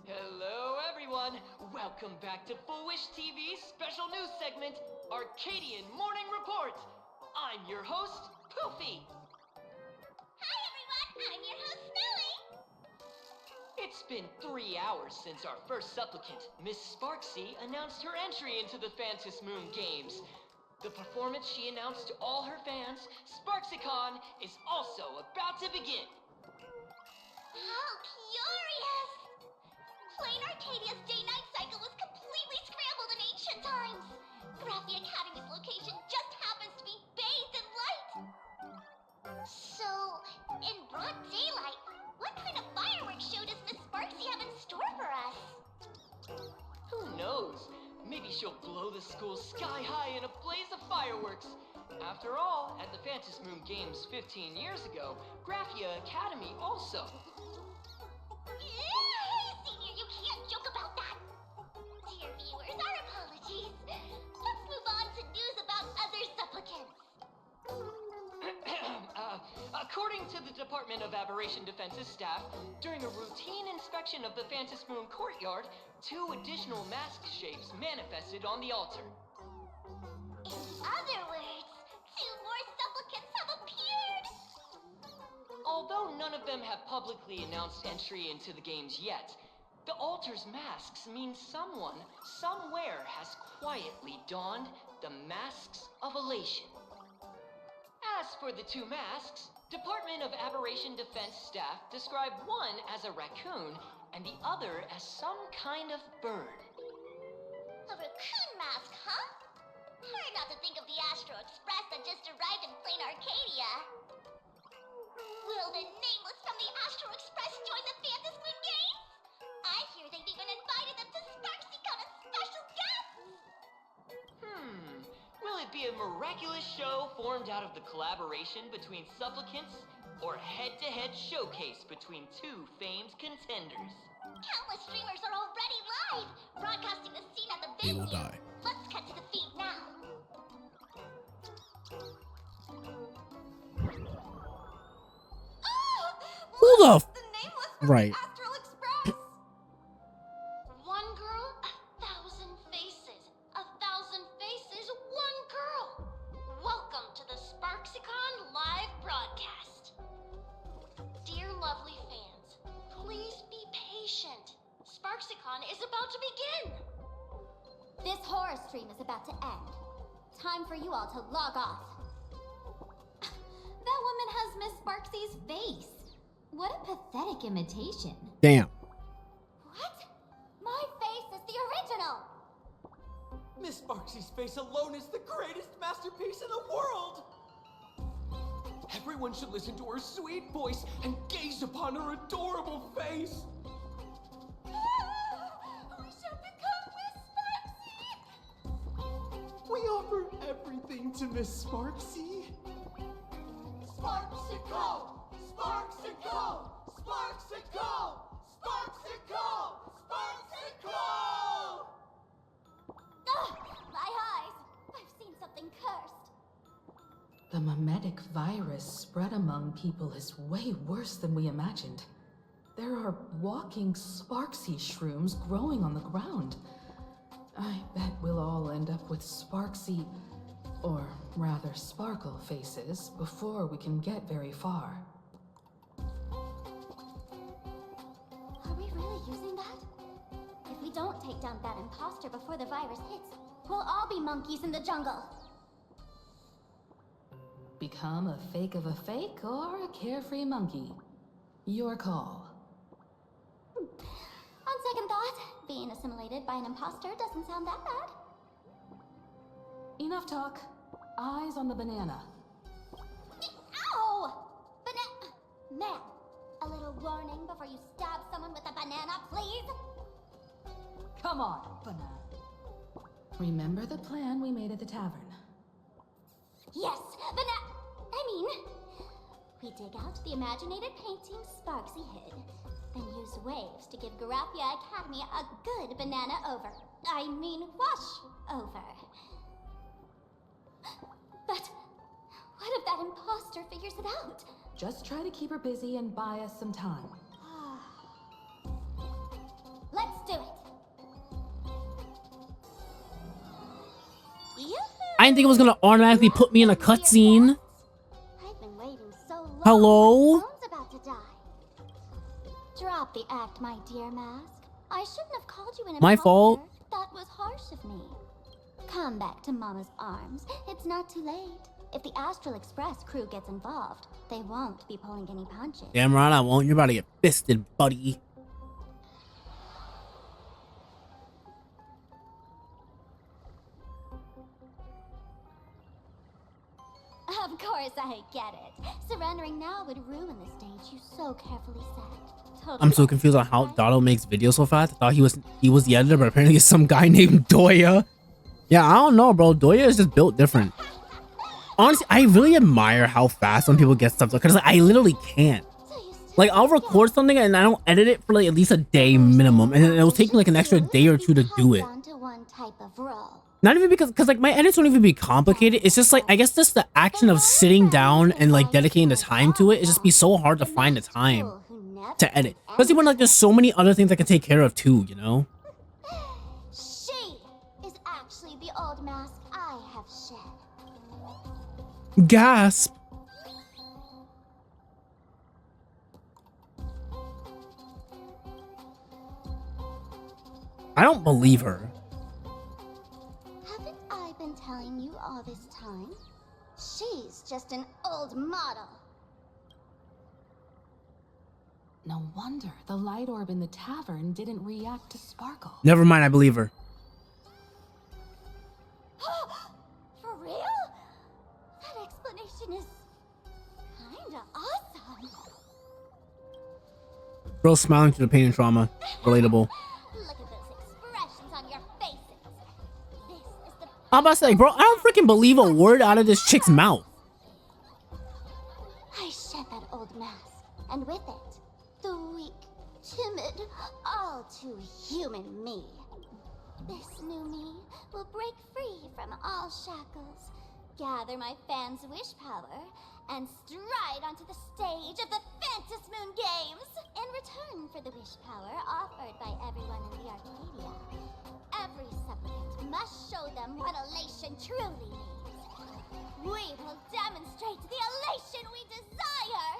Hello everyone! Welcome back to Foolish TV's special news segment, Arcadian Morning Report! I'm your host, Poofy! Hi everyone, I'm your host Snowy! It's been 3 hours since our first supplicant, Miss Sparksy, announced her entry into the Phantom Moon Games. The performance she announced to all her fans, SparksyCon, is also about to begin. How curious! PLANARCADIA's day-night cycle was completely scrambled in ancient times. Graphia Academy's location just happens to be bathed in light. So, in broad daylight, what kind of fireworks show does Miss Sparksy have in store for us? Who knows? Maybe she'll blow the school sky high in a blaze of fireworks. After all, at the Phantom Moon Games 15 years ago, Graphia Academy also. Senior, you can't joke about that! Dear viewers, our apologies. Let's move on to news about other supplicants. According to the Department of Aberration Defense's staff, during a routine inspection of the Phantom Moon courtyard, 2 additional mask shapes manifested on the altar. In other words, 2 more supplicants have appeared! Although none of them have publicly announced entry into the games yet, the altar's masks mean someone, somewhere has quietly donned the masks of elation. As for the 2 masks, Department of Aberration Defense staff describe one as a raccoon and the other as some kind of bird. A raccoon mask, huh? Hard not to think of the Astro Express that just arrived in PLANARCADIA. Will the nameless from the Astro Express join the Phantom Moon Games? I hear they've even invited them to SparksyCon as special guests! Will it be a miraculous show formed out of the collaboration between supplicants, or head-to-head showcase between 2 famed contenders? Countless streamers are already live, broadcasting the scene at the They venue. will die. Let's cut to the feed now. Who the f- Right. Astral Express! One girl, 1,000 faces. 1,000 faces, one girl. Welcome to the SparksyCon live broadcast. Dear lovely fans, please be patient. SparksyCon is about to begin. This horror stream is about to end. Time for you all to log off. That woman has Miss Sparksy's face. What a pathetic imitation. Damn. What? My face is the original. Miss Sparksy's face face alone is the greatest masterpiece in the world! Everyone should listen to her sweet voice and gaze upon her adorable face! We shall become Miss Sparksy! We offer everything to Miss Sparksy. Sparksicle! Sparksicle! Sparksicle! Sparksicle! Sparksicle! Ugh, my eyes! I've seen something cursed. The mimetic virus spread among people is way worse than we imagined. There are walking Sparksy shrooms growing on the ground. I bet we'll all end up with Sparksy, or rather Sparkle faces before we can get very far. Are we really using that? If we don't take down that imposter before the virus hits, we'll all be monkeys in the jungle. Become a fake of a fake or a carefree monkey. Your call. On second thought, being assimilated by an imposter doesn't sound that bad. Enough talk. Eyes on the banana. Ow! Ma'am, a little warning before you stab someone with a banana, please? Come on, banana. Remember the plan we made at the tavern? Yes, we dig out the imaginated painting Sparksy hid, then use waves to give Graphia Academy a good banana over. I mean wash over. But what if that imposter figures it out? Just try to keep her busy and buy us some time. Let's do it. I didn't think it was gonna automatically put me in a cutscene. I've been waiting so long. Hello? My phone's about to die. Drop the act, my dear Mask. I shouldn't have called you an My imposter. fault. That was harsh of me. Come back to Mama's arms. It's not too late. If the Astral Express crew gets involved, they won't be pulling any punches. Damn right I won't. You're about to get fisted, buddy. Of course I get it. Surrendering now would ruin the stage you so carefully set. Totally. I'm so confused on how Dotto makes videos so fast. I thought he was the editor, but apparently it's some guy named Doya. Yeah, I don't know, bro. Doya is just built different. Honestly, I really admire how fast some people get stuff done, because like, I literally can't. Like, I'll record something and I don't edit it for like at least a day minimum, and it'll take me like an extra day or two to do it. To one type of role. Not even because like my edits don't even be complicated. It's just like, I guess just the action of sitting down and like dedicating the time to it, it just be so hard to find the time to edit. Especially when like there's so many other things I can take care of too, you know? She is actually the old mask I have shed. Gasp. I don't believe her. Haven't I been telling you all this time? She's just an old model. No wonder the light orb in the tavern didn't react to Sparkle. Never mind, I believe her. For real? That explanation is kinda awesome. Girl smiling through the pain and trauma. Relatable. Look at those expressions on your faces. This is the I'm about to say, bro, I don't freaking believe a word out of this chick's mouth. I shed that old mask, and with it, the weak, timid, all too human me. This new me will break free from all shackles, gather my fans' wish power, and stride onto the stage of the Fantasmoon Games. In return for the wish power offered by everyone in the Arcadia, every supplicant must show them what elation truly means. We will demonstrate the elation we desire!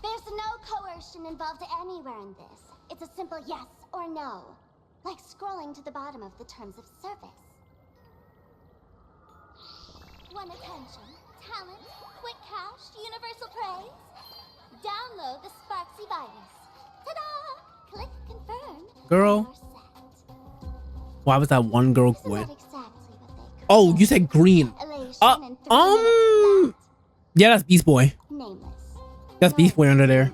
There's no coercion involved anywhere in this. It's a simple yes or no, like scrolling to the bottom of the terms of service. One attention, talent, quick cash, universal praise. Download the Sparksy virus. Ta-da! Click confirm. Girl. Why was that one girl quit? Oh, you said green. Yeah, that's Beast Boy. That's Beast Boy under there.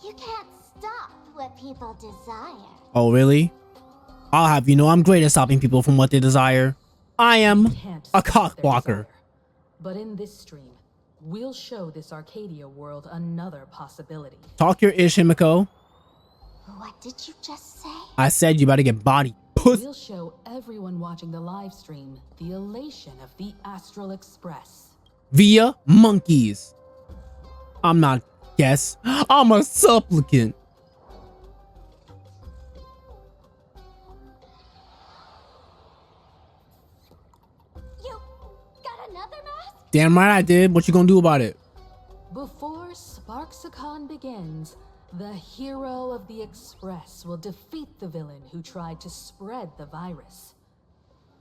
You can't stop what people desire. Oh, really? I'll have you know I'm great at stopping people from what they desire. I am a cockblocker. But in this stream, we'll show this Arcadia world another possibility. Talk your ish, Himiko. What did you just say? I said you better get body. Puss. We'll show everyone watching the live stream the elation of the Astral Express. Via monkeys. I'm not guess. I'm a supplicant. You got another mask? Damn right I did. What you gonna do about it? Before Sparksicon begins, the hero of the Express will defeat the villain who tried to spread the virus.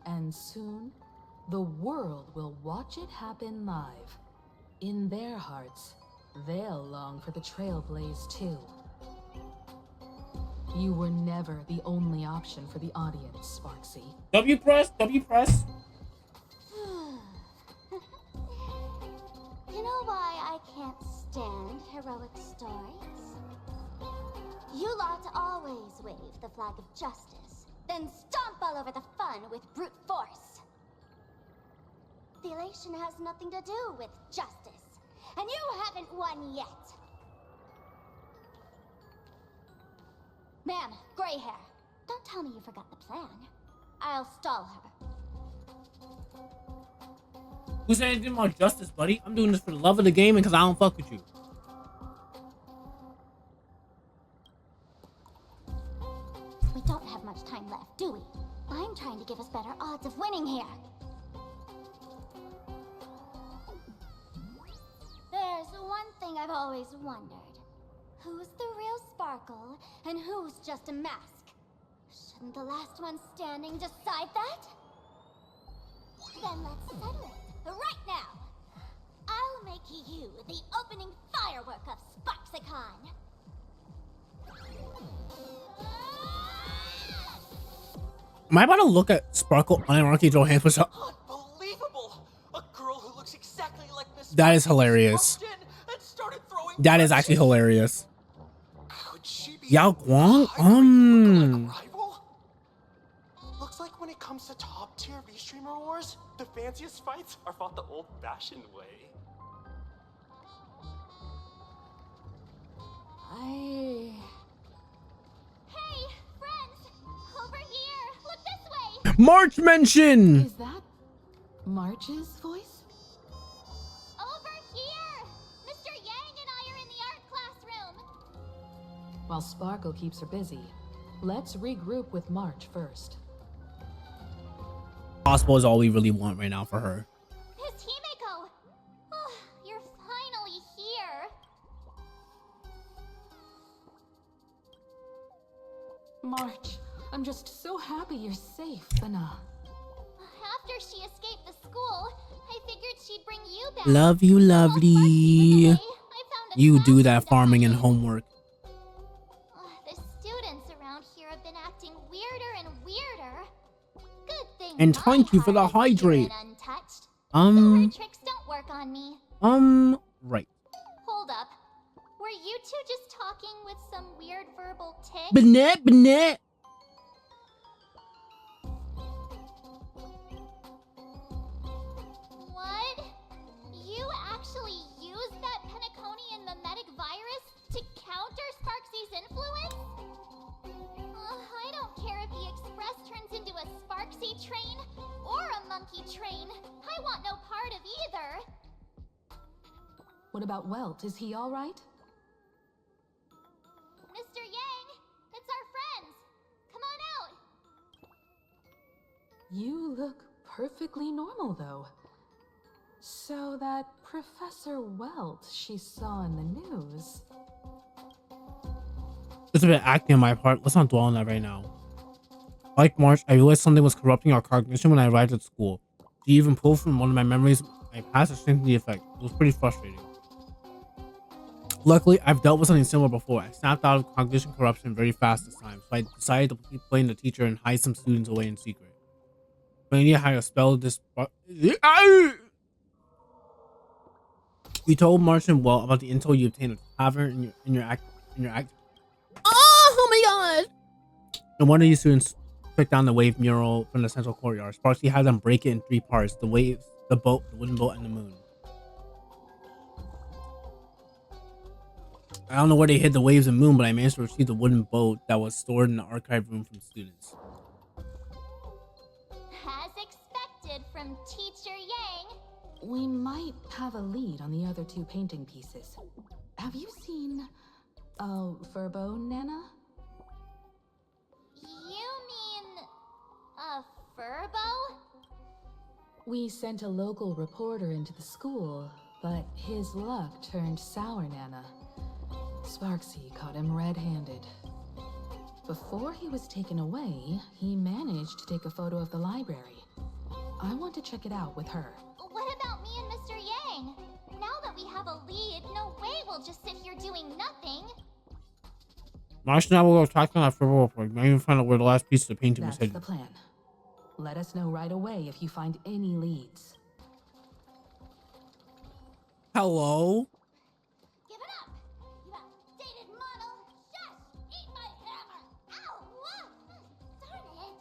And soon, the world will watch it happen live. In their hearts, they'll long for the Trailblaze too. You were never the only option for the audience, Sparksy. W press. You know why I can't stand heroic stories? You lot always wave the flag of justice, then stomp all over the fun with brute force. The elation has nothing to do with justice, and you haven't won yet. Ma'am, gray hair, don't tell me you forgot the plan. I'll stall her. Who said anything about justice, buddy? I'm doing this for the love of the game and because I don't fuck with you. We don't have much time left, do we? I'm trying to give us better odds of winning here. There's one thing I've always wondered. Who's the real Sparkle and who's just a mask? Shouldn't the last one standing decide that? Then let's settle it right now. I'll make you the opening firework of Sparksicon. Am I about to look at Sparkle unironically throw hands? Unbelievable! A girl who looks exactly like Miss That is hilarious. That is actually hilarious. Yao Guang? Looks like when it comes to top tier V-Streamer wars, the fanciest fights are fought the old-fashioned way. Hey, friends! Over here! Look this way! March mention! Is that March's voice? Over here! Mr. Yang and I are in the art classroom! While Sparkle keeps her busy, let's regroup with March first. Possible is all we really want right now for her. Miss Himiko! Oh, you're finally here! March, I'm just so happy you're safe, Bana. After she escaped the school, I figured she'd bring you back. Love you, lovely. You do that farming and homework. The students around here have been acting weirder and weirder. Good thing. And thank you for the hydrate. Untouched. So her tricks don't work on me. Right. Hold up. Were you two just talking with some weird verbal tick? Banette. What? You actually used that Penaconian mimetic virus to counter Sparksy's influence? I don't care if the Express turns into a Sparksy train or a monkey train. I want no part of either. What about Welt? Is he all right? Mr. Yang, it's our friends. Come on out. You look perfectly normal, though. So that Professor Welt she saw in the news. It's a bit acting on my part. Let's not dwell on that right now. Like March, I realized something was corrupting our cognition when I arrived at school. She even pulled from one of my memories my past to strengthen the effect. It was pretty frustrating. Luckily, I've dealt with something similar before. I snapped out of cognition corruption very fast this time, so I decided to keep playing the teacher and hide some students away in secret. But I need to hire a spell this. You told Martian well about the intel you obtained at the tavern in your act. Oh my god! And one of you students took down the wave mural from the central courtyard. Sparksy had them break it in 3 parts: the waves, the boat, the wooden boat, and the moon. I don't know where they hid the waves and moon, but I managed to retrieve the wooden boat that was stored in the archive room from students. As expected from Teacher Yang. We might have a lead on the other 2 painting pieces. Have you seen Furbo, Nana? You mean a furbo? We sent a local reporter into the school, but his luck turned sour, Nana. Sparksy caught him red-handed. Before he was taken away, he managed to take a photo of the library. I want to check it out with her. What about me and Mr. Yang? Now that we have a lead, no way we'll just sit here doing nothing. Martian and I will go talk on that for real quick. Maybe find out where the last piece of the painting was hidden. That's the plan. Let us know right away if you find any leads. Hello? Give it up! You outdated model! Shush! Eat my hammer! Ow! Whoa! Darn it!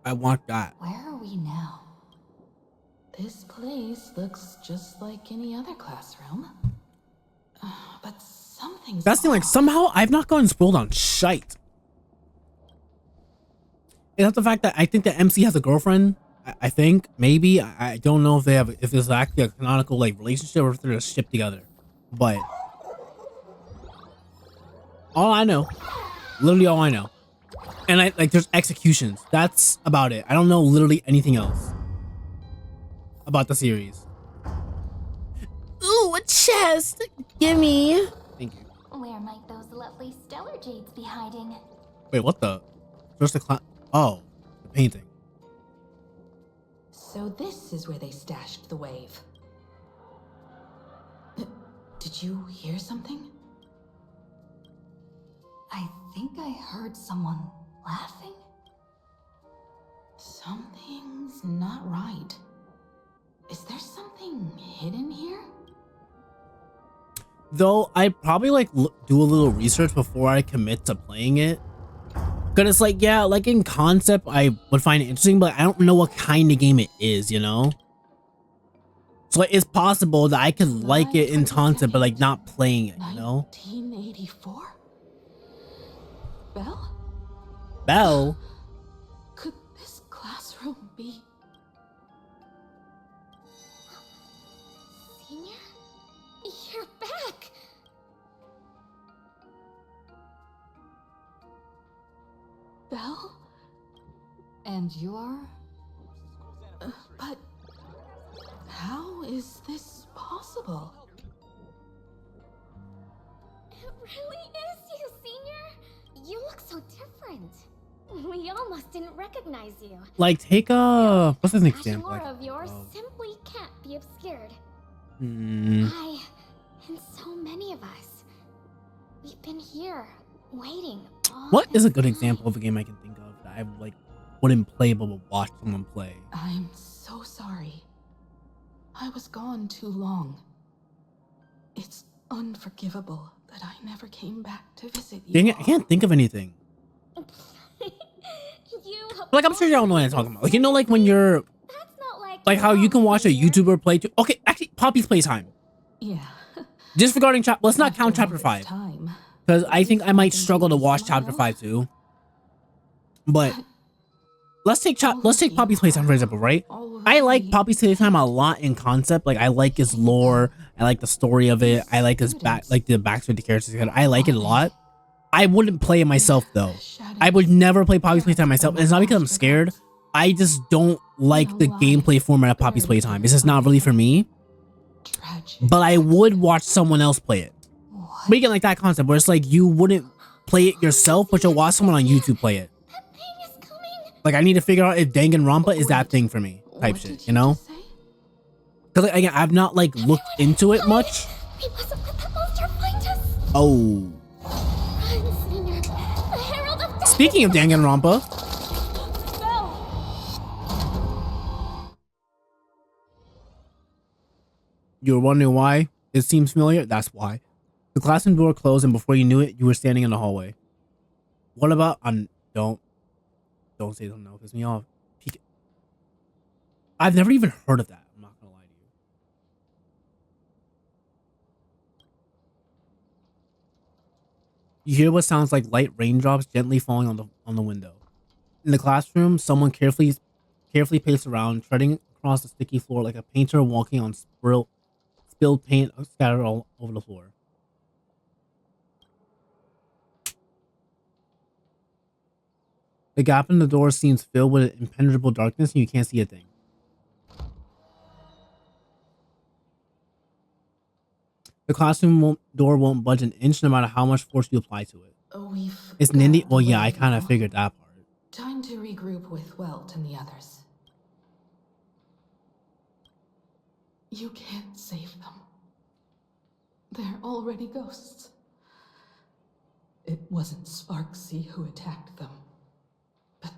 I want that. Where are we now? This place looks just like any other classroom. But something's That's the thing, like, somehow I've not gotten spoiled on shite. It's not the fact that I think that MC has a girlfriend. I think, maybe. I don't know if they have, if there's actually a canonical, like, relationship or if they're just shipped together. But all I know, literally all I know. And like, there's executions. That's about it. I don't know literally anything else about the series. Ooh, a chest! Gimme! Thank you. Where might those lovely stellar jades be hiding? Wait, what the? First the clown. Oh, the painting. So this is where they stashed the wave. Did you hear something? I think I heard someone laughing. Something's not right. Is there something hidden here? Though I probably like do a little research before I commit to playing it. Cause it's like, yeah, like in concept, I would find it interesting, but I don't know what kind of game it is, you know? So it's possible that I could like it in concept, but like not playing it, you know? 1984? Belle? Belle? Could this classroom be... Senior? You're back! Belle? And you are? But... how is this possible? It really is you, Senior! You look so different. We almost didn't recognize you. Like, take a... what's an example? More of yours simply can't be obscured. Hmm. I, and so many of us, we've been here, waiting all What is this a good time. example of a game I can think of that I like wouldn't play but would watch someone play? I'm so sorry. I was gone too long. It's unforgivable that I never came back to visit you. Dang it, I can't think of anything. Like, I'm sure y'all know what I'm talking about. Like, you know, like when you're... like how you can watch a YouTuber play too. Okay, actually, Poppy's Playtime. Yeah. Disregarding let's not count chapter 5. Because I think I might struggle to watch chapter 5 too. But let's take Poppy's Playtime for example, right? I like Poppy's Playtime a lot in concept. Like, I like his lore. I like the story of it. I like his the backstory of the characters. I like it a lot. I wouldn't play it myself though. I would never play Poppy's Playtime myself. And it's not because I'm scared. I just don't like the gameplay format of Poppy's Playtime. It's just not really for me. But I would watch someone else play it. But again, like that concept where it's like you wouldn't play it yourself, but you'll watch someone on YouTube play it. That thing is coming. Like I need to figure out if Danganronpa is that thing for me type shit, you know? Cause like, again, I've not like looked into it much. We mustn't let that monster find us. Oh. Run, Senior. The Herald of Death. Speaking of Danganronpa. You were wondering why it seems familiar? That's why. The classroom door closed and before you knew it, you were standing in the hallway. What about don't say something that'll piss me off. I've never even heard of that. I'm not gonna lie to you. You hear what sounds like light raindrops gently falling on the window. In the classroom, someone carefully paced around, treading across the sticky floor like a painter walking on spilled paint scattered all over the floor. The gap in the door seems filled with impenetrable darkness and you can't see a thing. The classroom door won't budge an inch no matter how much force you apply to it. It's Nindy. Well, yeah, I kind of figured that part. Time to regroup with Welt and the others. You can't save them. They're already ghosts. It wasn't Sparksea who attacked them, but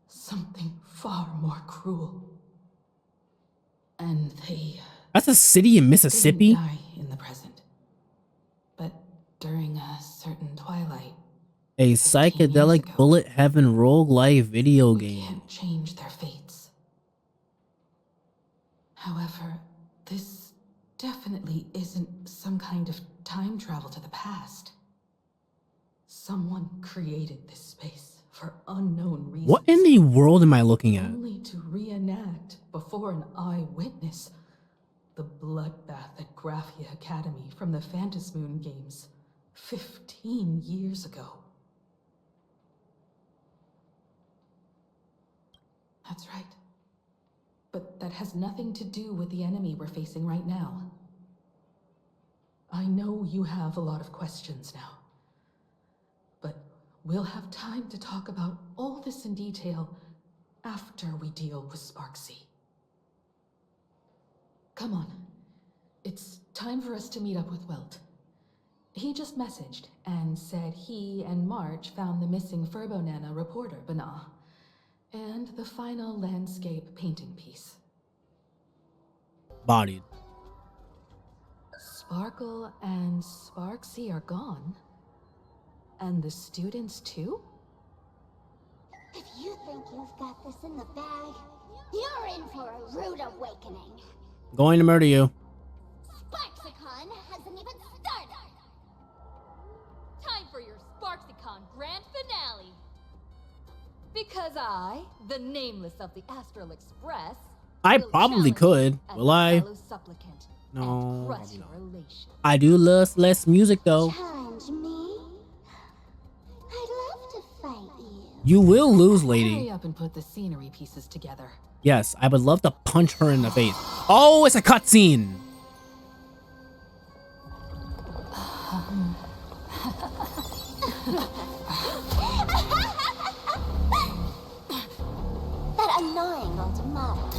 something far more cruel. And that's a city in Mississippi? Didn't die in the present, but during a certain twilight. A psychedelic bullet heaven roguelike video game. Can't change their fates. However, this definitely isn't some kind of time travel to the past. Someone created this space for unknown reasons. What in the world am I looking at? Only to reenact before an eyewitness the bloodbath at Graphia Academy from the Phantasmoon games 15 years ago. That's right. But that has nothing to do with the enemy we're facing right now. I know you have a lot of questions now. But we'll have time to talk about all this in detail after we deal with Sparksea. Come on. It's time for us to meet up with Welt. He just messaged and said he and March found the missing Furbonana reporter, Bana, and the final landscape painting piece. Bodied. Sparkle and Sparksea are gone. And the students too? If you think you've got this in the bag, you're in for a rude awakening. Going to murder you. Sparksicon hasn't even started. Time for your Sparksicon grand finale. Because I, the nameless of the Astral Express, I probably could. Will I? No, probably not. I do love less music though. Challenge me? I'd love to fight you. You will lose, lady. Hurry up and put the scenery pieces together. Yes, I would love to punch her in the face. Oh, it's a cutscene. That annoying automata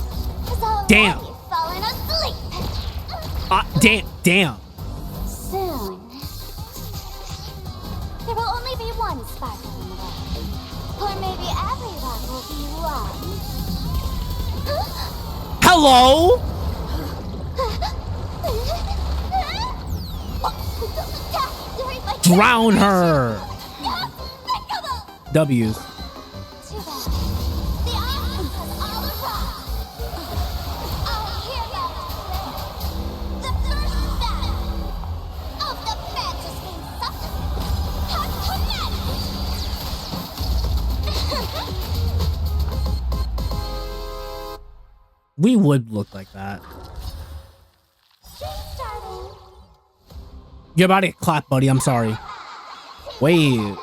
has already Damn. fallen asleep. Damn. Soon, there will only be one sparkle in the world. Or maybe everyone will be one. Hello? Drown her. W's. Too bad. The options have all arrived. Our hero, the first battle of the Phantasmoon substance has commenced. We would look like that. You're about to get clapped, buddy. I'm sorry. Wait.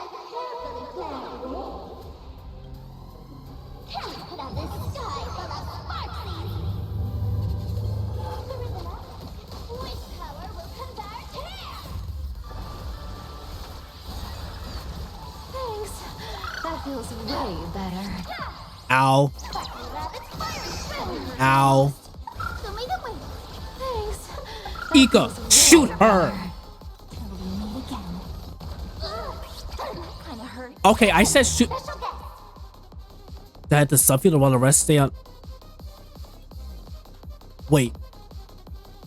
Thanks. That feels way better. Ow. Ow. Ika, shoot her. Okay, I said shoot. That the subfield while the rest stay on. Wait.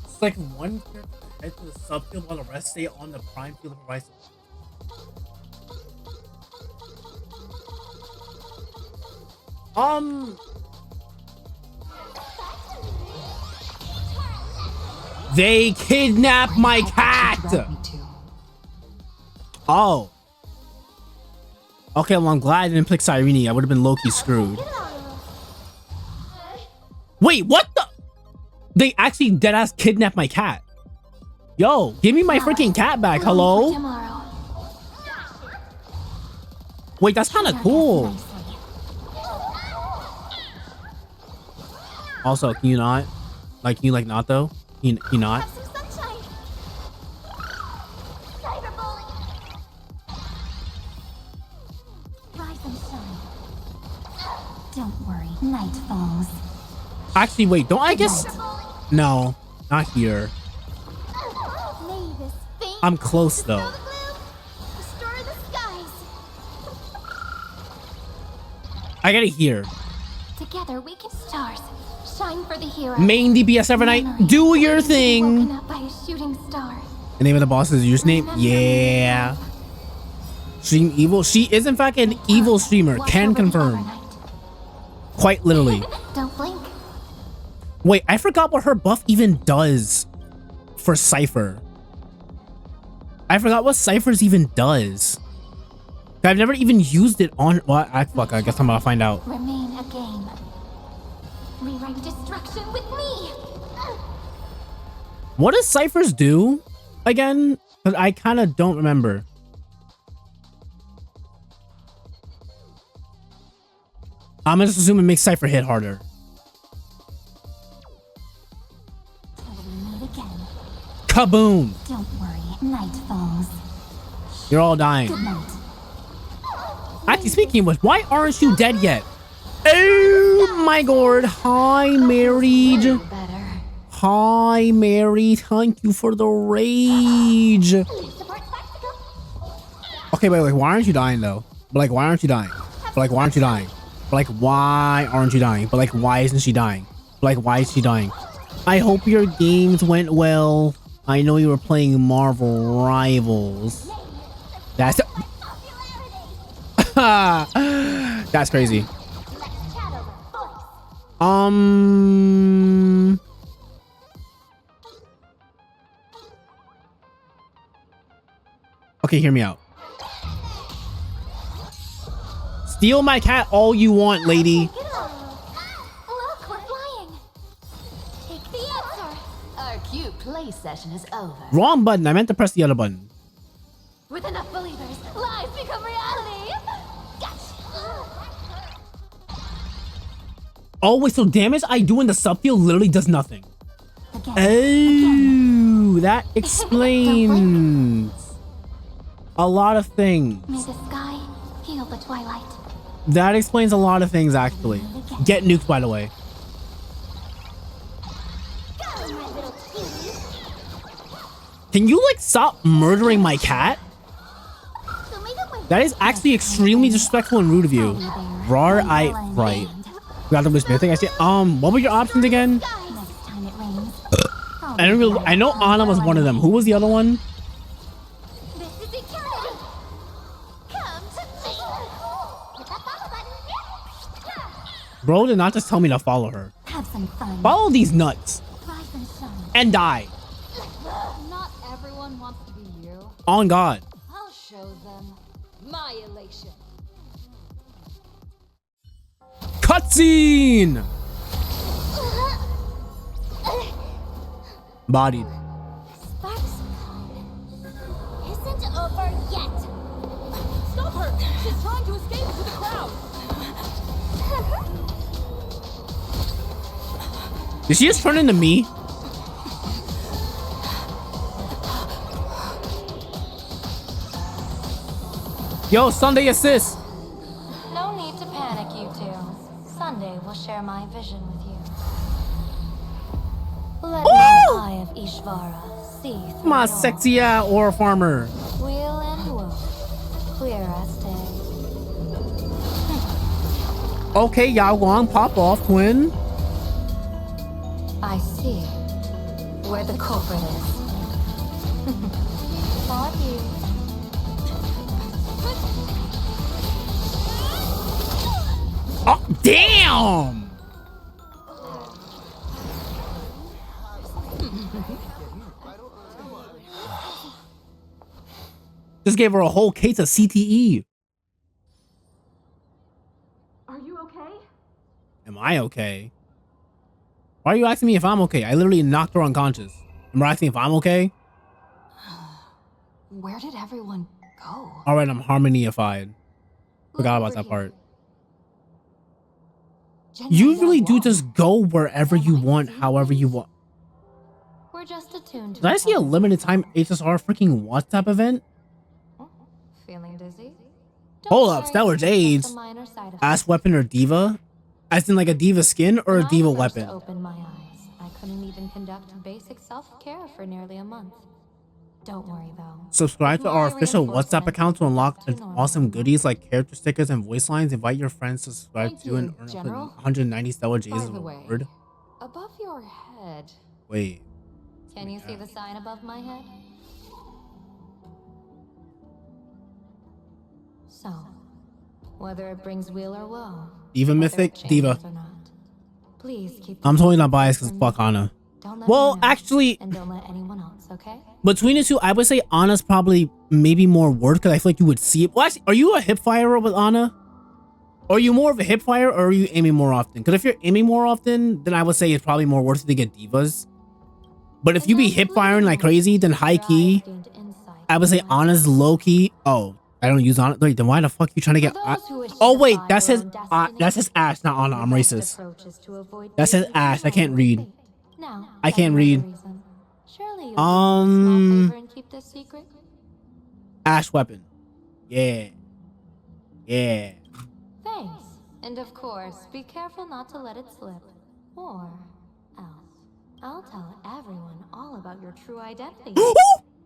It's like one character head to the subfield while the rest stay on the prime field of Horizon. They kidnapped my cat. Oh. Okay, well, I'm glad I didn't pick Cyrene. I would have been low-key screwed. Wait, what the? They actually deadass kidnapped my cat. Yo, give me my freaking cat back. Hello? Wait, that's kind of cool. Also, can you not? Like, can you like not though? Can you not? Don't worry, night falls. Actually, wait, don't I guess? No, not here. I'm close though. I got it here. Together we can stars shine for the hero. Main DPS every night. Do your thing. Woken up by a shooting star. The name of the boss's username? Yeah. Stream evil. She is in fact an evil streamer. Can confirm. Quite literally. Don't blink. Wait, I forgot what her buff even does for Cypher. I forgot what Cypher's even does. I've never even used it on. What? Fuck. I guess I'm gonna find out. Remain a game. Rewrite destruction with me. What does Cypher's do again? Because I kind of don't remember. I'm gonna just assume it makes Cypher hit harder. Kaboom! Don't worry, night falls. You're all dying. Good night. Actually, speaking of which, why aren't you dead yet? Oh my god! Hi, married. Hi, Mary. Thank you for the rage. Okay, wait. Why aren't you dying though? But like, why aren't you dying? But like, why aren't you dying? But like, why aren't you dying? But like, why isn't she dying? But like, why is she dying? I hope your games went well. I know you were playing Marvel Rivals. That's that's crazy. Okay, hear me out. Steal my cat all you want, lady. Look, we're flying. Take the answer. Our cute play session is over. Wrong button. I meant to press the other button. With enough believers, lies become reality. Oh, wait, so damage I do in the subfield literally does nothing. Oh, that explains a lot of things. May the sky heal the twilight. That explains a lot of things, actually. Get nuked, by the way. Can you, like, stop murdering my cat? That is actually extremely disrespectful and rude of you. Rar, right. Forgot to wish me. I think I said, what were your options again? I know Anna was one of them. Who was the other one? Bro did not just tell me to follow her. Have some fun. Follow these nuts. And die. Not everyone wants to be you. On God. I'll show them my elation. Cutscene! Bodied. Sparks isn't over yet. Stop her! She's trying to escape into the crowd. Did she just turn into me? Yo, Sunday assist. No need to panic, you two. will share my vision with you. Let my eye of Ishvara see through My it all. sexy ore farmer. Wheel and woe, clear as day. Okay, y'all going pop off, twin. I see where the culprit is. Thought you. Oh, damn! Just gave her a whole case of CTE. Are you okay? Am I okay? Why are you asking me if I'm okay? I literally knocked her unconscious. Am I asking if I'm okay? Where did everyone go? All right, I'm harmonyified. Forgot about that part. You really do just go wherever you want, however you want. We're just attuned to Did I see a limited time HSR freaking WhatsApp event? feeling dizzy. Hold up, Stellar Jades. Ass weapon or diva? As in like a diva skin or a diva weapon? Opened my eyes. I couldn't even conduct basic self-care for nearly a month. Don't worry though. Subscribe to our official WhatsApp account to unlock awesome goodies like character stickers and voice lines. Invite your friends to subscribe to and earn up to 190 Stellar Jades as a reward. Above your head. Wait. Can you see the sign above my head? So, whether it brings weal or woe, Diva Mythic? Diva. please keep. I'm totally not biased because fuck Anna. Well, actually, and don't let anyone else, okay? between the two, I would say Anna's probably maybe more worth because I feel like you would see it. Well, actually, are you a hip firer with Anna? Are you more of a hip fire or are you aiming more often? Because if you're aiming more often, then I would say it's probably more worth it to get divas. But if you be hip firing like crazy, then high key, I would say Anna's low key. Oh, I don't use Anna. Wait, then why the fuck you trying to get? Oh wait, that says Ash, not Anna. I'm racist. That says Ash. I can't read. I can't read. Ash weapon. Yeah. Yeah. Thanks. And of course, be careful not to let it slip. Or else, I'll tell everyone all about your true identity.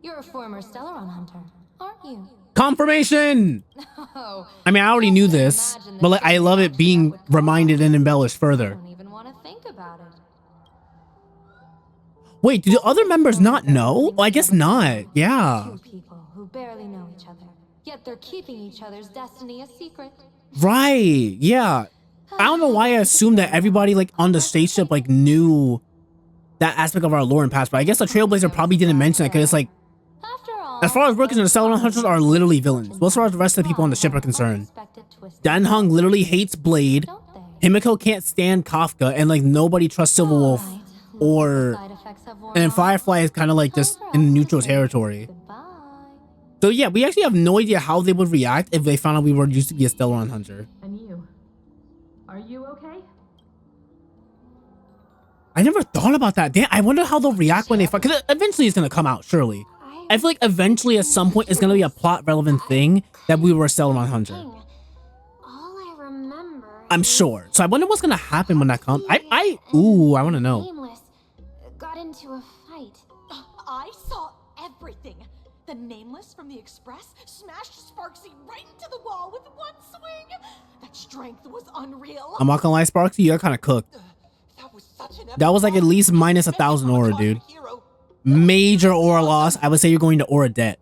You're a former Stellaron hunter, aren't you? Confirmation! I mean, I already knew this, but like, I love it being reminded and embellished further. I don't even want to think about it. Wait, do the other members not know? Well, I guess not. Yeah. Two people who barely know each other, yet they're keeping each other's destiny a secret. Right. Yeah. I don't know why I assumed that everybody like on the spaceship like knew that aspect of our lore and past, but I guess the Trailblazer probably didn't mention that because it's like, as far as we're concerned, the Stellaron Hunters are literally villains. Well, as far as the rest of the people on the ship are concerned. Danheng literally hates Blade. Himiko can't stand Kafka, and like nobody trusts Silverwolf or... And Firefly is kind of like just in neutral territory. So yeah, we actually have no idea how they would react if they found out we were used to be a Stellaron Hunter. And you? Are you okay? I never thought about that. Damn, I wonder how they'll react when they find... Because eventually it's going to come out, surely. I feel like eventually at some point it's going to be a plot relevant thing that we were a Stellaron Hunter. All I remember I'm sure. So I wonder what's going to happen when that comes. Ooh, I want to know. Nameless got into a fight. I saw everything. The Nameless from the Express smashed Sparksy right into the wall with one swing. That strength was unreal. I'm not gonna lie, Sparksy, you're kind of cooked. That was like at least minus 1,000 aura, dude. Major aura loss. I would say you're going to aura debt.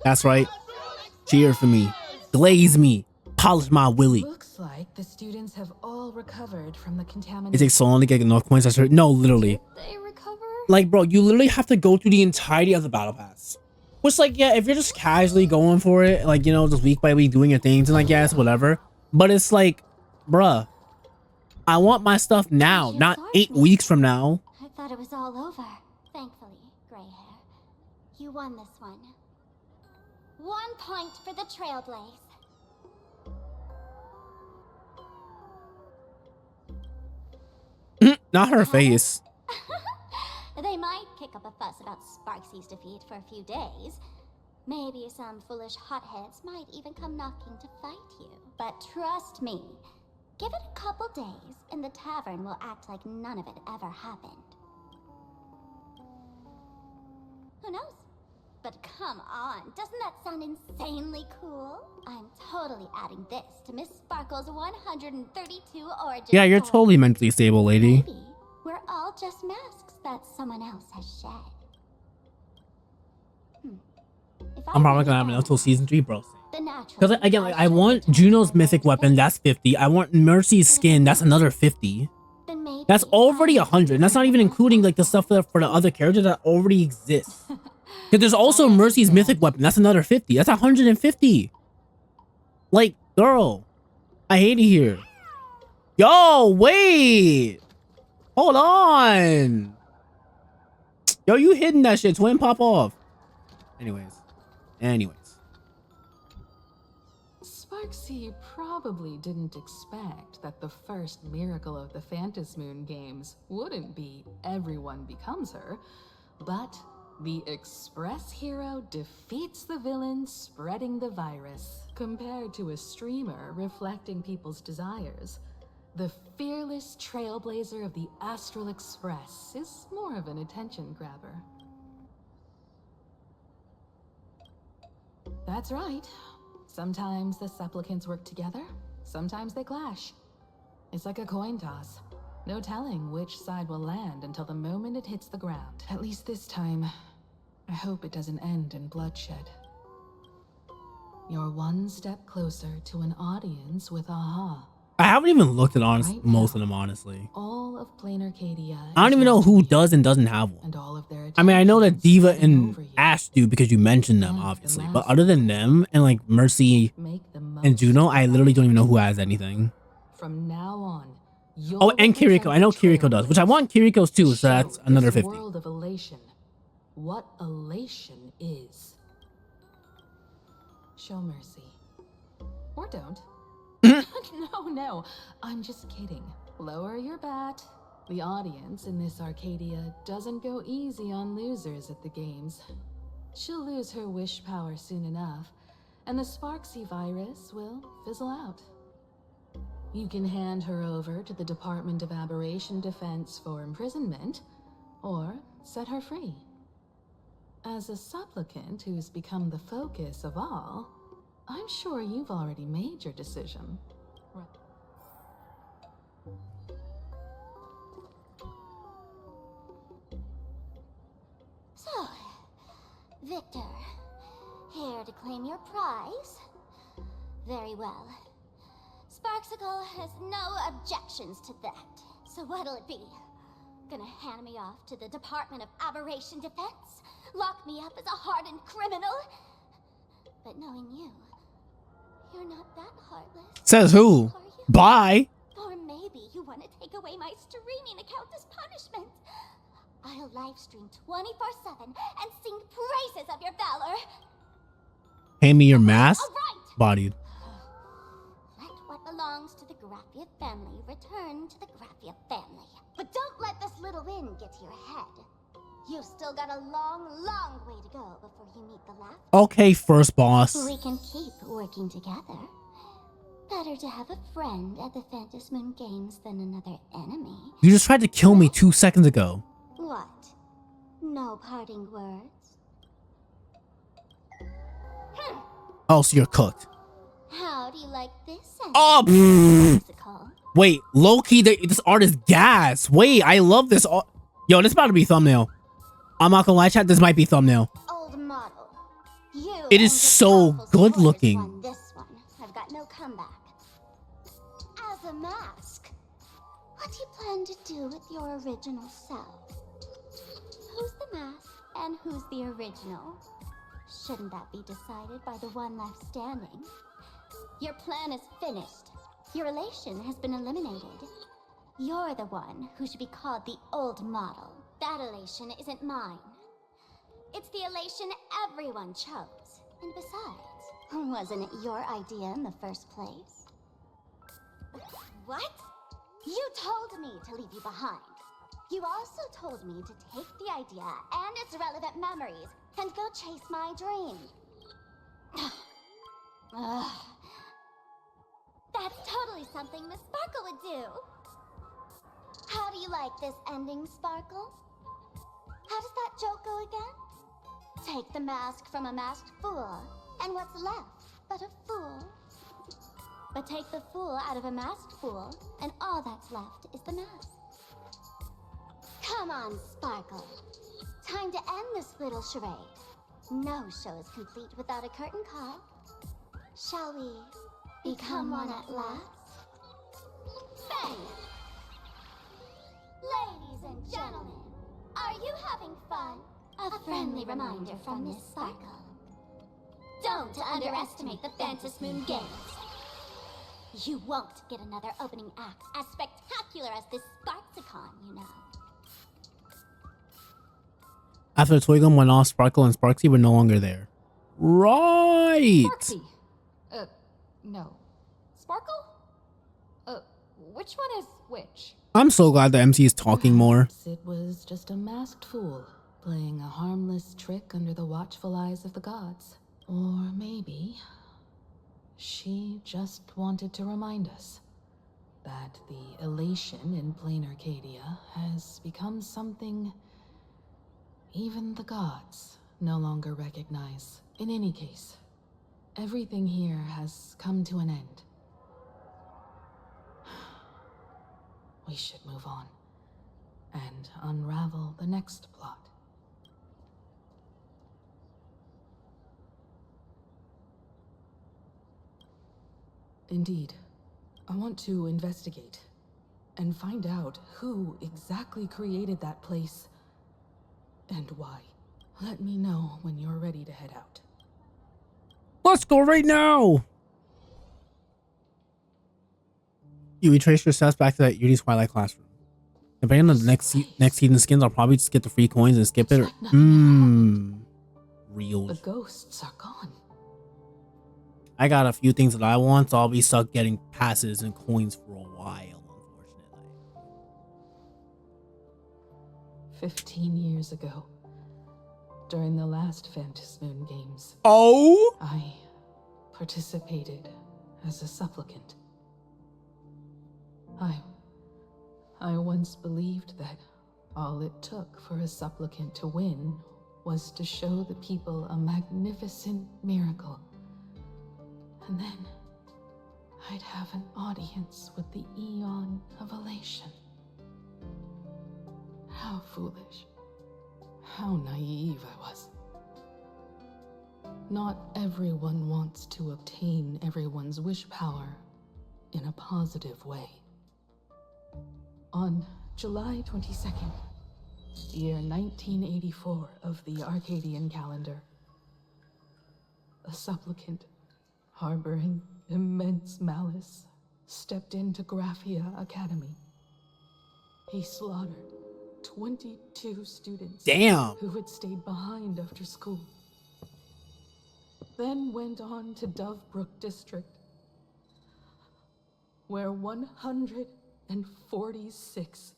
That's right. Cheer for me. Glaze me. Polish my willy. Looks like the students have all recovered from the contamination. It takes so long to get North Points. No, literally. Like, bro, you literally have to go through the entirety of the battle pass. Which, like, yeah, if you're just casually going for it, like, you know, just week by week doing your things, and like, yeah, it's whatever. But it's like, bruh, I want my stuff now, not 8 weeks from now. I thought it was all over. Thankfully, gray hair. You won this one. 1 point for the Trailblaze. Not her face. They might kick up a fuss about Sparksy's defeat for a few days, Maybe some foolish hotheads might even come knocking to fight you. But trust me, give it a couple days and the tavern will act like none of it ever happened. Who knows? But come on, doesn't that sound insanely cool? I'm totally adding this to Miss Sparkle's 132 origin Yeah, you're story. totally mentally stable, lady. Maybe we're all just masks that someone else has shed. I'm probably gonna have it until season 3, bro. The natural. Because again, like, I want Juno's mythic weapon, that's 50. I want Mercy's skin, that's another 50. That's already 100. And that's not even including like the stuff that for the other characters that already exists. Because there's also Mercy's mythic weapon, that's another 50. That's 150. Like, girl, I hate it here. Yo, wait. Hold on. Yo, you hidden that shit. Twin, pop off. Anyways. Sparksy probably didn't expect that the first miracle of the Phantasmoon games wouldn't be everyone becomes her, but the Express hero defeats the villain spreading the virus, compared to a streamer reflecting people's desires. The fearless trailblazer of the Astral Express is more of an attention grabber. That's right. Sometimes the supplicants work together, sometimes they clash. It's like a coin toss. No telling which side will land until the moment it hits the ground. At least this time, I hope it doesn't end in bloodshed. You're one step closer to an audience with AHA. I haven't even looked at most of them, honestly. All of PLANARCADIA. I don't even know who does and doesn't have one. I mean, I know that Diva and Ash do because you mentioned them, obviously. But other than them and like Mercy and Juno, I literally don't even know who has anything. From now on, oh, and Kiriko. I know Kiriko does, which I want Kiriko's too, so that's another 50. World of elation. What elation is. Show mercy. Or don't. No, I'm just kidding. Lower your bat. The audience in this Arcadia doesn't go easy on losers at the games. She'll lose her wish power soon enough, and the Sparksy virus will fizzle out. You can hand her over to the Department of Aberration Defense for imprisonment, or set her free. As a supplicant who's become the focus of all, I'm sure you've already made your decision. So, Victor, here to claim your prize? Very well. Sparksicle has no objections to that. So what'll it be? Gonna hand me off to the Department of Aberration Defense? Lock me up as a hardened criminal? But knowing you, you're not that heartless. Says who? Bye. Or maybe you want to take away my streaming account as punishment. I'll livestream 24/7 and sing praises of your valor. Pay me your mask. Bodied. Let what belongs to the Graphia family return to the Graphia family. But don't let this little win get to your head. You've still got a long way to go before you meet the last. Okay, first boss. We can keep working together. Better to have a friend at the Phantasmoon Games than another enemy. You just tried to kill me 2 seconds ago. What? No parting words? Oh, so you're cooked. How do you like this? Oh, wait, low-key, this art is gas. Wait, I love this art. Yo, this about to be thumbnail. I'm not gonna lie, chat, this might be thumbnail. Old model. It is so good looking. This one. I've got no comeback. As a mask, what do you plan to do with your original self? Who's the mask and who's the original? Shouldn't that be decided by the one left standing? Your plan is finished. Your elation has been eliminated. You're the one who should be called the old model. That elation isn't mine. It's the elation everyone chose. And besides, wasn't it your idea in the first place? What? You told me to leave you behind. You also told me to take the idea and its relevant memories and go chase my dream. Ugh. That's totally something Miss Sparkle would do. How do you like this ending, Sparkle? How does that joke go again? Take the mask from a masked fool, and what's left but a fool? But take the fool out of a masked fool, and all that's left is the mask. Come on, Sparkle. Time to end this little charade. No show is complete without a curtain call. Shall we become one at last? Bang! Ladies and gentlemen, are you having fun? A friendly reminder from Miss Sparkle. Don't underestimate the Phantom Moon Games. You won't get another opening act as spectacular as this Sparksicon, you know. After Toygum went off, Sparkle and Sparksy were no longer there. Right! Sparksy! No. Sparkle? Which one is which? I'm so glad the MC is talking more. It was just a masked fool, playing a harmless trick under the watchful eyes of the gods. Or maybe she just wanted to remind us that the elation in PLANARCADIA has become something even the gods no longer recognize. In any case, everything here has come to an end. We should move on and unravel the next plot. Indeed, I want to investigate and find out who exactly created that place and why. Let me know when you're ready to head out. Let's go right now! You retrace your steps back to that Yuri's Twilight classroom. Depending on the next season skins, I'll probably just get the free coins and skip it. Real. The ghosts are gone. I got a few things that I want, so I'll be stuck getting passes and coins for a while, unfortunately. 15 years ago, during the last Phantom Moon Games, I participated as a supplicant. I once believed that all it took for a supplicant to win was to show the people a magnificent miracle. And then I'd have an audience with the Eon of Elation. How foolish. How naive I was. Not everyone wants to obtain everyone's wish power in a positive way. On July 22nd, year 1984 of the Arcadian calendar, a supplicant harboring immense malice stepped into Graphia Academy. He slaughtered 22 students who had stayed behind after school. Then went on to Dovebrook District, where 146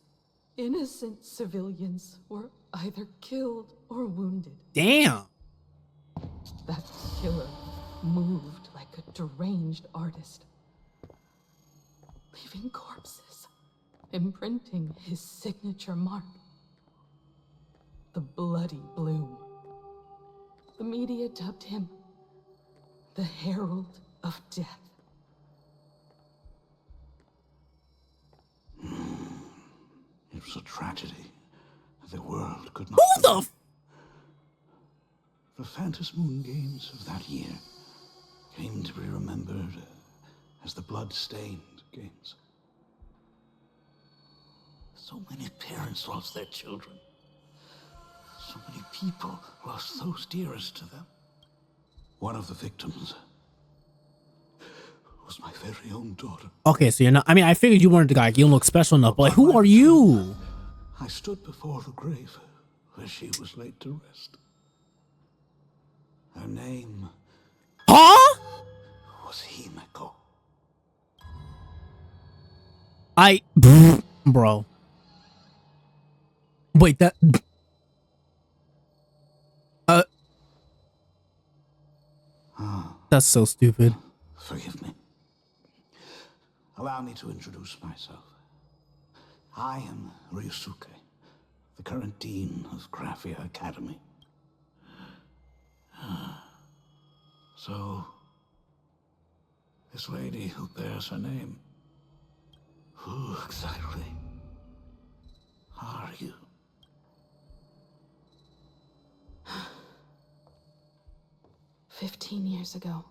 innocent civilians were either killed or wounded. Damn! That killer moved like a deranged artist, leaving corpses, imprinting his signature mark. The Bloody Bloom. The media dubbed him the Herald of Death. It was a tragedy the world could not. Who the The Phantom Moon Games of that year came to be remembered as the Blood-Stained Games. So many parents lost their children. So many people lost those dearest to them. One of the victims was my very own daughter. Okay, so you're not. I mean, I figured you weren't the guy. You don't look special enough, but like, who are you? I stood before the grave where she was laid to rest. Her name was Himeko. Bro. Wait, that. That's so stupid. Forgive me. Allow me to introduce myself. I am Ryusuke, the current dean of Graphia Academy. So, this lady who bears her name, who exactly are you? "15 years ago,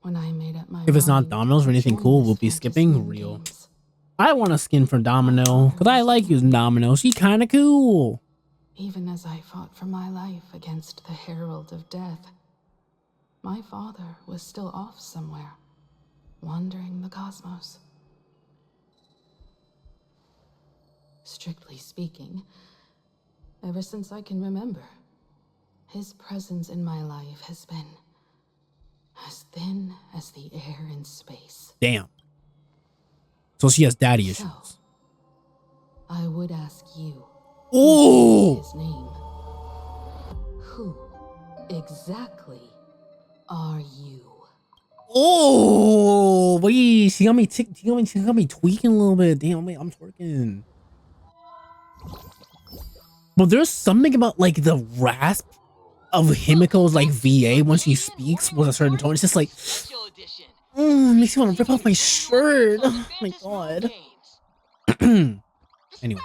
when I made up my If it's not mind Domino's or to anything join cool, this we'll be fantasy skipping moon real. games, I want a skin for Domino because I like using Domino. She kind of cool. even as I fought for my life against the Herald of Death, my father was still off somewhere, wandering the cosmos. Strictly speaking, ever since I can remember, his presence in my life has been as thin as the air in space. Damn. So she has daddy issues. So, I would ask you, Ooh. his name. Who exactly are you? Oh, wait, she got me tweaking a little bit. Damn, wait, I'm twerking. But there's something about like the rasp of Himiko's like VA when she speaks with a certain tone. It's just like, makes me want to rip off my shirt. Oh my god. Anyway.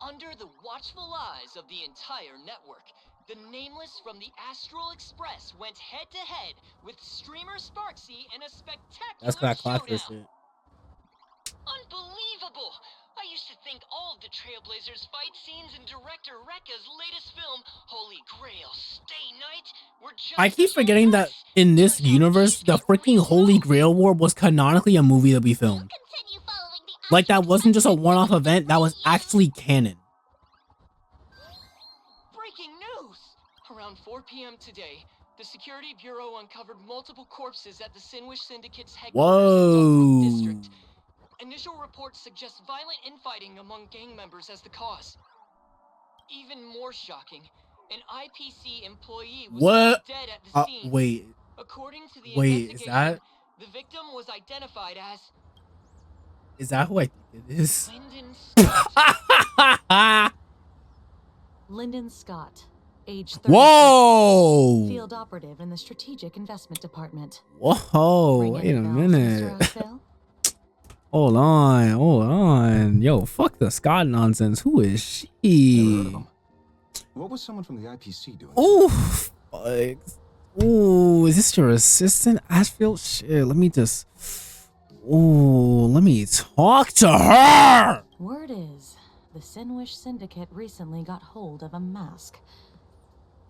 Under the watchful eyes of the entire network, the Nameless from the Astral Express went head-to-head with streamer Sparksy in a spectacular That's got class for showdown. shit. Unbelievable! I used to think all of the Trailblazers fight scenes in director Rekka's latest film, Holy Grail Stay Night, were just I keep forgetting that in this universe, the freaking Holy Grail War was canonically a movie that we filmed. Like that wasn't just a one-off event, that was actually canon. breaking news! Around 4 p.m. today, the Security Bureau uncovered multiple corpses at the Sinwish Syndicate's headquarters in Duckwood District. Initial reports suggest violent infighting among gang members as the cause. Even more shocking, an IPC employee was found dead at the scene. Wait. According to the Wait, investigation, the victim was identified as is that who I think it is? Lyndon Lyndon Scott, age 36, Whoa! field operative in the Strategic Investment Department. Whoa, wait a minute. Hold on. Yo, fuck the Scott nonsense. Who is she? What was someone from the IPC doing? Ooh, fuck. Ooh, is this your assistant? Ashfield? Shit, let me talk to her! Word is, the Sinwish Syndicate recently got hold of a mask.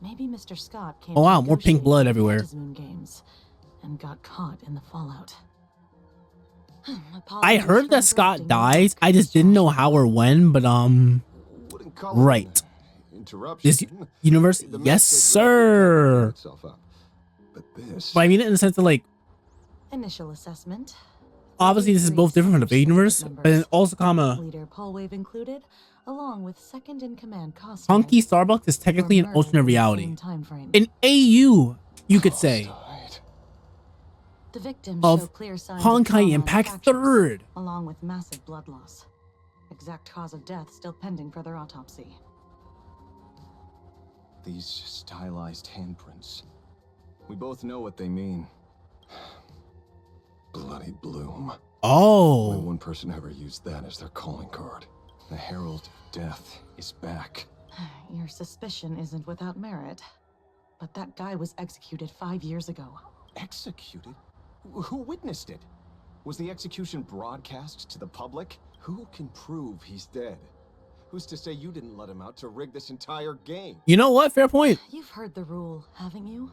Maybe Mr. Scott came Oh wow, more pink blood everywhere. Moon games and got caught in the fallout. I heard that Scott dies. I just didn't know how or when, but right. This universe, yes, sir. But I mean it in the sense of like, Initial assessment. obviously this is both different from the big universe, but then also Leader Polwave included, along with second in command Costa. Honky Starbucks is technically an alternate reality. An AU, you could say. The victims Of show clear signs Honkai of trauma and Impact fractures, 3rd. along with massive blood loss. Exact cause of death still pending further autopsy. These stylized handprints. We both know what they mean. Bloody Bloom. Oh. Only one person ever used that as their calling card. The Herald of Death is back. Your suspicion isn't without merit, but that guy was executed 5 years ago. Executed? Who witnessed it? Was the execution broadcast to the public? Who can prove he's dead? Who's to say you didn't let him out to rig this entire game? You know what? Fair point. You've heard the rule, haven't you?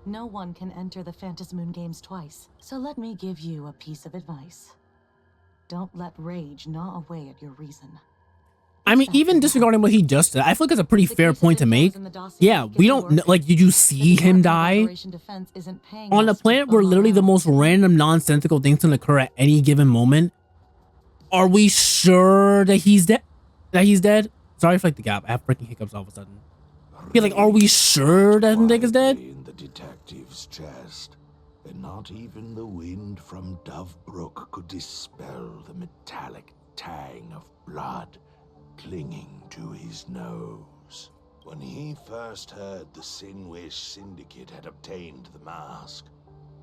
No one can enter the Phantasmoon games twice. So let me give you a piece of advice. Don't let rage gnaw away at your reason. I mean, even disregarding what he just said, I feel like it's a pretty fair point to make. Yeah, we don't know, like, did you see him die? On a planet where literally the most random nonsensical things can occur at any given moment, are we sure that he's dead? Sorry for like the gap. I have freaking hiccups all of a sudden. Be like, are we sure that nigga's dead? In the detective's chest, and not even the wind from Dovebrook could dispel the metallic tang of blood clinging to his nose. When he first heard the Sinwish Syndicate had obtained the mask,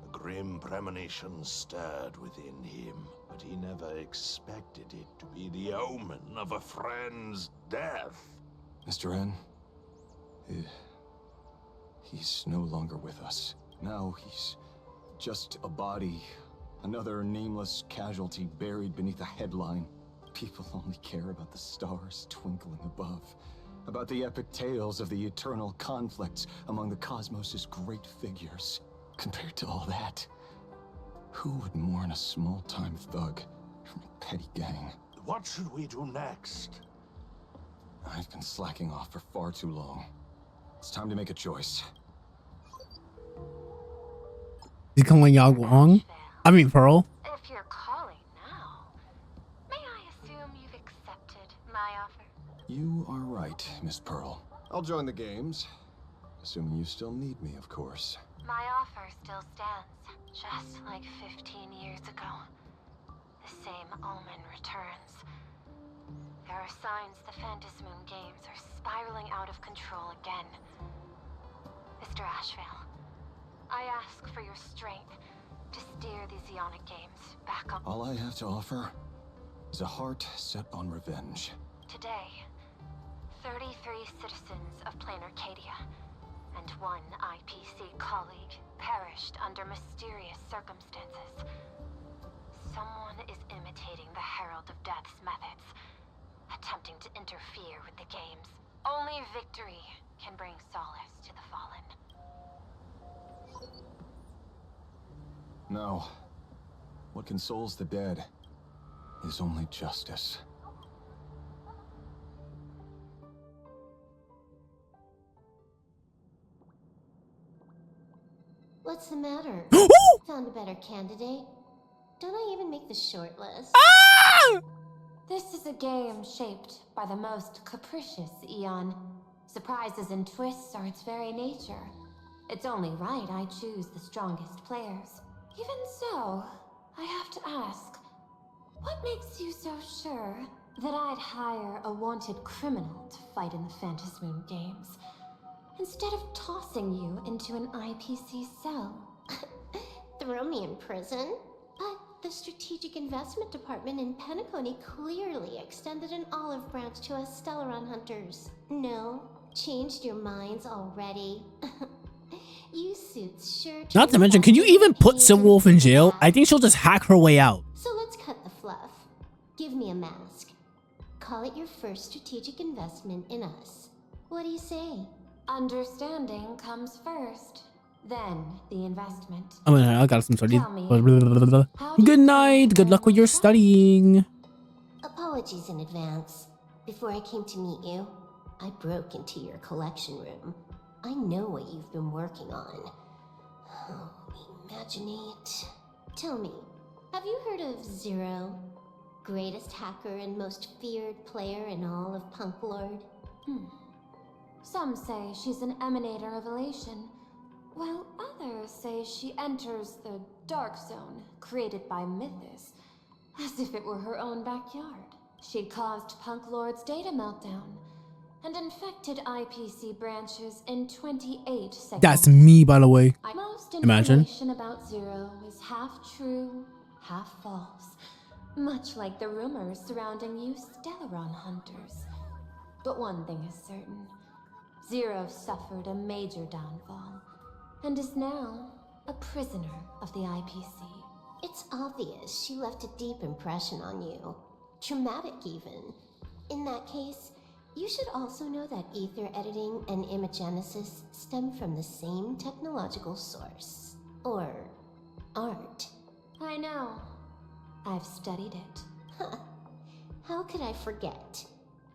a grim premonition stirred within him, but he never expected it to be the omen of a friend's death. Mr. N, he's no longer with us. Now he's just a body, another nameless casualty buried beneath a headline. People only care about the stars twinkling above, about the epic tales of the eternal conflicts among the cosmos' great figures. Compared to all that, who would mourn a small-time thug from a petty gang? What should we do next? I've been slacking off for far too long. It's time to make a choice. He's calling Yao Guang? I mean Pearl. If you're calling now, may I assume you've accepted my offer? You are right, Miss Pearl. I'll join the games. Assuming you still need me, of course. My offer still stands, just like 15 years ago. The same omen returns. There are signs the Phantasmoon games are spiraling out of control again. Mr. Ashvale, I ask for your strength to steer the Zeonic games back on. All I have to offer is a heart set on revenge. Today, 33 citizens of PLANARCADIA and 1 IPC colleague perished under mysterious circumstances. Someone is imitating the Herald of Death's methods, attempting to interfere with the games. Only victory can bring solace to the fallen. No. What consoles the dead is only justice. What's the matter? Found a better candidate? Don't I even make the short list? This is a game shaped by the most capricious Eon. Surprises and twists are its very nature. It's only right I choose the strongest players. Even so, I have to ask, what makes you so sure that I'd hire a wanted criminal to fight in the Phantasmoon games, instead of tossing you into an IPC cell? Throw me in prison? But the Strategic Investment Department in Penacony clearly extended an olive branch to us Stellaron hunters. No? Changed your minds already? You suits sure. Not to mention, can you even put Silverwolf in jail? I think she'll just hack her way out. So let's cut the fluff. Give me a mask. Call it your first strategic investment in us. What do you say? Understanding comes first, then the investment. I got some studying. Tell me, Good night. Good luck with your studying. Apologies in advance. Before I came to meet you, I broke into your collection room. I know what you've been working on. Oh, imaginate. Tell me, have you heard of Zero? Greatest hacker and most feared player in all of Punk Lord? Some say she's an emanator of elation, while others say she enters the dark zone created by Mythos, as if it were her own backyard. She caused Punk Lord's data meltdown and infected IPC branches in 28 seconds. That's me, by the way. Most Imagine. information about Zero is half true, half false, much like the rumors surrounding you Stellaron hunters. But one thing is certain. Zero suffered a major downfall, and is now a prisoner of the IPC. It's obvious she left a deep impression on you. Traumatic, even. In that case, you should also know that ether editing and imagenesis stem from the same technological source. Or art. I know. I've studied it. How could I forget?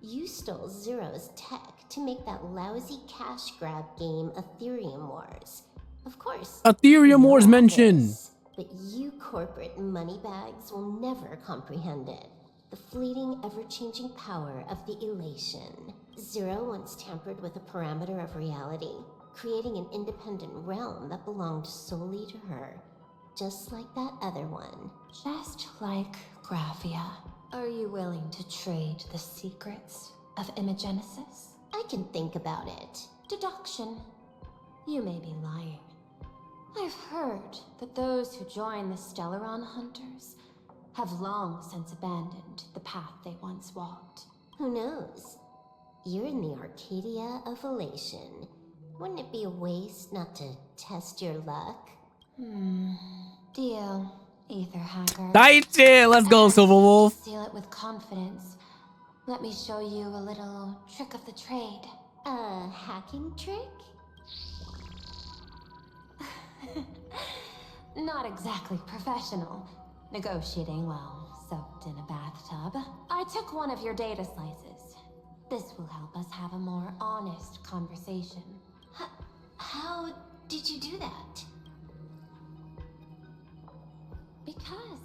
You stole Zero's tech to make that lousy cash grab game Ethereum Wars. Of course. Ethereum Wars mentioned. But you corporate moneybags will never comprehend it. The fleeting, ever-changing power of the elation. Zero once tampered with a parameter of reality, creating an independent realm that belonged solely to her. Just like that other one. Just like Graphia. Are you willing to trade the secrets of Imagenesis? I can think about it. Deduction. You may be lying. I've heard that those who join the Stellaron Hunters have long since abandoned the path they once walked. Who knows? You're in the Arcadia of Elation. Wouldn't it be a waste not to test your luck? Deal, Ether Hacker. TWITCHGE! Let's go, Silverwolf. Seal it with confidence. Let me show you a little trick of the trade. A hacking trick? Not exactly professional. Negotiating while soaked in a bathtub. I took one of your data slices. This will help us have a more honest conversation. How did you do that? Because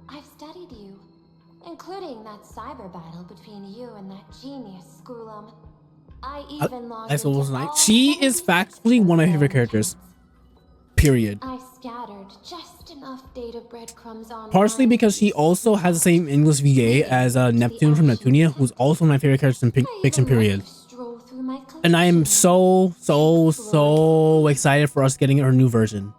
I've studied you, including that cyber battle between you and that genius Skrulum. I even logged into all She is factually one of my favorite characters. Period. I scattered just enough data breadcrumbs on. Partially because she also has the same English VA as Neptune from Neptunia, who's also my favorite character in fiction. Period. And I am so excited for us getting her new version.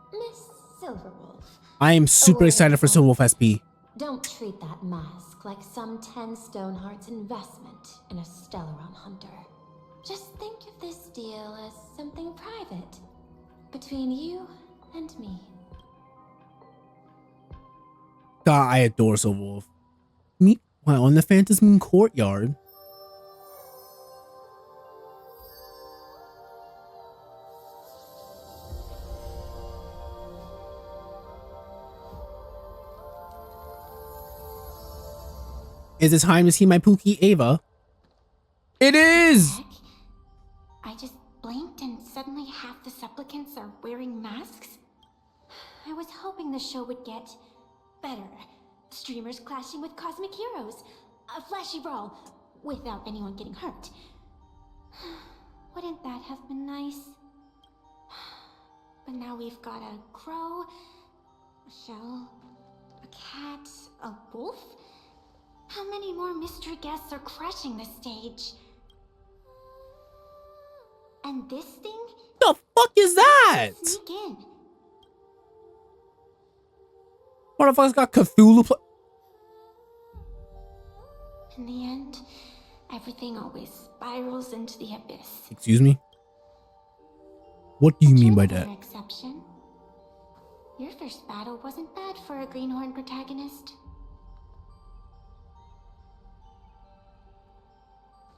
I am super excited for Silverwolf SP. Don't treat that mask like some 10 Stonehearts investment in a Stellaron Hunter. Just think of this deal as something private between you and me. God, I adore Silverwolf. Meanwhile, in the Phantasm Courtyard. Is it time to see my Pookie Ava? It is! I just blinked and suddenly half the supplicants are wearing masks? I was hoping the show would get better. Streamers clashing with cosmic heroes. A flashy brawl without anyone getting hurt. Wouldn't that have been nice? But now we've got a crow, a shell, a cat, a wolf? How many more mystery guests are crashing the stage? And this thing? The fuck is that? Sneak in. Motherfuckers got Cthulhu. In the end, everything always spirals into the abyss. Excuse me? What do you mean by that? Exception. Your first battle wasn't bad for a greenhorn protagonist.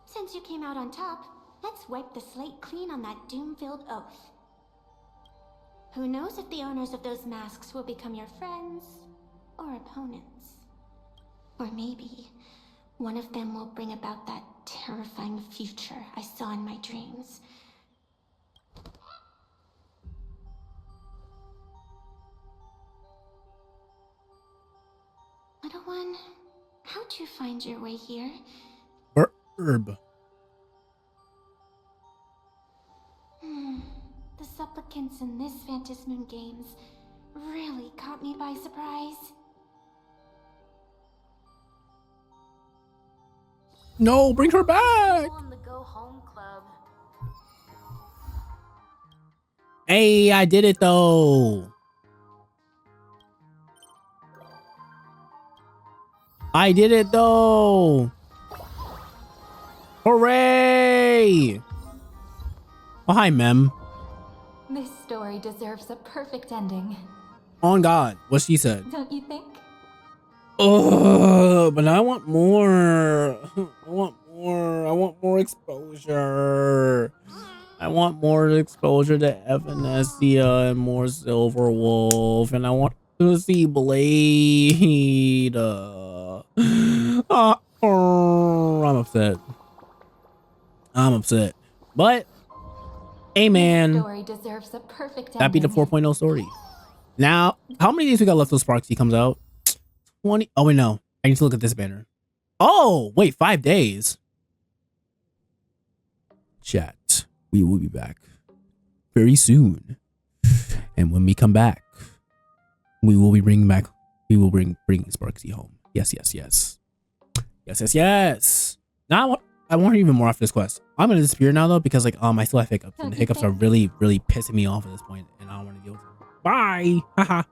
Since you came out on top, let's wipe the slate clean on that doom-filled oath. Who knows if the owners of those masks will become your friends or opponents? Or maybe one of them will bring about that terrifying future I saw in my dreams. Little one, how'd you find your way here? Herb. The supplicants in this Phantasmoon Games really caught me by surprise. No, bring her back. On the Go Home Club. Hey, I did it though. I did it though. Hooray! Oh, hi, Mem. This story deserves a perfect ending. On God, what she said. Don't you think? Oh, but I want more. I want more. I want more exposure. I want more exposure to Evanescia and more Silverwolf, and I want to see Blade. I'm upset. I'm upset. But, hey man, Story deserves a perfect that be the ending. 4.0 story. Now, how many days we got left till Sparksy comes out? 20. Oh, wait, no. I need to look at this banner. Oh, wait, 5 days. chat. We will be back very soon. And when we come back, we will be bringing back, we will bring Sparksy home. Yes, yes, yes. Yes, yes, yes. Now I want her even more after this quest. I'm gonna disappear now though, because like I still have hiccups, and the hiccups are really, really pissing me off at this point, and I don't want to deal with them. Bye. Haha.